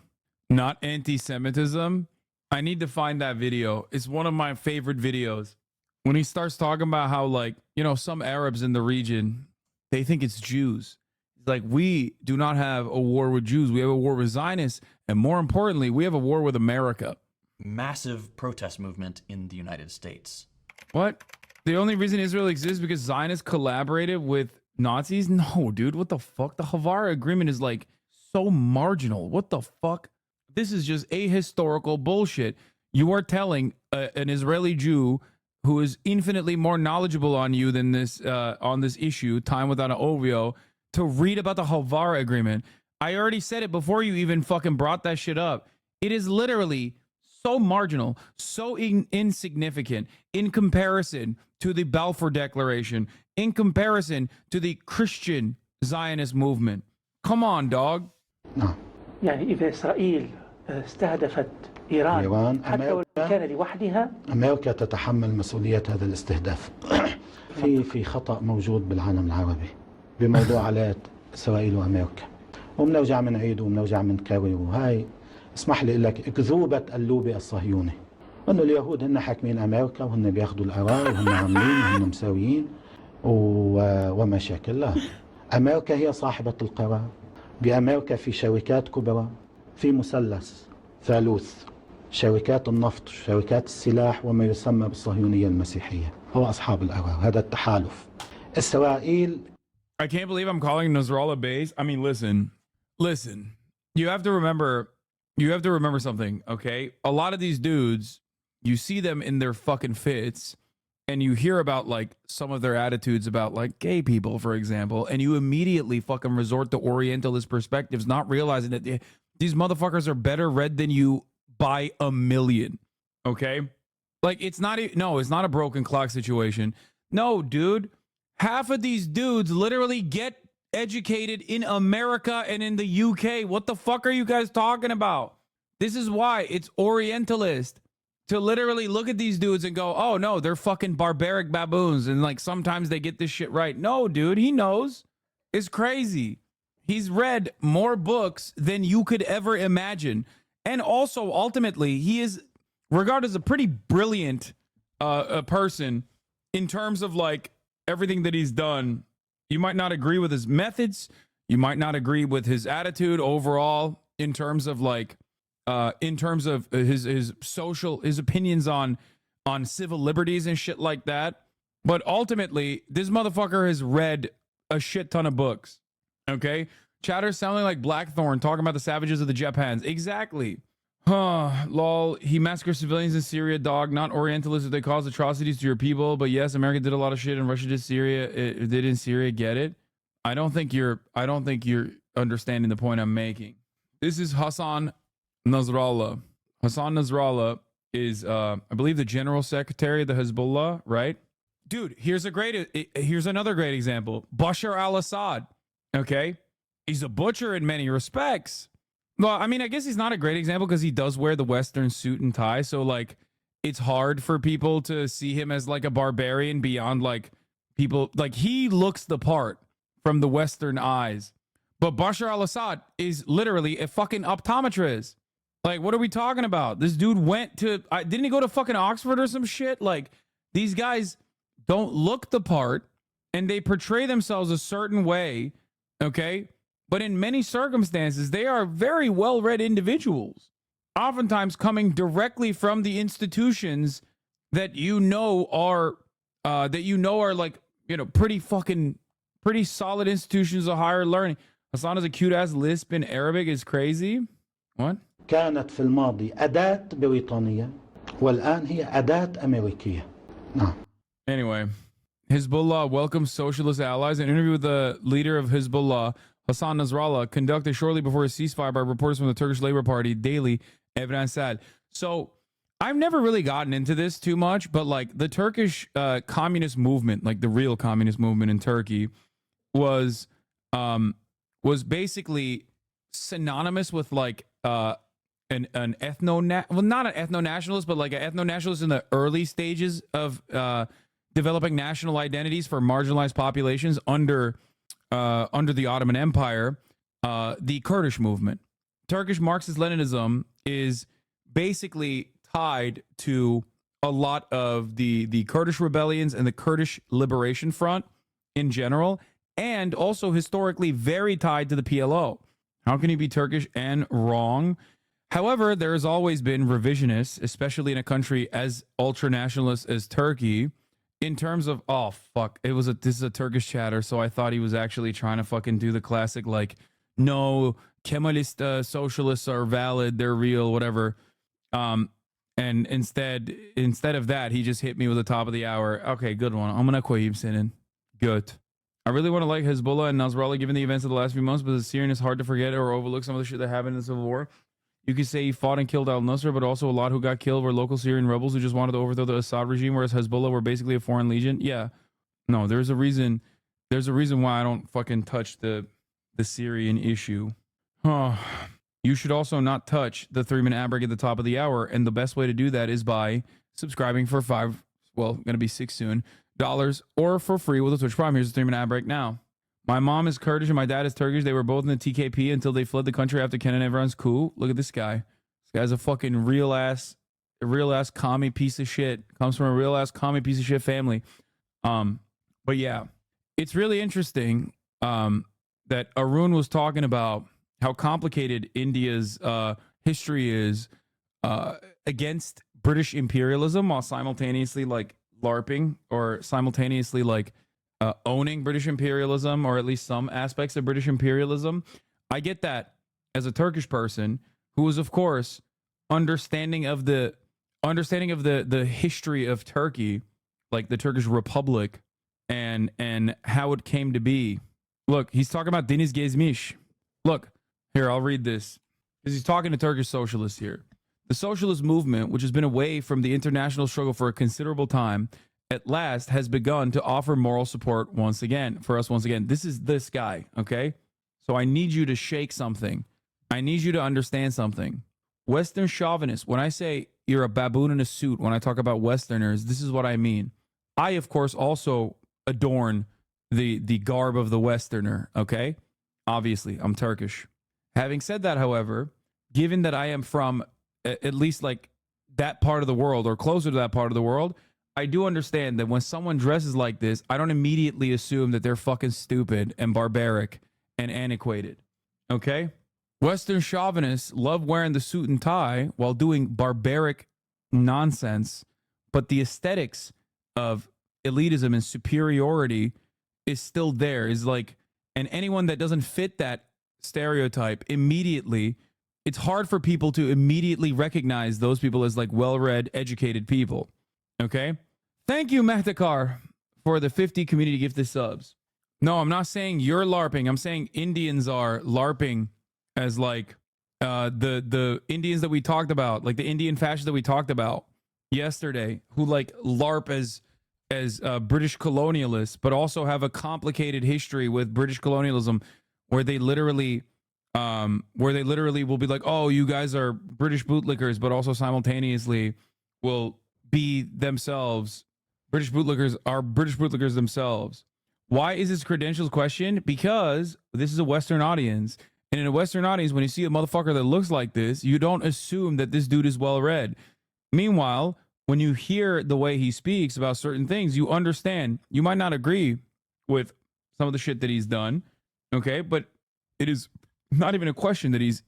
S2: not anti-Semitism? I need to find that video. It's one of my favorite videos. When he starts talking about how, like, you know, some Arabs in the region, they think it's Jews. It's like, we do not have a war with Jews. We have a war with Zionists. And more importantly, we have a war with America.
S17: Massive protest movement in the United States.
S2: What? The only reason Israel exists because Zionists collaborated with Nazis? No, dude. What the fuck? The Havara Agreement is like so marginal. What the fuck? This is just ahistorical bullshit. You are telling an Israeli Jew who is infinitely more knowledgeable on you than this on this issue, time without an OVO, to read about the Havara Agreement. I already said it before you even fucking brought that shit up. It is literally so marginal, so insignificant in comparison to the Balfour Declaration, in comparison to the Christian Zionist movement. Come on, dog.
S3: نعم. يعني إذا إسرائيل استهدفت إيران حتى ولو كان لوحدها أمريكا تتحمل مسؤولية هذا الاستهداف. في خطأ موجود بالعالم العربي بموضوع علاقة إسرائيل وأمريكا. وبنرجع بنعيد وبنرجع بنكرر وهاي اسمح لي اقول لك اكذوبة اللوبي الصهيوني. انه اليهود هن حاكمين امريكا وهن بياخذوا القرار وهن عاملين وهن مساويين ومشاكل. لا، امريكا هي صاحبة القرار. بامريكا في شركات كبرى، في مثلث ثالوث، شركات النفط، شركات السلاح، وما يسمى بالصهيونية المسيحية. هو اصحاب القرار، هذا التحالف. اسرائيل.
S2: I can't believe I'm calling Nasrallah base. I mean, listen. You have to remember something, okay? A lot of these dudes, you see them in their fucking fits, and you hear about, like, some of their attitudes about, like, gay people, for example, and you immediately fucking resort to Orientalist perspectives, not realizing that these motherfuckers are better read than you by a million, okay? Like, it's not a broken clock situation. No, dude. Half of these dudes literally get educated in America and in the UK. What the fuck are you guys talking about? This is why it's Orientalist to literally look at these dudes and go, oh no, they're fucking barbaric baboons. And like sometimes they get this shit right. No, dude, he knows. It's crazy. He's read more books than you could ever imagine. And also, ultimately, he is regarded as a pretty brilliant a person in terms of like everything that he's done. You might not agree with his methods. You might not agree with his attitude overall in terms of like, his opinions on civil liberties and shit like that. But ultimately, this motherfucker has read a shit ton of books. Okay, Chatter's sounding like Blackthorn talking about the savages of the Japans. Exactly. Lol. He massacred civilians in Syria, dog. Not Orientalists if they cause atrocities to your people. But yes, America did a lot of shit and Russia did Syria. It did in Syria. Get it? I don't think you're understanding the point I'm making. This is Hassan Nasrallah. Hassan Nasrallah is, I believe, the general secretary of the Hezbollah, right? Dude, here's another great example. Bashar al-Assad. Okay, he's a butcher in many respects. Well, I mean, I guess he's not a great example because he does wear the Western suit and tie. So, like, it's hard for people to see him as, like, a barbarian beyond, like, people. Like, he looks the part from the Western eyes. But Bashar al-Assad is literally a fucking optometrist. Like, what are we talking about? This dude went to... didn't he go to fucking Oxford or some shit? Like, these guys don't look the part, and they portray themselves a certain way, okay? But in many circumstances, they are very well-read individuals, oftentimes coming directly from the institutions that you know are like, you know, pretty solid institutions of higher learning. Hassan is a cute-ass lisp in Arabic is crazy. What?
S3: كانت في الماضي أداة بريطانية والآن هي أداة أمريكية. نعم.
S2: Anyway, Hezbollah welcomes socialist allies. An interview with the leader of Hezbollah, Hassan Nasrallah, conducted shortly before a ceasefire by reporters from the Turkish Labor Party, Daily Evrensel. So I've never really gotten into this too much, but like the Turkish communist movement, like the real communist movement in Turkey, was basically synonymous with like not an ethno-nationalist, but like an ethno-nationalist in the early stages of developing national identities for marginalized populations under the Ottoman Empire, the Kurdish movement. Turkish Marxist-Leninism is basically tied to a lot of the Kurdish rebellions and the Kurdish Liberation Front in general, and also historically very tied to the PLO. How can you be Turkish and wrong? However, there has always been revisionists, especially in a country as ultra-nationalist as Turkey, in terms of, oh, fuck, this is a Turkish chatter, so I thought he was actually trying to fucking do the classic, like, no, Kemalist socialists are valid, they're real, whatever. And instead of that, he just hit me with the top of the hour. Okay, good one. I'm gonna keep sitting. Good. I really want to like Hezbollah and Nasrallah given the events of the last few months, but the Syrian is hard to forget or overlook some of the shit that happened in the civil war. You could say he fought and killed al-Nusra, but also a lot who got killed were local Syrian rebels who just wanted to overthrow the Assad regime, whereas Hezbollah were basically a foreign legion. Yeah. No, there's a reason why I don't fucking touch the Syrian issue. Oh. You should also not touch the 3-minute ad break at the top of the hour, and the best way to do that is by subscribing for $5, well, gonna be $6 soon, or for free with a Twitch Prime. Here's the 3-minute ad break now. My mom is Kurdish and my dad is Turkish. They were both in the TKP until they fled the country after Kenan Evren's coup. Look at this guy. This guy's a fucking real ass commie piece of shit. Comes from a real ass commie piece of shit family. But yeah, it's really interesting that Arun was talking about how complicated India's history is against British imperialism, while simultaneously like LARPing, or simultaneously like owning British imperialism, or at least some aspects of British imperialism. I get that as a Turkish person who is, of course, understanding of the history of Turkey, like the Turkish Republic, and how it came to be. Look, he's talking about Deniz Gezmiş. Look, here, I'll read this, because he's talking to Turkish socialists here. The socialist movement, which has been away from the international struggle for a considerable time, at last has begun to offer moral support once again. This is this guy, okay? So I need you to shake something. I need you to understand something. Western chauvinists, when I say you're a baboon in a suit, when I talk about Westerners, this is what I mean. I, of course, also adorn the garb of the Westerner, okay? Obviously, I'm Turkish. Having said that, however, given that I am from at least like that part of the world, or closer to that part of the world, I do understand that when someone dresses like this, I don't immediately assume that they're fucking stupid and barbaric and antiquated. Okay? Western chauvinists love wearing the suit and tie while doing barbaric nonsense, but the aesthetics of elitism and superiority is still there. Is like, and anyone that doesn't fit that stereotype immediately, it's hard for people to immediately recognize those people as like well-read, educated people. Okay? Thank you, Mehtakar, for the 50 community gifted subs. No, I'm not saying you're LARPing. I'm saying Indians are LARPing as like the Indians that we talked about, like the Indian fascists that we talked about yesterday, who like LARP as British colonialists, but also have a complicated history with British colonialism, where they literally will be like, oh, you guys are British bootlickers, but also simultaneously will be themselves. British bootlickers themselves. Why is this credentials question? Because this is a Western audience. And in a Western audience, when you see a motherfucker that looks like this, you don't assume that this dude is well read. Meanwhile, when you hear the way he speaks about certain things, you understand. You might not agree with some of the shit that he's done, okay? But it is not even a question that he's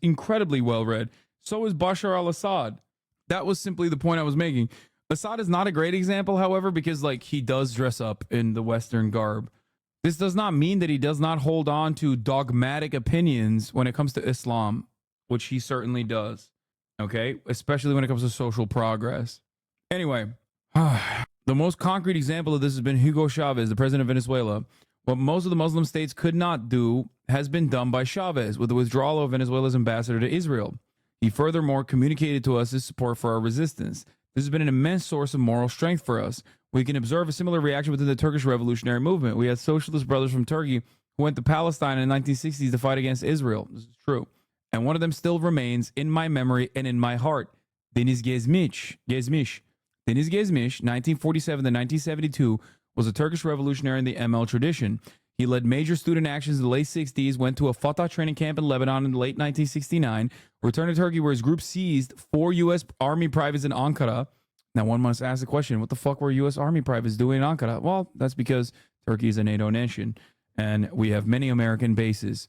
S2: incredibly well read. So is Bashar al-Assad. That was simply the point I was making. Assad is not a great example, however, because like he does dress up in the Western garb. This does not mean that he does not hold on to dogmatic opinions when it comes to Islam, which he certainly does. Okay, especially when it comes to social progress. Anyway, the most concrete example of this has been Hugo Chavez, the president of Venezuela. What most of the Muslim states could not do has been done by Chavez with the withdrawal of Venezuela's ambassador to Israel. He furthermore communicated to us his support for our resistance. This has been an immense source of moral strength for us. We can observe a similar reaction within the Turkish revolutionary movement. We had socialist brothers from Turkey who went to Palestine in the 1960s to fight against Israel. This is true. And one of them still remains in my memory and in my heart. Deniz Gezmiş. Deniz Gezmiş, 1947 to 1972, was a Turkish revolutionary in the ML tradition. He led major student actions in the late 60s, went to a Fatah training camp in Lebanon in the late 1969, returned to Turkey where his group seized 4 U.S. Army privates in Ankara. Now, one must ask the question, what the fuck were U.S. Army privates doing in Ankara? Well, that's because Turkey is a NATO nation, and we have many American bases.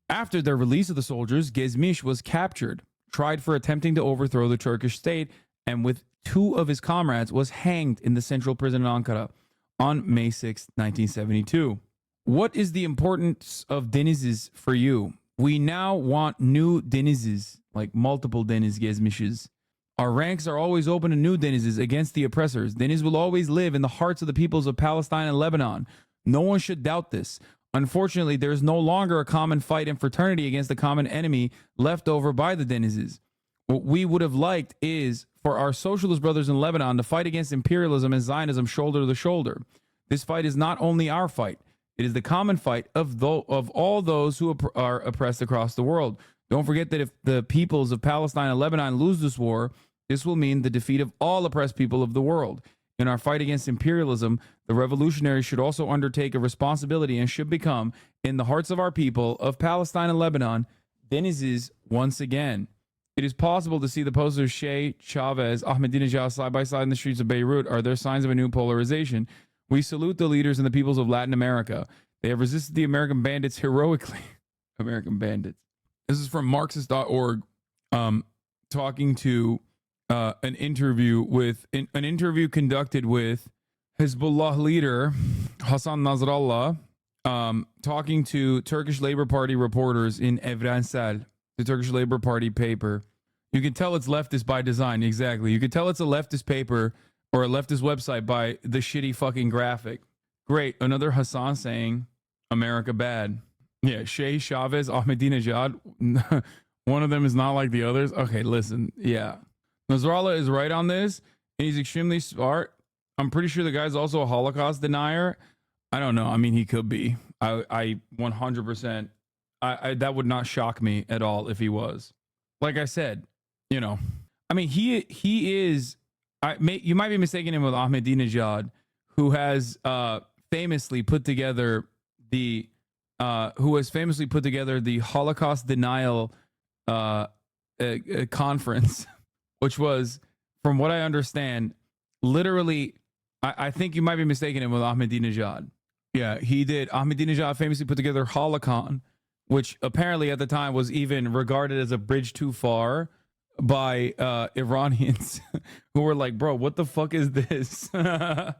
S2: After their release of the soldiers, Gezmiş was captured, tried for attempting to overthrow the Turkish state, and with 2 of his comrades was hanged in the central prison in Ankara on May 6, 1972. What is the importance of Deniz's for you? We now want new Deniz's, like multiple Deniz Gezmiş's. Our ranks are always open to new Deniz's against the oppressors. Deniz will always live in the hearts of the peoples of Palestine and Lebanon. No one should doubt this. Unfortunately, there is no longer a common fight and fraternity against the common enemy left over by the Deniz's. What we would have liked is for our socialist brothers in Lebanon to fight against imperialism and Zionism shoulder to shoulder. This fight is not only our fight. It is the common fight of all those who are oppressed across the world. Don't forget that if the peoples of Palestine and Lebanon lose this war, this will mean the defeat of all oppressed people of the world. In our fight against imperialism, the revolutionaries should also undertake a responsibility and should become, in the hearts of our people of Palestine and Lebanon, Deniz's once again. It is possible to see the posters Shea, Chavez, Ahmadinejad side by side in the streets of Beirut. Are there signs of a new polarization? We salute the leaders and the peoples of Latin America. They have resisted the American bandits heroically. American bandits. This is from Marxist.org, talking to an interview conducted with Hezbollah leader Hassan Nasrallah, talking to Turkish Labor Party reporters in Evrensel, the Turkish Labor Party paper. You can tell it's leftist by design. Exactly. You can tell it's a leftist paper or a leftist website by the shitty fucking graphic. Great. Another Hassan saying America bad. Yeah. Shea, Chavez, Ahmadinejad. One of them is not like the others. Okay, listen. Yeah. Nasrallah is right on this, and he's extremely smart. I'm pretty sure the guy's also a Holocaust denier. I don't know. I mean, he could be. I 100%. That would not shock me at all if he was. Like I said, you know, I mean, he is. You might be mistaking him with Ahmadinejad, who has famously put together the Holocaust denial conference. Which was, from what I understand, literally, I think you might be mistaking him with Ahmadinejad. Yeah, he did. Ahmadinejad famously put together Holocon, which apparently at the time was even regarded as a bridge too far by Iranians who were like, bro, what the fuck is this? But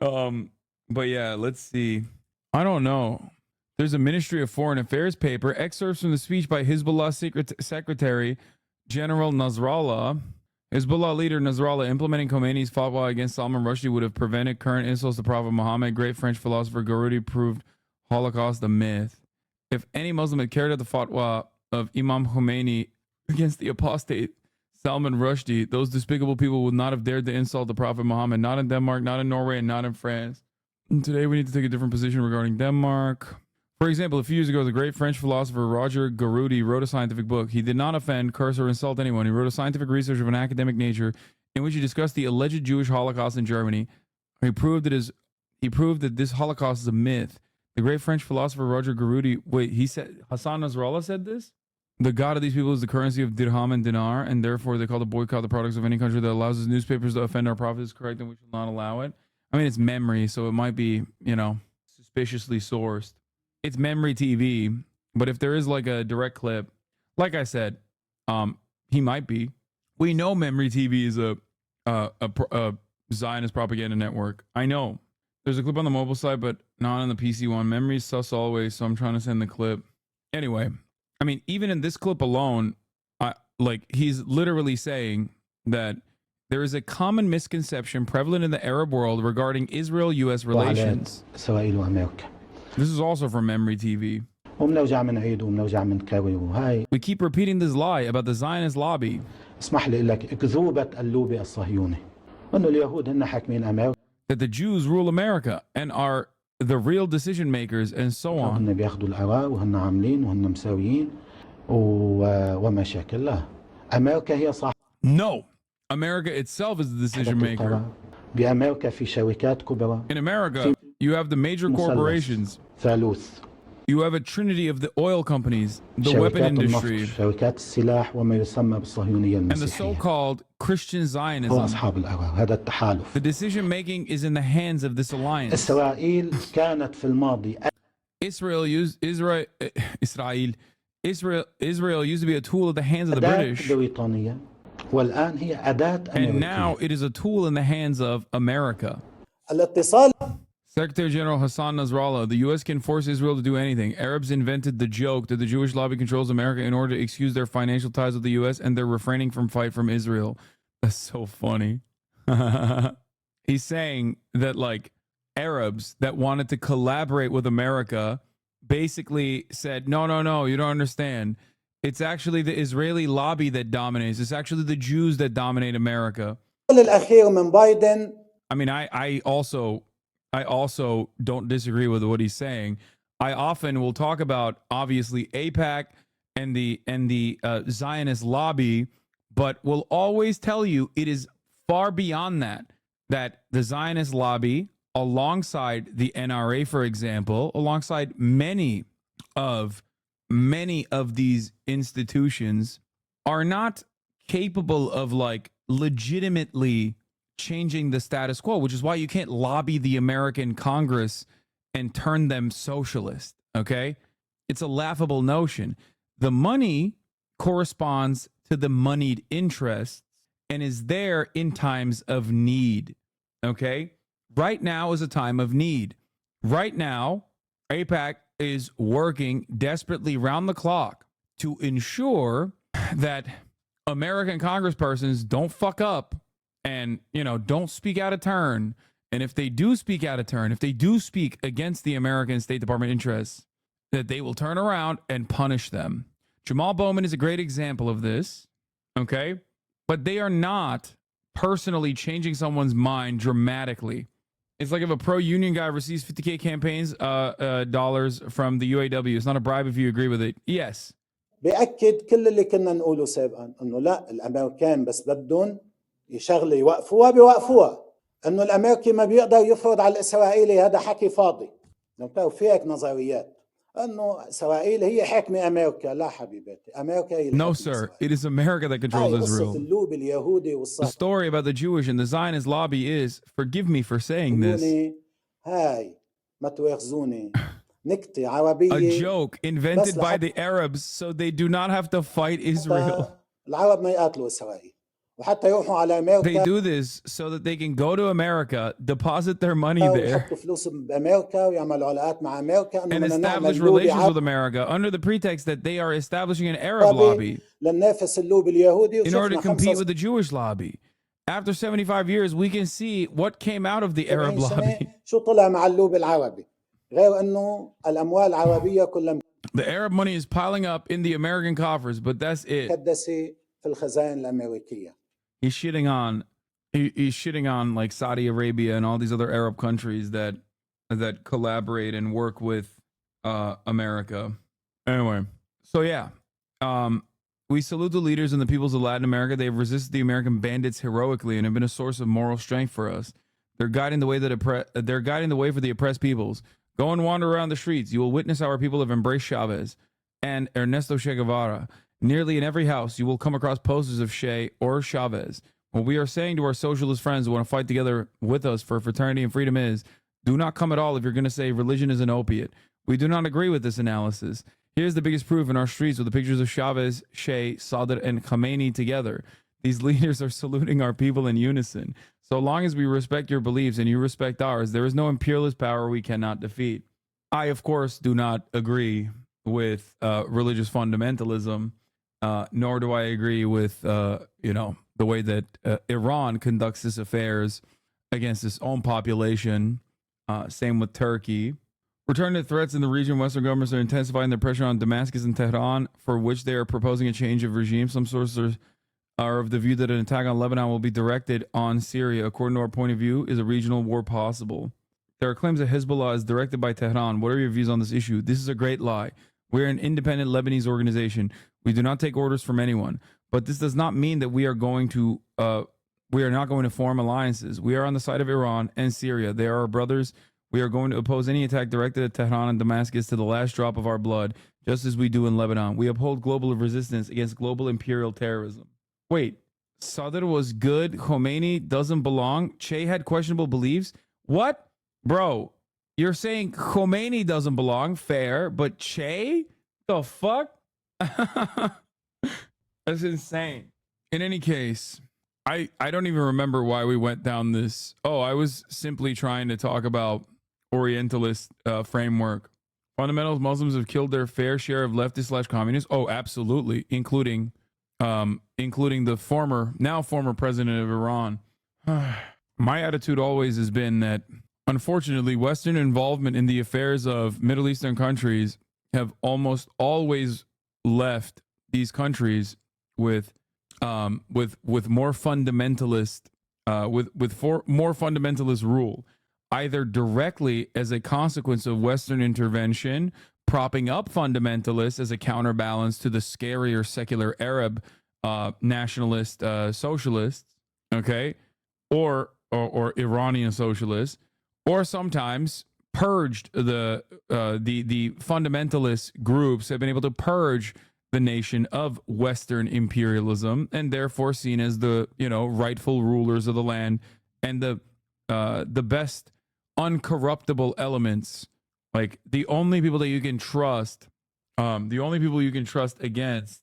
S2: yeah, let's see. I don't know. There's a Ministry of Foreign Affairs paper, excerpts from the speech by Hezbollah Secretary General Nasrallah. Hezbollah leader Nasrallah implementing Khomeini's fatwa against Salman Rushdie would have prevented current insults to Prophet Muhammad. Great French philosopher Garudi proved Holocaust a myth. If any Muslim had carried out the fatwa of Imam Khomeini against the apostate Salman Rushdie, those despicable people would not have dared to insult the Prophet Muhammad, not in Denmark, not in Norway, and not in France. And today we need to take a different position regarding Denmark. For example, a few years ago, the great French philosopher Roger Garudi wrote a scientific book. He did not offend, curse, or insult anyone. He wrote a scientific research of an academic nature in which he discussed the alleged Jewish Holocaust in Germany. He proved that this Holocaust is a myth. The great French philosopher Roger Garudi, he said, Hassan Nasrallah said this? The god of these people is the currency of dirham and dinar, and therefore they call to boycott the products of any country that allows its newspapers to offend our prophet is correct, and we shall not allow it. I mean, it's memory, so it might be, suspiciously sourced. It's memory TV, but if there is like a direct clip, like I said, he might be. We know memory TV is a Zionist propaganda network. I know. There's a clip on the mobile side, but not on the PC one. Memory's sus always, so I'm trying to send the clip. Anyway, I mean, even in this clip alone, he's literally saying that there is a common misconception prevalent in the Arab world regarding Israel-U.S. relations. This is also from Memory TV.
S3: وبنرجع بنعيد وبنرجع بنكرر وهاي.
S2: We keep repeating this lie about the Zionist lobby.
S3: اسمح لي لك أكذوبة اللوبي الصهيوني. إنه اليهود هن حاكمين أمريكا.
S2: That the Jews rule America and are the real decision makers and so on.
S3: هن بياخذوا القرار وهن عاملين وهن مساويين ومشاكل. لا، أمريكا هي صح.
S2: No, America itself is the decision maker.
S3: بأمريكا في شركات كبرى.
S2: In America, you have the major corporations.
S3: ثالوث.
S2: You have a trinity of the oil companies, the weapon industry,
S3: شركات السلاح وما يسمى بالصهيونية
S2: and the
S3: المسيحية.
S2: so-called Christian Zionism.
S3: وأصحاب القرار. هذا التحالف.
S2: The decision making is in the hands of this alliance.
S3: إسرائيل كانت في الماضي.
S2: Israel used to be a tool at the hands of the British.
S3: بريطانية. والآن هي أداة أمريكية.
S2: And now it is a tool in the hands of America.
S3: الاتصال.
S2: Secretary General Hassan Nasrallah, the U.S. can force Israel to do anything. Arabs invented the joke that the Jewish lobby controls America in order to excuse their financial ties with the U.S. and they're refraining from fight from Israel. That's so funny. He's saying that like Arabs that wanted to collaborate with America basically said, no, you don't understand. It's actually the Israeli lobby that dominates. It's actually the Jews that dominate America. I mean, I also don't disagree with what he's saying. I often will talk about obviously AIPAC and the Zionist lobby, but will always tell you it is far beyond that the Zionist lobby, alongside the NRA, for example, alongside many of these institutions, are not capable of like legitimately changing the status quo, which is why you can't lobby the American Congress and turn them socialist. Okay. It's a laughable notion. The money corresponds to the moneyed interests and is there in times of need. Okay. Right now is a time of need. Right now, AIPAC is working desperately round the clock to ensure that American congresspersons don't fuck up and, don't speak out of turn. And if they do speak out of turn, if they do speak against the American State Department interests, that they will turn around and punish them. Jamal Bowman is a great example of this, okay? But they are not personally changing someone's mind dramatically. It's like if a pro-union guy receives 50K campaigns dollars from the UAW. It's not a bribe if you agree with it. Yes.
S3: بأكد كل اللي كنا نقوله سابقا انه لا الامريكان بس بدهم شغله يوقفوها بيوقفوها. انه الامريكي ما بيقدر يفرض على الاسرائيلي، هذا حكي فاضي. لو في هيك نظريات انه اسرائيل هي حاكمه امريكا، لا حبيبتي، امريكا هي.
S2: No, sir. It is America that controls Israel.
S3: اللوبي اليهودي
S2: The story about the Jewish and the Zionist lobby is, forgive me for saying this,
S3: هاي ما تواخذوني نكتة عربية.
S2: A joke invented by the Arabs so they do not have to fight Israel.
S3: العرب ما يقاتلوا اسرائيل. وحتى يروحوا على أمريكا.
S2: They do this so that they can go to America, deposit their money there,
S3: ويحطوا فلوسهم بأمريكا ويعملوا علاقات مع أمريكا
S2: and establish relations with America under the pretext that they are establishing an Arab lobby
S3: لننافس اللوبي اليهودي
S2: in order to compete with the Jewish lobby. After 75 years, we can see what came out of the Arab lobby.
S3: شو طلع مع اللوبي العربي غير إنه الأموال العربية كلها.
S2: The Arab money is piling up in the American coffers, but that's it.
S3: كدسي في الخزائن الأمريكية.
S2: He's shitting on like Saudi Arabia and all these other Arab countries that collaborate and work with America. Anyway, so yeah, we salute the leaders and the peoples of Latin America. They have resisted the American bandits heroically and have been a source of moral strength for us. They're guiding the way for the oppressed peoples. Go and wander around the streets. You will witness how our people have embraced Chavez and Ernesto Che Guevara. Nearly in every house, you will come across posters of Che or Chavez. What we are saying to our socialist friends who want to fight together with us for fraternity and freedom is, do not come at all if you're going to say religion is an opiate. We do not agree with this analysis. Here's the biggest proof in our streets with the pictures of Chavez, Che, Sadat, and Khamenei together. These leaders are saluting our people in unison. So long as we respect your beliefs and you respect ours, there is no imperialist power we cannot defeat. I, of course, do not agree with religious fundamentalism. Nor do I agree with, the way that Iran conducts its affairs against its own population. Same with Turkey. Returning to threats in the region, Western governments are intensifying their pressure on Damascus and Tehran, for which they are proposing a change of regime. Some sources are of the view that an attack on Lebanon will be directed on Syria. According to our point of view, is a regional war possible? There are claims that Hezbollah is directed by Tehran. What are your views on this issue? This is a great lie. We're an independent Lebanese organization. We do not take orders from anyone. But this does not mean that we are not going to form alliances. We are on the side of Iran and Syria. They are our brothers. We are going to oppose any attack directed at Tehran and Damascus to the last drop of our blood, just as we do in Lebanon. We uphold global resistance against global imperial terrorism. Wait, Sadr was good. Khomeini doesn't belong. Che had questionable beliefs. What? Bro, you're saying Khomeini doesn't belong. Fair. But Che? The fuck? That's insane. In any case, I don't even remember why we went down this. Oh, I was simply trying to talk about Orientalist framework. Fundamentalist Muslims have killed their fair share of leftist/communists. Oh, absolutely, including the now former president of Iran. My attitude always has been that, unfortunately, Western involvement in the affairs of Middle Eastern countries have almost always left these countries with more fundamentalist more fundamentalist rule, either directly as a consequence of Western intervention, propping up fundamentalists as a counterbalance to the scarier secular Arab nationalist socialists, okay, or Iranian socialists, or sometimes purged the fundamentalist groups have been able to purge the nation of Western imperialism and therefore seen as the rightful rulers of the land and the best uncorruptible elements. Like the only people that you can trust, against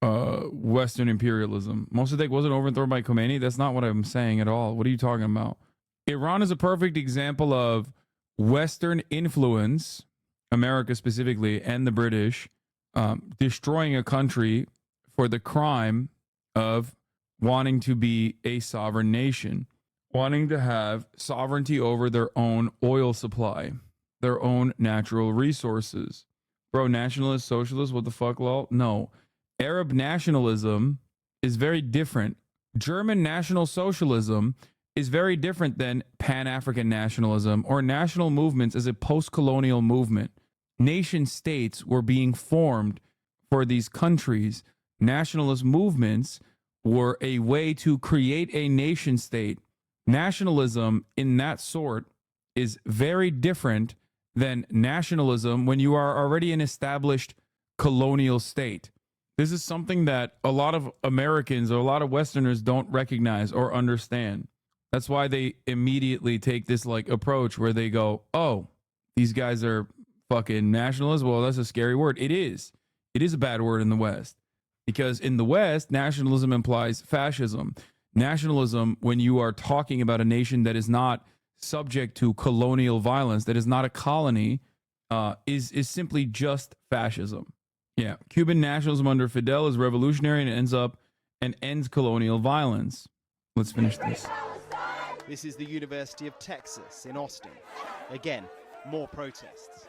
S2: Western imperialism. Mossadegh wasn't overthrown by Khomeini. That's not what I'm saying at all. What are you talking about? Iran is a perfect example of Western influence, America specifically, and the British, destroying a country for the crime of wanting to be a sovereign nation, wanting to have sovereignty over their own oil supply, their own natural resources. Bro, nationalist, socialist, what the fuck, lol? No. Arab nationalism is very different. German National Socialism is very different than Pan-African nationalism or national movements as a post-colonial movement. Nation states were being formed for these countries. Nationalist movements were a way to create a nation state. Nationalism in that sort is very different than nationalism when you are already an established colonial state. This is something that a lot of Americans or a lot of Westerners don't recognize or understand. That's why they immediately take this approach where they go, oh, these guys are fucking nationalists. Well, that's a scary word. It is a bad word in the West, because in the West, nationalism implies fascism. Nationalism, when you are talking about a nation that is not subject to colonial violence, that is not a colony, is simply just fascism. Yeah, Cuban nationalism under Fidel is revolutionary and ends colonial violence. Let's finish this.
S13: This is the University of Texas in Austin. Again, more protests.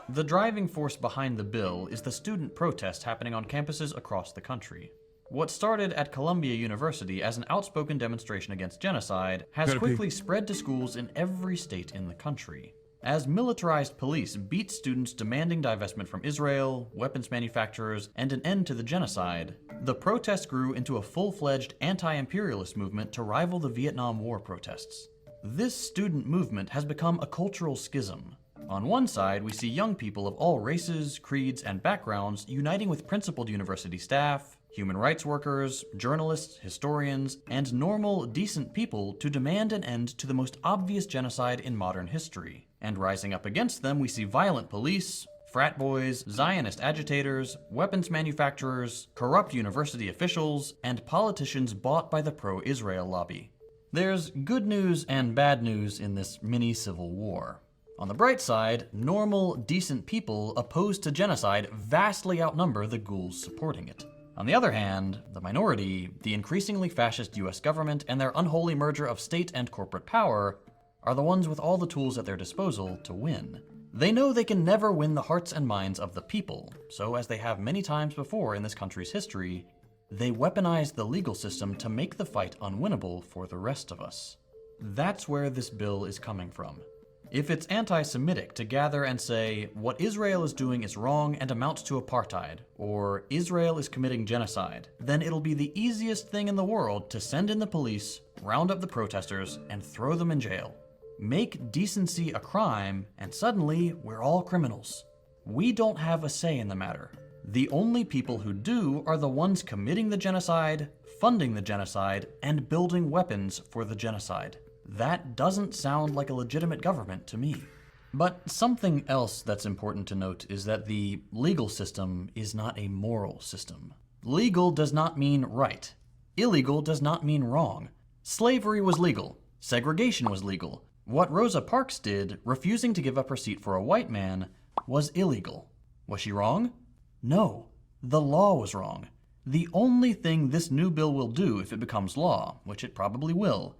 S17: The driving force behind the bill is the student protest happening on campuses across the country. What started at Columbia University as an outspoken demonstration against genocide has quickly spread to schools in every state in the country. As militarized police beat students demanding divestment from Israel, weapons manufacturers, and an end to the genocide, the protest grew into a full-fledged anti-imperialist movement to rival the Vietnam War protests. This student movement has become a cultural schism. On one side, we see young people of all races, creeds, and backgrounds uniting with principled university staff, human rights workers, journalists, historians, and normal, decent people to demand an end to the most obvious genocide in modern history. And rising up against them, we see violent police, frat boys, Zionist agitators, weapons manufacturers, corrupt university officials, and politicians bought by the pro-Israel lobby. There's good news and bad news in this mini-civil war. On the bright side, normal, decent people opposed to genocide vastly outnumber the ghouls supporting it. On the other hand, the minority, the increasingly fascist US government, and their unholy merger of state and corporate power are the ones with all the tools at their disposal to win. They know they can never win the hearts and minds of the people, so as they have many times before in this country's history, they weaponize the legal system to make the fight unwinnable for the rest of us. That's where this bill is coming from. If it's anti-Semitic to gather and say, what Israel is doing is wrong and amounts to apartheid, or Israel is committing genocide, then it'll be the easiest thing in the world to send in the police, round up the protesters, and throw them in jail. Make decency a crime, and suddenly we're all criminals. We don't have a say in the matter. The only people who do are the ones committing the genocide, funding the genocide, and building weapons for the genocide. That doesn't sound like a legitimate government to me. But something else that's important to note is that the legal system is not a moral system. Legal does not mean right. Illegal does not mean wrong. Slavery was legal. Segregation was legal. What Rosa Parks did, refusing to give up her seat for a white man, was illegal. Was she wrong? No. The law was wrong. The only thing this new bill will do if it becomes law, which it probably will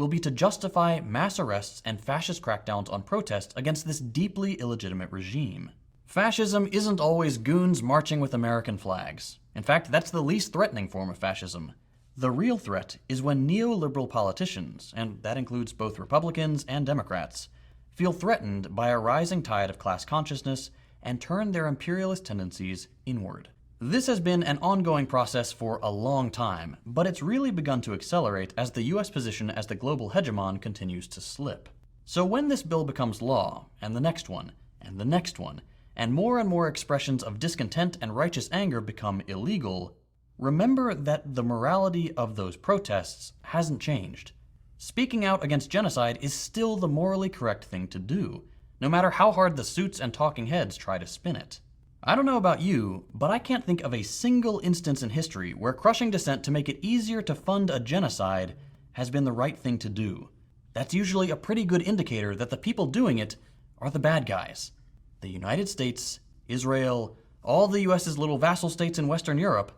S17: be to justify mass arrests and fascist crackdowns on protests against this deeply illegitimate regime. Fascism isn't always goons marching with American flags. In fact, that's the least threatening form of fascism. The real threat is when neoliberal politicians, and that includes both Republicans and Democrats, feel threatened by a rising tide of class consciousness and turn their imperialist tendencies inward. This has been an ongoing process for a long time, but it's really begun to accelerate as the US position as the global hegemon continues to slip. So when this bill becomes law, and the next one, and the next one, and more expressions of discontent and righteous anger become illegal, remember that the morality of those protests hasn't changed. Speaking out against genocide is still the morally correct thing to do, no matter how hard the suits and talking heads try to spin it. I don't know about you, but I can't think of a single instance in history where crushing dissent to make it easier to fund a genocide has been the right thing to do. That's usually a pretty good indicator that the people doing it are the bad guys. The United States, Israel, all the US's little vassal states in Western Europe,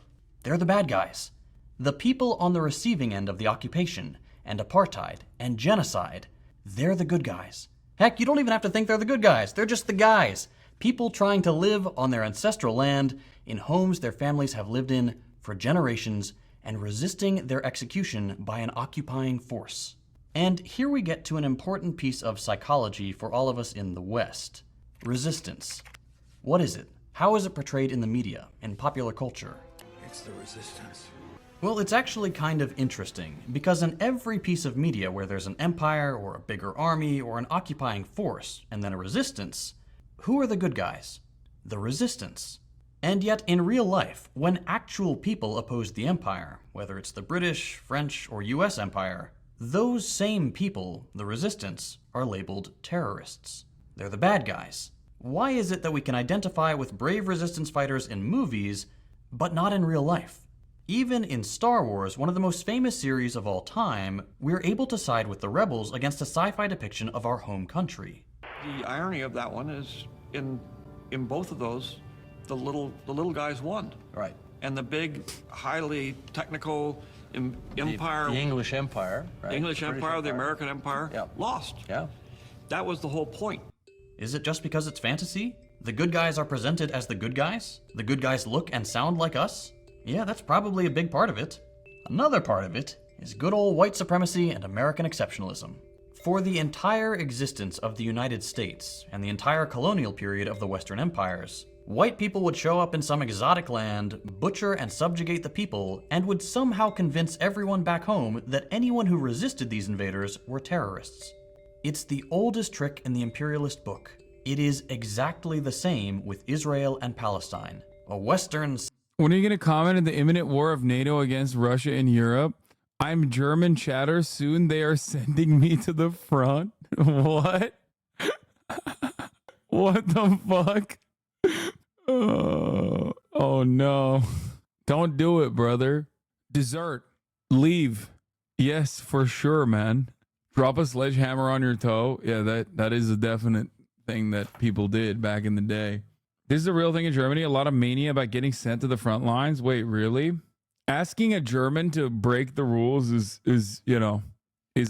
S17: they're the bad guys. The people on the receiving end of the occupation and apartheid and genocide, they're the good guys. Heck, you don't even have to think they're the good guys. They're just the guys. People trying to live on their ancestral land in homes their families have lived in for generations and resisting their execution by an occupying force. And here we get to an important piece of psychology for all of us in the West. Resistance. What is it? How is it portrayed in the media, in popular culture?
S4: It's the resistance.
S17: Well, it's actually kind of interesting, because in every piece of media where there's an empire or a bigger army or an occupying force and then a resistance, who are the good guys? The resistance. And yet, in real life, when actual people oppose the empire, whether it's the British, French, or US empire, those same people, the resistance, are labeled terrorists. They're the bad guys. Why is it that we can identify with brave resistance fighters in movies, but not in real life? Even in Star Wars, one of the most famous series of all time, we're able to side with the rebels against a sci-fi depiction of our home country.
S16: The irony of that one is in both of those, the little guys won.
S4: Right.
S16: And the big, highly technical empire,
S4: the English Empire, right?
S16: The English Empire, the American Empire, lost.
S4: Yeah.
S16: That was the whole point.
S17: Is it just because it's fantasy? The good guys are presented as the good guys? The good guys look and sound like us? Yeah, that's probably a big part of it. Another part of it is good old white supremacy and American exceptionalism. For the entire existence of the United States and the entire colonial period of the Western empires, white people would show up in some exotic land, butcher and subjugate the people, and would somehow convince everyone back home that anyone who resisted these invaders were terrorists. It's the oldest trick in the imperialist book. It is exactly the same with Israel and Palestine. A Western...
S2: When are you going to comment on the imminent war of NATO against Russia in Europe? I'm German chatter. Soon they are sending me to the front. What? What the fuck? Oh no. Don't do it, brother. Desert. Leave. Yes, for sure, man. Drop a sledgehammer on your toe. Yeah, that is a definite thing that people did back in the day. This is a real thing in Germany. A lot of mania about getting sent to the front lines. Wait, really? Asking a German to break the rules is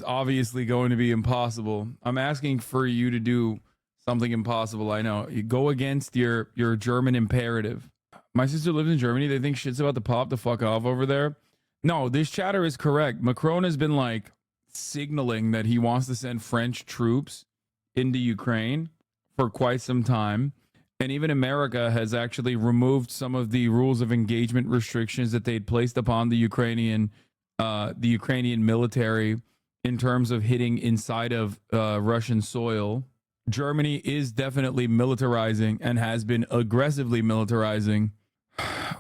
S2: obviously going to be impossible. I'm asking for you to do Something impossible, I know. You go against your German imperative. My sister lives in Germany. They think shit's about to pop the fuck off over there. No, this chatter is correct. Macron has been like signaling that he wants to send French troops into Ukraine for quite some time. And even America has actually removed some of the rules of engagement restrictions that they'd placed upon the Ukrainian military in terms of hitting inside of Russian soil. Germany is definitely militarizing and has been aggressively militarizing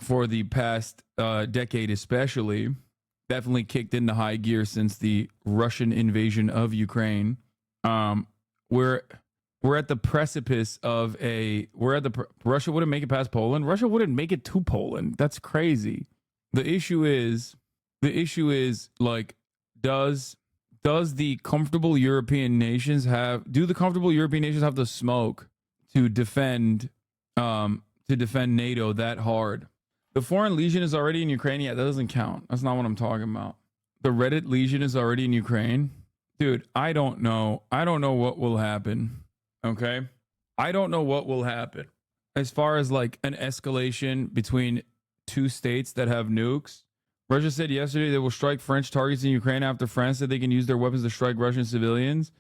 S2: for the past decade, especially. Definitely kicked into high gear since the Russian invasion of Ukraine. We're at the precipice of Russia wouldn't make it past Poland. Russia wouldn't make it to Poland. That's crazy. The issue is like, does the comfortable European nations have the smoke to defend NATO that hard? The Foreign Legion is already in Ukraine. Yeah, that doesn't count. That's not what I'm talking about. The Reddit Legion is already in Ukraine. Dude, I don't know what will happen. Okay? I don't know what will happen. As far as like an escalation between two states that have nukes, Russia said yesterday they will strike French targets in Ukraine after France said they can use their weapons to strike Russian civilians.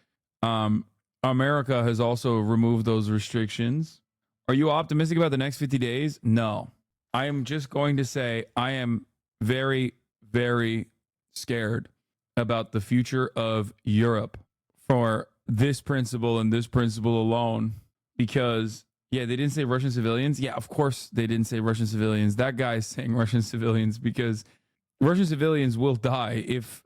S2: America has also removed those restrictions. Are you optimistic about the next 50 days? No. I am just going to say I am very, very scared about the future of Europe for this principle and this principle alone. Because, yeah, they didn't say Russian civilians. Yeah, of course they didn't say Russian civilians. That guy's saying Russian civilians because Russian civilians will die if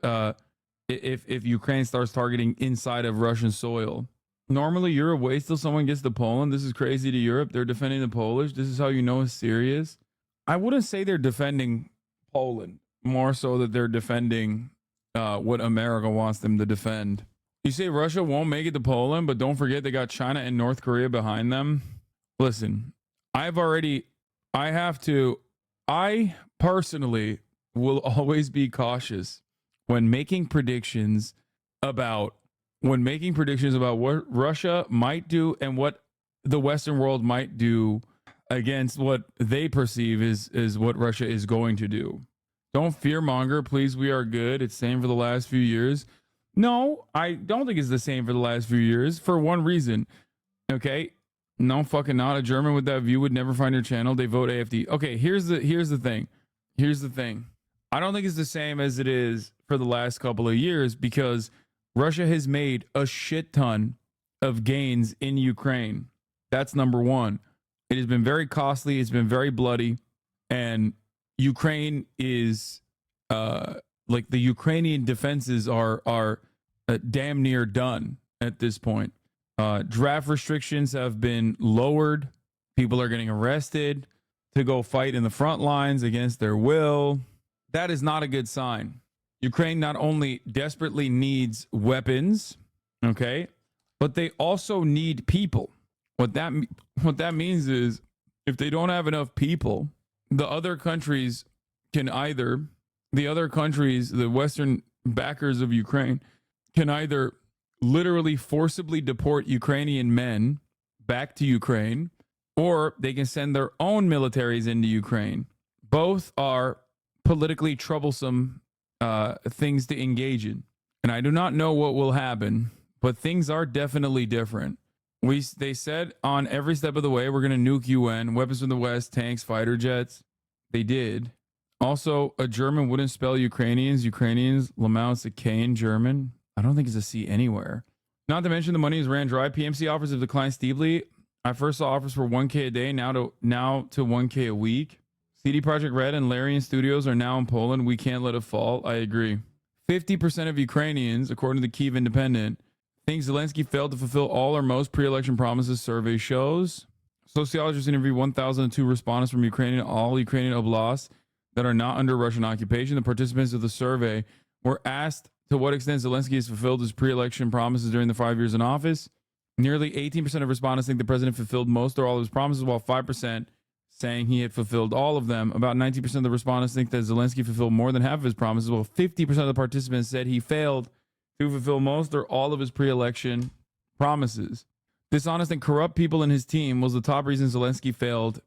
S2: Ukraine starts targeting inside of Russian soil. Normally, you're away till someone gets to Poland. This is crazy to Europe. They're defending the Polish. This is how you know it's serious. I wouldn't say they're defending Poland, more so that they're defending what America wants them to defend. You say Russia won't make it to Poland, but don't forget they got China and North Korea behind them. Listen, I personally will always be cautious when making predictions about what Russia might do and what the Western world might do against what they perceive is what Russia is going to do. Don't fearmonger, please. We are good. It's the same for the last few years. No, I don't think it's the same for the last few years for one reason. Okay? No, fucking not. A German with that view would never find your channel. They vote AFD. Okay, here's the thing. I don't think it's the same as it is for the last couple of years because Russia has made a shit ton of gains in Ukraine. That's number one. It has been very costly. It's been very bloody. And Ukraine is like the Ukrainian defenses are damn near done at this point. Draft restrictions have been lowered. People are getting arrested to go fight in the front lines against their will. That is not a good sign. Ukraine not only desperately needs weapons, okay, but they also need people. What that means is if they don't have enough people, the Western backers of Ukraine can either literally forcibly deport Ukrainian men back to Ukraine, or they can send their own militaries into Ukraine. Both are politically troublesome things to engage in. And I do not know what will happen, but things are definitely different. They said on every step of the way, we're going to nuke UN, weapons from the West, tanks, fighter jets. They did. Also, a German wouldn't spell Ukrainians. Lamau is a K in German. I don't think it's a C anywhere. Not to mention the money is ran dry. PMC offers have declined steeply. I first saw offers for 1K a day, now to 1K a week. CD Projekt Red and Larian Studios are now in Poland. We can't let it fall. I agree. 50% of Ukrainians, according to the Kyiv Independent, think Zelensky failed to fulfill all or most pre-election promises, survey shows. Sociologists interviewed 1,002 respondents from all Ukrainian oblasts that are not under Russian occupation. The participants of the survey were asked to what extent Zelensky has fulfilled his pre-election promises during the 5 years in office. Nearly 18% of respondents think the president fulfilled most or all of his promises, while 5% saying he had fulfilled all of them. About 19% of the respondents think that Zelensky fulfilled more than half of his promises, while 50% of the participants said he failed to fulfill most or all of his pre-election promises. Dishonest and corrupt people in his team was the top reason Zelensky failed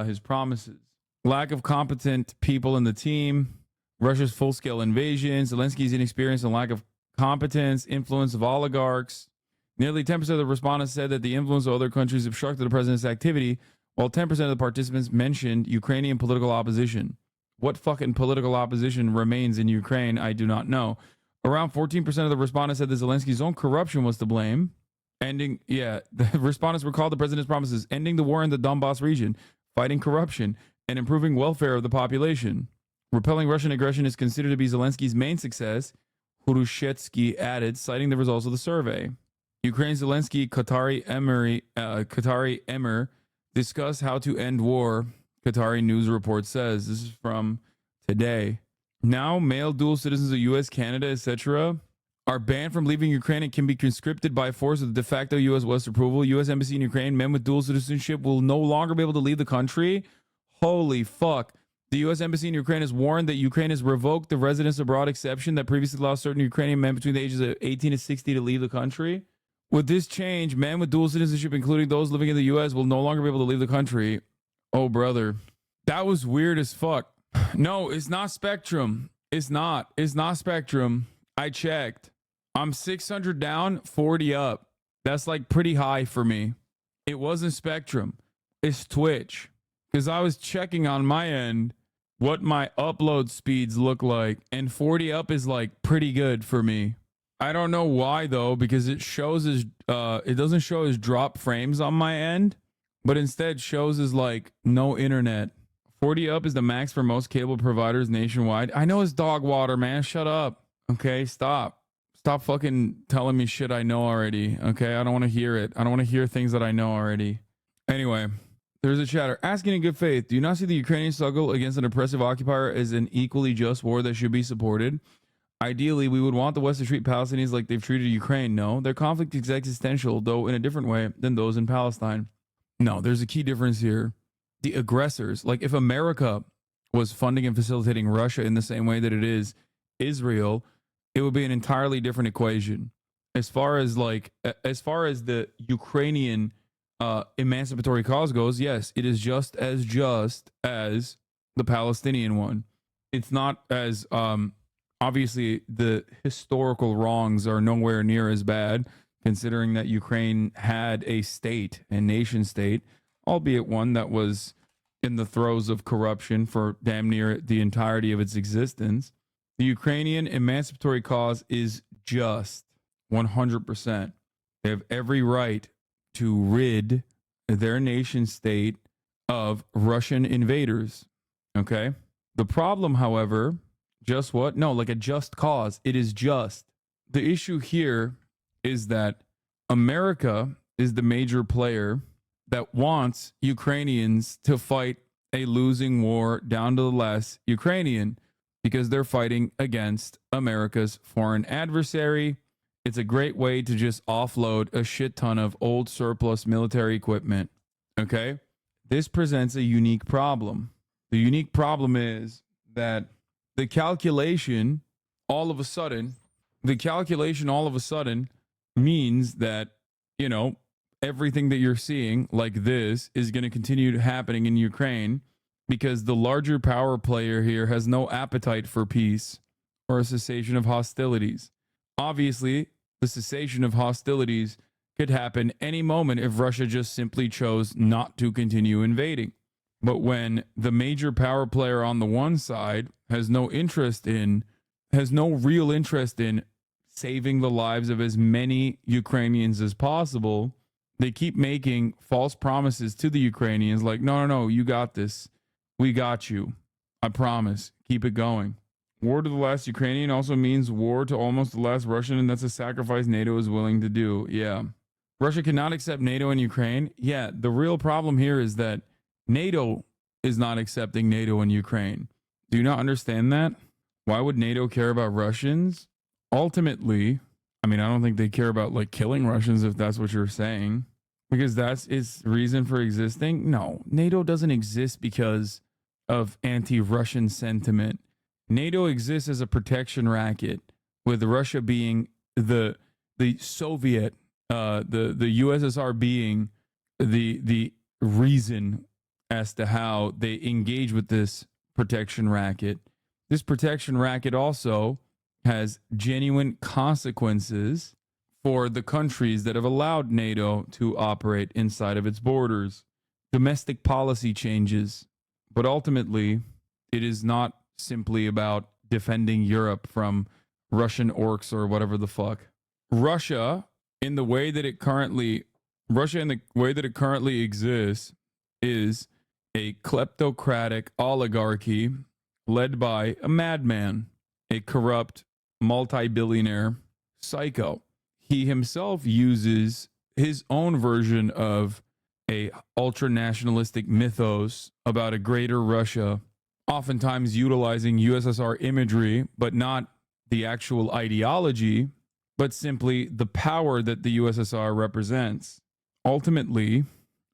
S2: his promises. Lack of competent people in the team, Russia's full-scale invasion, Zelensky's inexperience and lack of competence, influence of oligarchs. Nearly 10% of the respondents said that the influence of other countries obstructed the president's activity, while 10% of the participants mentioned Ukrainian political opposition. What fucking political opposition remains in Ukraine, I do not know. Around 14% of the respondents said that Zelensky's own corruption was to blame. The respondents recalled the president's promises, ending the war in the Donbass region, fighting corruption, and improving welfare of the population. Repelling Russian aggression is considered to be Zelensky's main success, Hrushevsky added, citing the results of the survey. Ukraine's Zelensky Qatari Emir discussed how to end war, Qatari news report says. This is from today. Now, male dual citizens of U.S., Canada, etc. are banned from leaving Ukraine and can be conscripted by force with de facto U.S. West approval. U.S. Embassy in Ukraine, men with dual citizenship will no longer be able to leave the country. Holy fuck. The U.S. Embassy in Ukraine has warned that Ukraine has revoked the residence abroad exception that previously allowed certain Ukrainian men between the ages of 18 and 60 to leave the country. With this change, men with dual citizenship, including those living in the U.S., will no longer be able to leave the country. Oh, brother. That was weird as fuck. No, it's not Spectrum. It's not Spectrum. I checked. I'm 600 down, 40 up. That's like pretty high for me. It wasn't Spectrum. It's Twitch. Because I was checking on my end what my upload speeds look like. And 40 up is like pretty good for me. I don't know why though, because it shows as it doesn't show as drop frames on my end, but instead shows as like no internet. 40 up is the max for most cable providers nationwide. I know it's dog water, man. Shut up. Okay, stop fucking telling me shit I know already. Okay, I don't want to hear it. I don't want to hear things that I know already. Anyway, there's a chatter asking in good faith, do you not see the Ukrainian struggle against an oppressive occupier as an equally just war that should be supported? Ideally, we would want the West to treat Palestinians like they've treated Ukraine. No, their conflict is existential, though in a different way than those in Palestine. No, there's a key difference here. The aggressors, like if America was funding and facilitating Russia in the same way that it is Israel, it would be an entirely different equation. As far as the Ukrainian emancipatory cause goes, yes, it is just as the Palestinian one. It's not as obviously, the historical wrongs are nowhere near as bad, considering that Ukraine had a state, a nation state, albeit one that was in the throes of corruption for damn near the entirety of its existence. The Ukrainian emancipatory cause is just 100%. They have every right to rid their nation state of Russian invaders. Okay? The problem, however, just what? No, like a just cause. It is just. The issue here is that America is the major player that wants Ukrainians to fight a losing war down to the last Ukrainian because they're fighting against America's foreign adversary. It's a great way to just offload a shit ton of old surplus military equipment. Okay? This presents a unique problem. The unique problem is that the calculation all of a sudden means that, you know, everything that you're seeing like this is going to continue happening in Ukraine because the larger power player here has no appetite for peace or a cessation of hostilities. Obviously, the cessation of hostilities could happen any moment if Russia just simply chose not to continue invading. But when the major power player on the one side has no real interest in saving the lives of as many Ukrainians as possible, they keep making false promises to the Ukrainians like, no, you got this. We got you. I promise. Keep it going. War to the last Ukrainian also means war to almost the last Russian, and that's a sacrifice NATO is willing to do. Yeah. Russia cannot accept NATO in Ukraine. Yeah, the real problem here is that NATO is not accepting NATO in Ukraine. Do you not understand that? Why would NATO care about Russians? Ultimately, I mean, I don't think they care about like killing Russians if that's what you're saying, because that's its reason for existing. No, NATO doesn't exist because of anti-Russian sentiment. NATO exists as a protection racket, with Russia being the Soviet the USSR being the reason as to how they engage with this protection racket. This protection racket also has genuine consequences for the countries that have allowed NATO to operate inside of its borders. Domestic policy changes, but ultimately it is not simply about defending Europe from Russian orcs or whatever the fuck. Russia in the way that it currently exists is a kleptocratic oligarchy led by a madman, a corrupt multi-billionaire psycho. He himself uses his own version of a ultra-nationalistic mythos about a greater Russia, oftentimes utilizing USSR imagery, but not the actual ideology, but simply the power that the USSR represents. Ultimately,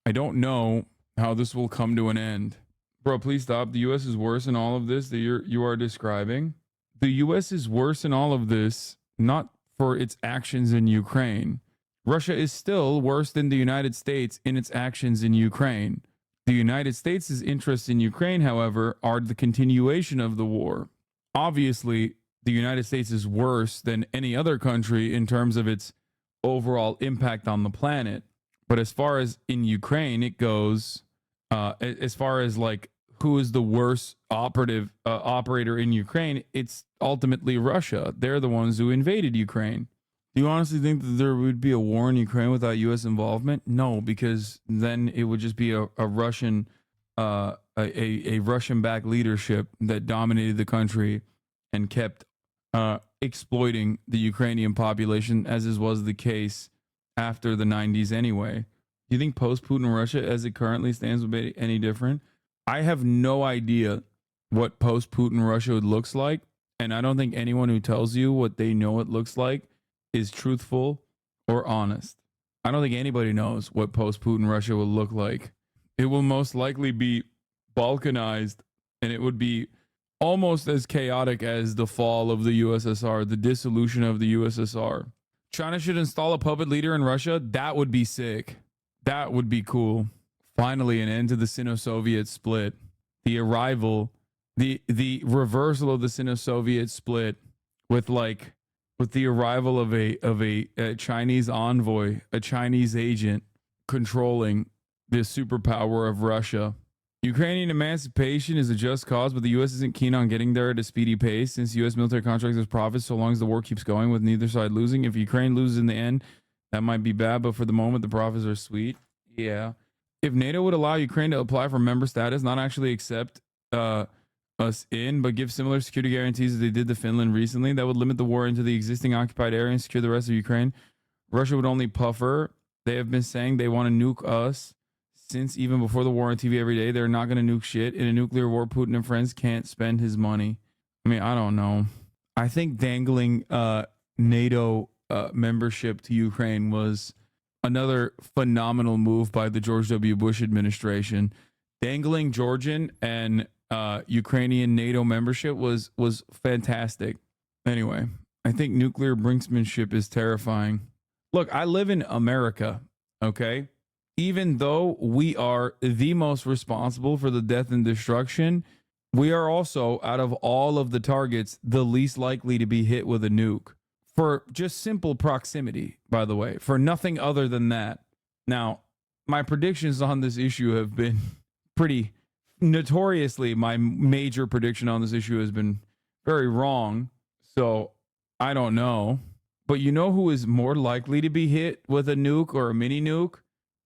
S2: I don't know how this will come to an end. Bro, please stop. The U.S. is worse in all of this that you are describing. The U.S. is worse in all of this, not for its actions in Ukraine. Russia is still worse than the United States in its actions in Ukraine. The United States' interests in Ukraine, however, are the continuation of the war. Obviously, the United States is worse than any other country in terms of its overall impact on the planet. But as far as in Ukraine, it goes, as far as like who is the worst operator in Ukraine, it's ultimately Russia. They're the ones who invaded Ukraine. Do you honestly think that there would be a war in Ukraine without U.S. involvement? No, because then it would just be a Russian, a Russian-backed leadership that dominated the country and kept exploiting the Ukrainian population, as was the case after the 90s anyway. Do you think post-Putin Russia, as it currently stands, would be any different? I have no idea what post-Putin Russia looks like, and I don't think anyone who tells you what they know it looks like is truthful or honest. I don't think anybody knows what post-Putin Russia will look like. It will most likely be balkanized, and it would be almost as chaotic as the fall of the USSR, the dissolution of the USSR. China should install a puppet leader in Russia. That would be sick. That would be cool. Finally, an end to the Sino-Soviet split. The arrival, the reversal of the Sino-Soviet split with the arrival of a Chinese envoy, a Chinese agent controlling the superpower of Russia. Ukrainian emancipation is a just cause, but the U.S. isn't keen on getting there at a speedy pace since U.S. military contracts as profits so long as the war keeps going with neither side losing. If Ukraine loses in the end, that might be bad, but for the moment, the profits are sweet. Yeah. If NATO would allow Ukraine to apply for member status, not actually accept us in, but give similar security guarantees as they did to Finland recently, that would limit the war into the existing occupied area and secure the rest of Ukraine. Russia would only puffer. They have been saying they want to nuke us since even before the war on TV every day. They're not going to nuke shit. In a nuclear war, Putin and friends can't spend his money. I mean, I don't know. I think dangling NATO membership to Ukraine was another phenomenal move by the George W. Bush administration. Dangling Georgian and Ukrainian NATO membership was fantastic. Anyway, I think nuclear brinksmanship is terrifying. Look, I live in America, okay? Even though we are the most responsible for the death and destruction, we are also, out of all of the targets, the least likely to be hit with a nuke. For just simple proximity, by the way, for nothing other than that. Now, my predictions on this issue have been pretty notoriously, my major prediction on this issue has been very wrong. So I don't know. But you know who is more likely to be hit with a nuke or a mini nuke?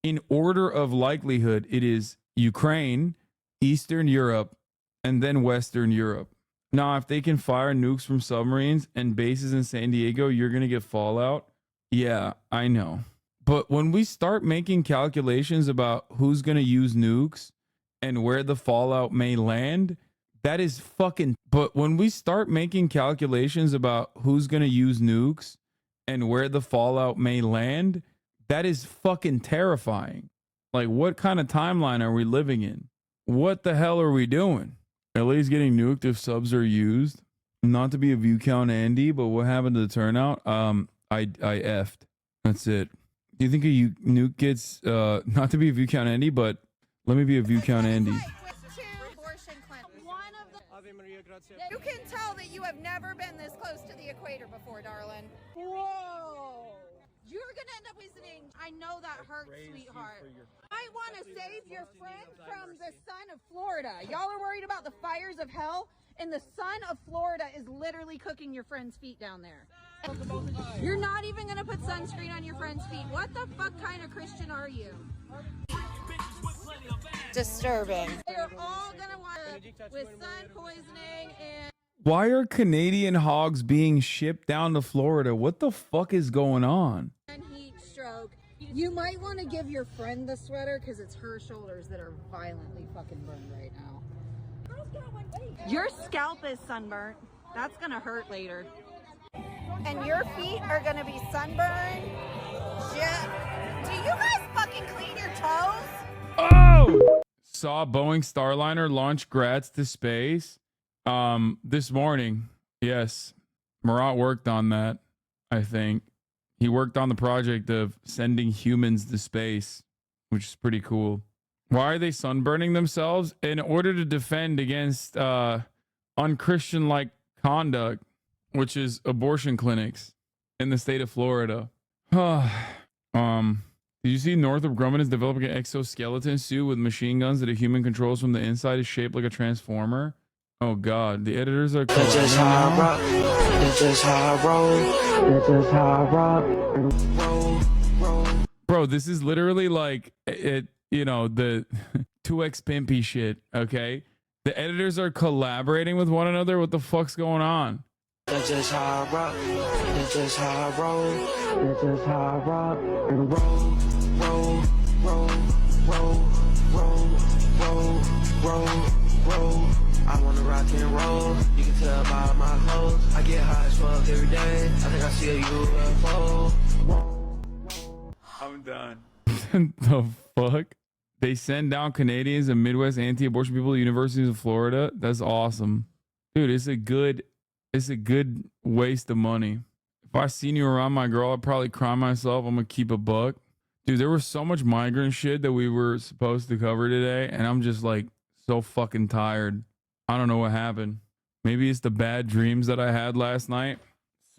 S2: In order of likelihood, it is Ukraine, Eastern Europe, and then Western Europe. Now, if they can fire nukes from submarines and bases in San Diego, you're going to get fallout. Yeah, I know. But when we start making calculations about who's going to use nukes and where the fallout may land, that is fucking... But when we start making calculations about who's going to use nukes and where the fallout may land, that is fucking terrifying. Like, what kind of timeline are we living in? What the hell are we doing? LA's getting nuked if subs are used. Not to be a view count Andy, but what happened to the turnout? I effed. That's it. Do you think a nuke gets, not to be a view count Andy, but let me be a view count Andy.
S5: You can tell that you have never been this close to the equator before, darling. Whoa! You're gonna end up visiting. I know that hurts, sweetheart. I want to save your friend from the sun of Florida. Y'all are worried about the fires of hell, and the sun of Florida is literally cooking your friend's feet down there. You're not even gonna put sunscreen on your friend's feet. What the fuck kind of Christian are you? Disturbing. They're all gonna wind up with sun poisoning and
S2: Why are Canadian hogs being shipped down to Florida? What the fuck is going on?
S5: heat stroke. You might want to give your friend the sweater because it's her shoulders that are violently fucking burned right now. Your scalp is sunburnt. That's gonna hurt later. And your feet are gonna be sunburned. Shit. Do you guys fucking clean your toes?
S2: Oh! Saw Boeing Starliner launch Gratz to space this morning. Yes. Murat worked on that, I think. He worked on the project of sending humans to space, which is pretty cool. Why are they sunburning themselves? In order to defend against unchristian-like conduct, which is abortion clinics in the state of Florida. Did you see Northrop Grumman is developing an exoskeleton suit with machine guns that a human controls from the inside, is shaped like a transformer? Oh God, the editors are
S18: That's just how I rock. That's just how I roll. That's just how I rock. Roll.
S2: Bro, this is literally like the 2X Pimpy shit, okay? The editors are collaborating with one another. What the fuck's going on?
S18: That's just how I rock. That's just how I roll. That's just how I rock. Roll. I wanna rock and roll. You can tell by my clothes. I get high as fuck every day. I think I see a UFO.
S2: I'm done. The fuck? They send down Canadians and Midwest anti-abortion people to universities of Florida. That's awesome, dude. It's a good waste of money. If I seen you around my girl, I'd probably cry myself. I'm gonna keep a buck, dude. There was so much migrant shit that we were supposed to cover today, and I'm just like so fucking tired. I don't know what happened. Maybe it's the bad dreams that I had last night.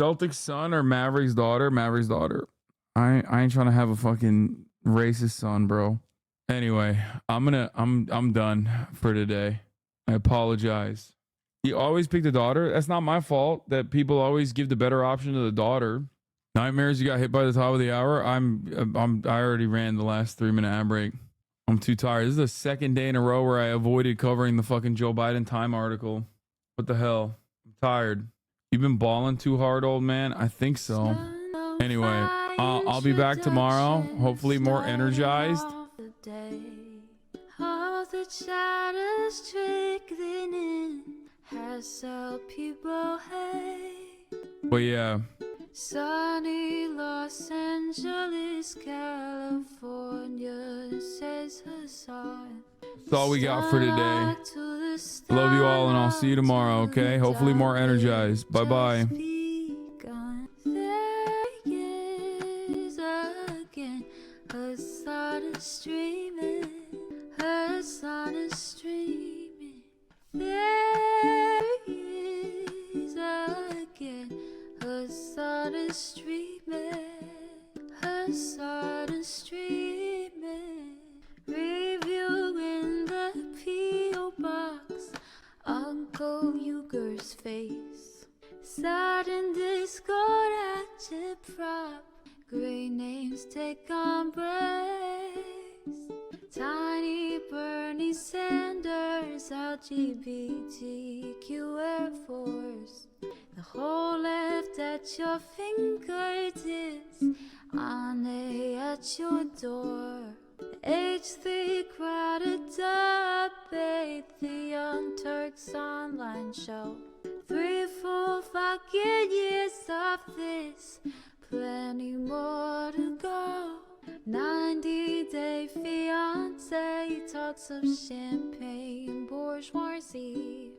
S2: Celtics son or Mavericks daughter? Mavericks daughter. I ain't trying to have a fucking racist son, bro. Anyway, I'm done for today. I apologize. You always pick the daughter. That's not my fault that people always give the better option to the daughter. Nightmares, you got hit by the top of the hour. I already ran the last 3-minute ad break. I'm too tired. This is the second day in a row where I avoided covering the fucking Joe Biden Time article. What the hell? I'm tired. You've been balling too hard, old man? I think so. Anyway, I'll be back tomorrow. Hopefully more energized.
S19: All the shadows trickling in has helped people hate.
S2: But yeah.
S19: Sunny Los Angeles, California, says Hassan.
S2: That's all we got for today. Love you all, and I'll see you tomorrow, okay? Hopefully more energized. Bye-bye.
S19: There is again a sun is streaming, a sun is streaming. There is again a sun is streaming, a sun is streaming. Reviewing the P.O. box, Uncle Uger's face. Sudden discord agitprop, great names take embrace. Tiny Bernie Sanders, LGBTQ Air Force. The whole left at your fingertips, on at your door. H3 crowded debate, the Young Turks online show. 3 full fucking years of this, plenty more to go. 90-day fiance, talks of champagne bourgeoisie.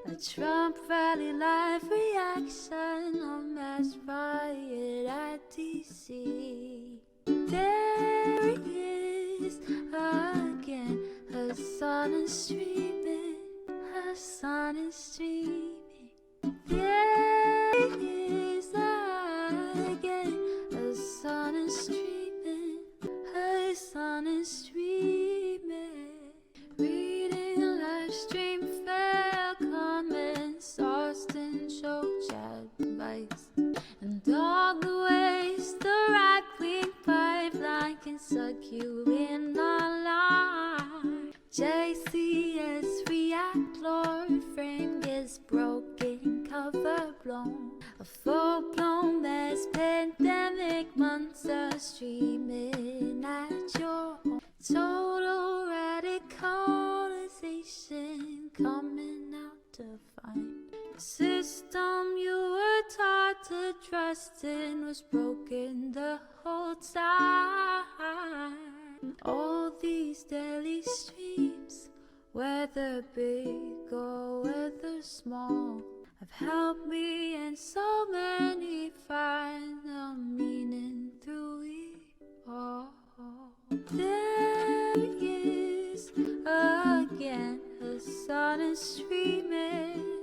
S19: A Trump rally live reaction, a mass riot at DC. There he is again. Her sun is streaming. Her sun is streaming. There he is again. Her sun is streaming. Her sun is streaming. Reading a live stream, fair comments, Austin show chat advice, and all the ways the right-wing pipeline can suck you in online. JCS react, Lord frame gets broken, cover blown, a full-blown mass pandemic, monster streaming at your home. Total radicalization coming out to find the system you were taught to trust in was broken the whole time. All these daily streams, whether big or whether small, have helped me and so many find the meaning through it all. There he is again, the sun is streaming.